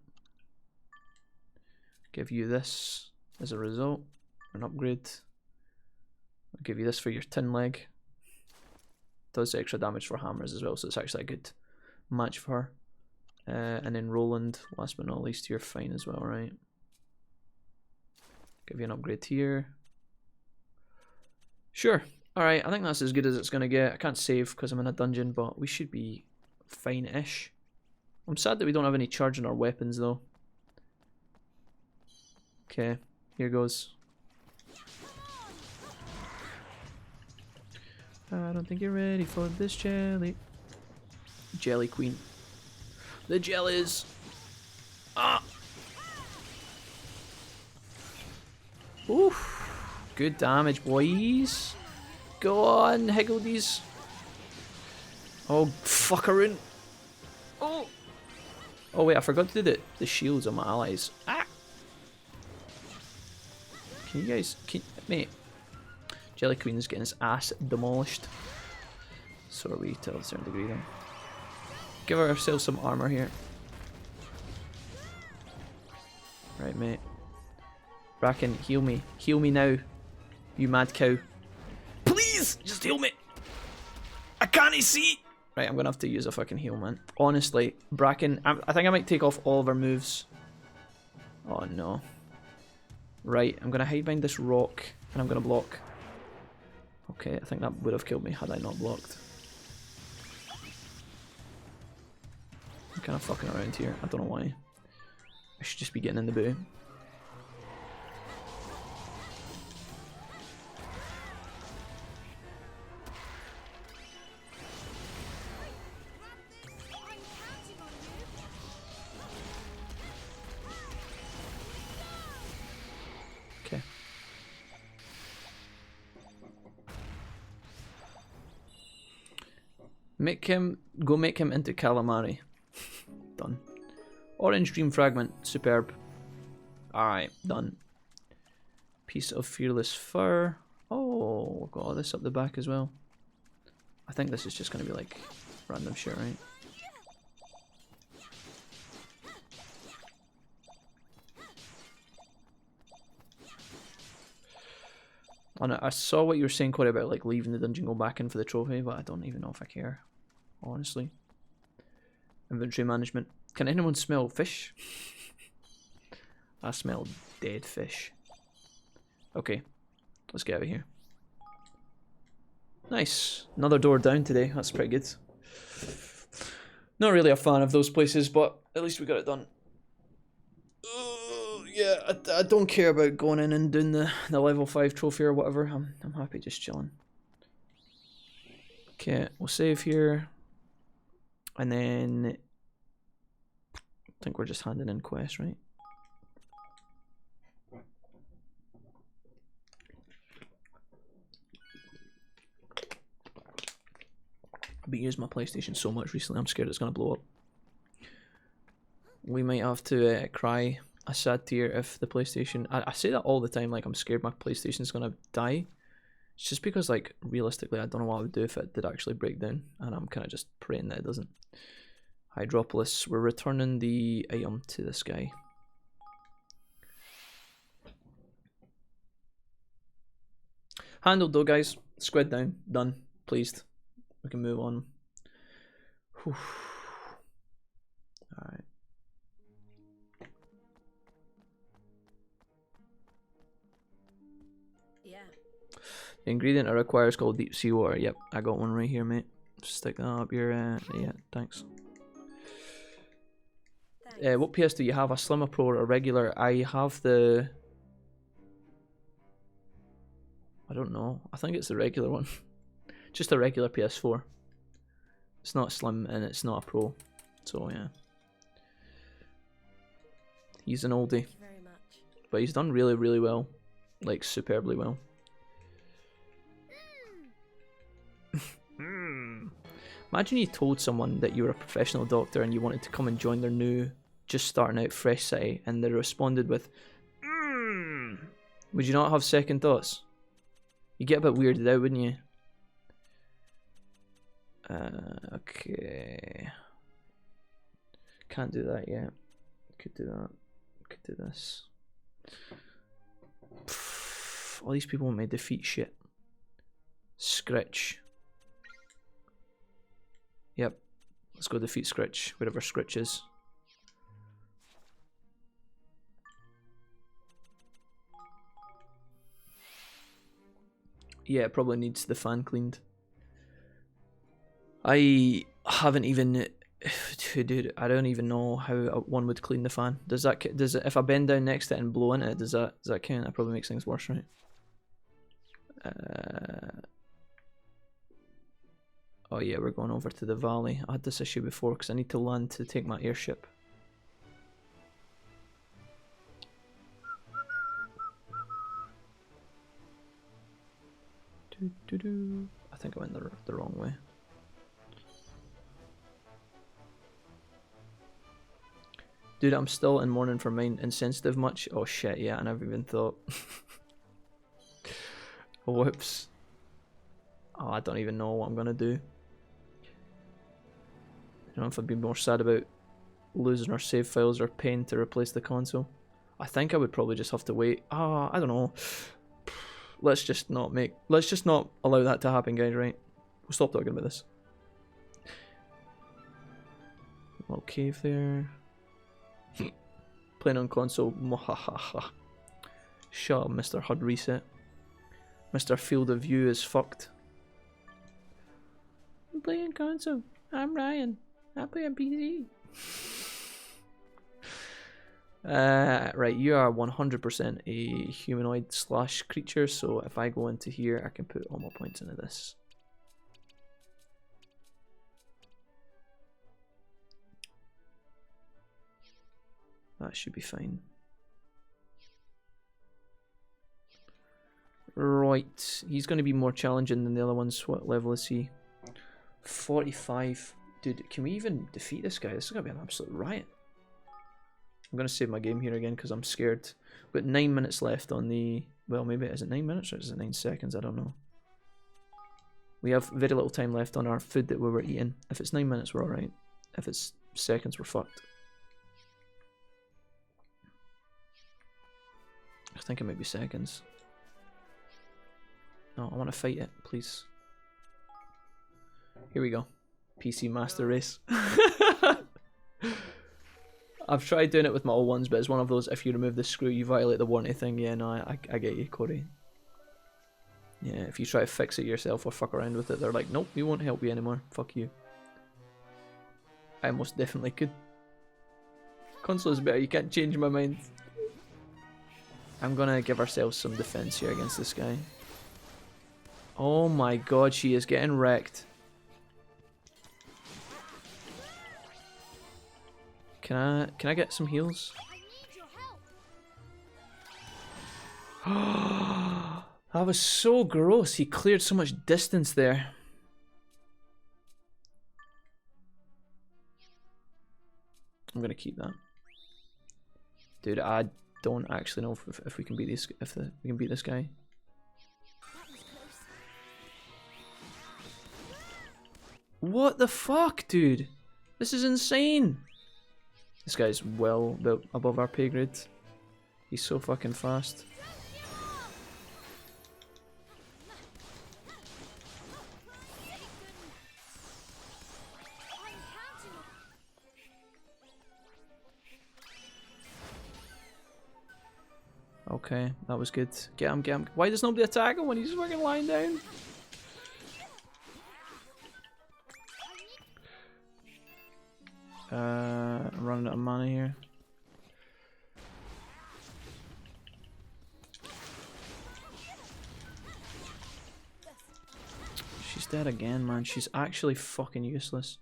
Give you this as a result. An upgrade. I'll give you this for your tin leg. Does extra damage for hammers as well, so it's actually a good match for her. And then Roland, last but not least, you're fine as well, right? Give you an upgrade here. Sure. Alright, I think that's as good as it's gonna get. I can't save because I'm in a dungeon, but we should be fine-ish. I'm sad that we don't have any charge in our weapons though. Okay, here goes. I don't think you're ready for this jelly. Jelly Queen. The jellies! Ah! Oof! Good damage, boys! Go on, higgle these. Oh, fuckerin'! Oh! Oh wait, I forgot to do the shields on my allies. Ah! Can you guys... Mate. Jelly Queen's getting his ass demolished. So are we to a certain degree then. Give ourselves some armor here. Right, mate. Bracken, heal me. Heal me now. You mad cow. Please! Just heal me! I can't see! Right, I'm gonna have to use a fucking heal, man. Honestly, Bracken, I think I might take off all of our moves. Oh no. Right, I'm gonna hide behind this rock and I'm gonna block. Okay, I think that would have killed me had I not blocked. I'm kind of fucking around here. I don't know why. I should just be getting in the boo. Okay. Go make him into calamari. Done. Orange Dream Fragment, superb. Alright, done. Piece of Fearless Fur. Oh, we've got all this up the back as well. I think this is just going to be like random shit, right? I saw what you were saying, Corey, about like leaving the dungeon, go back in for the trophy, but I don't even know if I care, honestly. Inventory management. Can anyone smell fish? I smell dead fish. Okay, let's get out of here. Nice. Another door down today. That's pretty good. Not really a fan of those places, but at least we got it done. Yeah, I don't care about going in and doing the level 5 trophy or whatever. I'm happy just chilling. Okay, we'll save here. And then I think we're just handing in quests, right? I've been using my PlayStation so much recently, I'm scared it's going to blow up. We might have to cry a sad tear if the PlayStation... I say that all the time, like I'm scared my PlayStation's going to die. It's just because, like, realistically, I don't know what I would do if it did actually break down, and I'm kind of just praying that it doesn't. Hydropolis, we're returning the item to this guy. Handled though, guys. Squid down. Done. Pleased. We can move on. Alright. Yeah. The ingredient I require is called deep sea water. Yep, I got one right here, mate. Stick that up your... yeah, thanks. What PS do you have? A Slimmer Pro or a regular? I have the... I don't know. I think it's the regular one. Just a regular PS4. It's not slim and it's not a Pro. So yeah. He's an oldie. Very much. But he's done really, really well. Like, superbly well. Imagine you told someone that you were a professional doctor and you wanted to come and join their new, just starting out fresh city, and they responded with, Would you not have second thoughts? You get a bit weirded out, wouldn't you? Okay. Can't do that yet. Could do that. Could do this. All these people want me to defeat shit. Scritch. Yep. Let's go defeat Scritch, wherever Scritch is. Yeah, it probably needs the fan cleaned. I haven't even... Dude, I don't even know how one would clean the fan. Does it, if I bend down next to it and blow into it, does that count? That probably makes things worse, right? Oh yeah, we're going over to the valley. I had this issue before because I need to land to take my airship. I think I went the wrong way. Dude, I'm still in mourning for mine. Insensitive much? Oh shit, yeah, I never even thought. Whoops. Oh, I don't even know what I'm gonna do. I don't know if I'd be more sad about losing our save files or paying to replace the console. I think I would probably just have to wait. Ah, I don't know. Let's just not allow that to happen, guys, right? We'll stop talking about this. Little cave there. Playing on console. Mwahaha. Shut up, Mr. HUD reset. Mr. Field of View is fucked. I'm playing console. I'm Ryan. I play on PC. Right, you are 100% a humanoid slash creature, so if I go into here, I can put all my points into this. That should be fine. Right, he's going to be more challenging than the other ones. What level is he? 45. Dude, can we even defeat this guy? This is going to be an absolute riot. I'm going to save my game here again because I'm scared. We've got 9 minutes left on the... Well, maybe is it 9 minutes or is it 9 seconds? I don't know. We have very little time left on our food that we were eating. If it's 9 minutes, we're alright. If it's seconds, we're fucked. I think it might be seconds. No, I want to fight it, please. Here we go. PC Master Race. I've tried doing it with my old ones, but it's one of those, if you remove the screw, you violate the warranty thing. Yeah, no, I get you, Corey. Yeah, if you try to fix it yourself or fuck around with it, they're like, nope, we won't help you anymore. Fuck you. I most definitely could. Console is better, you can't change my mind. I'm gonna give ourselves some defense here against this guy. Oh my god, she is getting wrecked. Can I get some heals? That was so gross. He cleared so much distance there. I'm gonna keep that. Dude, I don't actually know if we can beat this. We can beat this guy. What the fuck, dude? This is insane. This guy's well above our pay grade. He's so fucking fast. Okay, that was good. Get him, get him. Why does nobody attack him when he's fucking lying down? I'm running out of mana here. She's dead again, man. She's actually fucking useless.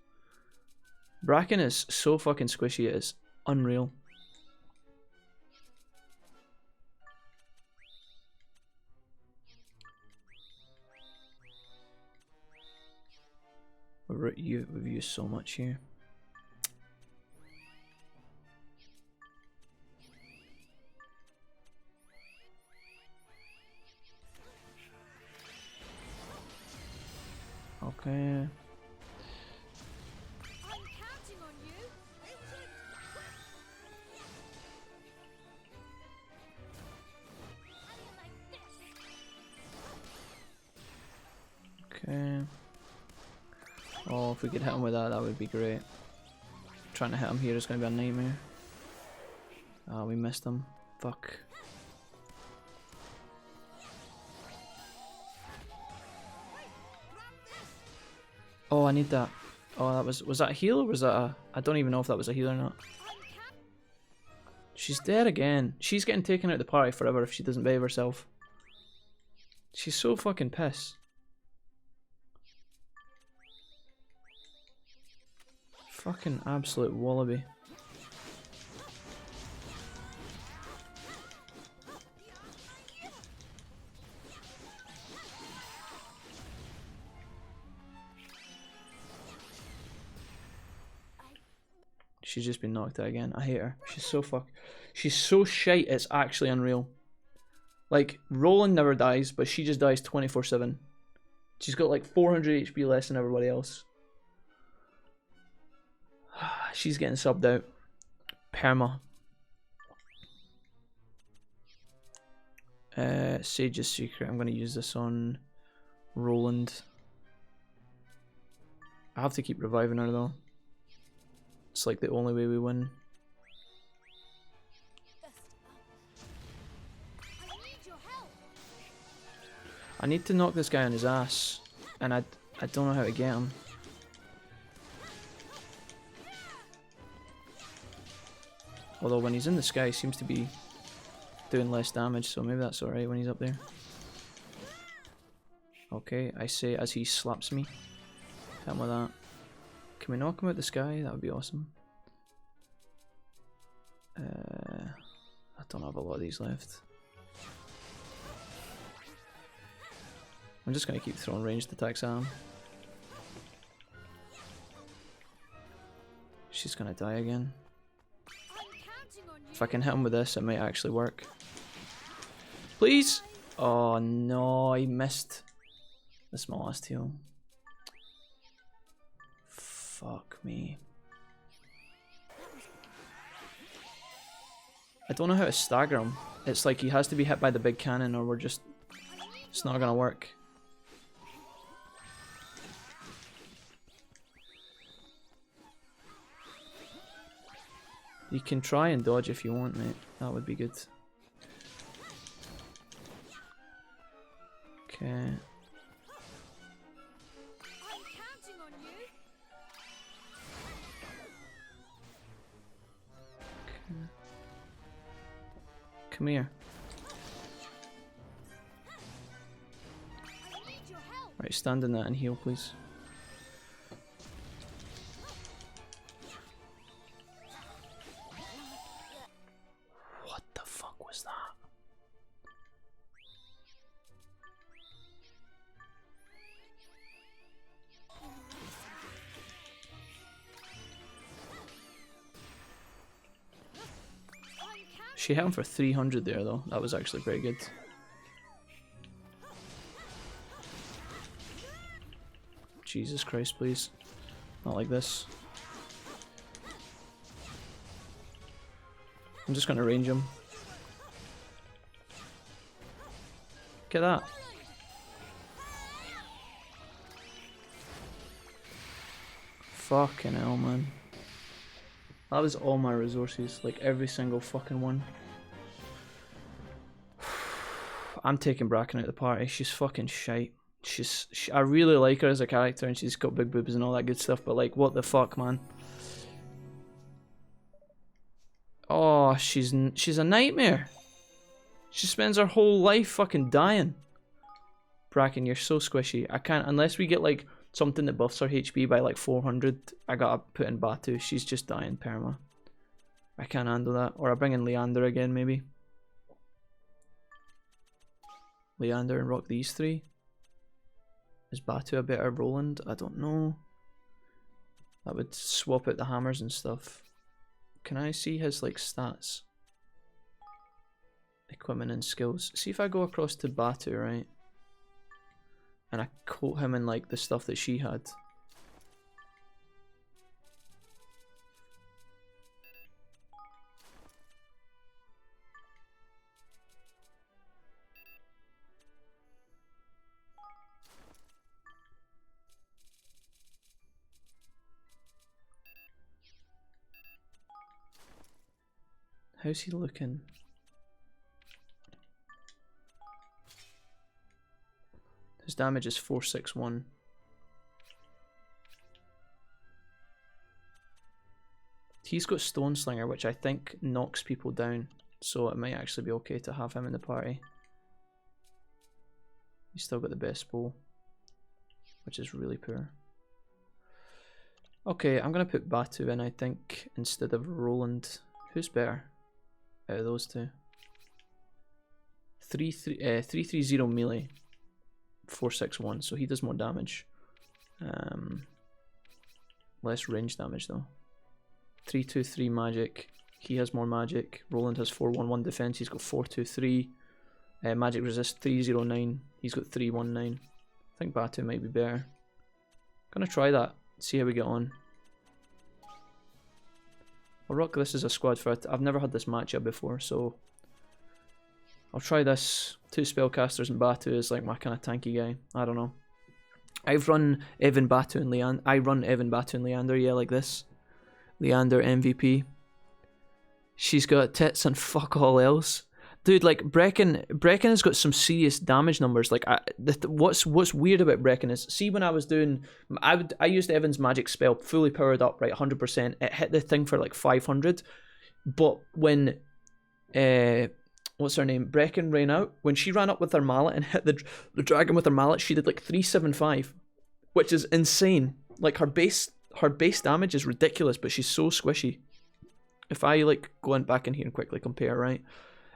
Bracken is so fucking squishy, it is unreal. We've used so much here. Okay. I'm counting on you. Okay. Oh, if we could hit him with that, that would be great. Trying to hit him here is going to be a nightmare. Ah, we missed him. Fuck. Oh, I need that. Oh, that was that a heal or was that a... I don't even know if that was a heal or not. She's dead again. She's getting taken out of the party forever if she doesn't behave herself. She's so fucking pissed. Fucking absolute wallaby. She's just been knocked out again. I hate her. She's so She's so shite, it's actually unreal. Like, Roland never dies, but she just dies 24/7. She's got like 400 HP less than everybody else. She's getting subbed out. Perma. Sage's Secret. I'm going to use this on Roland. I have to keep reviving her though. It's like the only way we win. I need to knock this guy on his ass, and I don't know how to get him. Although when he's in the sky, he seems to be doing less damage, so maybe that's alright when he's up there. Okay, I say as he slaps me. Hit him with that. Can we knock him out the sky? That would be awesome. I don't have a lot of these left. I'm just going to keep throwing ranged attacks at him. She's going to die again. If I can hit him with this, it might actually work. Please! Oh no, I missed the smallest heal. Fuck me. I don't know how to stagger him. It's like he has to be hit by the big cannon or we're just... It's not gonna work. You can try and dodge if you want, mate. That would be good. Okay. Come here. Right, stand in that and heal, please. What the fuck was that? She hit him for 300 there though. That was actually pretty good. Jesus Christ, please. Not like this. I'm just gonna range him. Get that. Fucking hell, man. That was all my resources, like every single fucking one. I'm taking Bracken out of the party. She's fucking shite. I really like her as a character, and she's got big boobs and all that good stuff. But like, what the fuck, man? Oh, she's a nightmare. She spends her whole life fucking dying. Bracken, you're so squishy. I can't unless we get like something that buffs her HP by like 400. I gotta put in Batu. She's just dying perma. I can't handle that. Or I bring in Leander again, maybe. Leander and rock these three. Is Batu a better Roland? I don't know. That would swap out the hammers and stuff. Can I see his like stats? Equipment and skills. See if I go across to Batu, right? And I quote him in like the stuff that she had. How's he looking? His damage is 461. He's got Stone Slinger, which I think knocks people down, so it might actually be okay to have him in the party. He's still got the best bow, which is really poor. Okay, I'm gonna put Batu in, I think, instead of Roland. Who's better out of those two? 330 melee, 461, so he does more damage. Less range damage though. 323 magic, he has more magic. Roland has 411 defense, he's got 423. Magic resist 309, he's got 319. I think Batu might be better. Gonna try that, see how we get on. I'll rock this as a squad for it. I've never had this matchup before, so I'll try this. 2 spellcasters and Batu is like my kind of tanky guy. I don't know. I've run Evan, Batu, and Leander. I run Evan, Batu, and Leander, yeah, like this. Leander MVP. She's got tits and fuck all else. Dude, like Brecken has got some serious damage numbers. Like, what's weird about Brecken is, see, when I was doing, I used Evan's magic spell fully powered up, right, 100%. It hit the thing for like 500, but when what's her name, Brecken ran out, when she ran up with her mallet and hit the dragon with her mallet, she did like 375, which is insane. Like her base damage is ridiculous, but she's so squishy. If I like go back in here and quickly compare, right?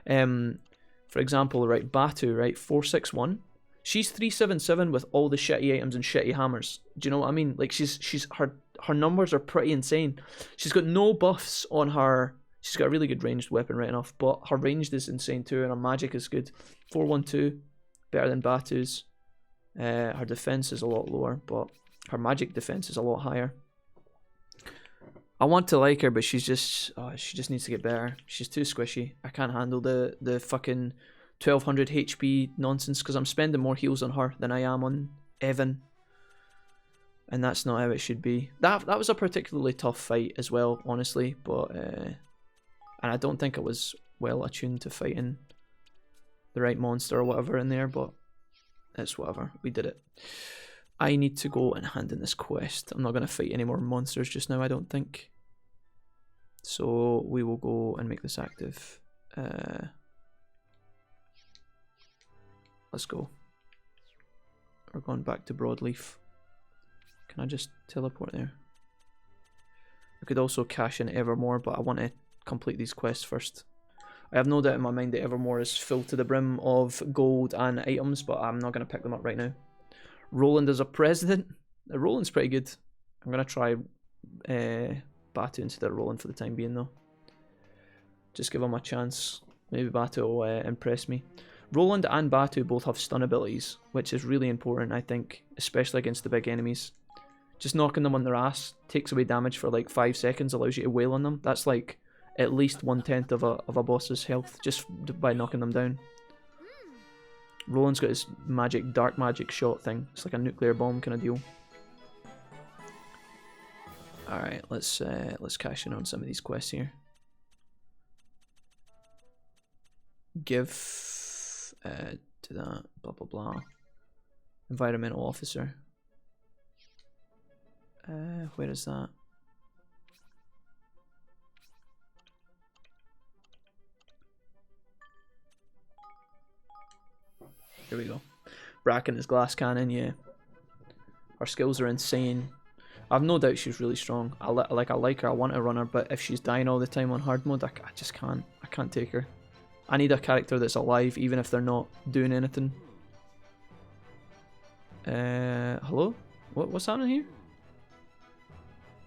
For example, right, Batu, right, 461. She's 377 with all the shitty items and shitty hammers. Do you know what I mean? Like her numbers are pretty insane. She's got no buffs on her. She's got a really good ranged weapon right enough, but her ranged is insane too, and her magic is good. 412, better than Batu's. Her defense is a lot lower, but her magic defense is a lot higher. I want to like her, but she just needs to get better. She's too squishy. I can't handle the fucking 1200 HP nonsense, because I'm spending more heals on her than I am on Evan. And that's not how it should be. That was a particularly tough fight as well, honestly, but and I don't think it was well attuned to fighting the right monster or whatever in there, but it's whatever. We did it. I need to go and hand in this quest. I'm not going to fight any more monsters just now, I don't think. So we will go and make this active. Let's go. We're going back to Broadleaf. Can I just teleport there? I could also cash in Evermore, but I want to complete these quests first. I have no doubt in my mind that Evermore is full to the brim of gold and items, but I'm not going to pick them up right now. Roland as a president. Roland's pretty good. I'm going to try Batu instead of Roland for the time being though. Just give him a chance. Maybe Batu will impress me. Roland and Batu both have stun abilities, which is really important, I think, especially against the big enemies. Just knocking them on their ass takes away damage for like 5 seconds, allows you to wail on them. That's like at least 1/10 of a boss's health just by knocking them down. Roland's got his dark magic shot thing. It's like a nuclear bomb kind of deal. Alright, let's cash in on some of these quests here. Give to that, blah blah blah. Environmental officer. Where is that? Here we go. Bracken is glass cannon, yeah. Her skills are insane. I've no doubt she's really strong. I like her, I want to run her, but if she's dying all the time on hard mode, I just can't. I can't take her. I need a character that's alive, even if they're not doing anything. Hello? What's happening here?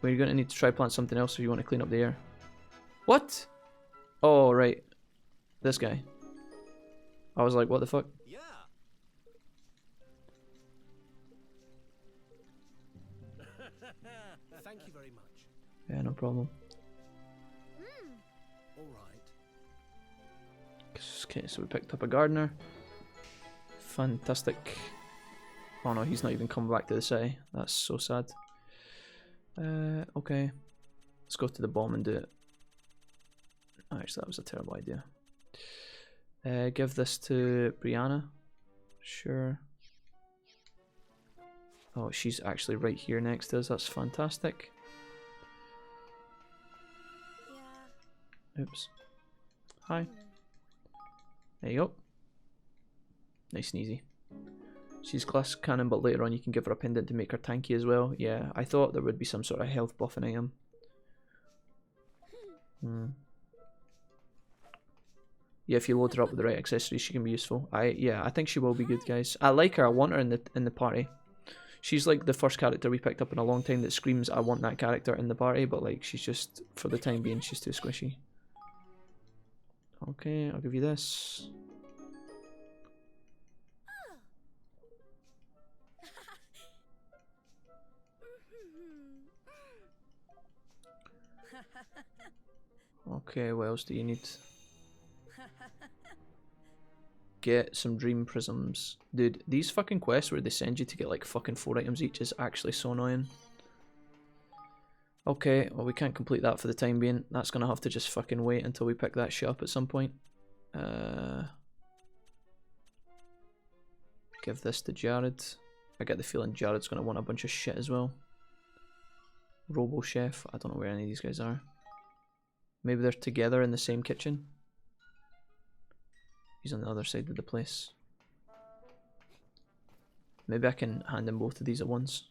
Well, you're going to need to try plant something else if you want to clean up the air. What? Oh, right. This guy. I was like, what the fuck? Yeah. Thank you very much. Yeah, no problem. All right. Okay, so we picked up a gardener. Fantastic. Oh no, he's not even coming back to the city. That's so sad. Okay. Let's go to the bomb and do it. Actually, that was a terrible idea. Give this to Brianna. Sure. Oh, she's actually right here next to us. That's fantastic. Oops. Hi. There you go. Nice and easy. She's glass cannon, but later on you can give her a pendant to make her tanky as well. Yeah, I thought there would be some sort of health buffing item. Yeah, if you load her up with the right accessories, she can be useful. I think she will be good, guys. I like her. I want her in the party. She's like the first character we picked up in a long time that screams, I want that character in the party, but like she's just, for the time being, she's too squishy. Okay, I'll give you this. Okay, what else do you need? Get some dream prisms. Dude, these fucking quests where they send you to get like fucking 4 items each is actually so annoying. Okay, well we can't complete that for the time being. That's gonna have to just fucking wait until we pick that shit up at some point. Give this to Jared. I get the feeling Jared's gonna want a bunch of shit as well. Robo Chef. I don't know where any of these guys are. Maybe they're together in the same kitchen. He's on the other side of the place. Maybe I can hand him both of these at once.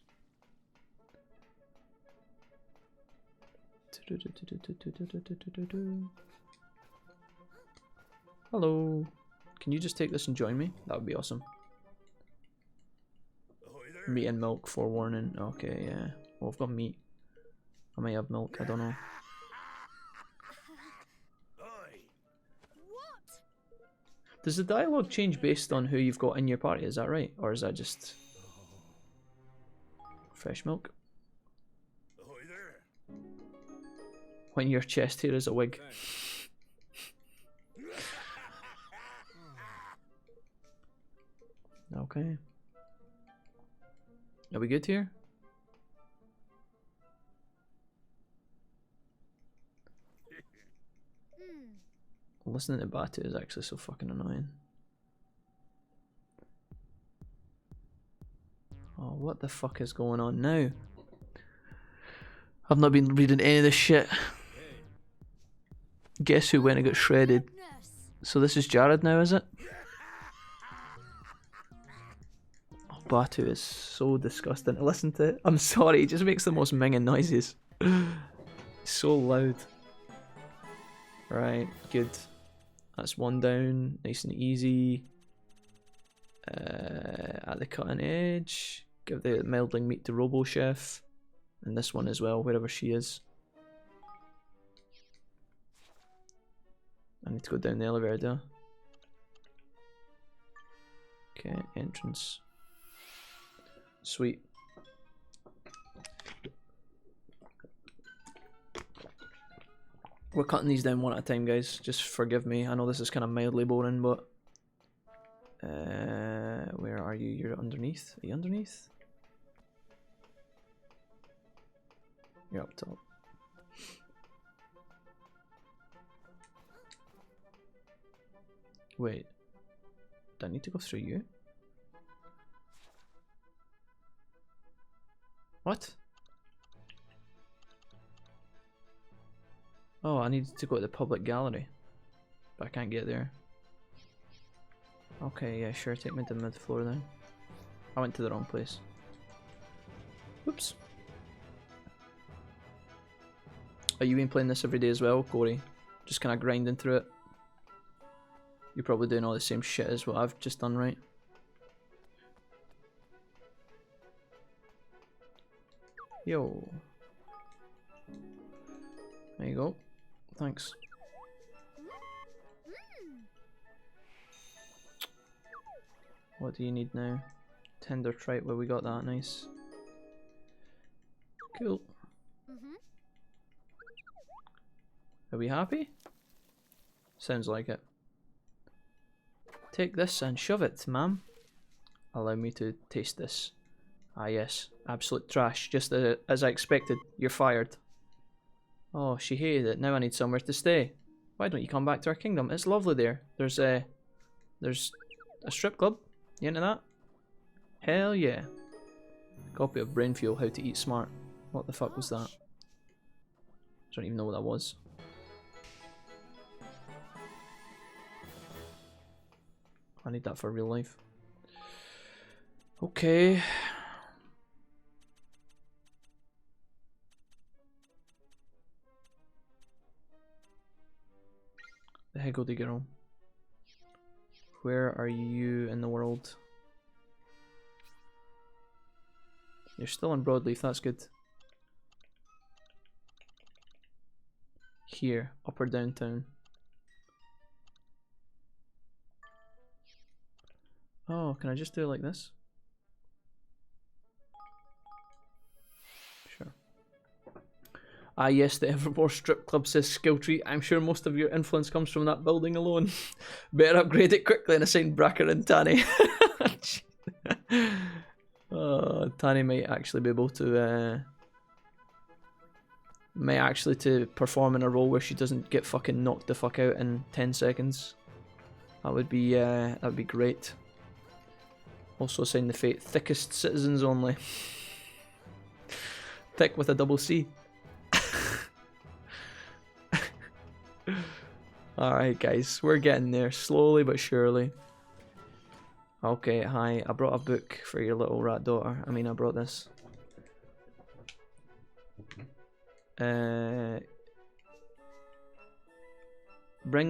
Hello. Can you just take this and join me? That would be awesome. Meat and milk, forewarning. Okay, yeah. Well, I've got meat. I might have milk, I don't know. Does the dialogue change based on who you've got in your party? Is that right? Or is that just fresh milk? When your chest hair is a wig. Okay. Are we good here? Listening to Batu is actually so fucking annoying. Oh, what the fuck is going on now? I've not been reading any of this shit. Guess who went and got shredded? So this is Jared now, is it? Oh, Batu is so disgusting to listen to. I'm sorry, he just makes the most minging noises. So loud. Right, good. That's one down, nice and easy. At the cutting edge. Give the melding meat to Robo Chef. And this one as well, wherever she is. I need to go down the elevator. Okay, entrance. Sweet. We're cutting these down one at a time, guys. Just forgive me. I know this is kind of mildly boring, but... where are you? You're underneath? Are you underneath? You're up top. Wait. Do I need to go through you? What? Oh, I need to go to the public gallery. But I can't get there. Okay, yeah, sure, take me to the mid-floor then. I went to the wrong place. Oops. Are you been playing this every day as well, Corey? Just kind of grinding through it? You're probably doing all the same shit as what I've just done, right? Yo. There you go. Thanks. What do you need now? Tender tripe, where we got that, nice. Cool. Are we happy? Sounds like it. Take this and shove it, ma'am. Allow me to taste this. Ah yes, absolute trash, just as I expected. You're fired. Oh, she hated it. Now I need somewhere to stay. Why don't you come back to our kingdom? It's lovely there. There's a strip club. You into that? Hell yeah. Copy of Brain Fuel, How to Eat Smart. What the fuck was that? I don't even know what that was. I need that for real life. Okay. The higgledy girl. Where are you in the world? You're still in Broadleaf, that's good. Here, upper downtown. Oh, can I just do it like this? Sure. Ah yes, the Evermore strip club says skill tree. I'm sure most of your influence comes from that building alone. Better upgrade it quickly and assign Bracker and Tanny. Tanny might actually be able to to perform in a role where she doesn't get fucking knocked the fuck out in 10 seconds. That would be great. Also assign the fate thickest citizens only. Thick with a double C. Alright guys, we're getting there slowly but surely. Okay, hi, I brought a book for your little rat daughter. I mean, I brought this. Bring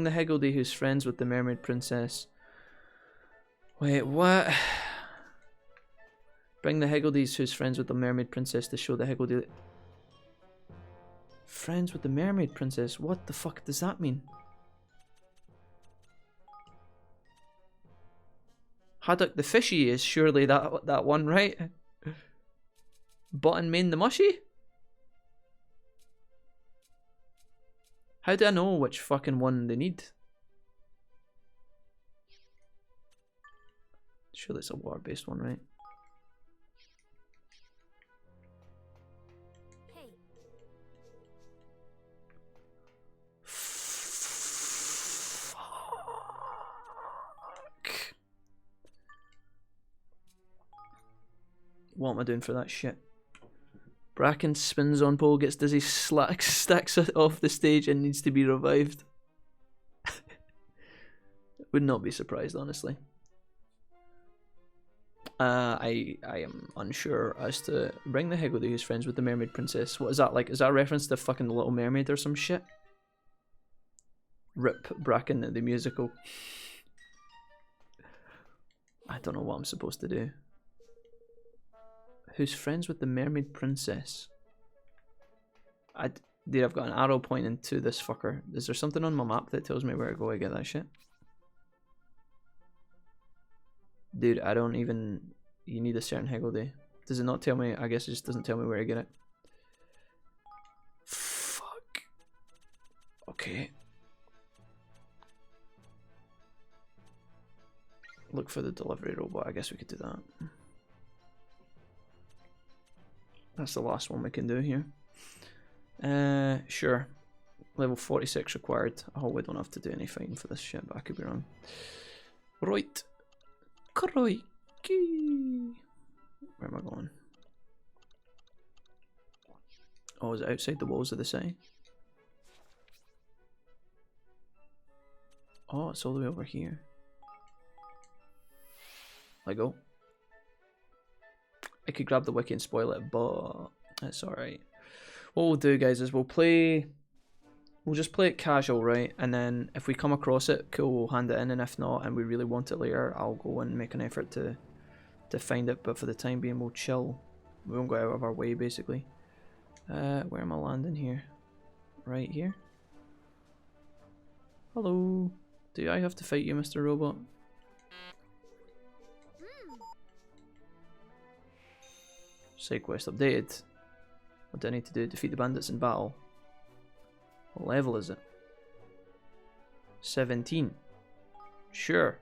the higgledy who's friends with the mermaid princess. Wait, what? Bring the higgledies who's friends with the mermaid princess to show the higgledy. Friends with the mermaid princess? What the fuck does that mean? Haddock the fishy is surely that one, right? Button Main the mushy? How do I know which fucking one they need? Surely it's a water-based one, right? Hey. Fuck. What am I doing for that shit? Bracken spins on pole, gets dizzy, stacks off the stage and needs to be revived. Would not be surprised, honestly. I am unsure as to bring the higgledy who's friends with the mermaid princess. What is that like? Is that a reference to fucking the Little Mermaid or some shit? Rip Bracken the musical. I don't know what I'm supposed to do. Who's friends with the mermaid princess? Dude, I've got an arrow pointing to this fucker. Is there something on my map that tells me where to go to get that shit? Dude, I don't even... You need a certain higgledy. Does it not tell me? I guess it just doesn't tell me where to get it. Fuck. Okay. Look for the delivery robot. I guess we could do that. That's the last one we can do here. Sure. Level 46 required. Oh, we don't have to do any fighting for this shit, but I could be wrong. Right. Crikey. Where am I going? Oh, is it outside the walls of the city? Oh, it's all the way over here. Let go. I could grab the wiki and spoil it, but it's alright. What we'll do, guys, is we'll just play it casual, right? And then if we come across it, cool, we'll hand it in, and if not, and we really want it later, I'll go and make an effort to find it, but for the time being, we'll chill. We won't go out of our way, basically. Where am I landing here? Right here? Hello. Do I have to fight you, Mr. Robot? Side quest updated. What do I need to do? Defeat the bandits in battle. What level is it? 17. Sure.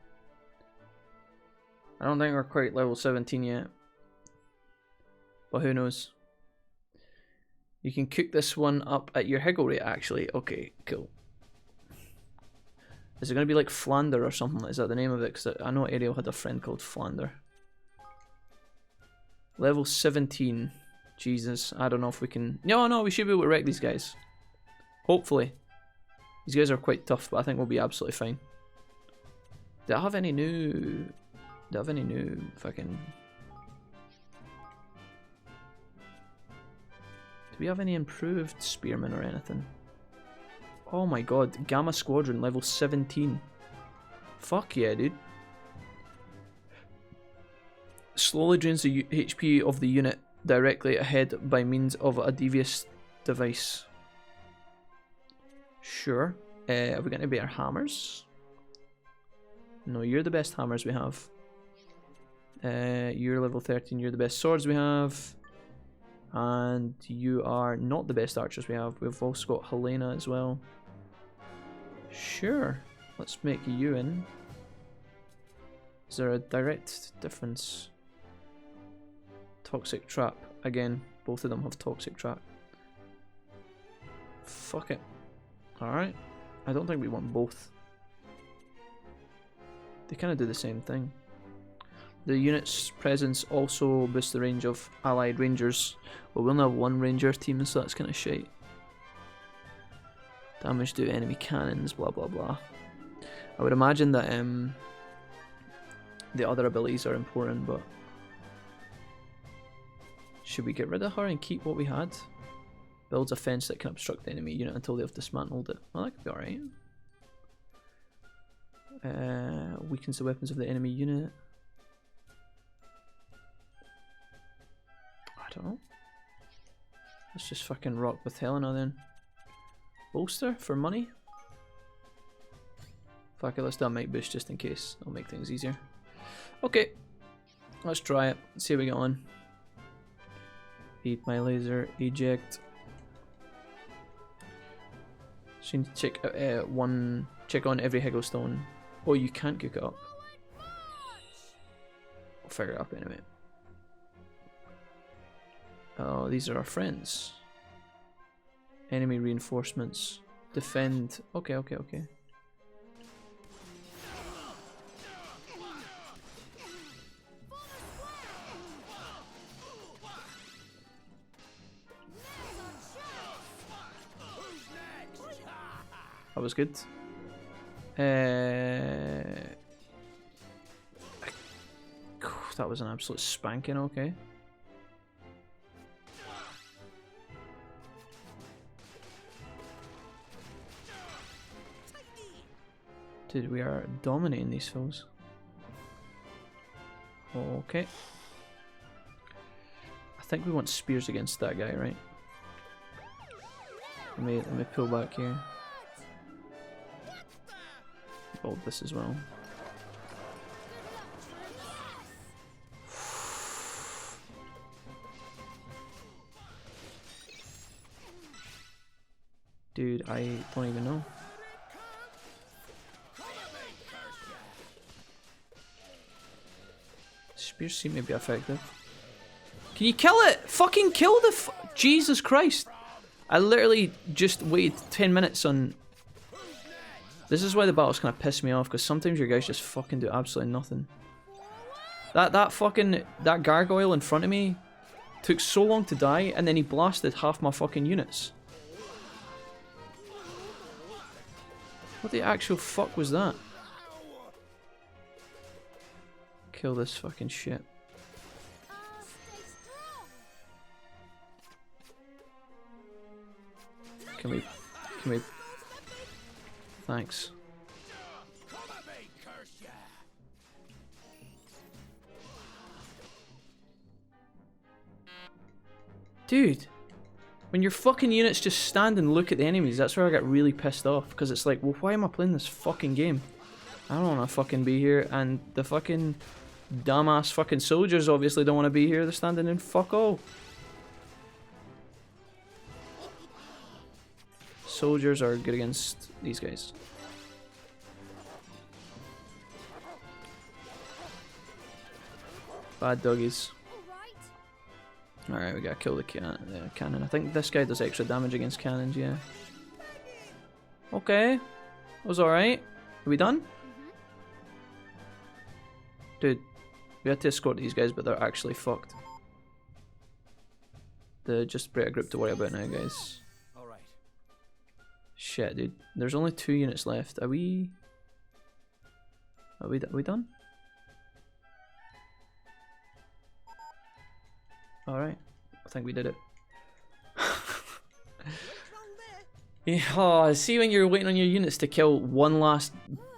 I don't think we're quite level 17 yet. But who knows? You can cook this one up at your higgle rate, actually. Okay, cool. Is it going to be like Flander or something? Is that the name of it? Because I know Ariel had a friend called Flander. Level 17. Jesus, I don't know if we can... No, we should be able to wreck these guys. Hopefully. These guys are quite tough, but I think we'll be absolutely fine. Do I have any new... Do I have any new fucking... Do we have any improved spearmen or anything? Oh my god, Gamma Squadron level 17. Fuck yeah, dude. Slowly drains the HP of the unit directly ahead by means of a devious device. Sure. Are we going to be our hammers? No, you're the best hammers we have. You're level 13, you're the best swords we have. And you are not the best archers we have. We've also got Helena as well. Sure. Let's make you in. Is there a direct difference? Toxic Trap. Again, both of them have Toxic Trap. Fuck it. Alright. I don't think we want both. They kind of do the same thing. The unit's presence also boosts the range of allied rangers. Well, we only have one ranger team, so that's kind of shite. Damage to enemy cannons, blah blah blah. I would imagine that the other abilities are important, but should we get rid of her and keep what we had? Builds a fence that can obstruct the enemy unit until they have dismantled it. Well, that could be alright. Weakens the weapons of the enemy unit. I don't know. Let's just fucking rock with Helena then. Bolster for money? Fuck it, let's do a might boost just in case. It'll make things easier. Okay. Let's try it. See how we get on. Eat my laser. Eject. So you need to check check on every Higglestone. Oh, you can't cook it up. I'll figure it up in a minute. Oh, these are our friends. Enemy reinforcements. Defend. Okay, okay, okay. That was good. That was an absolute spanking, okay. Dude, we are dominating these foes. Okay. I think we want spears against that guy, right? Let me pull back here. Build this as well. Dude, I don't even know. Spears seem to be effective. Can you kill it? Fucking kill the Jesus Christ! I literally just waited 10 minutes on... This is why the battles kind of piss me off, because sometimes your guys just fucking do absolutely nothing. That gargoyle in front of me took so long to die, and then he blasted half my fucking units. What the actual fuck was that? Kill this fucking shit. Can we... Thanks. Dude, when your fucking units just stand and look at the enemies, that's where I get really pissed off, because it's like, well, why am I playing this fucking game? I don't want to fucking be here, and the fucking dumbass fucking soldiers obviously don't want to be here, they're standing in fuck all. Soldiers are good against these guys. Bad doggies. Alright, we gotta kill the cannon. I think this guy does extra damage against cannons, yeah. Okay. That was alright. Are we done? Dude, we had to escort these guys, but they're actually fucked. Just break a group to worry about now, guys. Shit, dude. There's only 2 units left. Are we Are we done? Alright. I think we did it. Yeah, oh, see when you're waiting on your units to kill one last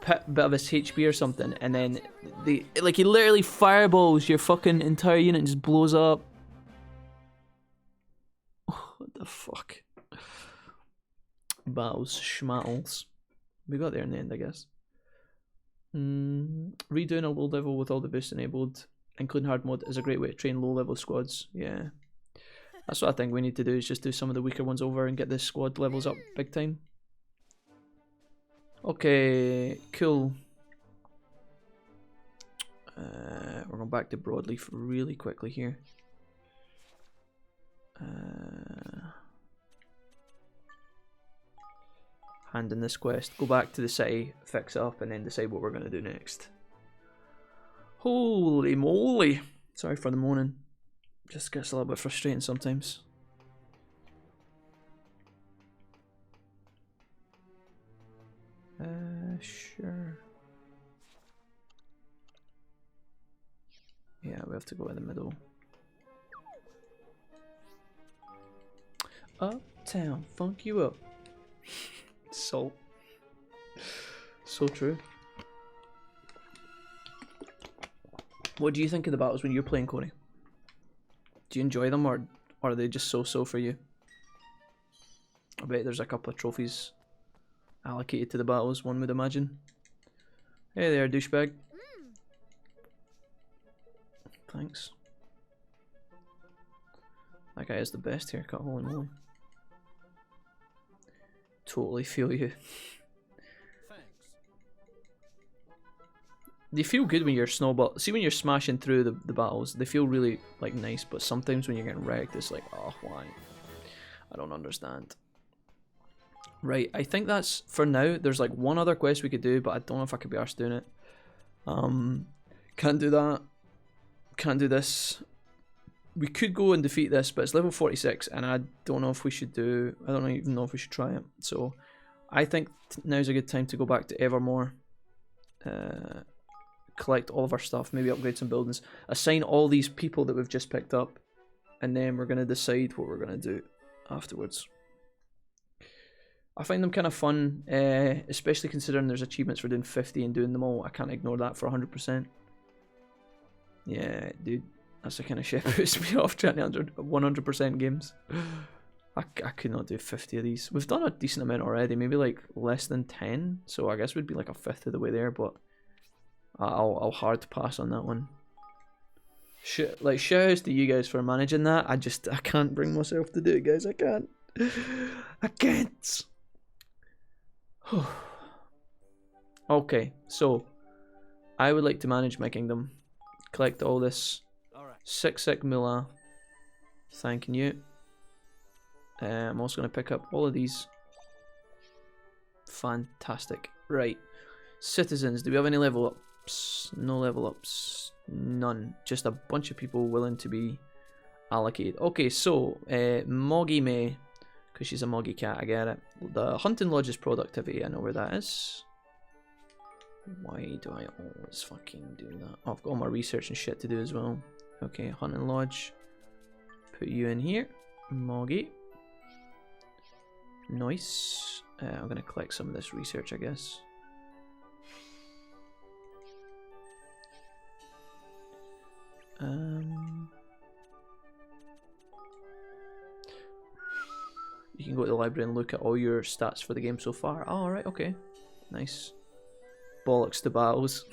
bit of his HP or something, and then he literally fireballs your fucking entire unit and just blows up. What the fuck? Battles, schmattles. We got there in the end, I guess. Redoing a low level with all the boosts enabled, including hard mode, is a great way to train low level squads. Yeah. That's what I think we need to do, is just do some of the weaker ones over and get the squad levels up big time. Okay, cool. We're going back to Broadleaf really quickly here. Hand in this quest, go back to the city, fix up, and then decide what we're going to do next. Holy moly! Sorry for the moaning. Just gets a little bit frustrating sometimes. Sure. Yeah, we have to go in the middle. Uptown, funk you up. So true. What do you think of the battles when you're playing, Kuni? Do you enjoy them, or are they just so-so for you? I bet there's a couple of trophies allocated to the battles, one would imagine. Hey there, douchebag. Thanks. That guy has the best haircut, holy moly. Totally feel you. They feel good when you're snowball. See, when you're smashing through the battles, they feel really like nice. But sometimes when you're getting wrecked, it's like, oh, why? I don't understand. Right, I think that's for now. There's like one other quest we could do, but I don't know if I could be arsed doing it. Can't do that. Can't do this. We could go and defeat this, but it's level 46, and I don't know if we should do. I don't even know if we should try it. So, I think now's a good time to go back to Evermore. Collect all of our stuff, maybe upgrade some buildings, assign all these people that we've just picked up, and then we're going to decide what we're going to do afterwards. I find them kind of fun, especially considering there's achievements for doing 50 and doing them all. I can't ignore that for 100%. Yeah, dude, that's the kind of shit that puts me off trying to 100% games. I could not do 50 of these. We've done a decent amount already, maybe like less than 10, so I guess we'd be like a fifth of the way there, but I'll hard pass on that one. Like, shout outs to you guys for managing that. I can't bring myself to do it, guys. I can't. I can't. Okay, so I would like to manage my kingdom. Collect all this sick moolah. Thanking you. I'm also going to pick up all of these. Fantastic. Right. Citizens, do we have any level ups? No level ups. None. Just a bunch of people willing to be allocated. Okay, so Moggy May, because she's a Moggy cat, I get it. The Hunting Lodge's productivity, I know where that is. Why do I always fucking do that? Oh, I've got all my research and shit to do as well. Okay, Hunting Lodge. Put you in here. Moggy. Nice. I'm going to collect some of this research, I guess. You can go to the library and look at all your stats for the game so far. Oh, alright, okay. Nice. Bollocks to battles.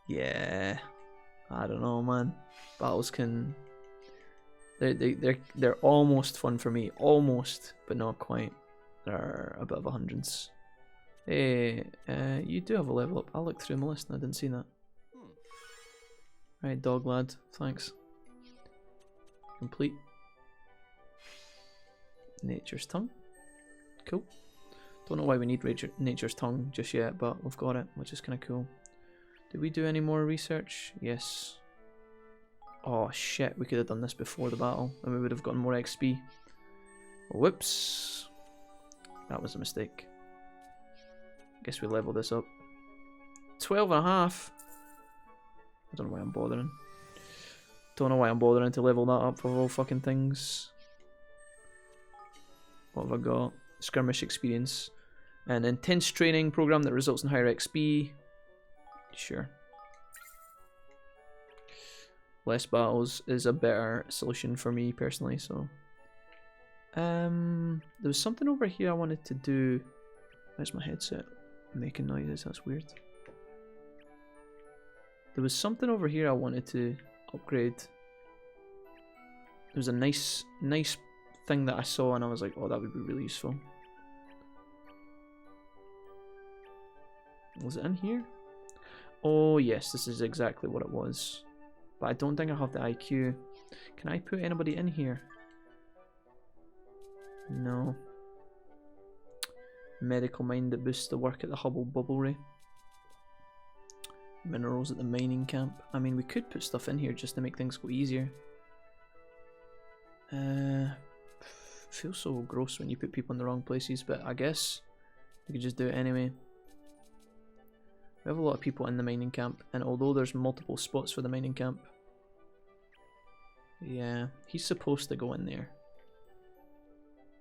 Yeah. I don't know, man. Battles can... They're almost fun for me. Almost, but not quite. They're a bit of a hundreds. Hey, you do have a level up. I looked through my list and I didn't see that. Right, dog lad. Thanks. Complete. Nature's Tongue. Cool. Don't know why we need Nature's Tongue just yet, but we've got it, which is kind of cool. Did we do any more research? Yes. Oh shit, we could have done this before the battle and we would have gotten more XP. Whoops. That was a mistake. Guess we level this up. 12.5. I don't know why I'm bothering. Don't know why I'm bothering to level that up for all fucking things. What have I got? Skirmish experience. An intense training program that results in higher XP. Sure. Less battles is a better solution for me personally, so. There was something over here I wanted to do. Where's my headset? Making noises, that's weird. There was something over here I wanted to upgrade. There was a nice thing that I saw and I was like, oh, that would be really useful. Was it in here? Oh yes, this is exactly what it was. But I don't think I have the IQ. Can I put anybody in here? No. Medical mind that boosts the work at the Hubble Bubblery. Minerals at the mining camp. I mean, we could put stuff in here just to make things go easier. Feels so gross when you put people in the wrong places, but I guess we could just do it anyway. We have a lot of people in the mining camp, and although there's multiple spots for the mining camp, yeah, he's supposed to go in there.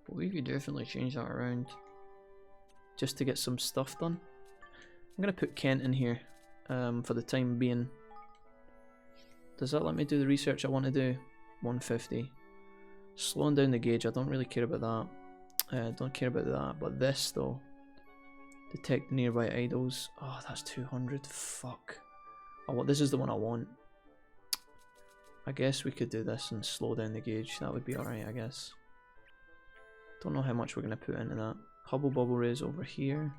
But we could definitely change that around just to get some stuff done. I'm gonna put Kent in here for the time being. Does that let me do the research I want to do? 150. Slowing down the gauge, I don't really care about that. Don't care about that, but this though. Detect nearby idols. Oh, that's 200. Fuck. Oh, this is the one I want. I guess we could do this and slow down the gauge. That would be alright, I guess. Don't know how much we're going to put into that. Hubble Bubble is over here.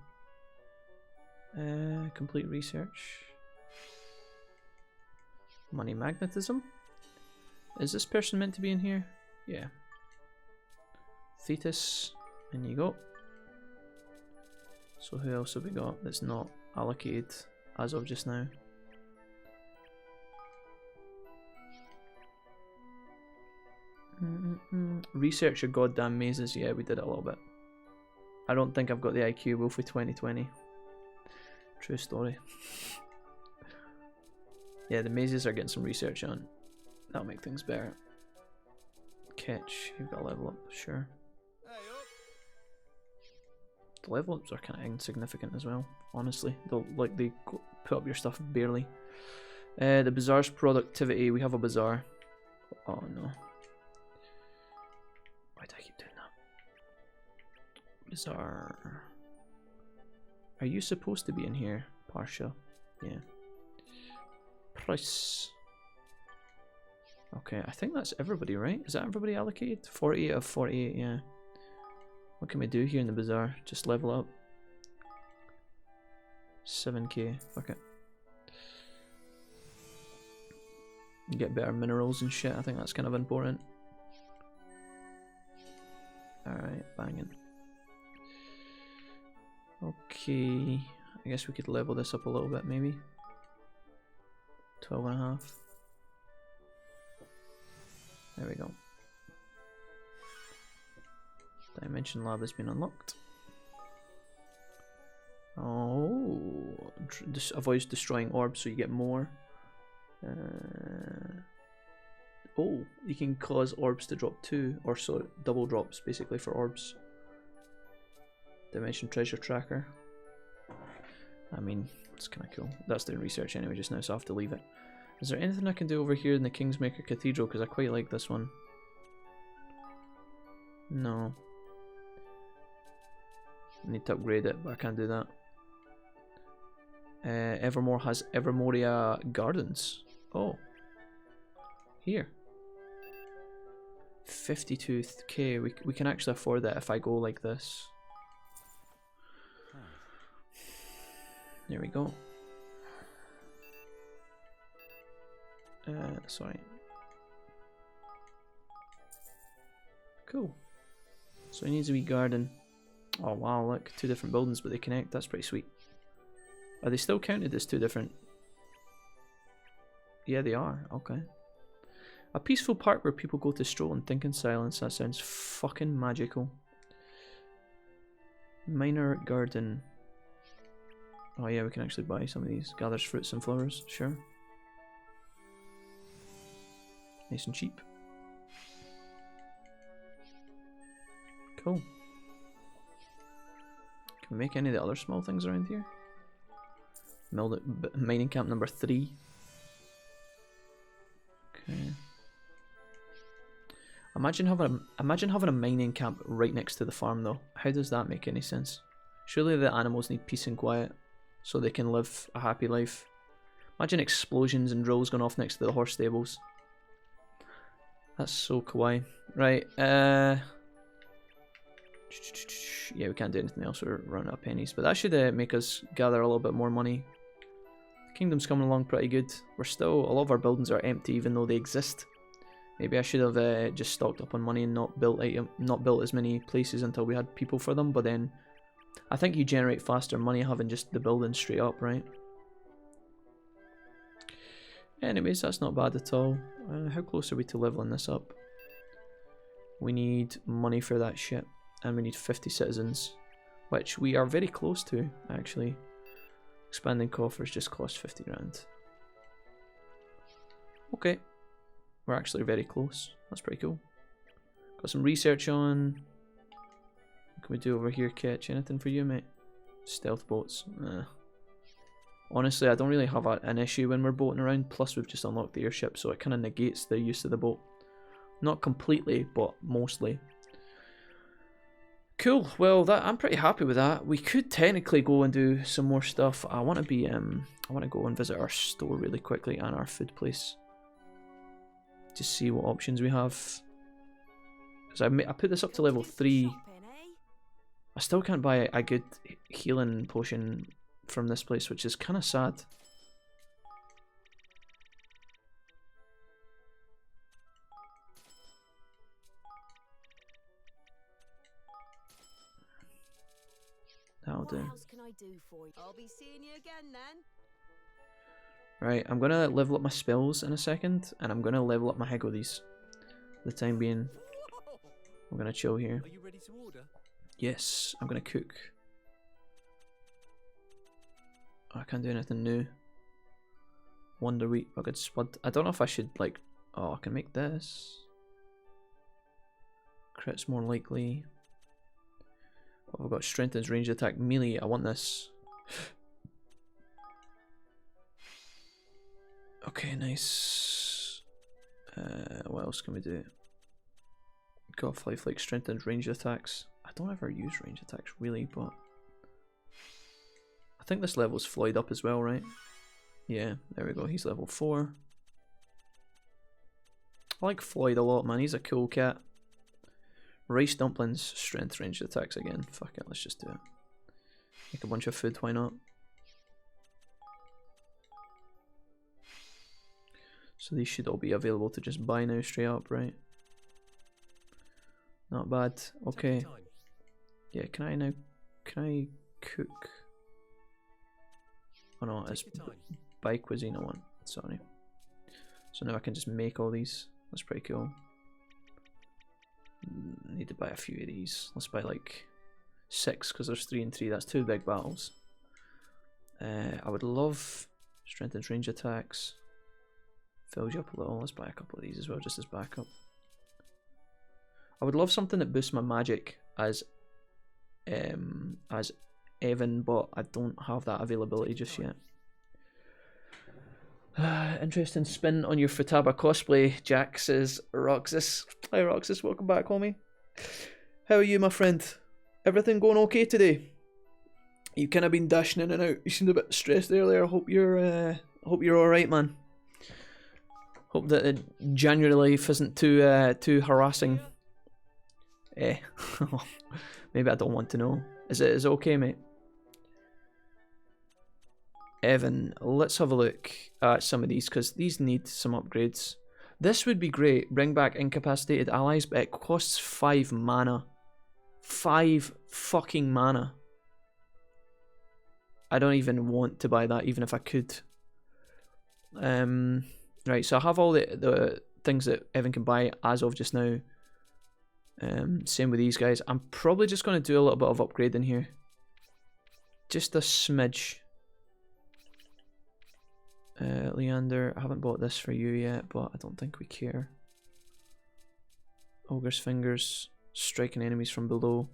Complete research. Money magnetism. Is this person meant to be in here? Yeah. Thetis. In you go. So who else have we got that's not allocated as of just now? Research your goddamn mazes. Yeah, we did it a little bit. I don't think I've got the IQ Wolfie 2020. True story. Yeah, the mazes are getting some research on. That'll make things better. Catch, you've got to level up, sure. The level ups are kind of insignificant as well, honestly. They put up your stuff barely. The bazaar's productivity, we have a bazaar. Oh no. Why do I keep doing that? Bazaar. Are you supposed to be in here, Parsha? Yeah. Price. Okay, I think that's everybody, right? Is that everybody allocated? 48 of 48, yeah. What can we do here in the bazaar? Just level up. 7k, fuck it. Get better minerals and shit, I think that's kind of important. Alright, banging. Okay, I guess we could level this up a little bit maybe. 12.5. There we go. Dimension Lab has been unlocked. Oh, avoids destroying orbs so you get more. Oh, you can cause orbs to drop too, or so double drops basically for orbs. Dimension Treasure Tracker. I mean, it's kind of cool. That's doing research anyway just now, so I have to leave it. Is there anything I can do over here in the Kingsmaker Cathedral? Because I quite like this one. No. I need to upgrade it, but I can't do that. Evermore has Evermoria Gardens. Oh. Here. 52k. We can actually afford that if I go like this. There we go. Sorry. Cool. So he needs a wee garden. Oh wow, look, 2 different buildings but they connect, that's pretty sweet. Are they still counted as 2 different? Yeah, they are, okay. A peaceful park where people go to stroll and think in silence, that sounds fucking magical. Minor garden. Oh yeah, we can actually buy some of these. Gathers fruits and flowers, sure. Nice and cheap. Cool. Can we make any of the other small things around here? Mining camp number 3. Okay. Imagine having a mining camp right next to the farm though. How does that make any sense? Surely the animals need peace and quiet so they can live a happy life. Imagine explosions and drills going off next to the horse stables. That's so kawaii. Right, yeah, we can't do anything else, we're running out of pennies. But that should make us gather a little bit more money. The kingdom's coming along pretty good. We're still, a lot of our buildings are empty even though they exist. Maybe I should have just stocked up on money and not built as many places until we had people for them. But then, I think you generate faster money having just the building straight up, right? Anyways, that's not bad at all. How close are we to leveling this up? We need money for that shit. And we need 50 citizens. Which we are very close to, actually. Expanding coffers just cost 50 grand. Okay. We're actually very close. That's pretty cool. Got some research on. What can we do over here, Ketch? Anything for you, mate? Stealth boats. Honestly, I don't really have an issue when we're boating around. Plus, we've just unlocked the airship, so it kind of negates the use of the boat. Not completely, but mostly. Cool. Well, I'm pretty happy with that. We could technically go and do some more stuff. I want to go and visit our store really quickly and our food place. Just see what options we have. Because I put this up to level 3. I still can't buy a good healing potion from this place, which is kind of sad. That'll do. What else can I do for you? I'll be seeing you again then. Right, I'm gonna level up my spells in a second, and I'm gonna level up my Higgledies. For the time being, I'm gonna chill here. Are you ready to order? Yes, I'm gonna cook. Oh, I can't do anything new. Wonder Wheat, Bugged Spud. I don't know if I should, like... Oh, I can make this. Crit's more likely. What have I got? Strengthens range attack melee. I want this. Okay, nice. What else can we do? Got lifelike, strengthened range attacks. I don't ever use range attacks really, but I think this level's Floyd up as well, right? Yeah, there we go. He's level 4. I like Floyd a lot, man. He's a cool cat. Rice dumplings, strength ranged attacks again. Fuck it, let's just do it. Make a bunch of food, why not? So these should all be available to just buy now straight up, right? Not bad. Okay. Yeah, can I cook? Oh no, it's by cuisine I want. Sorry. So now I can just make all these. That's pretty cool. I need to buy a few of these. Let's buy like 6 because there's 3 and 3. That's 2 big battles. I would love strengthened range attacks. Fills you up a little. Let's buy a couple of these as well, just as backup. I would love something that boosts my magic as Evan, but I don't have that availability just yet. Interesting spin on your Futaba cosplay, Jack says Roxas. Hi Roxas, welcome back, homie. How are you, my friend? Everything going okay today? You've kind of been dashing in and out. You seemed a bit stressed earlier. Hope you're alright, man. Hope that January life isn't too harassing. Maybe I don't want to know. Is it okay, mate? Evan, let's have a look at some of these because these need some upgrades. This would be great. Bring back incapacitated allies, but it costs 5 mana. 5 fucking mana. I don't even want to buy that, even if I could. Right, so I have all the things that Evan can buy as of just now. Same with these guys. I'm probably just going to do a little bit of upgrading here. Just a smidge. Leander, I haven't bought this for you yet, but I don't think we care. Ogre's Fingers, striking enemies from below.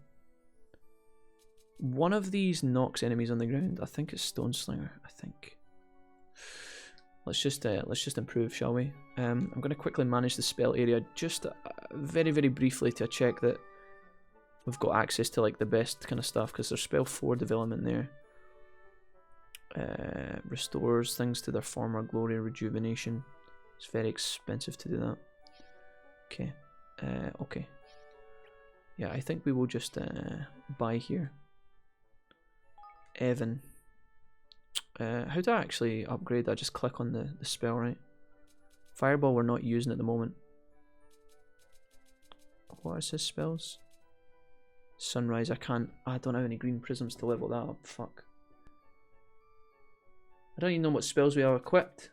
One of these knocks enemies on the ground. I think it's Stone Slinger. I think. Let's just improve, shall we? I'm going to quickly manage the spell area just very briefly to check that we've got access to like the best kind of stuff, because there's spell 4 development there. Restores things to their former glory, rejuvenation. It's very expensive to do that. Okay. Okay. Yeah, I think we will just buy here. Evan. How do I actually upgrade? I just click on the spell, right? Fireball we're not using at the moment. What is his spells? Sunrise, I don't have any green prisms to level that up. Fuck. I don't even know what spells we have equipped.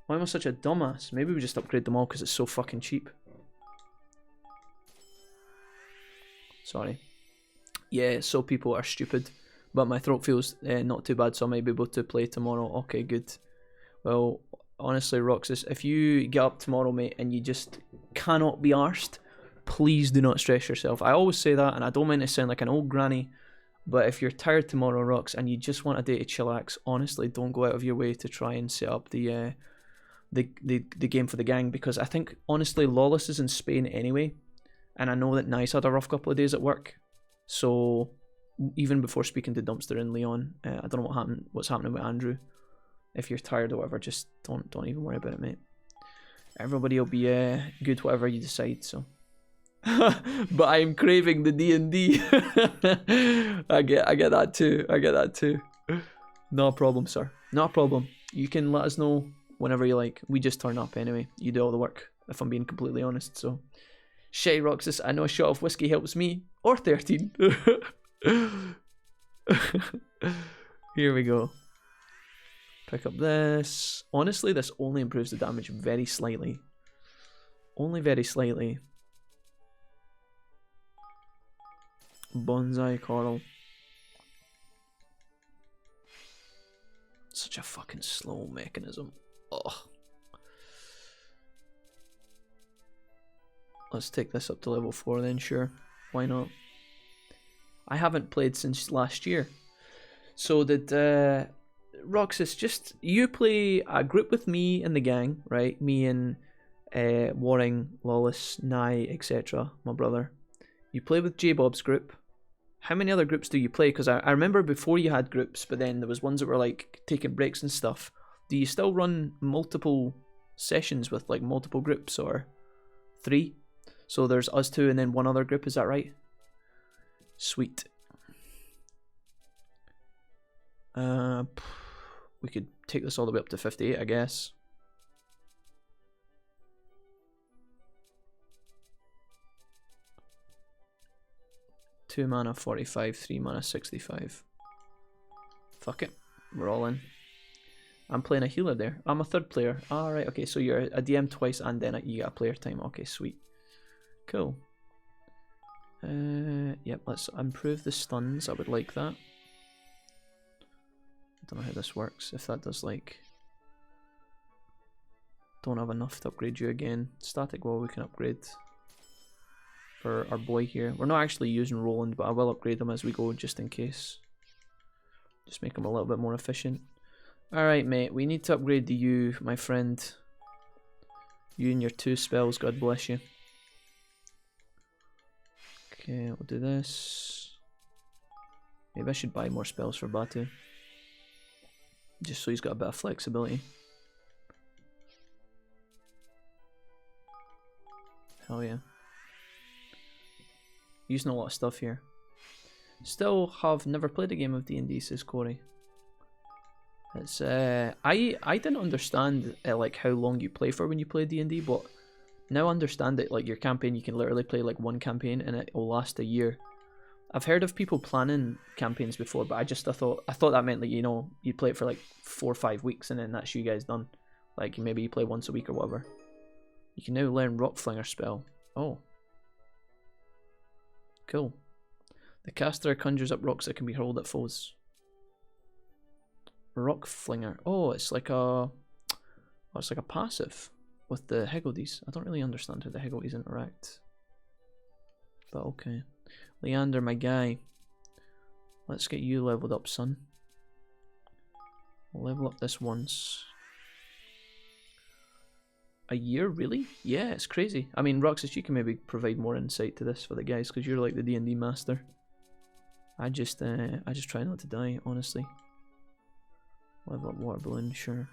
Why am I such a dumbass? Maybe we just upgrade them all because it's so fucking cheap. Sorry. Yeah, so people are stupid. But my throat feels not too bad, so I might be able to play tomorrow. Okay, good. Well, honestly, Roxas, if you get up tomorrow, mate, and you just cannot be arsed, please do not stress yourself. I always say that, and I don't mean to sound like an old granny, but if you're tired tomorrow, Rox, and you just want a day to chillax, honestly, don't go out of your way to try and set up the game for the gang, because I think, honestly, Lawless is in Spain anyway, and I know that Nice had a rough couple of days at work, so even before speaking to Dumpster and Leon, I don't know what's happening with Andrew. If you're tired or whatever, just don't even worry about it, mate. Everybody will be good whatever you decide, so. But I'm craving the D&D. I get that too. I get that too. No problem, sir. No problem. You can let us know whenever you like. We just turn up anyway. You do all the work, if I'm being completely honest, so. Shay Roxas, I know a shot of whiskey helps me. Or 13. Here we go. Pick up this. Honestly, this only improves the damage very slightly. Only very slightly. Bonsai Coral. Such a fucking slow mechanism. Ugh. Let's take this up to level 4 then, sure. Why not? I haven't played since last year. So did Roxas, just you play a group with me and the gang, right? Me and Waring, Lawless, Nye, etc. My brother. You play with J-Bob's group. How many other groups do you play? Because I remember before you had groups, but then there was ones that were like taking breaks and stuff. Do you still run multiple sessions with like multiple groups, or 3? So there's us 2 and then one other group, is that right? Sweet. We could take this all the way up to 58, I guess. Two mana 45, 3 mana 65. Fuck it, we're all in. I'm playing a healer there. I'm a third player. Alright, okay, so you're a DM twice and then you get a player time. Okay, sweet. Cool. Yep, let's improve the stuns. I would like that. I don't know how this works. If that does like... Don't have enough to upgrade you again. Static wall we can upgrade. For our boy here. We're not actually using Roland, but I will upgrade him as we go just in case. Just make him a little bit more efficient. Alright mate, we need to upgrade you, my friend. You and your 2 spells, God bless you. Okay, we'll do this. Maybe I should buy more spells for Batu. Just so he's got a bit of flexibility. Hell yeah. Using a lot of stuff here. Still have never played a game of D&D, says Corey. It's I didn't understand like how long you play for when you play D&D, but now I understand that like your campaign, you can literally play like one campaign and it will last a year. I've heard of people planning campaigns before, but I thought that meant like, you know, you play it for like 4 or 5 weeks and then that's you guys done. Like maybe you play once a week or whatever. You can now learn Rock Flinger spell. Oh. Cool. The caster conjures up rocks that can be hurled at foes. Rock Flinger. Oh, it's like a... Oh, it's like a passive with the Higgledies. I don't really understand how the Higgledies interact. But okay. Leander, my guy. Let's get you leveled up, son. We'll level up this once. A year, really? Yeah, it's crazy. I mean, Roxas, you can maybe provide more insight to this for the guys, because you're like the D&D master. I just try not to die, honestly. Level up water balloon, sure.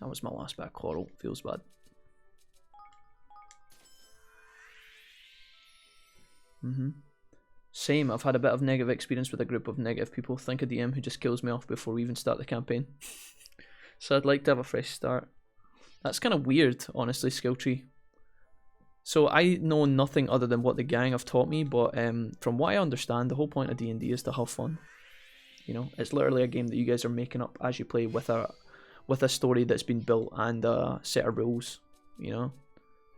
That was my last bit of coral. Feels bad. Same, I've had a bit of negative experience with a group of negative people. Think a DM who just kills me off before we even start the campaign. So I'd like to have a fresh start. That's kind of weird, honestly, skill tree. So I know nothing other than what the gang have taught me, but from what I understand, the whole point of D&D is to have fun. You know, it's literally a game that you guys are making up as you play with a story that's been built and a set of rules, you know?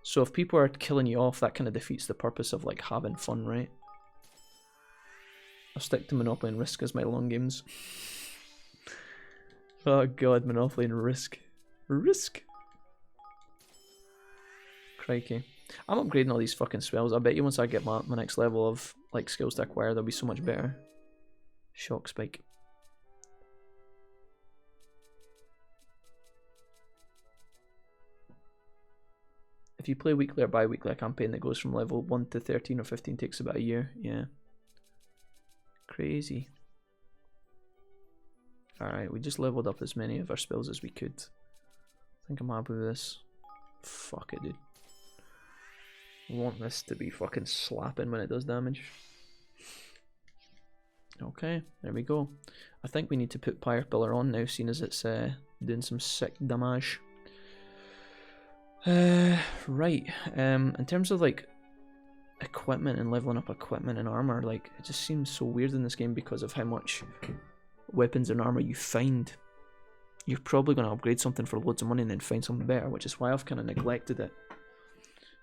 So if people are killing you off, that kind of defeats the purpose of like having fun, right? I'll stick to Monopoly and Risk as my long games. Oh god, Monopoly and Risk. Risk! Crikey. I'm upgrading all these fucking spells. I bet you once I get my next level of like skills to acquire, they'll be so much better. Shock Spike. If you play weekly or bi-weekly, a campaign that goes from level 1 to 13 or 15 takes about a year. Yeah. Crazy. Alright, we just leveled up as many of our spells as we could. I think I'm happy with this. Fuck it, dude. I want this to be fucking slapping when it does damage. Okay, there we go. I think we need to put Pyre Pillar on now, seeing as it's doing some sick damage. Right. In terms of like equipment and leveling up equipment and armor, like it just seems so weird in this game because of how much weapons and armor you find. You're probably going to upgrade something for loads of money and then find something better, which is why I've kind of neglected it.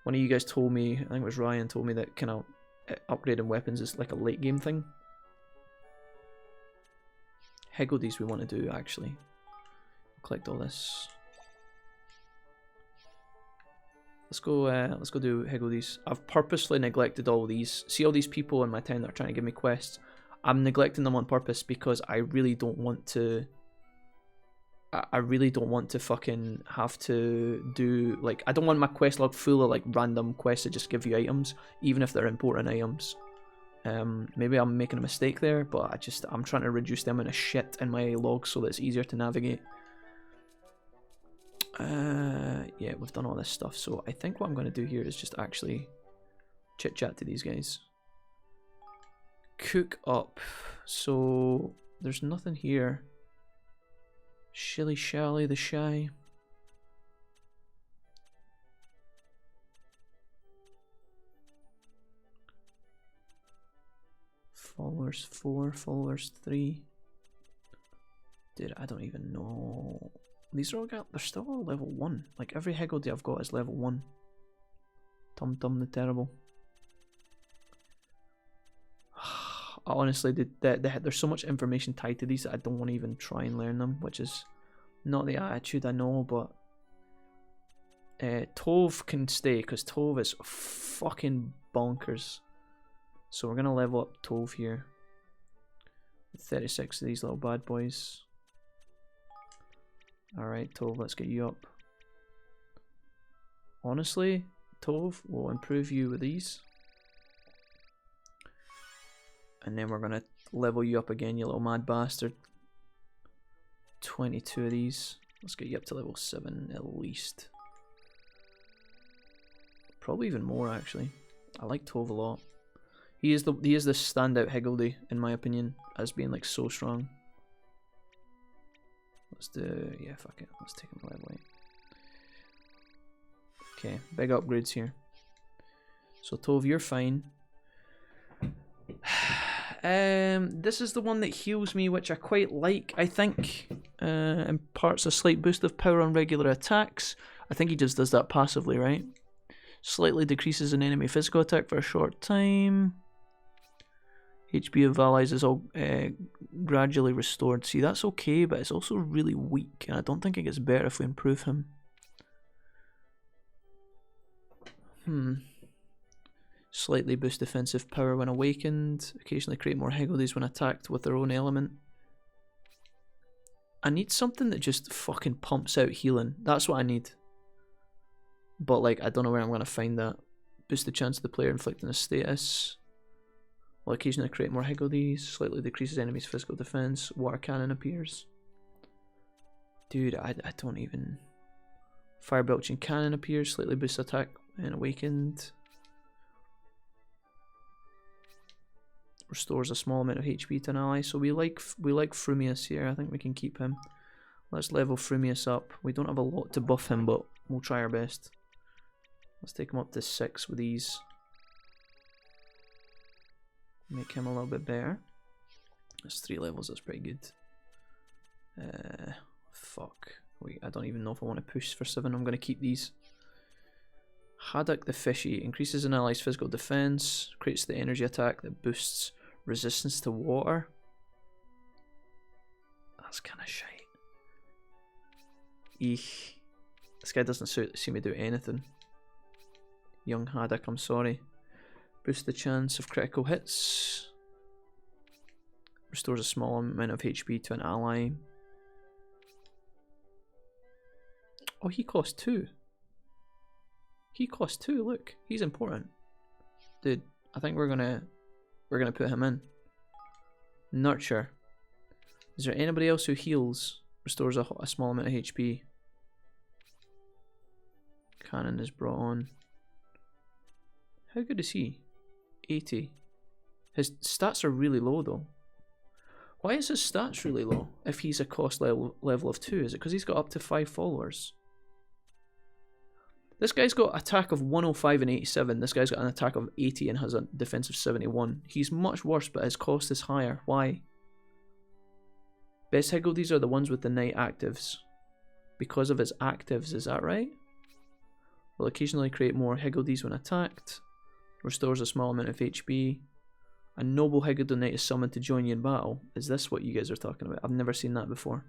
One of you guys told me, I think it was Ryan, told me that kind of upgrading weapons is like a late game thing. Higgledies we want to do actually. Collect all this. Let's go do Higgledies. I've purposely neglected all these. See all these people in my town that are trying to give me quests? I'm neglecting them on purpose because I really don't want to... I really don't want to fucking have to do... Like, I don't want my quest log full of like random quests that just give you items, even if they're important items. Maybe I'm making a mistake there, but I'm trying to reduce the amount of shit in my log so that it's easier to navigate. Yeah, we've done all this stuff, so I think what I'm going to do here is just actually chit chat to these guys. Cook up. So there's nothing here. Shilly Shally the Shy. Followers 4, followers 3. Dude, I don't even know. These are all they're still all level 1. Like every Higgledy I've got is level 1. Tum Tum the Terrible. Honestly, there's so much information tied to these that I don't want to even try and learn them, which is not the attitude, I know, but Tove can stay because Tove is fucking bonkers. So we're going to level up Tove here. 36 of these little bad boys. Alright, Tove, let's get you up. Honestly, Tove will improve you with these. And then we're going to level you up again, you little mad bastard. 22 of these. Let's get you up to level 7 at least. Probably even more, actually. I like Tove a lot. He is the standout Higgledy, in my opinion, as being like so strong. Let's do, yeah, fuck it. Let's take him to level 8. Okay, big upgrades here. So Tove, you're fine. This is the one that heals me, which I quite like, I think. Imparts a slight boost of power on regular attacks. I think he just does that passively, right? Slightly decreases an enemy physical attack for a short time. HP of allies is all gradually restored. See, that's okay, but it's also really weak, and I don't think it gets better if we improve him. Slightly boost defensive power when awakened. Occasionally create more higgledies when attacked with their own element. I need something that just fucking pumps out healing. That's what I need. But like, I don't know where I'm going to find that. Boost the chance of the player inflicting a status. Will occasionally create more higgledies. Slightly decreases enemies' physical defense. Water cannon appears. Dude, I don't even... Fire belching cannon appears. Slightly boosts attack when awakened. Restores a small amount of HP to an ally. So we like Frumius here. I think we can keep him. Let's level Frumius up. We don't have a lot to buff him, but we'll try our best. Let's take him up to 6 with these. Make him a little bit better. That's 3 levels, that's pretty good. Fuck. I don't even know if I want to push for 7. I'm going to keep these. Haddock the Fishy. Increases an ally's physical defense. Creates the energy attack that boosts resistance to water. That's kind of shite. Eek. This guy doesn't seem to do anything. Young Haddock, I'm sorry. Boost the chance of critical hits. Restores a small amount of HP to an ally. Oh, he costs 2. He costs 2, look. He's important. Dude, I think we're gonna put him in. Nurture. Is there anybody else who heals? Restores a small amount of HP. Cannon is brought on. How good is he? 80. His stats are really low though. Why is his stats really low if he's a cost level of 2? Is it because he's got up to 5 followers? This guy's got attack of 105 and 87. This guy's got an attack of 80 and has a defense of 71. He's much worse, but his cost is higher. Why? Best higgledies are the ones with the night actives. Because of his actives, is that right? Will occasionally create more higgledies when attacked. Restores a small amount of HP. A noble higgledy knight is summoned to join you in battle. Is this what you guys are talking about? I've never seen that before.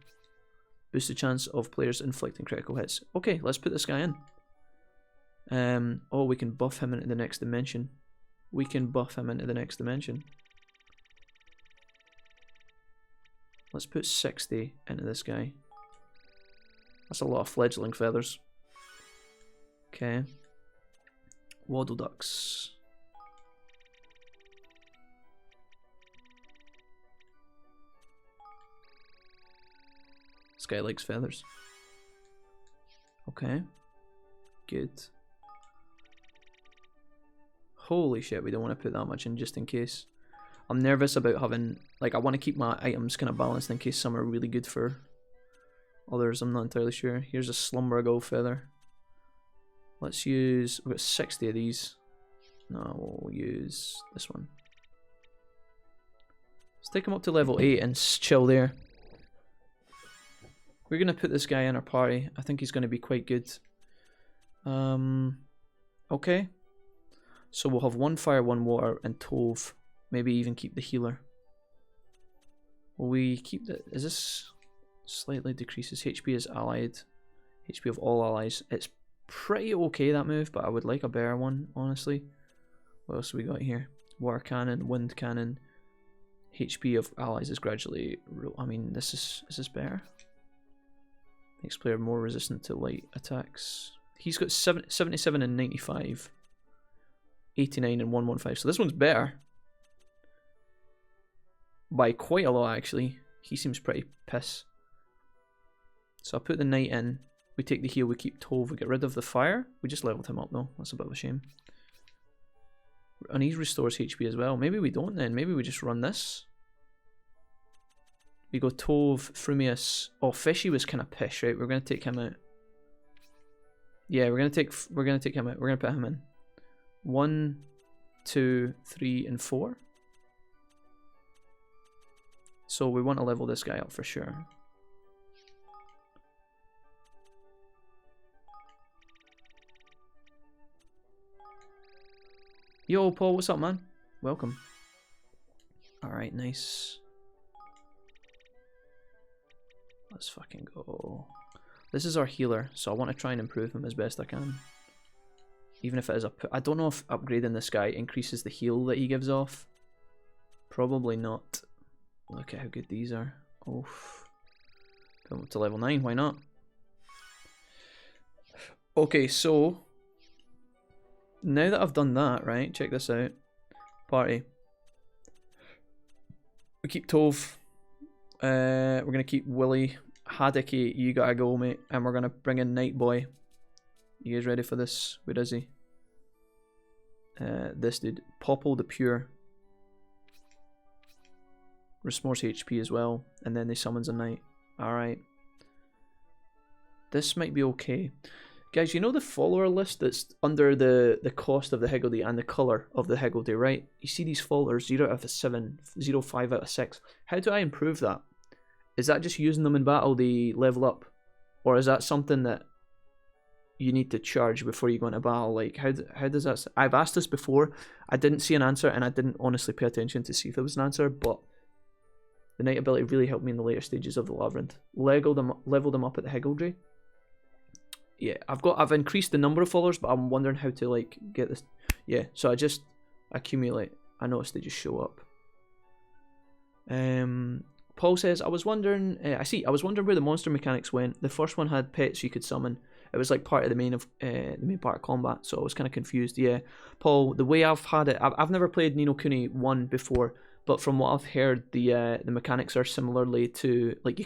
Boost the chance of players inflicting critical hits. Okay, let's put this guy in. Oh, we can buff him into the next dimension. We can buff him into the next dimension. Let's put 60 into this guy. That's a lot of fledgling feathers. Okay. Waddle ducks. This guy likes feathers. Okay. Good. Holy shit, we don't want to put that much in just in case. I'm nervous about having, like, I want to keep my items kind of balanced in case some are really good for others. I'm not entirely sure. Here's a Slumber Gull feather. Let's use, we've got 60 of these. No, we'll use this one. Let's take him up to level 8 and chill there. We're going to put this guy in our party. I think he's going to be quite good. Okay. So we'll have 1 fire, 1 water, and Tove. Maybe even keep the healer. Will we keep the... Is this... Slightly decreases HP as allied. HP of all allies. It's pretty okay, that move, but I would like a better one, honestly. What else have we got here? Water cannon, wind cannon. HP of allies is gradually... I mean, is this better? Makes player more resistant to light attacks. He's got 77 and 95. 89 and 115. So this one's better. By quite a lot, actually. He seems pretty piss. So I'll put the knight in. We take the heal, we keep Tove, we get rid of the fire. We just leveled him up though. That's a bit of a shame. And he restores HP as well. Maybe we don't then. Maybe we just run this. We go Tove, Frumius. Oh, Fishy was kind of pish, right? We're gonna take him out. Yeah, we're gonna take him out. We're gonna put him in. 1, 2, 3, and 4. So we want to level this guy up for sure. Yo, Paul, what's up, man? Welcome. Alright, nice. Let's fucking go. This is our healer, so I want to try and improve him as best I can. Even if it is a... I don't know if upgrading this guy increases the heal that he gives off. Probably not. Look at how good these are. Oof. Going up to level 9, why not? Okay, so... now that I've done that, right, check this out. Party. We keep Tove. We're going to keep Willie. Hadiki, you gotta go, mate. And we're going to bring in Night Boy. You guys ready for this? Where is he? This dude. Popple the Pure. Restores HP as well. And then they summons a knight. Alright. This might be okay. Guys, you know the follower list that's under the cost of the Higgledy and the colour of the Higgledy, right? You see these followers, 0 out of 7, 0, 5 out of 6. How do I improve that? Is that just using them in battle, they level up? Or is that something that you need to charge before you go into battle? Like, how does that... I've asked this before, I didn't see an answer, and I didn't honestly pay attention to see if there was an answer, but the Knight ability really helped me in the later stages of the Labyrinth. Leveled them up at the Higgledy. Yeah, I've increased the number of followers, but I'm wondering how to like get this. Yeah, so I just accumulate. I noticed they just show up. Paul says, I was wondering where the monster mechanics went. The first one had pets you could summon. It was like part of the main part of combat, so I was kind of confused. Yeah, Paul, the way I've had it, I've never played Ni no Kuni 1 before, but from what I've heard, the mechanics are similarly to like you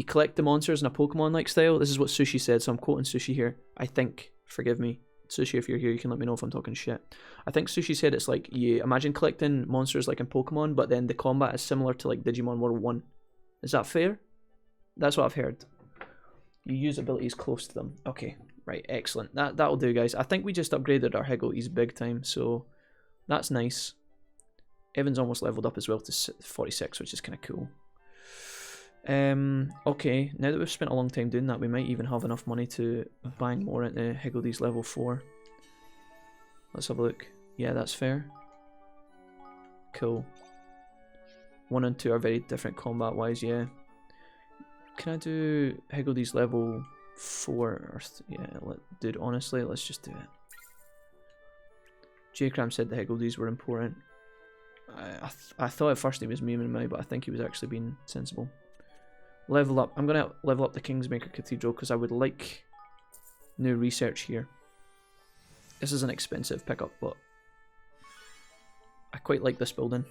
collect the monsters in a Pokemon-like style. This is what Sushi said, so I'm quoting Sushi here. I think, forgive me, Sushi, if you're here, you can let me know if I'm talking shit. I think Sushi said it's like, you imagine collecting monsters like in Pokemon, but then the combat is similar to like Digimon World 1. Is that fair? That's what I've heard. You use abilities close to them. Okay, right, excellent. That'll do, guys. I think we just upgraded our Higgledies big time, so that's nice. Evan's almost leveled up as well to 46, which is kind of cool. Okay, now that we've spent a long time doing that, we might even have enough money to bang more into Higgledies level 4. Let's have a look. Yeah, that's fair. Cool. 1 and 2 are very different combat wise, yeah. Can I do Higgledies level 4? Or yeah, dude, honestly, let's just do it. J-Cram said the Higgledies were important. I thought at first he was memeing me, but I think he was actually being sensible. Level up. I'm going to level up the Kingsmaker Cathedral because I would like new research here. This is an expensive pickup, but I quite like this building.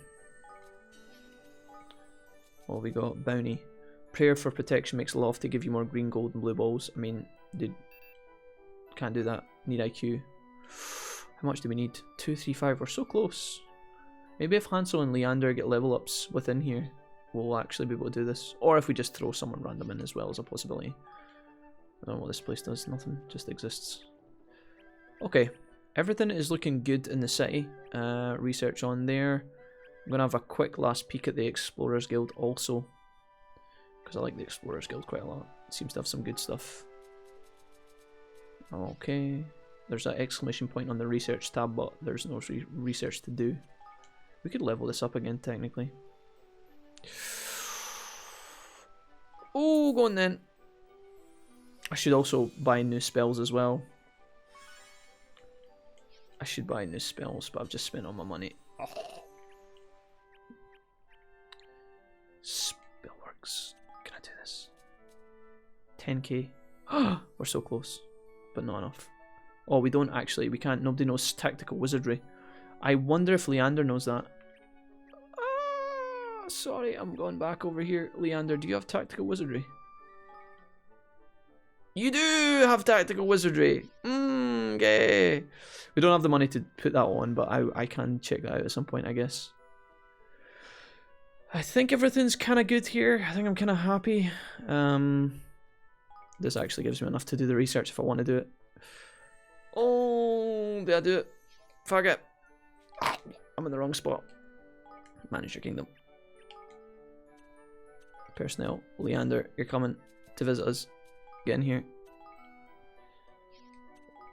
What we got? Bounty. Prayer for protection makes loft to give you more green, gold, and blue balls. I mean, dude, can't do that. Need IQ. How much do we need? 2, 3, 5. We're so close. Maybe if Hansel and Leander get level ups within here, we'll actually be able to do this. Or if we just throw someone random in as well as a possibility. I don't know what this place does. Nothing. Just exists. Okay. Everything is looking good in the city. Research on there. I'm going to have a quick last peek at the Explorers Guild also. Because I like the Explorers Guild quite a lot. It seems to have some good stuff. Okay. There's that exclamation point on the research tab, but there's no research to do. We could level this up again, technically. Oh, go on then. I should also buy new spells as well. I should buy new spells, but I've just spent all my money. Oh. Spellworks. Can I do this? 10k. We're so close, but not enough. Oh, we don't actually. We can't. Nobody knows tactical wizardry. I wonder if Leander knows that. Sorry, I'm going back over here. Leander, do you have tactical wizardry? You do have tactical wizardry. Okay. We don't have the money to put that on, but I can check that out at some point, I guess. I think everything's kind of good here. I think I'm kind of happy. This actually gives me enough to do the research if I want to do it. Oh, did I do it? Fuck it. I'm in the wrong spot. Manage your kingdom. Personnel. Leander, you're coming to visit us. Get in here.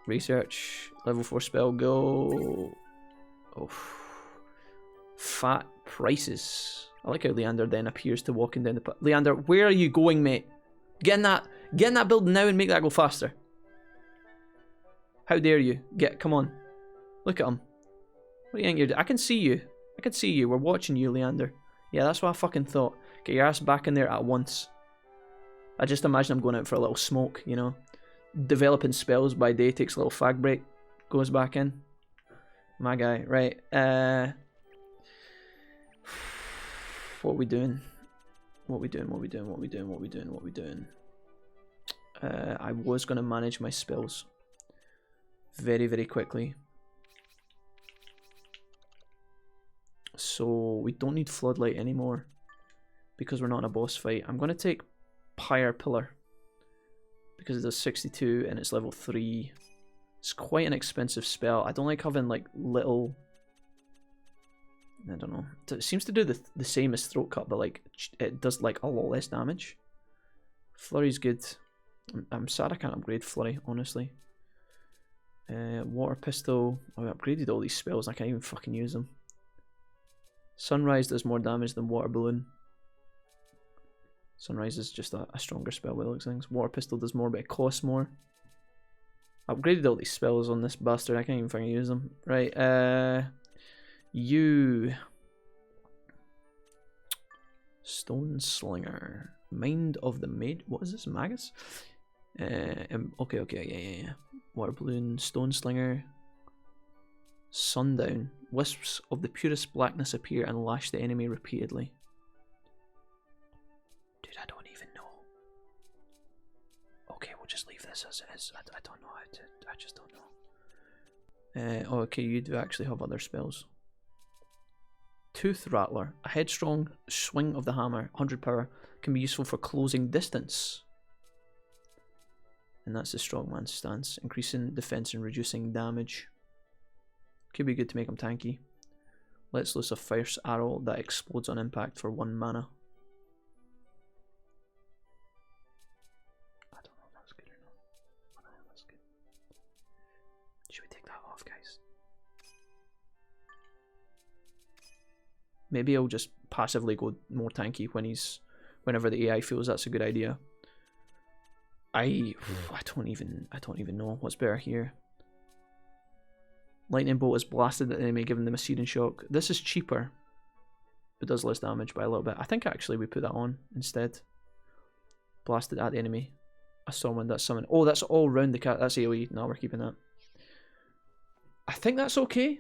Research. Level 4 spell. Go. Oh. Fat prices. I like how Leander then appears to walking down the... Leander, where are you going, mate? Get in that building now and make that go faster. How dare you? Come on. Look at him. What do you think you're doing? I can see you. I can see you. We're watching you, Leander. Yeah, that's what I fucking thought. Get your ass back in there at once. I just imagine I'm going out for a little smoke, you know. Developing spells by day, takes a little fag break. Goes back in. My guy. Right. What are we doing? What we doing? I was going to manage my spells very, very quickly. So we don't need Floodlight anymore because we're not in a boss fight. I'm going to take Pyre Pillar because it does 62 and it's level 3. It's quite an expensive spell. I don't like having like little... I don't know. It seems to do the same as Throat Cut, but like it does like a lot less damage. Flurry's good. I'm sad I can't upgrade Flurry, honestly. Water Pistol. I upgraded all these spells and I can't even fucking use them. Sunrise does more damage than Water Balloon. Sunrise is just a stronger spell by the looks of things. Water Pistol does more, but it costs more. I upgraded all these spells on this bastard. I can't even fucking use them. Right, you... Stone Slinger. Mind of the Maid. What is this? Magus? Okay, yeah. Water Balloon, Stone Slinger. Sundown. Wisps of the purest blackness appear and lash the enemy repeatedly. Dude, I don't even know. Okay, we'll just leave this as it is. I don't know how to... I just don't know. Okay, you do actually have other spells. Tooth Rattler. A headstrong swing of the hammer, 100 power, can be useful for closing distance. And that's the strongman's stance. Increasing defense and reducing damage. Could be good to make him tanky. Let's loose a fierce arrow that explodes on impact for 1 mana. I don't know if that's good or not. I don't know if that's good. Should we take that off, guys? Maybe I'll just passively go more tanky whenever the AI feels that's a good idea. I don't even know what's better here. Lightning Bolt is blasted at the enemy, giving them a searing shock. This is cheaper, but does less damage by a little bit. I think actually we put that on instead. Blasted at the enemy. A Stormwind, that's summon. Oh, that's all round the cat. That's AoE. No, we're keeping that. I think that's okay.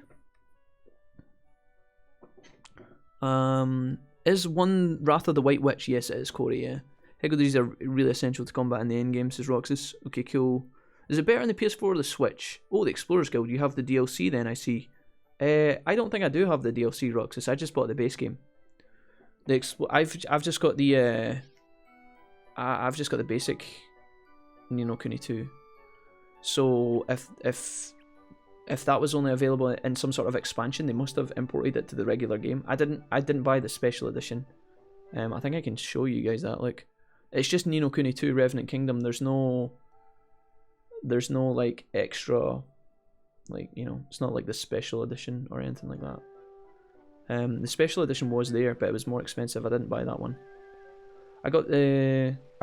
Is one Wrath of the White Witch? Yes, it is, Corey, yeah. Heggledies are really essential to combat in the endgame, says Roxas. Okay, cool. Is it better on the PS4 or the Switch? Oh, the Explorers Guild. You have the DLC then, I see. I don't think I do have the DLC, Roxas. I just bought the base game. I've just got the I've just got the basic Kuni II. So if that was only available in some sort of expansion, they must have imported it to the regular game. I didn't buy the special edition. I think I can show you guys that. Look, it's just Kuni II Revenant Kingdom. There's no like extra, like, it's not like the special edition or anything like that. The special edition was there, but it was more expensive. I didn't buy that one. I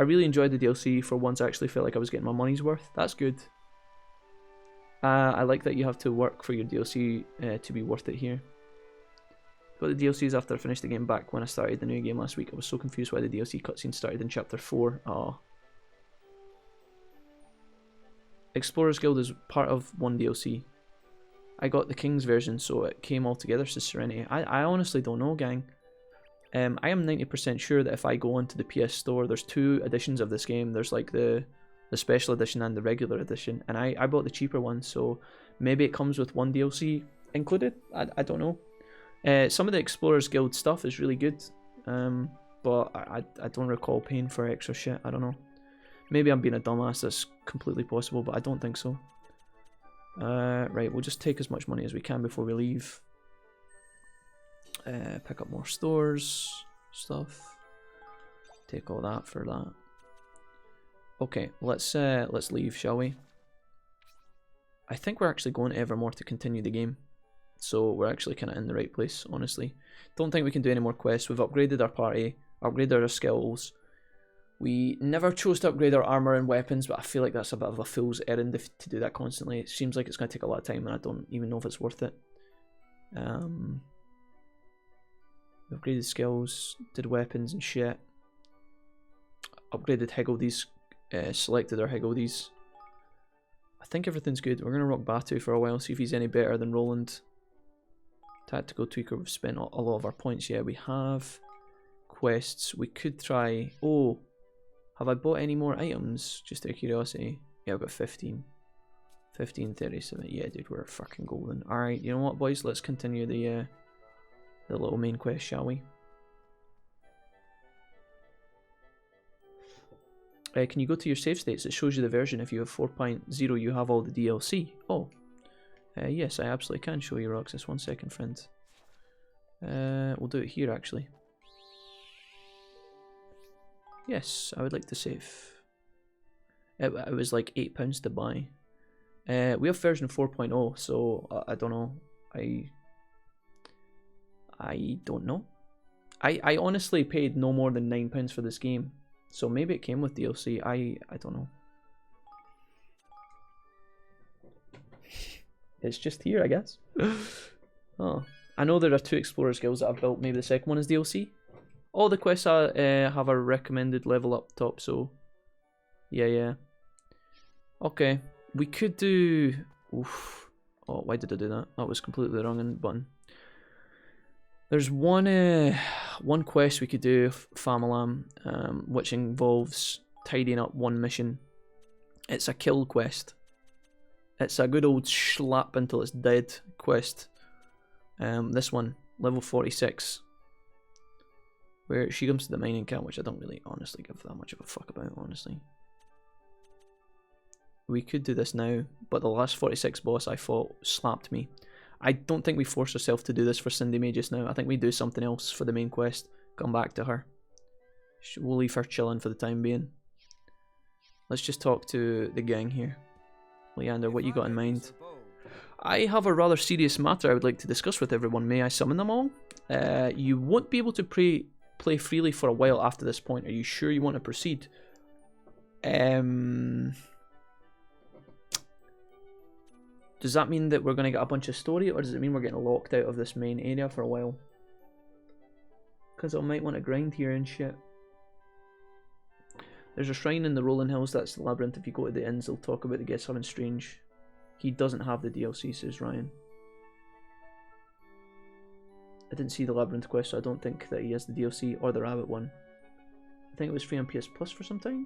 really enjoyed the DLC for once. I actually felt like I was getting my money's worth. That's good. I like that you have to work for your DLC to be worth it here. Got the DLCs after I finished the game back when I started the new game last week. I was so confused why the DLC cutscene started in chapter 4. Oh. Explorers Guild is part of one DLC. I got the King's version, so it came all together, says Serenity. I honestly don't know, gang. I am 90% sure that if I go onto the PS Store, there's 2 editions of this game. There's like the special edition and the regular edition, and I bought the cheaper one, so maybe it comes with one DLC included. I don't know. Some of the Explorers Guild stuff is really good, but I don't recall paying for extra shit. I don't know. Maybe I'm being a dumbass. That's completely possible, but I don't think so. Right, we'll just take as much money as we can before we leave. Pick up more stores, stuff. Take all that for that. Okay, let's leave, shall we? I think we're actually going to Evermore to continue the game. so we're actually kind of in the right place, honestly. Don't think we can do any more quests. We've upgraded our party, upgraded our skills. We never chose to upgrade our armor and weapons, but I feel like that's a bit of a fool's errand to do that constantly. It seems like it's going to take a lot of time, and I don't even know if it's worth it. Upgraded skills, did weapons and shit. Upgraded Higgledies, selected our Higgledies. I think everything's good. We're going to rock Batu for a while, see if he's any better than Roland. Tactical Tweaker, we've spent a lot of our points. Yeah, we have. Quests, we could try... Oh, have I bought any more items? Just out of curiosity. Yeah, I've got 15. 1537. Yeah, dude, we're fucking golden. Alright, you know what, boys? Let's continue the little main quest, shall we? Can you go to your save states? It shows you the version. If you have 4.0, you have all the DLC. Oh. Yes, I absolutely can show you, Roxas. 1 second, friend. We'll do it here, actually. Yes, I would like to save. It was like £8 to buy. We have version 4.0, so I don't know. I don't know. I honestly paid no more than £9 for this game, so maybe it came with DLC. I don't know. It's just here, I guess. Oh, I know there are 2 explorer skills that I've built. Maybe the second one is DLC. All the quests have a recommended level up top, so yeah. Okay, we could do... Oof. Oh, why did I do that? That was completely the wrong button. There's one quest we could do, Famalam, which involves tidying up one mission. It's a kill quest. It's a good old slap until it's dead quest. This one, level 46. Where she comes to the mining camp, which I don't really honestly give that much of a fuck about, honestly. We could do this now, but the last 46 boss I fought slapped me. I don't think we force ourselves to do this for Cindy May just now. I think we do something else for the main quest. Come back to her. We'll leave her chilling for the time being. Let's just talk to the gang here. Leander, what you got in mind? I have a rather serious matter I would like to discuss with everyone. May I summon them all? You won't be able to play freely for a while after this point. Are you sure you want to proceed? Does that mean that we're going to get a bunch of story, or does it mean we're getting locked out of this main area for a while? Because I might want to grind here and shit. There's a shrine in the Rolling Hills, that's the labyrinth. If you go to the inns, they'll talk about the Get Something Strange. He doesn't have the DLC, says Ryan. I didn't see the labyrinth quest, so I don't think that he has the DLC or the rabbit one. I think it was free on PS Plus for some time.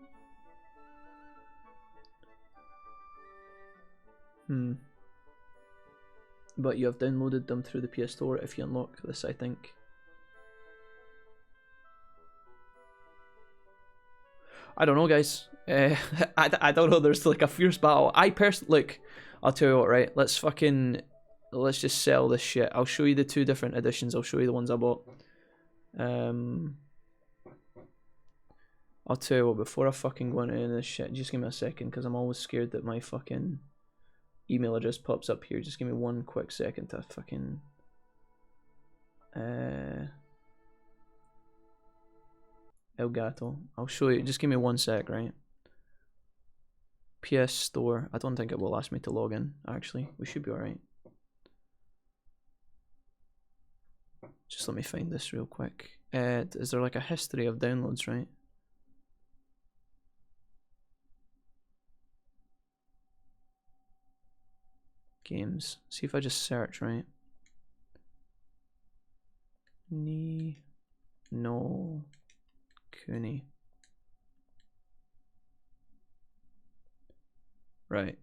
But you have downloaded them through the PS Store if you unlock this, I think. I don't know, guys. I don't know. There's like a fierce battle. I personally, look, I'll tell you what, right? Let's just sell this shit. I'll show you the 2 different editions. I'll show you the ones I bought. I'll tell you what, before I fucking go into any of this shit, just give me a second, because I'm always scared that my fucking email address pops up here. Just give me 1 quick second to fucking... Elgato. I'll show you. Just give me 1 sec, right? PS Store. I don't think it will ask me to log in, actually. We should be alright. Just let me find this real quick. Is there like a history of downloads, right? Games. See if I just search, right? No. Kuni. Right.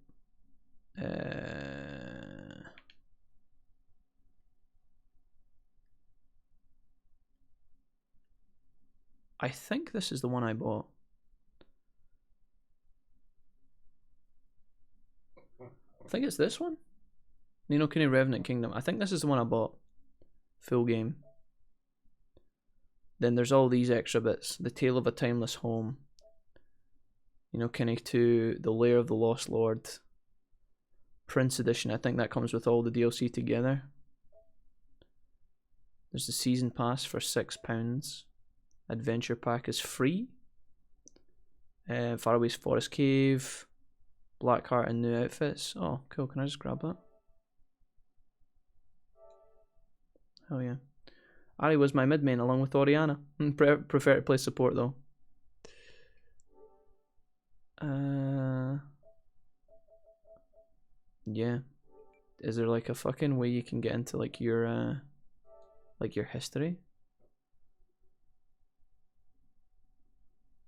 I think this is the one I bought. I think it's this one. Ni no Kuni Revenant Kingdom. I think this is the one I bought. Full game. Then there's all these extra bits. The Tale of a Timeless Home. Ni no Kuni II. The Lair of the Lost Lord. Prince Edition. I think that comes with all the DLC together. There's the season pass for £6. Adventure pack is free. Faraway's Forest Cave. Blackheart and new outfits. Oh, cool. Can I just grab that? Oh yeah. Ari was my mid main along with Oriana. Prefer to play support though. Yeah. Is there like a fucking way you can get into like your history?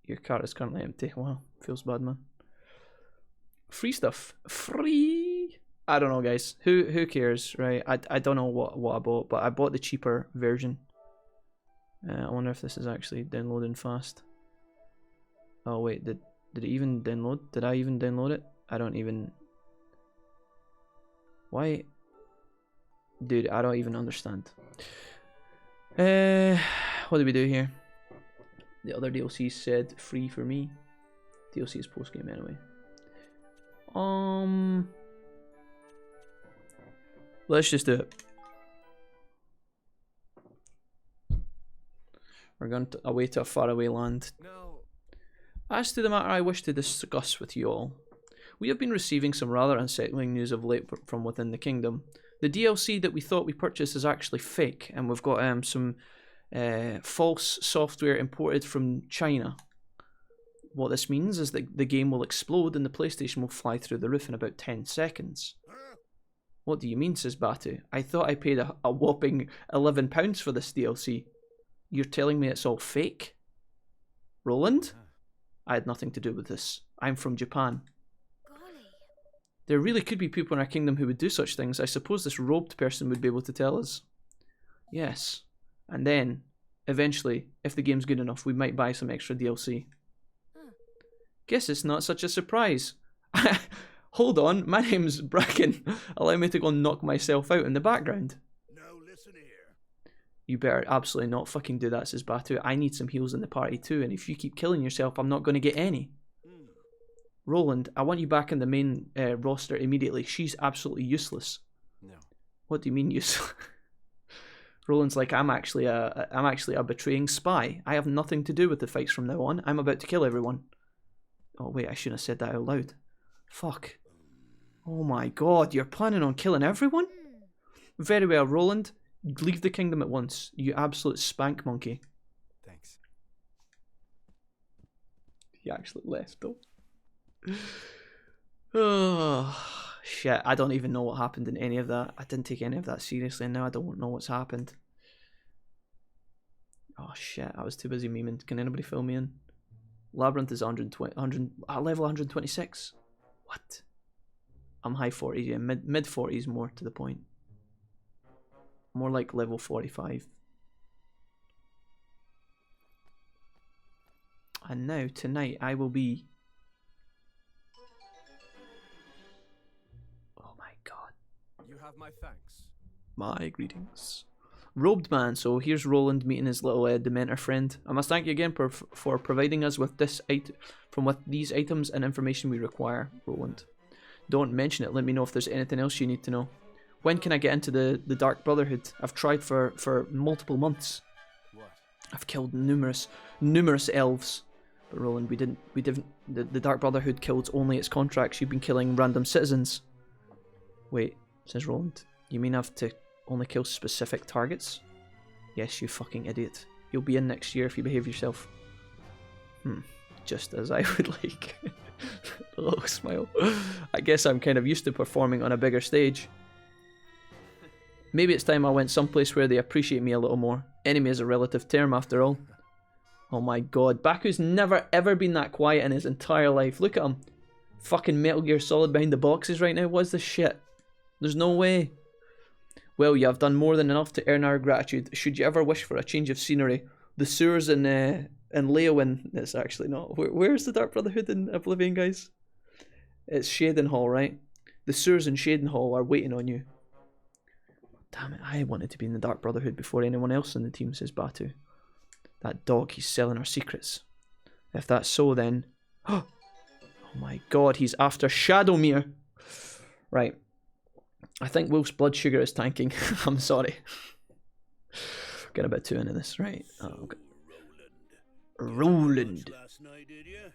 Your cart is currently empty. Wow, feels bad, man. Free stuff. Free. I don't know, guys. Who cares, right? I don't know what I bought, but I bought the cheaper version. I wonder if this is actually downloading fast. Oh wait, did it even download? Did I even download it? I don't even. Why? Dude, I don't even understand. What do we do here? The other DLC said free for me. DLC is post game anyway. Let's just do it. We're going away to a faraway land. No. As to the matter I wish to discuss with you all, we have been receiving some rather unsettling news of late from within the kingdom. The DLC that we thought we purchased is actually fake, and we've got some false software imported from China. What this means is that the game will explode and the PlayStation will fly through the roof in about 10 seconds. What do you mean, says Batu? I thought I paid a whopping £11 for this DLC. You're telling me it's all fake? Roland? I had nothing to do with this. I'm from Japan. Golly. There really could be people in our kingdom who would do such things. I suppose this robed person would be able to tell us. Yes. And then, eventually, if the game's good enough, we might buy some extra DLC. Guess it's not such a surprise. Hold on, my name's Bracken. Allow me to go knock myself out in the background. No, listen here. You better absolutely not fucking do that, says Batu. I need some heals in the party too, and if you keep killing yourself, I'm not going to get any. Roland, I want you back in the main roster immediately. She's absolutely useless. No. What do you mean useless? Roland's like, I'm actually a betraying spy. I have nothing to do with the fights from now on. I'm about to kill everyone. Oh wait, I shouldn't have said that out loud. Fuck. Oh my god, you're planning on killing everyone? Very well, Roland. Leave the kingdom at once, you absolute spank monkey. Thanks. He actually left though. Oh shit, I don't even know what happened in any of that. I didn't take any of that seriously and now I don't know what's happened. Oh shit, I was too busy memeing. Can anybody fill me in? Labyrinth is level 126. What? I'm high 40s, yeah, mid 40s more to the point. More like level 45. And now, tonight, I will be... Oh my god. You have my thanks. My greetings. Robed man, so here's Roland meeting his little Dementor friend. I must thank you again for providing us with these items and information we require, Roland. Don't mention it, let me know if there's anything else you need to know. When can I get into the Dark Brotherhood? I've tried for multiple months. What? I've killed numerous elves. But Roland, the Dark Brotherhood killed only its contracts. You've been killing random citizens. Wait, says Roland, you mean I have to only kill specific targets? Yes, you fucking idiot. You'll be in next year if you behave yourself. Just as I would like. A little smile. I guess I'm kind of used to performing on a bigger stage. Maybe it's time I went someplace where they appreciate me a little more. Enemy is a relative term after all. Oh my god, Baku's never ever been that quiet in his entire life. Look at him. Fucking Metal Gear Solid behind the boxes right now. What's this shit? There's no way. Well, you have done more than enough to earn our gratitude. Should you ever wish for a change of scenery, the sewers in Leowin... It's actually not. Where's the Dark Brotherhood in Oblivion, guys? It's Shadenhall, right? The sewers in Shadenhall are waiting on you. Damn it, I wanted to be in the Dark Brotherhood before anyone else in the team, says Batu. That dog, he's selling our secrets. If that's so, then... Oh my god, he's after Shadowmere! Right. I think Wolf's blood sugar is tanking. I'm sorry. Get a bit too into this, right? So, Oh, okay. Roland. Roland. Last night, did you?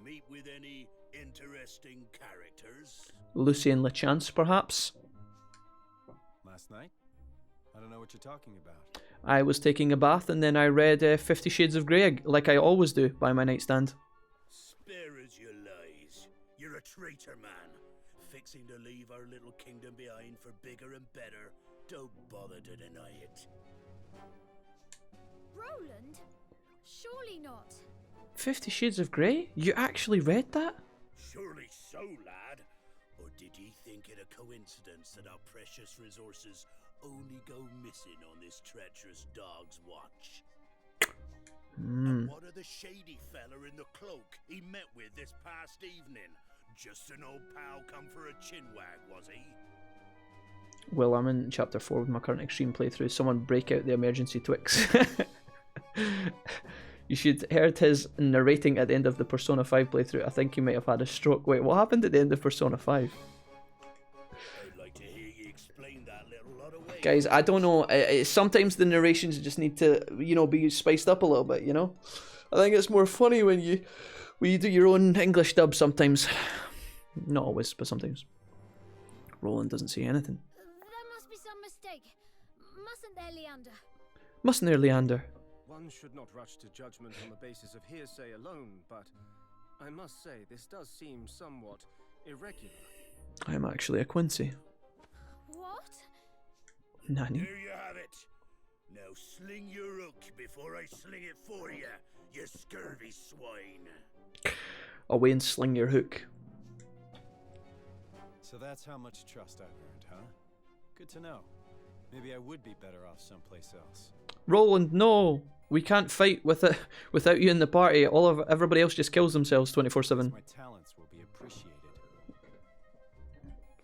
Meet with any interesting characters? Lucien Lechance, perhaps? Last night? I don't know what you're talking about. I was taking a bath and then I read 50 Shades of Grey, like I always do, by my nightstand. Spare us your lies. You're a traitor, man. Fixing to leave our little kingdom behind for bigger and better. Don't bother to deny it. Roland? Surely not. 50 Shades of Grey? You actually read that? Surely so, lad. Or did ye think it a coincidence that our precious resources only go missing on this treacherous dog's watch? And what of the shady fella in the cloak he met with this past evening? Just an old pal come for a chinwag, was he? Well, I'm in chapter 4 with my current extreme playthrough. Someone break out the emergency Twix. You should heard his narrating at the end of the Persona 5 playthrough. I think he might have had a stroke. Wait, what happened at the end of Persona 5? I'd like to hear you explain that little lot of ways. Guys, I don't know. Sometimes the narrations just need to, you know, be spiced up a little bit, you know? I think it's more funny when you do your own English dub sometimes. Not always, but sometimes. Roland doesn't see anything. There must be some mistake. Mustn't there, Leander? Mustn't there, Leander? One should not rush to judgment on the basis of hearsay alone, but I must say this does seem somewhat irregular. I'm actually a Quincy. What? Nanny. There you have it. Now sling your hook before I sling it for you, you scurvy swine. Away and sling your hook. So that's how much trust I've earned, huh? Good to know. Maybe I would be better off someplace else. Roland, no! We can't fight without you in the party. Everybody else just kills themselves 24/7. My talents will be appreciated.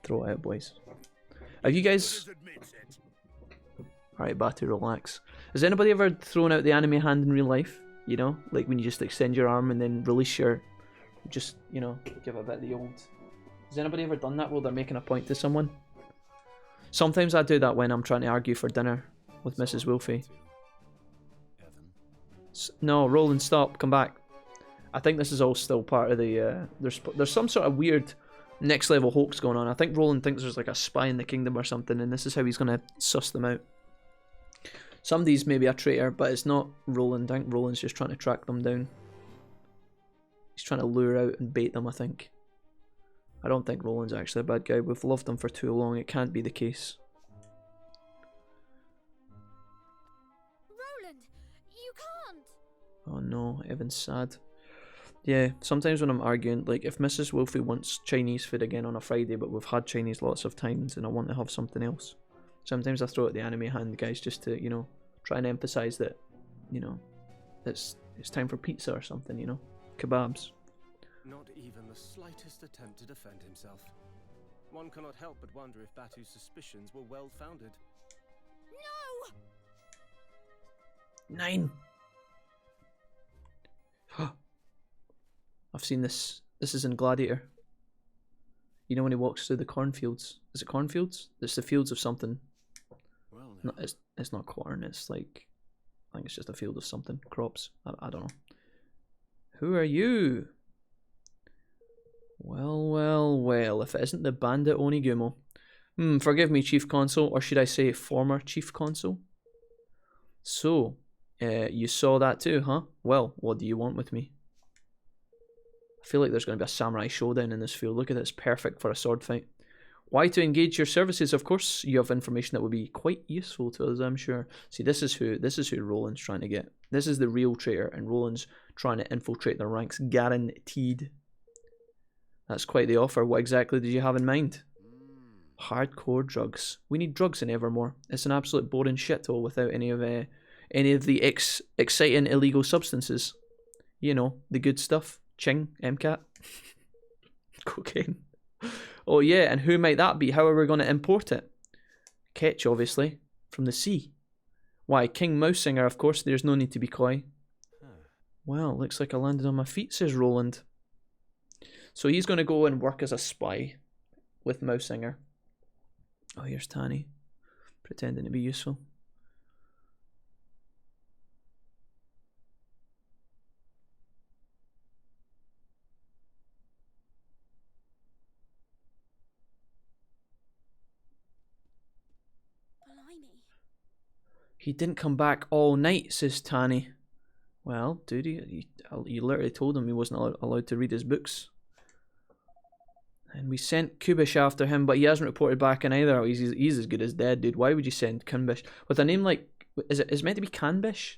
Throw it out, boys. Have you guys... Just admits it. Alright, Batu, relax. Has anybody ever thrown out the anime hand in real life? You know? Like when you just extend your arm and then release your... Just, you know, give it a bit of the old... Has anybody ever done that while they're making a point to someone? Sometimes I do that when I'm trying to argue for dinner with Mrs. Wolfie. Evan. No, Roland, stop. Come back. I think this is all still part of the... There's some sort of weird next level hoax going on. I think Roland thinks there's like a spy in the kingdom or something, and this is how he's going to suss them out. Somebody's maybe a traitor, but it's not Roland. I think Roland's just trying to track them down. He's trying to lure out and bait them, I think. I don't think Roland's actually a bad guy. We've loved him for too long. It can't be the case. Roland, you can't. Oh no, Evan's sad. Yeah, sometimes when I'm arguing, like if Mrs. Wolfie wants Chinese food again on a Friday, but we've had Chinese lots of times and I want to have something else, sometimes I throw out the anime hand, guys, just to, you know, try and emphasise that, you know, it's time for pizza or something, you know, kebabs. Not even the slightest attempt to defend himself. One cannot help but wonder if Batu's suspicions were well founded. No! 9. I've seen this. This is in Gladiator. You know when he walks through the cornfields? Is it cornfields? It's the fields of something. Well, No, it's not corn. It's like, I think it's just a field of something. Crops. I don't know. Who are you? Well, well, well. If it isn't the bandit Onigumo. Forgive me, Chief Consul, or should I say former Chief Consul? So, you saw that too, huh? Well, what do you want with me? I feel like there's going to be a samurai showdown in this field. Look at this, perfect for a sword fight. Why to engage your services? Of course, you have information that will be quite useful to us, I'm sure. See, this is who Roland's trying to get. This is the real traitor, and Roland's trying to infiltrate their ranks, guaranteed. That's quite the offer. What exactly did you have in mind? Hardcore drugs. We need drugs in Evermore. It's an absolute boring shithole without any of the exciting illegal substances. You know, the good stuff. Ching, MCAT, cocaine. Oh yeah, and who might that be? How are we going to import it? Ketch, obviously, from the sea. Why, King Mausinger, of course. There's no need to be coy. Well, looks like I landed on my feet, says Roland. So he's going to go and work as a spy with Mausinger. Oh, here's Tanny, pretending to be useful. He didn't come back all night, says Tanny. Well, dude, you literally told him he wasn't allowed to read his books. And we sent Kubish after him, but he hasn't reported back in either. He's as good as dead, dude. Why would you send Kunbish? With a name like... Is it meant to be Canbish?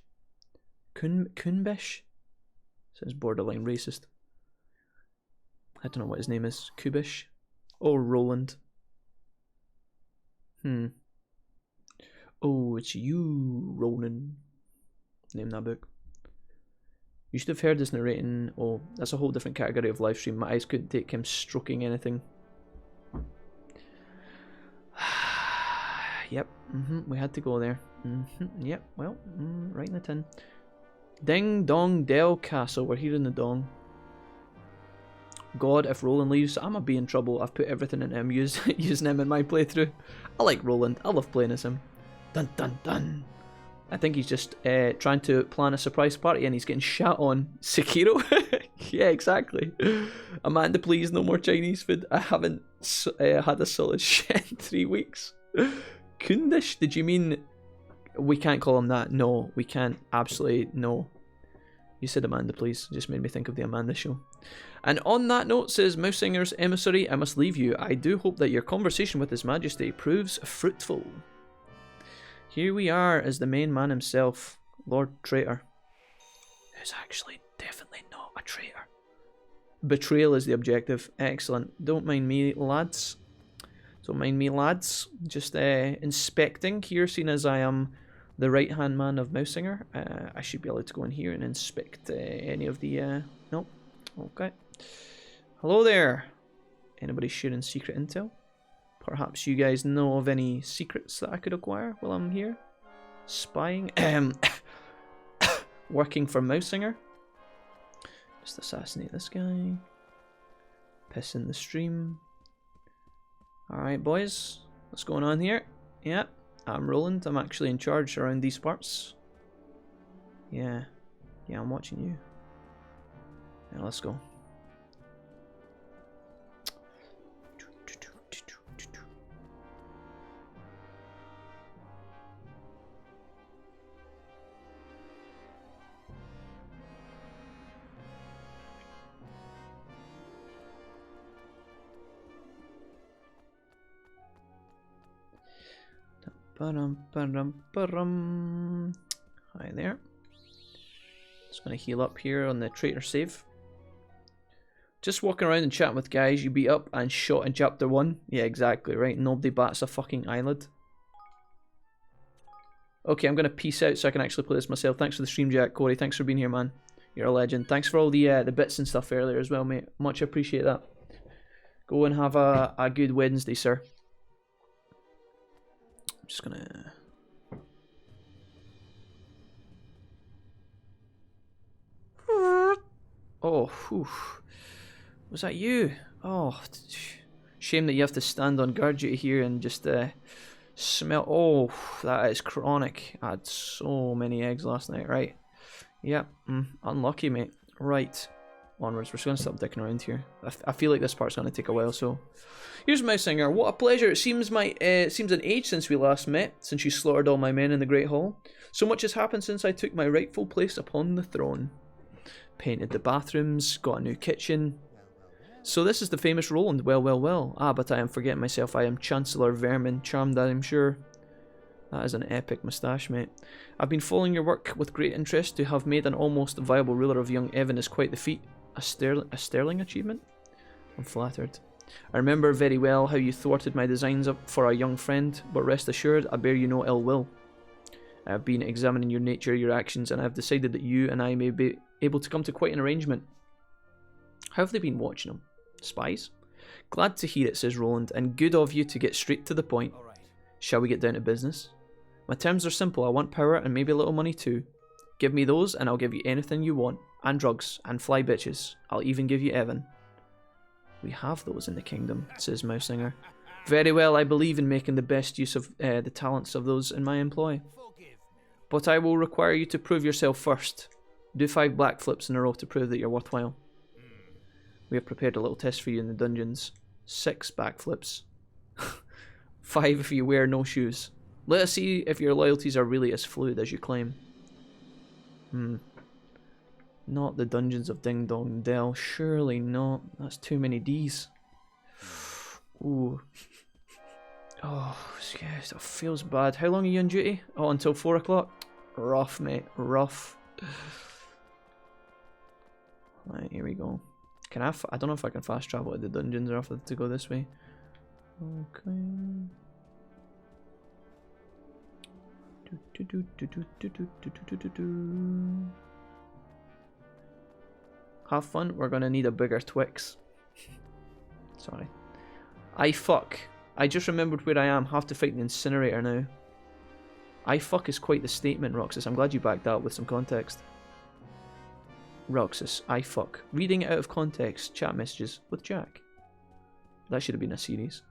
Kunbish? Sounds borderline racist. I don't know what his name is. Kubish? Or Roland? Oh, it's you, Roland. Name that book. You should have heard this narrating. Oh, that's a whole different category of live stream. My eyes couldn't take him stroking anything. Yep. We had to go there. Yep. Well, right in the tin. Ding Dong Dell Castle. We're here in the Dong. God, if Roland leaves, I'ma be in trouble. I've put everything in him, using him in my playthrough. I like Roland. I love playing as him. Dun dun dun. I think he's just trying to plan a surprise party and he's getting shat on. Sekiro? Yeah, exactly. Amanda, please, no more Chinese food. I haven't had a solid shit in 3 weeks. Kundish? Did you mean... We can't call him that. No, we can't. Absolutely no. You said Amanda, please. Just made me think of the Amanda show. And on that note, says Mausinger's emissary, I must leave you. I do hope that your conversation with His Majesty proves fruitful. Here we are as the main man himself, Lord Traitor. Who's actually definitely not a traitor. Betrayal is the objective. Excellent. Don't mind me, lads. Don't mind me, lads. Just inspecting here, seeing as I am the right-hand man of Mausinger. I should be able to go in here and inspect any of the... Nope. Okay. Hello there. Anybody sharing secret intel? Perhaps you guys know of any secrets that I could acquire while I'm here? Spying? Working for Mausinger? Just assassinate this guy. Piss in the stream. Alright boys, what's going on here? Yeah, I'm Roland. I'm actually in charge around these parts. Yeah, I'm watching you. Yeah, let's go. Hi there. Just gonna heal up here on the traitor save. Just walking around and chatting with guys you beat up and shot in chapter 1. Yeah, exactly, right? Nobody bats a fucking eyelid. Okay, I'm gonna peace out so I can actually play this myself. Thanks for the stream, Jack. Corey, thanks for being here, man. You're a legend. Thanks for all the bits and stuff earlier as well, mate. Much appreciate that. Go and have a good Wednesday, sir. Just gonna... Oh, whew. Was that you? Oh, shame that you have to stand on guard duty here and just smell... Oh, that is chronic. I had so many eggs last night, right? Yep, unlucky, mate. Right, onwards. We're just gonna stop dicking around here. I feel like this part's gonna take a while, so... Here's Mausinger. What a pleasure. It seems an age since we last met, since you slaughtered all my men in the Great Hall. So much has happened since I took my rightful place upon the throne. Painted the bathrooms, got a new kitchen. So this is the famous Roland. Well. Ah, but I am forgetting myself. I am Chancellor Vermin, charmed I'm sure. That is an epic moustache, mate. I've been following your work with great interest. To have made an almost viable ruler of young Evan is quite the feat. A sterling achievement? I'm flattered. I remember very well how you thwarted my designs up for our young friend, but rest assured, I bear you no ill will. I have been examining your nature, your actions, and I have decided that you and I may be able to come to quite an arrangement. How have they been watching them? Spies? Glad to hear it, says Roland, and good of you to get straight to the point. Shall we get down to business? My terms are simple. I want power and maybe a little money too. Give me those and I'll give you anything you want. And drugs, and fly bitches. I'll even give you Evan. We have those in the kingdom, says Mausinger. Very well, I believe in making the best use of the talents of those in my employ. But I will require you to prove yourself first. Do 5 backflips in a row to prove that you're worthwhile. We have prepared a little test for you in the dungeons. 6 backflips. 5 if you wear no shoes. Let us see if your loyalties are really as fluid as you claim. Not the dungeons of Ding Dong Dell. Surely not. That's too many D's. Ooh. Oh, yes, that feels bad. How long are you on duty? Oh, until 4 o'clock? Rough, mate. Rough. Right, here we go. Can I don't know if I can fast travel to the dungeons or if I have to go this way. Okay. Have fun. We're gonna need a bigger Twix. Sorry. Fuck. I just remembered where I am. Have to fight the incinerator now. Fuck is quite the statement, Roxas. I'm glad you backed that up with some context. Roxas, fuck. Reading it out of context. Chat messages with Jack. That should have been a series.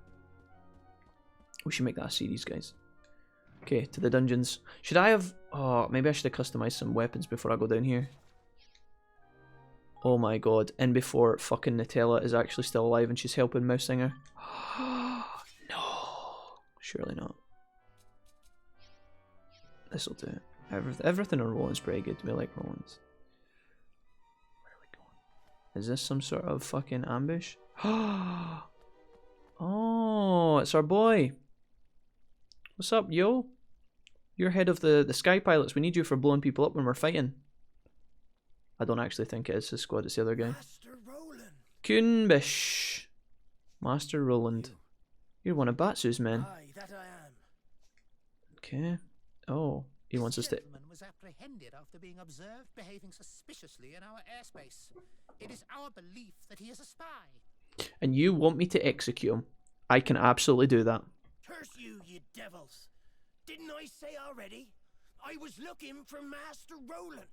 We should make that a series, guys. Okay, to the dungeons. Should I have... Oh, maybe I should have customized some weapons before I go down here. Oh my god. And before fucking Nutella is actually still alive and she's helping Mausinger. No. Surely not. This'll do it. Everything on Roland's pretty good. We like Roland's. Where are we going? Is this some sort of fucking ambush? Oh, it's our boy. What's up, yo? You're head of the Sky Pilots. We need you for blowing people up when we're fighting. I don't actually think it is his squad, it's the other guy. Master Roland. Kunbish. Master Roland. You're one of Batsu's men. Aye, that I am. Okay. Oh, he wants us to... This gentleman was apprehended after being observed behaving suspiciously in our airspace. It is our belief that he is a spy. And you want me to execute him? I can absolutely do that. Curse you, you devils. Didn't I say already? I was looking for Master Roland.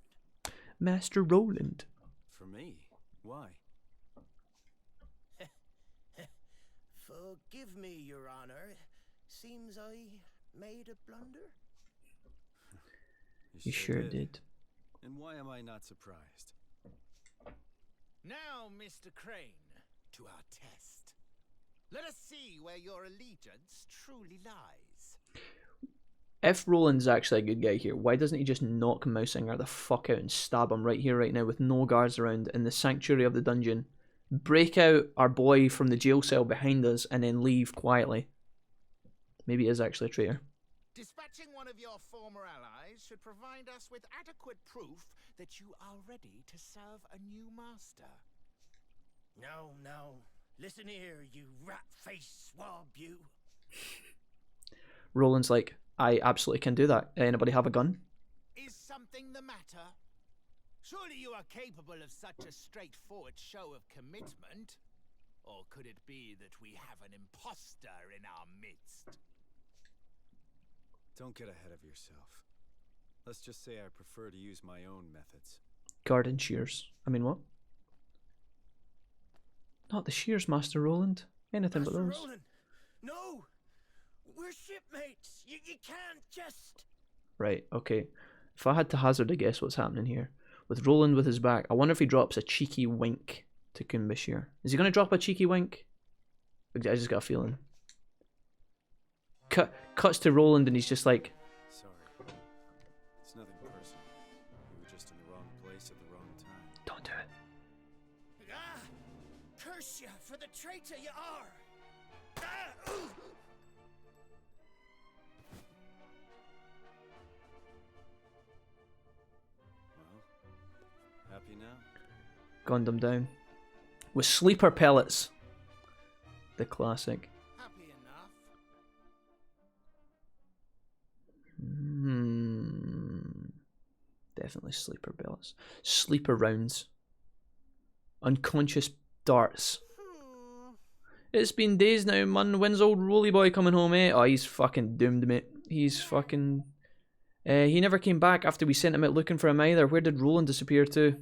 Master Roland. For me? Why? Forgive me, Your Honor. Seems I made a blunder. You sure did. And why am I not surprised? Now, Mr. Crane, to our test. Let us see where your allegiance truly lies. If Roland's actually a good guy here, why doesn't he just knock Mausinger the fuck out and stab him right here, right now, with no guards around in the sanctuary of the dungeon? Break out our boy from the jail cell behind us and then leave quietly. Maybe he is actually a traitor. Dispatching one of your former allies should provide us with adequate proof that you are ready to serve a new master. No, no. Listen here, you rat-faced swab, you. Roland's like, I absolutely can do that. Anybody have a gun? Is something the matter? Surely you are capable of such a straightforward show of commitment? Or could it be that we have an imposter in our midst? Don't get ahead of yourself. Let's just say I prefer to use my own methods. Garden shears. I mean, what? Not the shears, Master Roland. Anything Master but those. Roland, no! We're shipmates. You can't just... Right, okay. If I had to hazard a guess what's happening here. With Roland with his back, I wonder if he drops a cheeky wink to Kunbish here. Is he going to drop a cheeky wink? I just got a feeling. Cuts to Roland and he's just like... Sorry. It's nothing personal. You were just in the wrong place at the wrong time. Don't do it. Ah! Curse you for the traitor you are! Ah! Ooh! Well, happy now? Gunned him down. With sleeper pellets. The classic. Happy enough. Definitely sleeper pellets. Sleeper rounds. Unconscious darts. It's been days now, man. When's old Roly Boy coming home, eh? Oh, he's fucking doomed, mate. He's fucking... he never came back after we sent him out looking for him either. Where did Roland disappear to?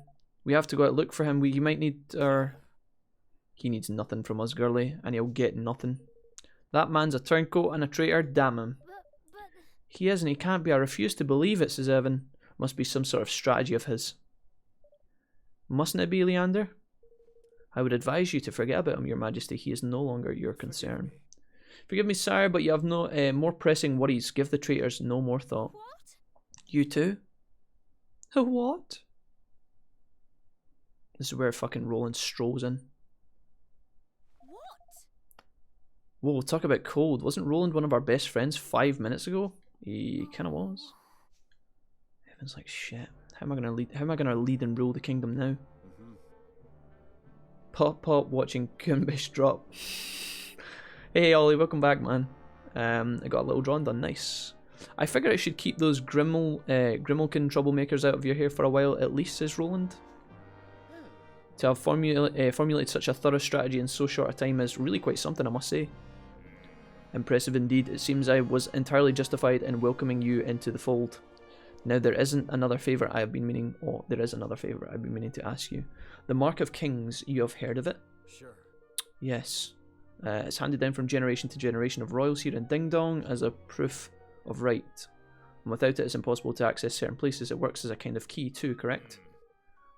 We have to go out look for him. You might need our... He needs nothing from us, girly, and he'll get nothing. That man's a turncoat and a traitor, damn him. But... He is and he can't be. I refuse to believe it, says Evan. Must be some sort of strategy of his. Mustn't it be, Leander? I would advise you to forget about him, your majesty. He is no longer your concern. Forgive me, sire, but you have no more pressing worries. Give the traitors no more thought. What? You too? What? This is where fucking Roland strolls in. What? Whoa, talk about cold. Wasn't Roland one of our best friends 5 minutes ago? He kind of was. Evan's like, shit. How am I gonna lead and rule the kingdom now? Pop watching Kumbish drop. Hey Ollie, welcome back, man. I got a little drawing done, nice. I figure I should keep those Grimalkin troublemakers out of your hair for a while, at least, says Roland. To have formulated such a thorough strategy in so short a time is really quite something, I must say. Impressive indeed. It seems I was entirely justified in welcoming you into the fold. Now there isn't another favour I have been meaning. Oh, there is another favour I've been meaning to ask you. The Mark of Kings. You have heard of it? Sure. Yes. It's handed down from generation to generation of royals here in Ding Dong as a proof of right. And without it, it's impossible to access certain places. It works as a kind of key too. Correct?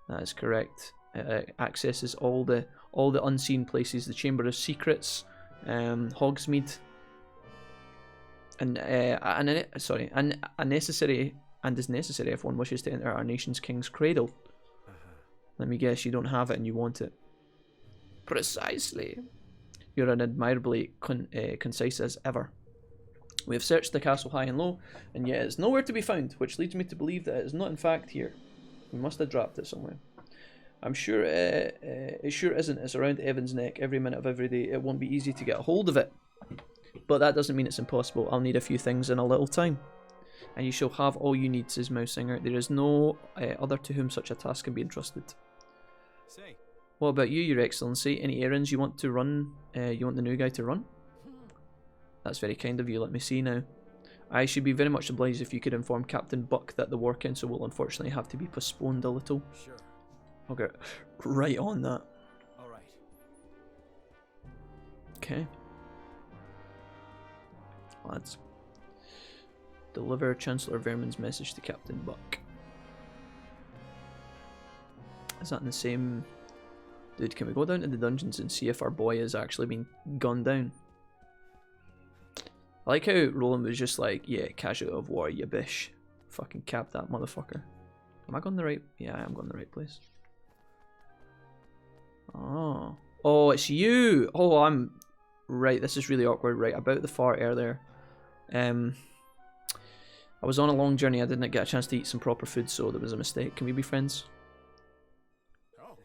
That is correct. Accesses all the unseen places, the Chamber of Secrets, Hogsmeade, and necessary is necessary if one wishes to enter our nation's king's cradle. Let me guess, you don't have it and you want it. Precisely. You're admirably concise as ever. We have searched the castle high and low, and yet it's nowhere to be found, which leads me to believe that it is not in fact here. We must have dropped it somewhere. I'm sure it sure isn't. It's around Evan's neck every minute of every day. It won't be easy to get a hold of it. But that doesn't mean it's impossible. I'll need a few things in a little time. And you shall have all you need, says Mausinger. There is no other to whom such a task can be entrusted. Say. What about you, Your Excellency? Any errands you want to run? You want the new guy to run? That's very kind of you. Let me see now. I should be very much obliged if you could inform Captain Buck that the War Council will unfortunately have to be postponed a little. Sure. I'll get right on that. All right. Okay. Lads. Deliver Chancellor Vermin's message to Captain Buck. Is that in the same... Dude, can we go down to the dungeons and see if our boy has actually been gunned down? I like how Roland was just like, yeah, casualty of war, you bish. Fucking cap that motherfucker. Am I going the right... Yeah, I am going the right place. Oh. Oh, it's you! Oh, I'm... Right, this is really awkward. Right, about the fart earlier. I was on a long journey. I didn't get a chance to eat some proper food, so there was a mistake. Can we be friends? Oh.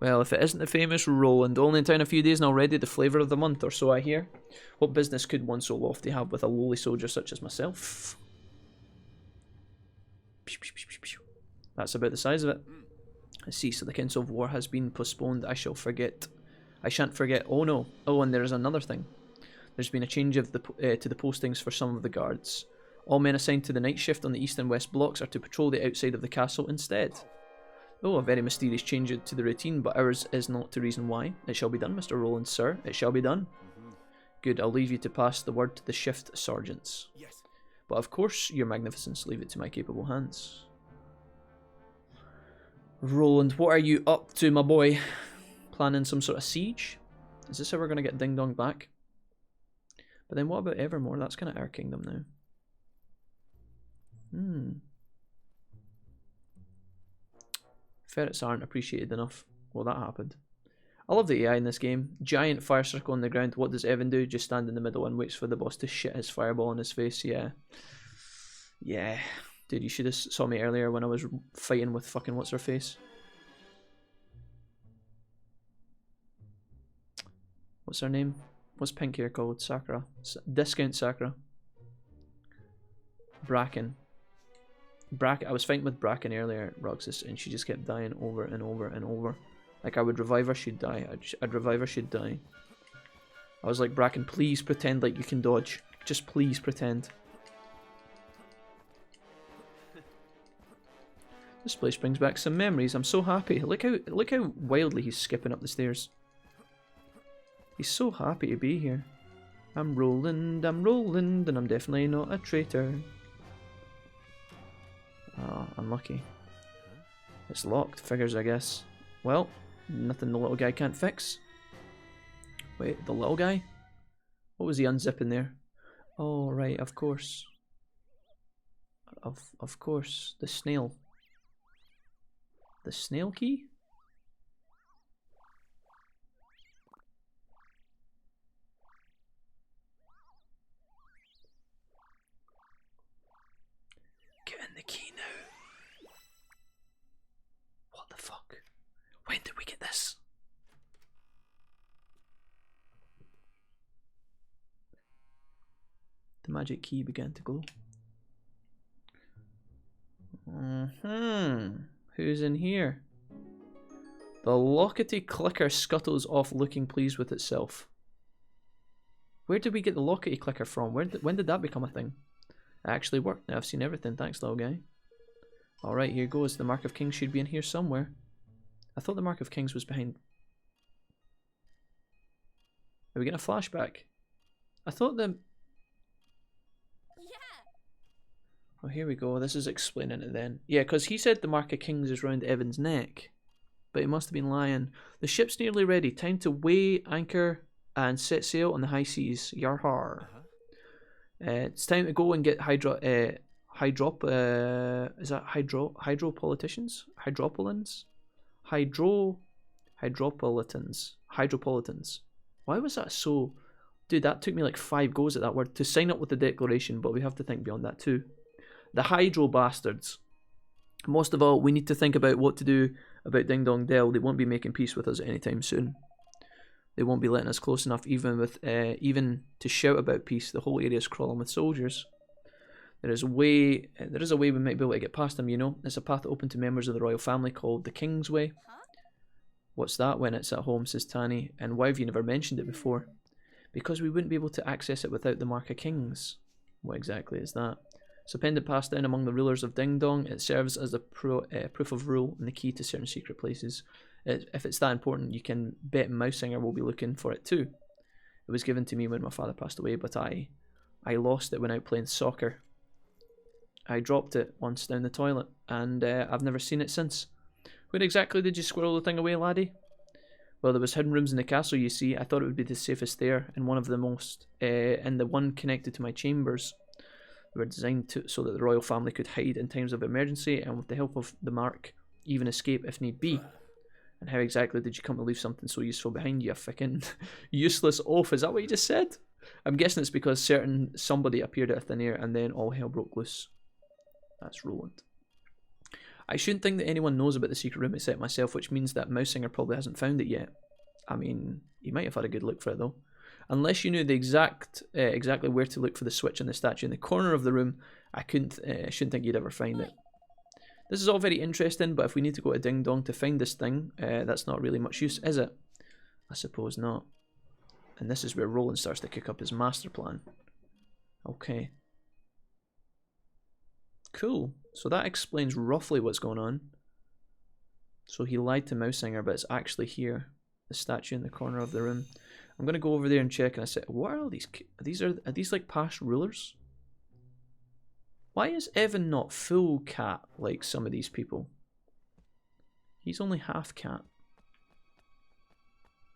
Well, if it isn't the famous Roland, only in town a few days and already the flavour of the month, or so I hear. What business could one so lofty have with a lowly soldier such as myself? That's about the size of it. I see, so the Council of War has been postponed. I shan't forget. Oh no. Oh, and there is another thing. There's been a change of to the postings for some of the guards. All men assigned to the night shift on the east and west blocks are to patrol the outside of the castle instead. Oh, a very mysterious change to the routine, but ours is not to reason why. It shall be done, Mr. Roland, sir. It shall be done. Good, I'll leave you to pass the word to the shift sergeants. Yes. But of course, your magnificence, leave it to my capable hands. Roland, what are you up to, my boy? Planning some sort of siege? Is this how we're going to get Ding Dong back? But then what about Evermore? That's kind of our kingdom now. Ferrets aren't appreciated enough. Well, that happened. I love the AI in this game. Giant fire circle on the ground. What does Evan do? Just stand in the middle and waits for the boss to shit his fireball in his face. Yeah. Yeah. Dude, you should have saw me earlier when I was fighting with fucking what's her face. What's her name? What's pink hair called? Sakura. Discount Sakura. Bracken. I was fighting with Bracken earlier, Roxas, and she just kept dying over and over and over. Like, I would revive her, she'd die. I'd revive her, she'd die. I was like, Bracken, please pretend like you can dodge. Just please pretend. This place brings back some memories. I'm so happy. Look how wildly he's skipping up the stairs. He's so happy to be here. I'm Roland, and I'm definitely not a traitor. Oh, unlucky. It's locked. Figures, I guess. Well, nothing the little guy can't fix. Wait, the little guy? What was he unzipping there? Oh, right, of course. Of course. The snail. The snail key? Get in the key now. What the fuck? When did we get this? The magic key began to glow. Who's in here? The lockety clicker scuttles off looking pleased with itself. Where did we get the lockety clicker from? When did that become a thing? It actually worked. Now I've seen everything. Thanks, little guy. Alright, here goes. The Mark of Kings should be in here somewhere. I thought the Mark of Kings was behind... Are we getting a flashback? I thought the... Oh, here we go. This is explaining it then. Yeah, because he said the Mark of Kings is round Evan's neck. But he must have been lying. The ship's nearly ready. Time to weigh, anchor, and set sail on the high seas. Yarhar. It's time to go and get hydropolitans? Hydropolitans. Why was that so... Dude, that took me like 5 goes at that word. To sign up with the declaration, but we have to think beyond that too. The Hydro Bastards. Most of all, we need to think about what to do about Ding Dong Dell. They won't be making peace with us anytime soon. They won't be letting us close enough even to shout about peace. The whole area is crawling with soldiers. There is a way we might be able to get past them, you know. There's a path open to members of the royal family called the King's Way. What's that when it's at home, says Tanny. And why have you never mentioned it before? Because we wouldn't be able to access it without the Mark of Kings. What exactly is that? It's a pendant passed down among the rulers of Ding Dong. It serves as a proof of rule and the key to certain secret places. If it's that important, you can bet Mausinger will be looking for it too. It was given to me when my father passed away, but I lost it when out playing soccer. I dropped it once down the toilet, and I've never seen it since. Where exactly did you squirrel the thing away, laddie? Well, there was hidden rooms in the castle, you see. I thought it would be the safest there, and one of the most, and the one connected to my chambers. They were designed so that the royal family could hide in times of emergency, and with the help of the Mark, even escape if need be. And how exactly did you come to leave something so useful behind you, fucking useless oaf? Is that what you just said? I'm guessing it's because somebody appeared out of thin air, and then all hell broke loose. That's Roland. I shouldn't think that anyone knows about the secret room except myself, which means that Mausinger probably hasn't found it yet. I mean, he might have had a good look for it though. Unless you knew the exactly where to look for the switch in the statue in the corner of the room, I shouldn't think you'd ever find it. This is all very interesting, but if we need to go to Ding Dong to find this thing, that's not really much use, is it? I suppose not. And this is where Roland starts to cook up his master plan. Okay. Cool. So that explains roughly what's going on. So he lied to Mausinger, but it's actually here. The statue in the corner of the room. I'm going to go over there and check, and I said, what are all these? Are these like past rulers? Why is Evan not full cat like some of these people? He's only half cat.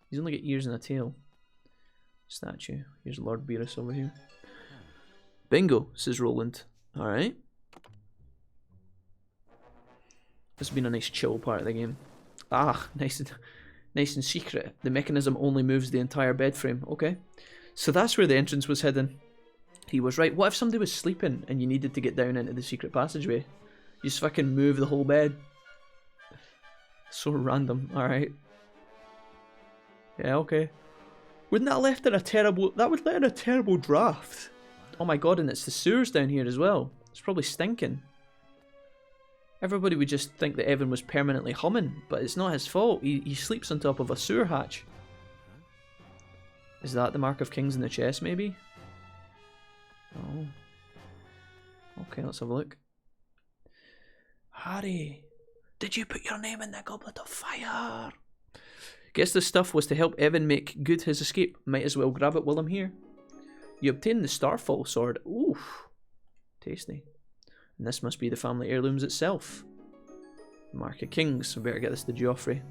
He's only got ears and a tail. Statue. Here's Lord Beerus over here. Bingo, says Roland. Alright. This has been a nice chill part of the game. Ah, nice and secret. The mechanism only moves the entire bed frame. Okay. So that's where the entrance was hidden. He was right. What if somebody was sleeping and you needed to get down into the secret passageway? You just fucking move the whole bed. So random. Alright. Yeah, okay. Wouldn't that have left in a terrible... That would let in a terrible draft. Oh my god, and it's the sewers down here as well. It's probably stinking. Everybody would just think that Evan was permanently humming, but it's not his fault. He sleeps on top of a sewer hatch. Is that the Mark of Kings in the chest, maybe? Oh. Okay, let's have a look. Harry, did you put your name in the goblet of fire? Guess this stuff was to help Evan make good his escape. Might as well grab it while I'm here. You obtained the Starfall sword. Oof. Tasty. And this must be the family heirlooms itself. Mark of Kings. I better get this to Joffrey.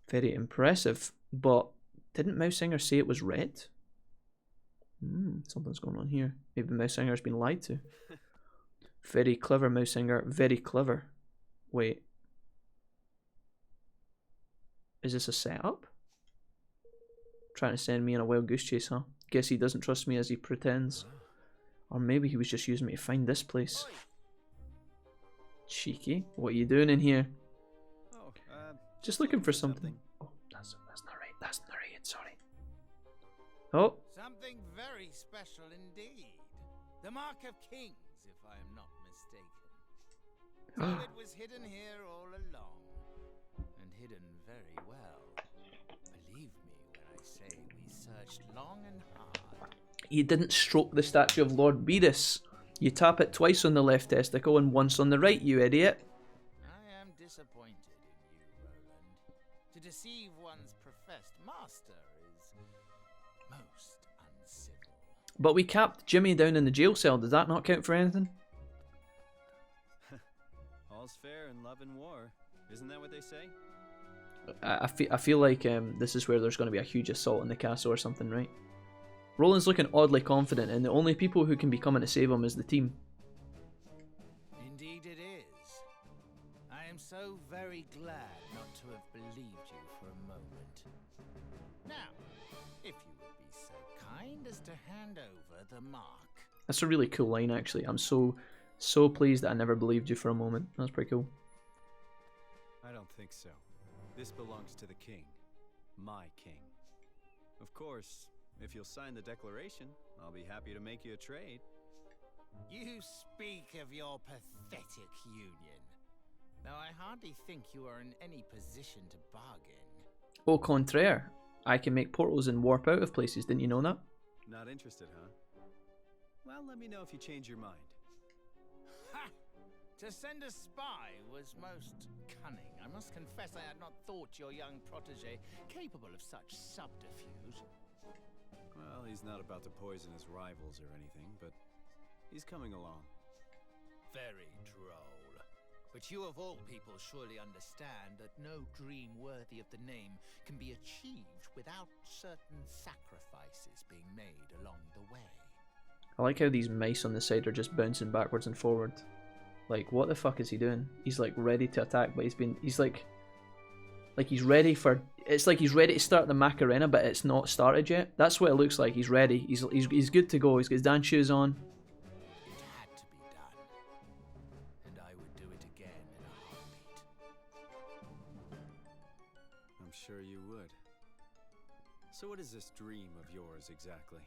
Very impressive. But Didn't Mausinger say it was red? Something's going on here. Maybe Mausinger's been lied to. Very clever, Mausinger. Very clever. Wait. Is this a setup? Trying to send me on a wild goose chase, huh? Guess he doesn't trust me as he pretends. Or maybe he was just using me to find this place. Cheeky. What are you doing in here? Just looking for something. Oh, that's not right. That's not right. Sorry. Oh. Something very special indeed. The Mark of Kings, if I am not mistaken. So it was hidden here all along. And hidden very well. Believe me when I say we searched long and hard. You didn't stroke the statue of Lord Beerus. You tap it twice on the left testicle and once on the right, you idiot. I am disappointed in you, Roland. To deceive one's professed master is most uncivil. But we capped Jimmy down in the jail cell. Did that not count for anything? All's fair in love and war. Isn't that what they say? I feel like this is where there's going to be a huge assault on the castle or something, right? Roland's looking oddly confident, and the only people who can be coming to save him is the team. Indeed it is. I am so very glad not to have believed you for a moment. Now, if you would be so kind as to hand over the mark. That's a really cool line, actually. I'm so pleased that I never believed you for a moment. That's pretty cool. I don't think so. This belongs to the king. My king. Of course, if you'll sign the declaration, I'll be happy to make you a trade. You speak of your pathetic union. Now I hardly think you are in any position to bargain. Au contraire. I can make portals and warp out of places. Didn't you know that? Not interested, huh? Well, let me know if you change your mind. Ha! To send a spy was most cunning. I must confess I had not thought your young protege capable of such subterfuge. Well, he's not about to poison his rivals or anything, but he's coming along. Very droll. But you of all people surely understand that no dream worthy of the name can be achieved without certain sacrifices being made along the way. I like how these mice on the side are just bouncing backwards and forward. Like, what the fuck is he doing? He's like ready to attack, but he's like he's ready for. It's like he's ready to start the Macarena, but it's not started yet. That's what it looks like. He's ready. He's good to go. He's got his dance shoes on. It had to be done, and I would do it again in a heartbeat. I'm sure you would. So what is this dream of yours exactly?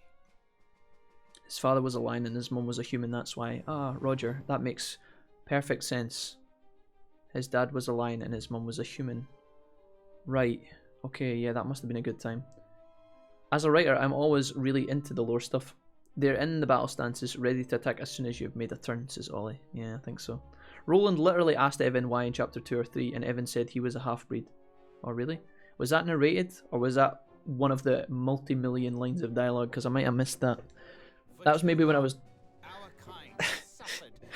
His father was a lion and his mum was a human. That's why. Ah, Roger, that makes perfect sense. His dad was a lion and his mum was a human. Right. Okay, yeah, that must have been a good time. As a writer, I'm always really into the lore stuff. They're in the battle stances, ready to attack as soon as you've made a turn, says Ollie. Yeah, I think so. Roland literally asked Evan why in chapter 2 or 3, and Evan said he was a half-breed. Oh, really? Was that narrated, or was that one of the multi-million lines of dialogue? Because I might have missed that. That was maybe when I was... Our kind suffered at the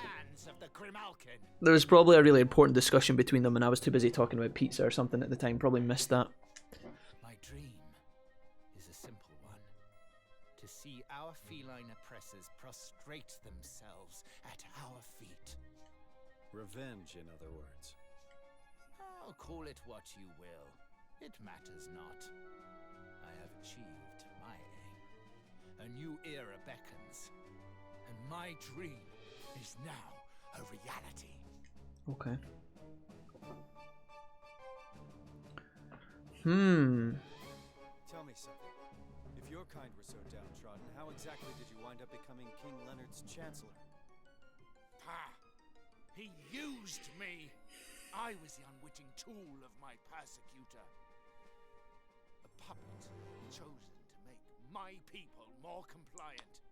hands of the Grimalkin. There was probably a really important discussion between them and I was too busy talking about pizza or something at the time. Probably missed that. My dream is a simple one. To see our feline oppressors prostrate themselves at our feet. Revenge, in other words. Oh, call it what you will. It matters not. I have achieved my aim. A new era beckons. And my dream is now a reality. Okay. Tell me something. If your kind were so downtrodden, how exactly did you wind up becoming King Leonard's chancellor? Ha! He used me! I was the unwitting tool of my persecutor. A puppet chosen to make my people more compliant.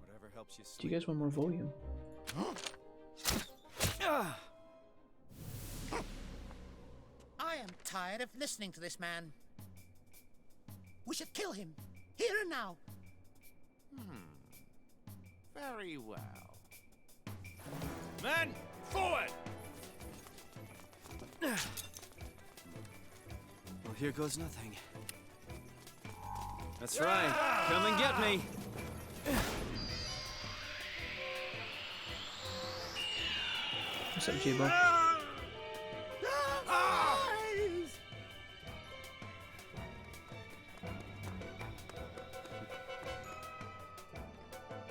Whatever helps you sleep. Do you guys want more volume? I am tired of listening to this man. We should kill him, here and now. Very well. Men, forward! Well, here goes nothing. That's right. Come and get me. What's up, J-Bo?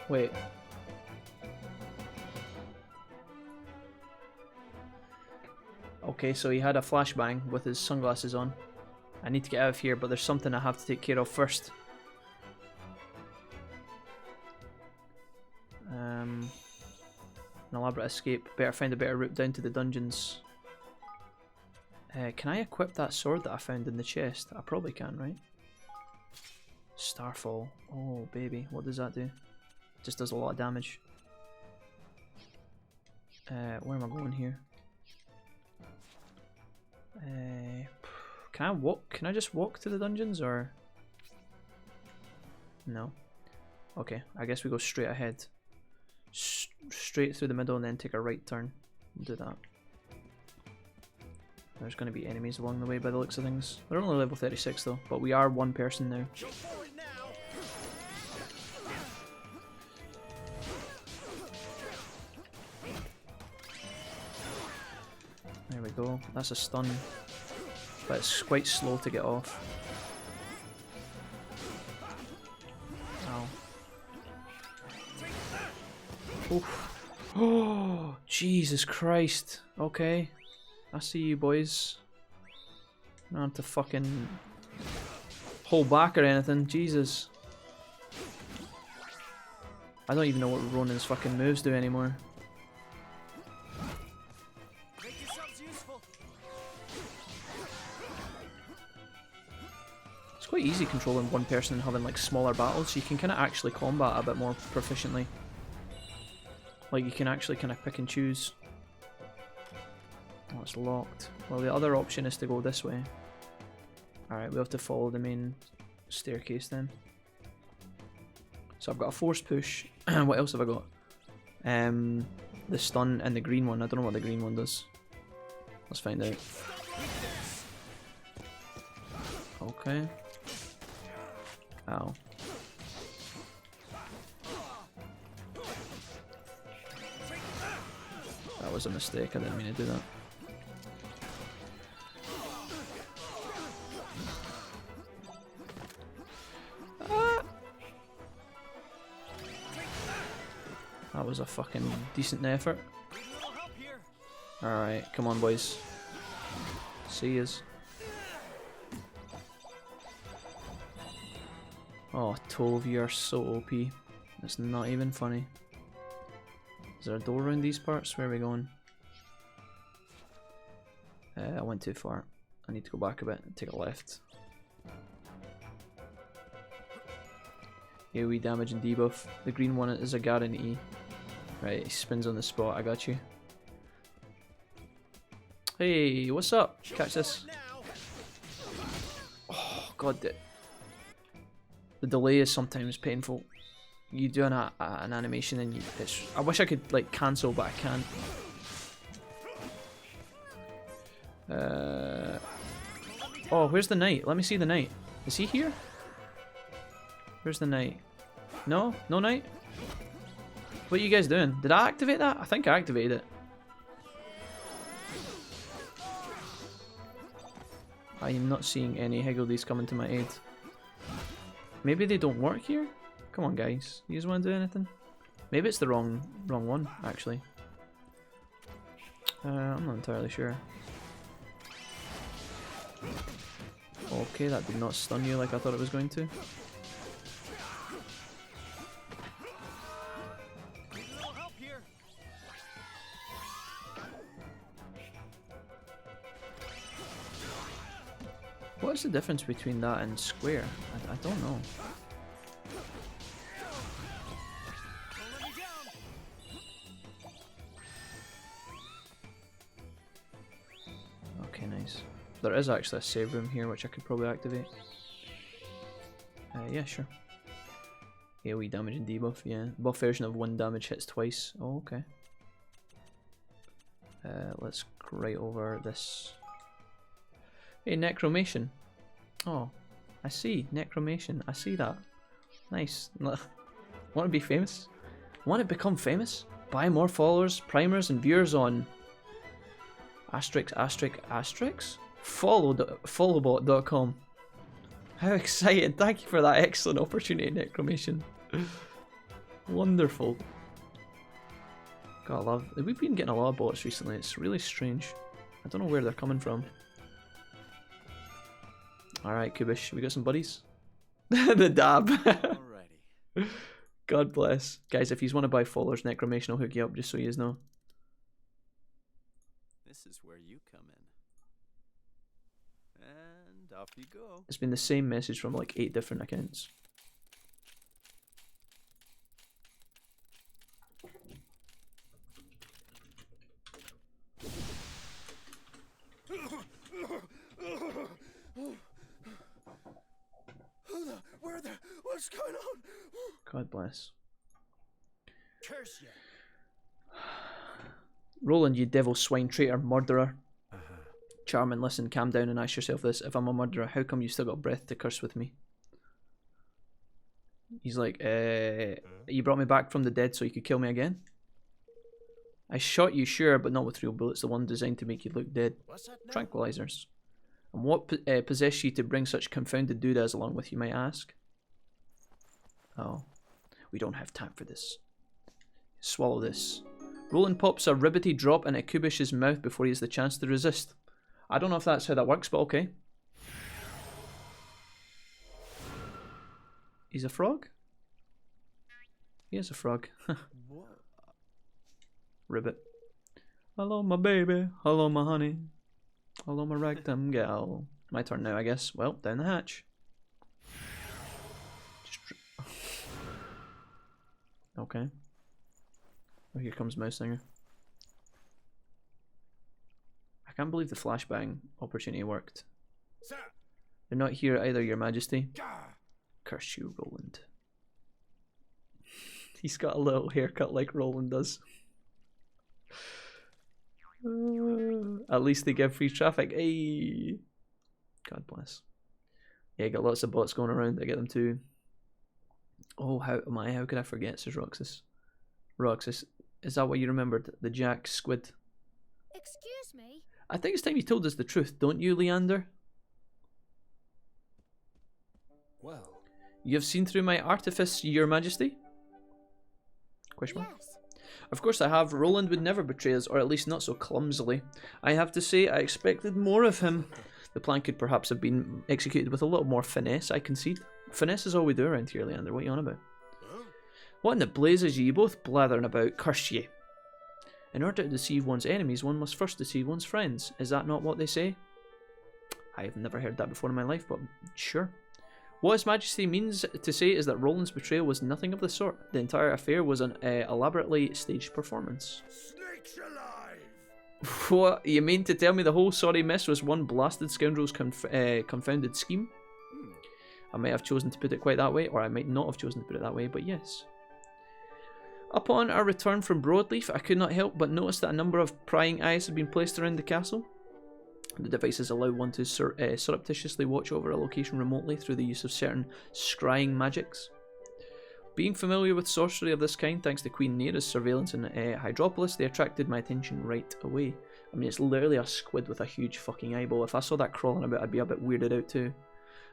Wait. Okay, so he had a flashbang with his sunglasses on. I need to get out of here, but there's something I have to take care of first. An elaborate escape. Better find a better route down to the dungeons. Can I equip that sword that I found in the chest? I probably can, right? Starfall. Oh, baby. What does that do? Just does a lot of damage. Where am I going here? Can I walk? Can I just walk to the dungeons, or no? Okay, I guess we go straight ahead, straight through the middle, and then take a right turn. We'll do that. There's going to be enemies along the way by the looks of things. They're only level 36 though, but we are one person now. There we go. That's a stun, but it's quite slow to get off. Ow. Oof. Oh, Jesus Christ. Okay. I see you boys. I don't have to fucking hold back or anything. Jesus. I don't even know what Ronan's fucking moves do anymore. It's quite easy controlling one person and having like smaller battles, so you can kind of actually combat a bit more proficiently. Like you can actually kind of pick and choose. Oh, it's locked. Well, the other option is to go this way. Alright, we have to follow the main staircase then. So I've got a force push. What else have I got? The stun and the green one. I don't know what the green one does. Let's find out. Okay. Ow. That was a mistake. I didn't mean to do that. That was a fucking decent effort. Alright, come on boys. See yous. Oh, 12 of you are so OP. It's not even funny. Is there a door around these parts? Where are we going? I went too far. I need to go back a bit and take a left. AoE damage and debuff. The green one is a guarantee. Right, he spins on the spot. I got you. Hey, what's up? Catch this. Oh god, the delay is sometimes painful. You do an animation and I wish I could like cancel, but I can't. Oh, where's the knight? Let me see the knight. Is he here? Where's the knight? No? No knight? What are you guys doing? Did I activate that? I think I activated it. I am not seeing any Higgledies coming to my aid. Maybe they don't work here? Come on guys, you guys want to do anything? Maybe it's the wrong one, actually. I'm not entirely sure. Okay, that did not stun you like I thought it was going to. What's the difference between that and square? I don't know. Okay, nice. There is actually a save room here which I could probably activate. Yeah, sure. AoE damage and debuff, yeah. Buff version of 1 damage hits twice. Oh, okay. Let's right over this. Hey, Necromation. Oh, I see. Necromation. I see that. Nice. Want to be famous? Want to become famous? Buy more followers, primers, and viewers on followbot.com. How exciting. Thank you for that excellent opportunity, Necromation. Wonderful. God, I love... We've been getting a lot of bots recently. It's really strange. I don't know where they're coming from. Alright, Kubish. We got some buddies? The dab. Alrighty. God bless. Guys, if you want to buy followers, Necromation will hook you up, just so you know. This is where you come in. And off you go. It's been the same message from like 8 different accounts. What's going on? God bless. Curse you. Roland, you devil swine traitor murderer. Charmin, listen, calm down and ask yourself this. If I'm a murderer, how come you still got breath to curse with me? He's like, you brought me back from the dead so you could kill me again? I shot you, sure, but not with real bullets, the one designed to make you look dead. Tranquilizers. And what possessed you to bring such confounded doodads along with you, might ask? Oh, we don't have time for this. Swallow this. Roland pops a ribbity drop into Kubish's mouth before he has the chance to resist. I don't know if that's how that works, but okay. He's a frog? He is a frog. Ribbit. Hello, my baby. Hello, my honey. Hello, my ragtime gal. My turn now, I guess. Well, down the hatch. Okay. Oh, here comes Mausinger. I can't believe the flashbang opportunity worked. Sir. They're not here either, Your Majesty. Curse you, Roland. He's got a little haircut like Roland does. At least they give free traffic. Hey, God bless. Yeah, got lots of bots going around. I get them too. Oh, how could I forget? Says Roxas. Roxas, is that what you remembered? The Jack Squid. Excuse me? I think it's time you told us the truth, don't you, Leander? Well. You have seen through my artifice, Your Majesty? Question mark? Yes. Of course I have. Roland would never betray us, or at least not so clumsily. I have to say, I expected more of him. The plan could perhaps have been executed with a little more finesse, I concede. Finesse is all we do around here, Leander. What are you on about? What in the blazes are you both blathering about? Curse ye. In order to deceive one's enemies, one must first deceive one's friends. Is that not what they say? I have never heard that before in my life, but sure. What His Majesty means to say is that Roland's betrayal was nothing of the sort. The entire affair was an elaborately staged performance. Snakes alive! What? You mean to tell me the whole sorry mess was one blasted scoundrel's confounded scheme? I might have chosen to put it quite that way, or I might not have chosen to put it that way, but yes. Upon our return from Broadleaf, I could not help but notice that a number of prying eyes had been placed around the castle. The devices allow one to surreptitiously watch over a location remotely through the use of certain scrying magics. Being familiar with sorcery of this kind, thanks to Queen Neera's surveillance in Hydropolis, they attracted my attention right away. I mean, it's literally a squid with a huge fucking eyeball. If I saw that crawling about, I'd be a bit weirded out too.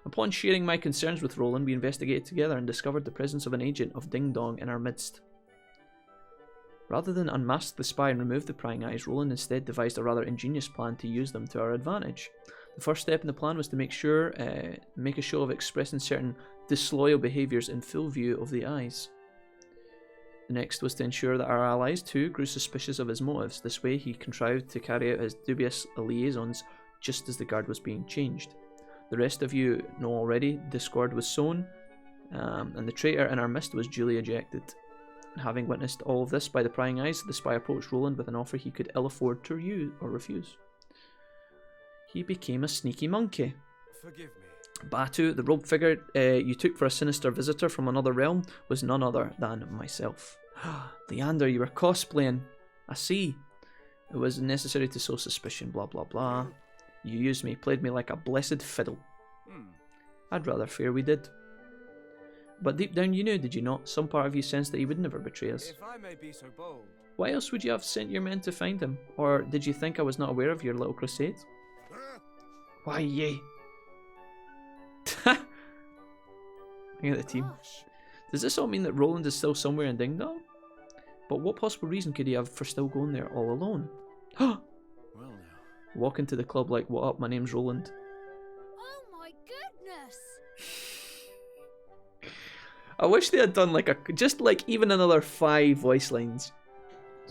Upon sharing my concerns with Roland, we investigated together and discovered the presence of an agent of Ding Dong in our midst. Rather than unmask the spy and remove the prying eyes, Roland instead devised a rather ingenious plan to use them to our advantage. The first step in the plan was to make a show of expressing certain disloyal behaviours in full view of the eyes. The next was to ensure that our allies too grew suspicious of his motives. This way he contrived to carry out his dubious liaisons just as the guard was being changed. The rest of you know already, discord was sown, and the traitor in our midst was duly ejected. Having witnessed all of this by the prying eyes, the spy approached Roland with an offer he could ill afford to refuse. He became a sneaky monkey. Forgive me. Batu, the robed figure you took for a sinister visitor from another realm, was none other than myself. Leander, you were cosplaying. I see. It was necessary to sow suspicion, blah blah blah. You used me, played me like a blessed fiddle. I'd rather fear we did. But deep down you knew, did you not? Some part of you sensed that he would never betray us. If I may be so bold. Why else would you have sent your men to find him? Or did you think I was not aware of your little crusade? Why, yay. Look at the team. Does this all mean that Roland is still somewhere in Ding Dong? But what possible reason could he have for still going there all alone? Well now. Walk into the club like, what up, my name's Roland. Oh my goodness! I wish they had done like just like even another 5 voice lines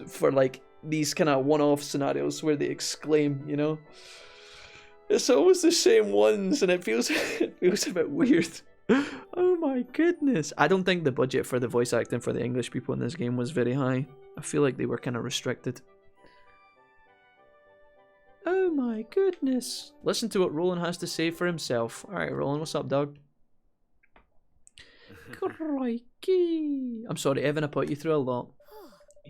for like these kind of one-off scenarios where they exclaim, you know? It's always the same ones and it feels a bit weird. Oh my goodness. I don't think the budget for the voice acting for the English people in this game was very high. I feel like they were kind of restricted. Oh my goodness. Listen to what Roland has to say for himself. Alright, Roland, what's up, dog? Crikey. I'm sorry, Evan, I put you through a lot.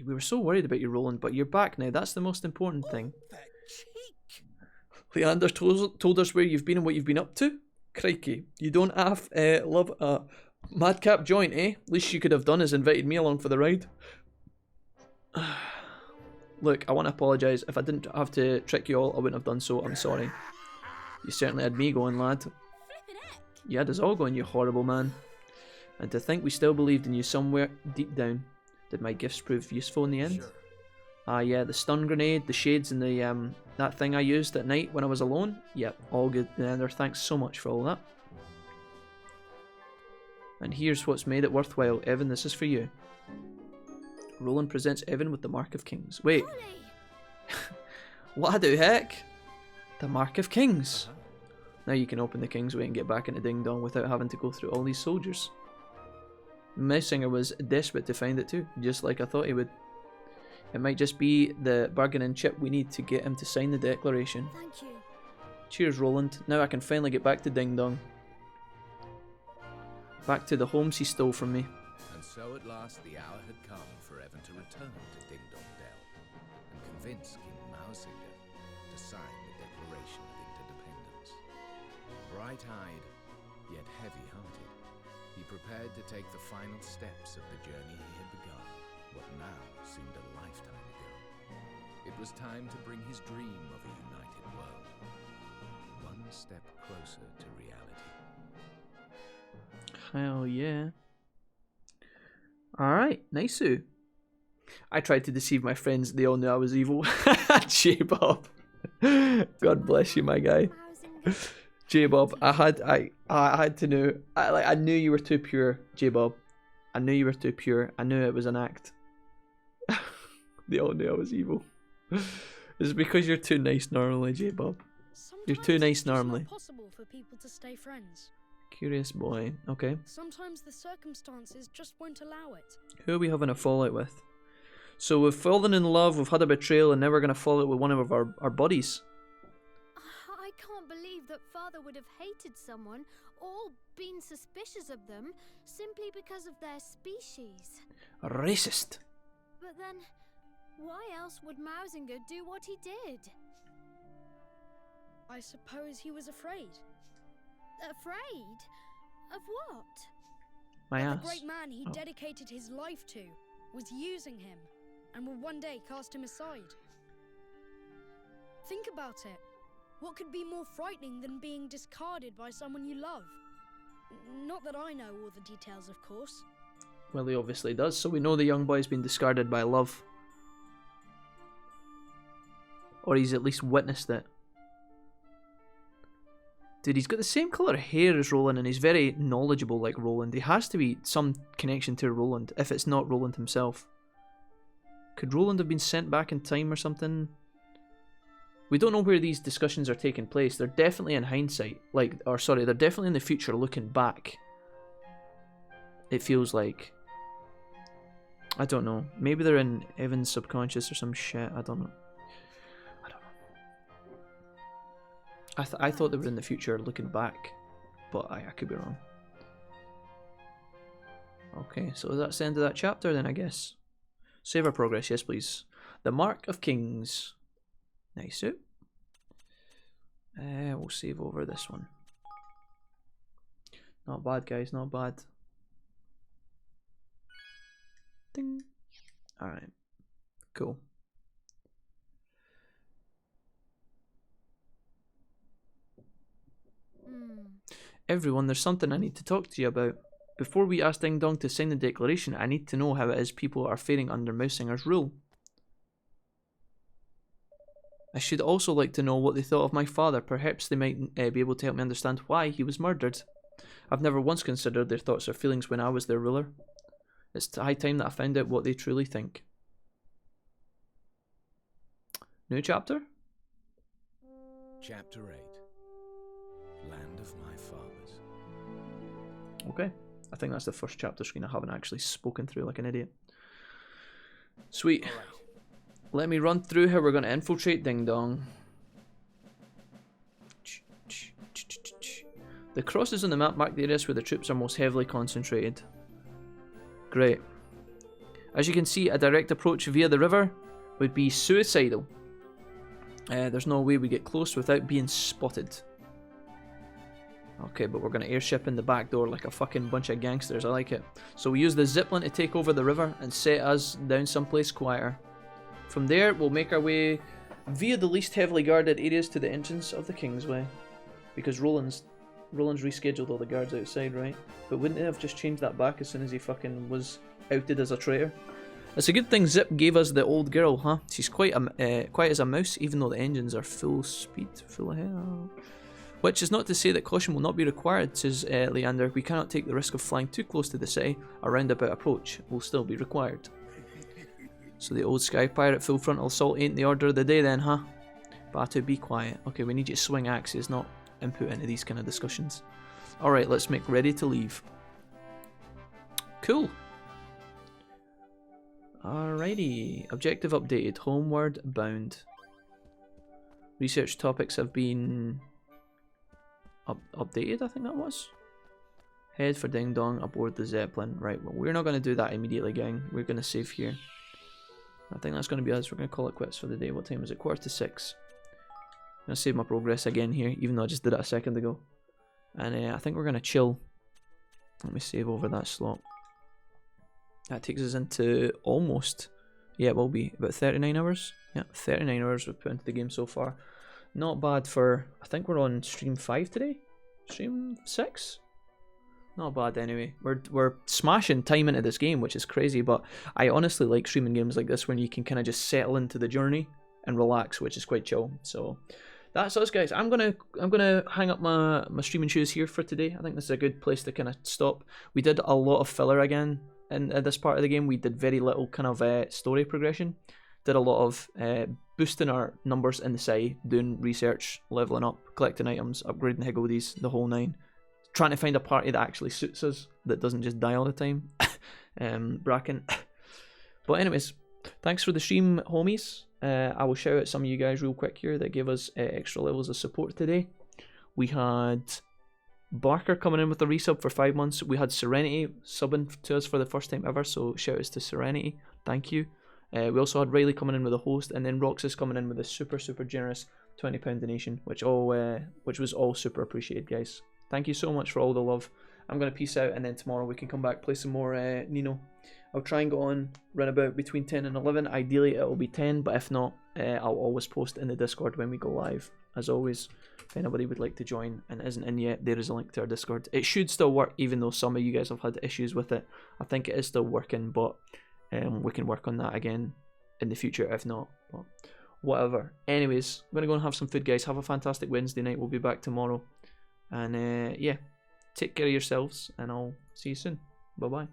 We were so worried about you, Roland, but you're back now. That's the most important thing. Leander told us where you've been and what you've been up to. Crikey, you don't have love a madcap joint, eh? Least you could have done is invited me along for the ride. Look, I want to apologise. If I didn't have to trick you all, I wouldn't have done so. I'm sorry. You certainly had me going, lad. You had us all going, you horrible man. And to think we still believed in you somewhere deep down. Did my gifts prove useful in the end? Sure. Ah yeah, the stun grenade, the shades and the that thing I used at night when I was alone. Yep, all good, Leander. Thanks so much for all that. And here's what's made it worthwhile. Evan, this is for you. Roland presents Evan with the Mark of Kings. Wait. What the heck? The Mark of Kings. Now you can open the Kingsway and get back into Ding Dong without having to go through all these soldiers. Mausinger was desperate to find it too, just like I thought he would. It might just be the bargaining chip we need to get him to sign the declaration. Thank you. Cheers, Roland. Now I can finally get back to Ding Dong. Back to the homes he stole from me. And so at last the hour had come for Evan to return to Ding Dong Dell and convince King Mausinger to sign the Declaration of Interdependence. Bright-eyed, yet heavy-hearted, he prepared to take the final steps of the journey he had begun, what now seemed a lifetime ago. It was time to bring his dream of a united world one step closer to reality. Hell yeah. Alright, nice. I tried to deceive my friends, they all knew I was evil. J-Bob. God bless you, my guy. J-Bob, I had to know. I knew you were too pure, J-Bob. I knew you were too pure. I knew it was an act. They all knew I was evil. It's because you're too nice normally, J-Bob. You're too nice normally. It's not possible for people to stay friends. Curious boy. Okay. Sometimes the circumstances just won't allow it. Who are we having a fallout with? So we've fallen in love, we've had a betrayal, and now we're going to fall out with one of our buddies. I can't believe that Father would have hated someone or been suspicious of them simply because of their species. Racist. But then, why else would Mausinger do what he did? I suppose he was afraid. Afraid? Of what? My that ass. The great man he dedicated his life to was using him and will one day cast him aside. Think about it. What could be more frightening than being discarded by someone you love? Not that I know all the details, of course. Well, he obviously does, so we know the young boy's been discarded by love. Or he's at least witnessed it. Dude, he's got the same colour hair as Roland and he's very knowledgeable like Roland. He has to be some connection to Roland, if it's not Roland himself. Could Roland have been sent back in time or something? We don't know where these discussions are taking place. They're definitely in hindsight. They're definitely in the future looking back. It feels like. I don't know. Maybe they're in Evan's subconscious or some shit. I don't know. I thought they were in the future looking back, but I could be wrong. Okay, so that's the end of that chapter then, I guess. Save our progress, yes please. The Mark of Kings. Nice. We'll save over this one. Not bad, guys, not bad. Ding. Alright. Cool. Everyone, there's something I need to talk to you about. Before we ask Ding Dong to sign the declaration, I need to know how it is people are faring under Mausinger's rule. I should also like to know what they thought of my father. Perhaps they might be able to help me understand why he was murdered. I've never once considered their thoughts or feelings when I was their ruler. It's high time that I found out what they truly think. New chapter? Chapter 8. Land of my fathers. Okay. I think that's the first chapter screen I haven't actually spoken through like an idiot. Sweet. Let me run through how we're going to infiltrate Ding Dong. The crosses on the map mark the areas where the troops are most heavily concentrated. Great. As you can see, a direct approach via the river would be suicidal. There's no way we get close without being spotted. Okay, but we're going to airship in the back door like a fucking bunch of gangsters. I like it. So we use the zipline to take over the river and set us down someplace quieter. From there, we'll make our way via the least heavily guarded areas to the entrance of the Kingsway. Because Roland's rescheduled all the guards outside, right? But wouldn't they have just changed that back as soon as he fucking was outed as a traitor? It's a good thing Zip gave us the old girl, huh? She's quiet as a mouse, even though the engines are full speed, full of hell. Which is not to say that caution will not be required, says Leander. We cannot take the risk of flying too close to the city. A roundabout approach will still be required. So the old sky pirate full frontal assault ain't the order of the day then, huh? Batu, be quiet. Okay, we need you to swing axes, not input into these kind of discussions. Alright, let's make ready to leave. Cool. Alrighty. Objective updated. Homeward bound. Research topics have been updated, I think that was. Head for Ding Dong aboard the Zeppelin. Right, well, we're not going to do that immediately, gang. We're going to save here. I think that's going to be us. We're going to call it quits for the day. What time is it? 5:45. I'm going to save my progress again here, even though I just did it a second ago. And I think we're going to chill. Let me save over that slot. That takes us into almost, yeah, it will be about 39 hours. Yeah, 39 hours we've put into the game so far. Not bad for, I think we're on stream 5 today? Stream 6? Not bad anyway. We're smashing time into this game, which is crazy, but I honestly like streaming games like this when you can kind of just settle into the journey and relax, which is quite chill. So that's us, guys. I'm gonna hang up my streaming shoes here for today. I think this is a good place to kind of stop. We did a lot of filler again in this part of the game. We did very little kind of story progression. Did a lot of boosting our numbers in the city, doing research, leveling up, collecting items, upgrading Higgledies, the whole nine. Trying to find a party that actually suits us, that doesn't just die all the time. Bracken. But anyways, thanks for the stream, homies. I will shout out some of you guys real quick here that gave us extra levels of support today. We had Barker coming in with a resub for 5 months. We had Serenity subbing to us for the first time ever, so shout outs to Serenity. Thank you. We also had Riley coming in with a host, and then Roxas coming in with a super generous £20 donation, which was all super appreciated, guys. Thank you so much for all the love. I'm going to peace out, and then tomorrow we can come back, play some more Nino. I'll try and go on, run about between 10 and 11. Ideally, it will be 10, but if not, I'll always post in the Discord when we go live. As always, if anybody would like to join and isn't in yet, there is a link to our Discord. It should still work, even though some of you guys have had issues with it. I think it is still working, but we can work on that again in the future, if not. But whatever. Anyways, I'm going to go and have some food, guys. Have a fantastic Wednesday night. We'll be back tomorrow. And yeah, take care of yourselves, and I'll see you soon. Bye bye.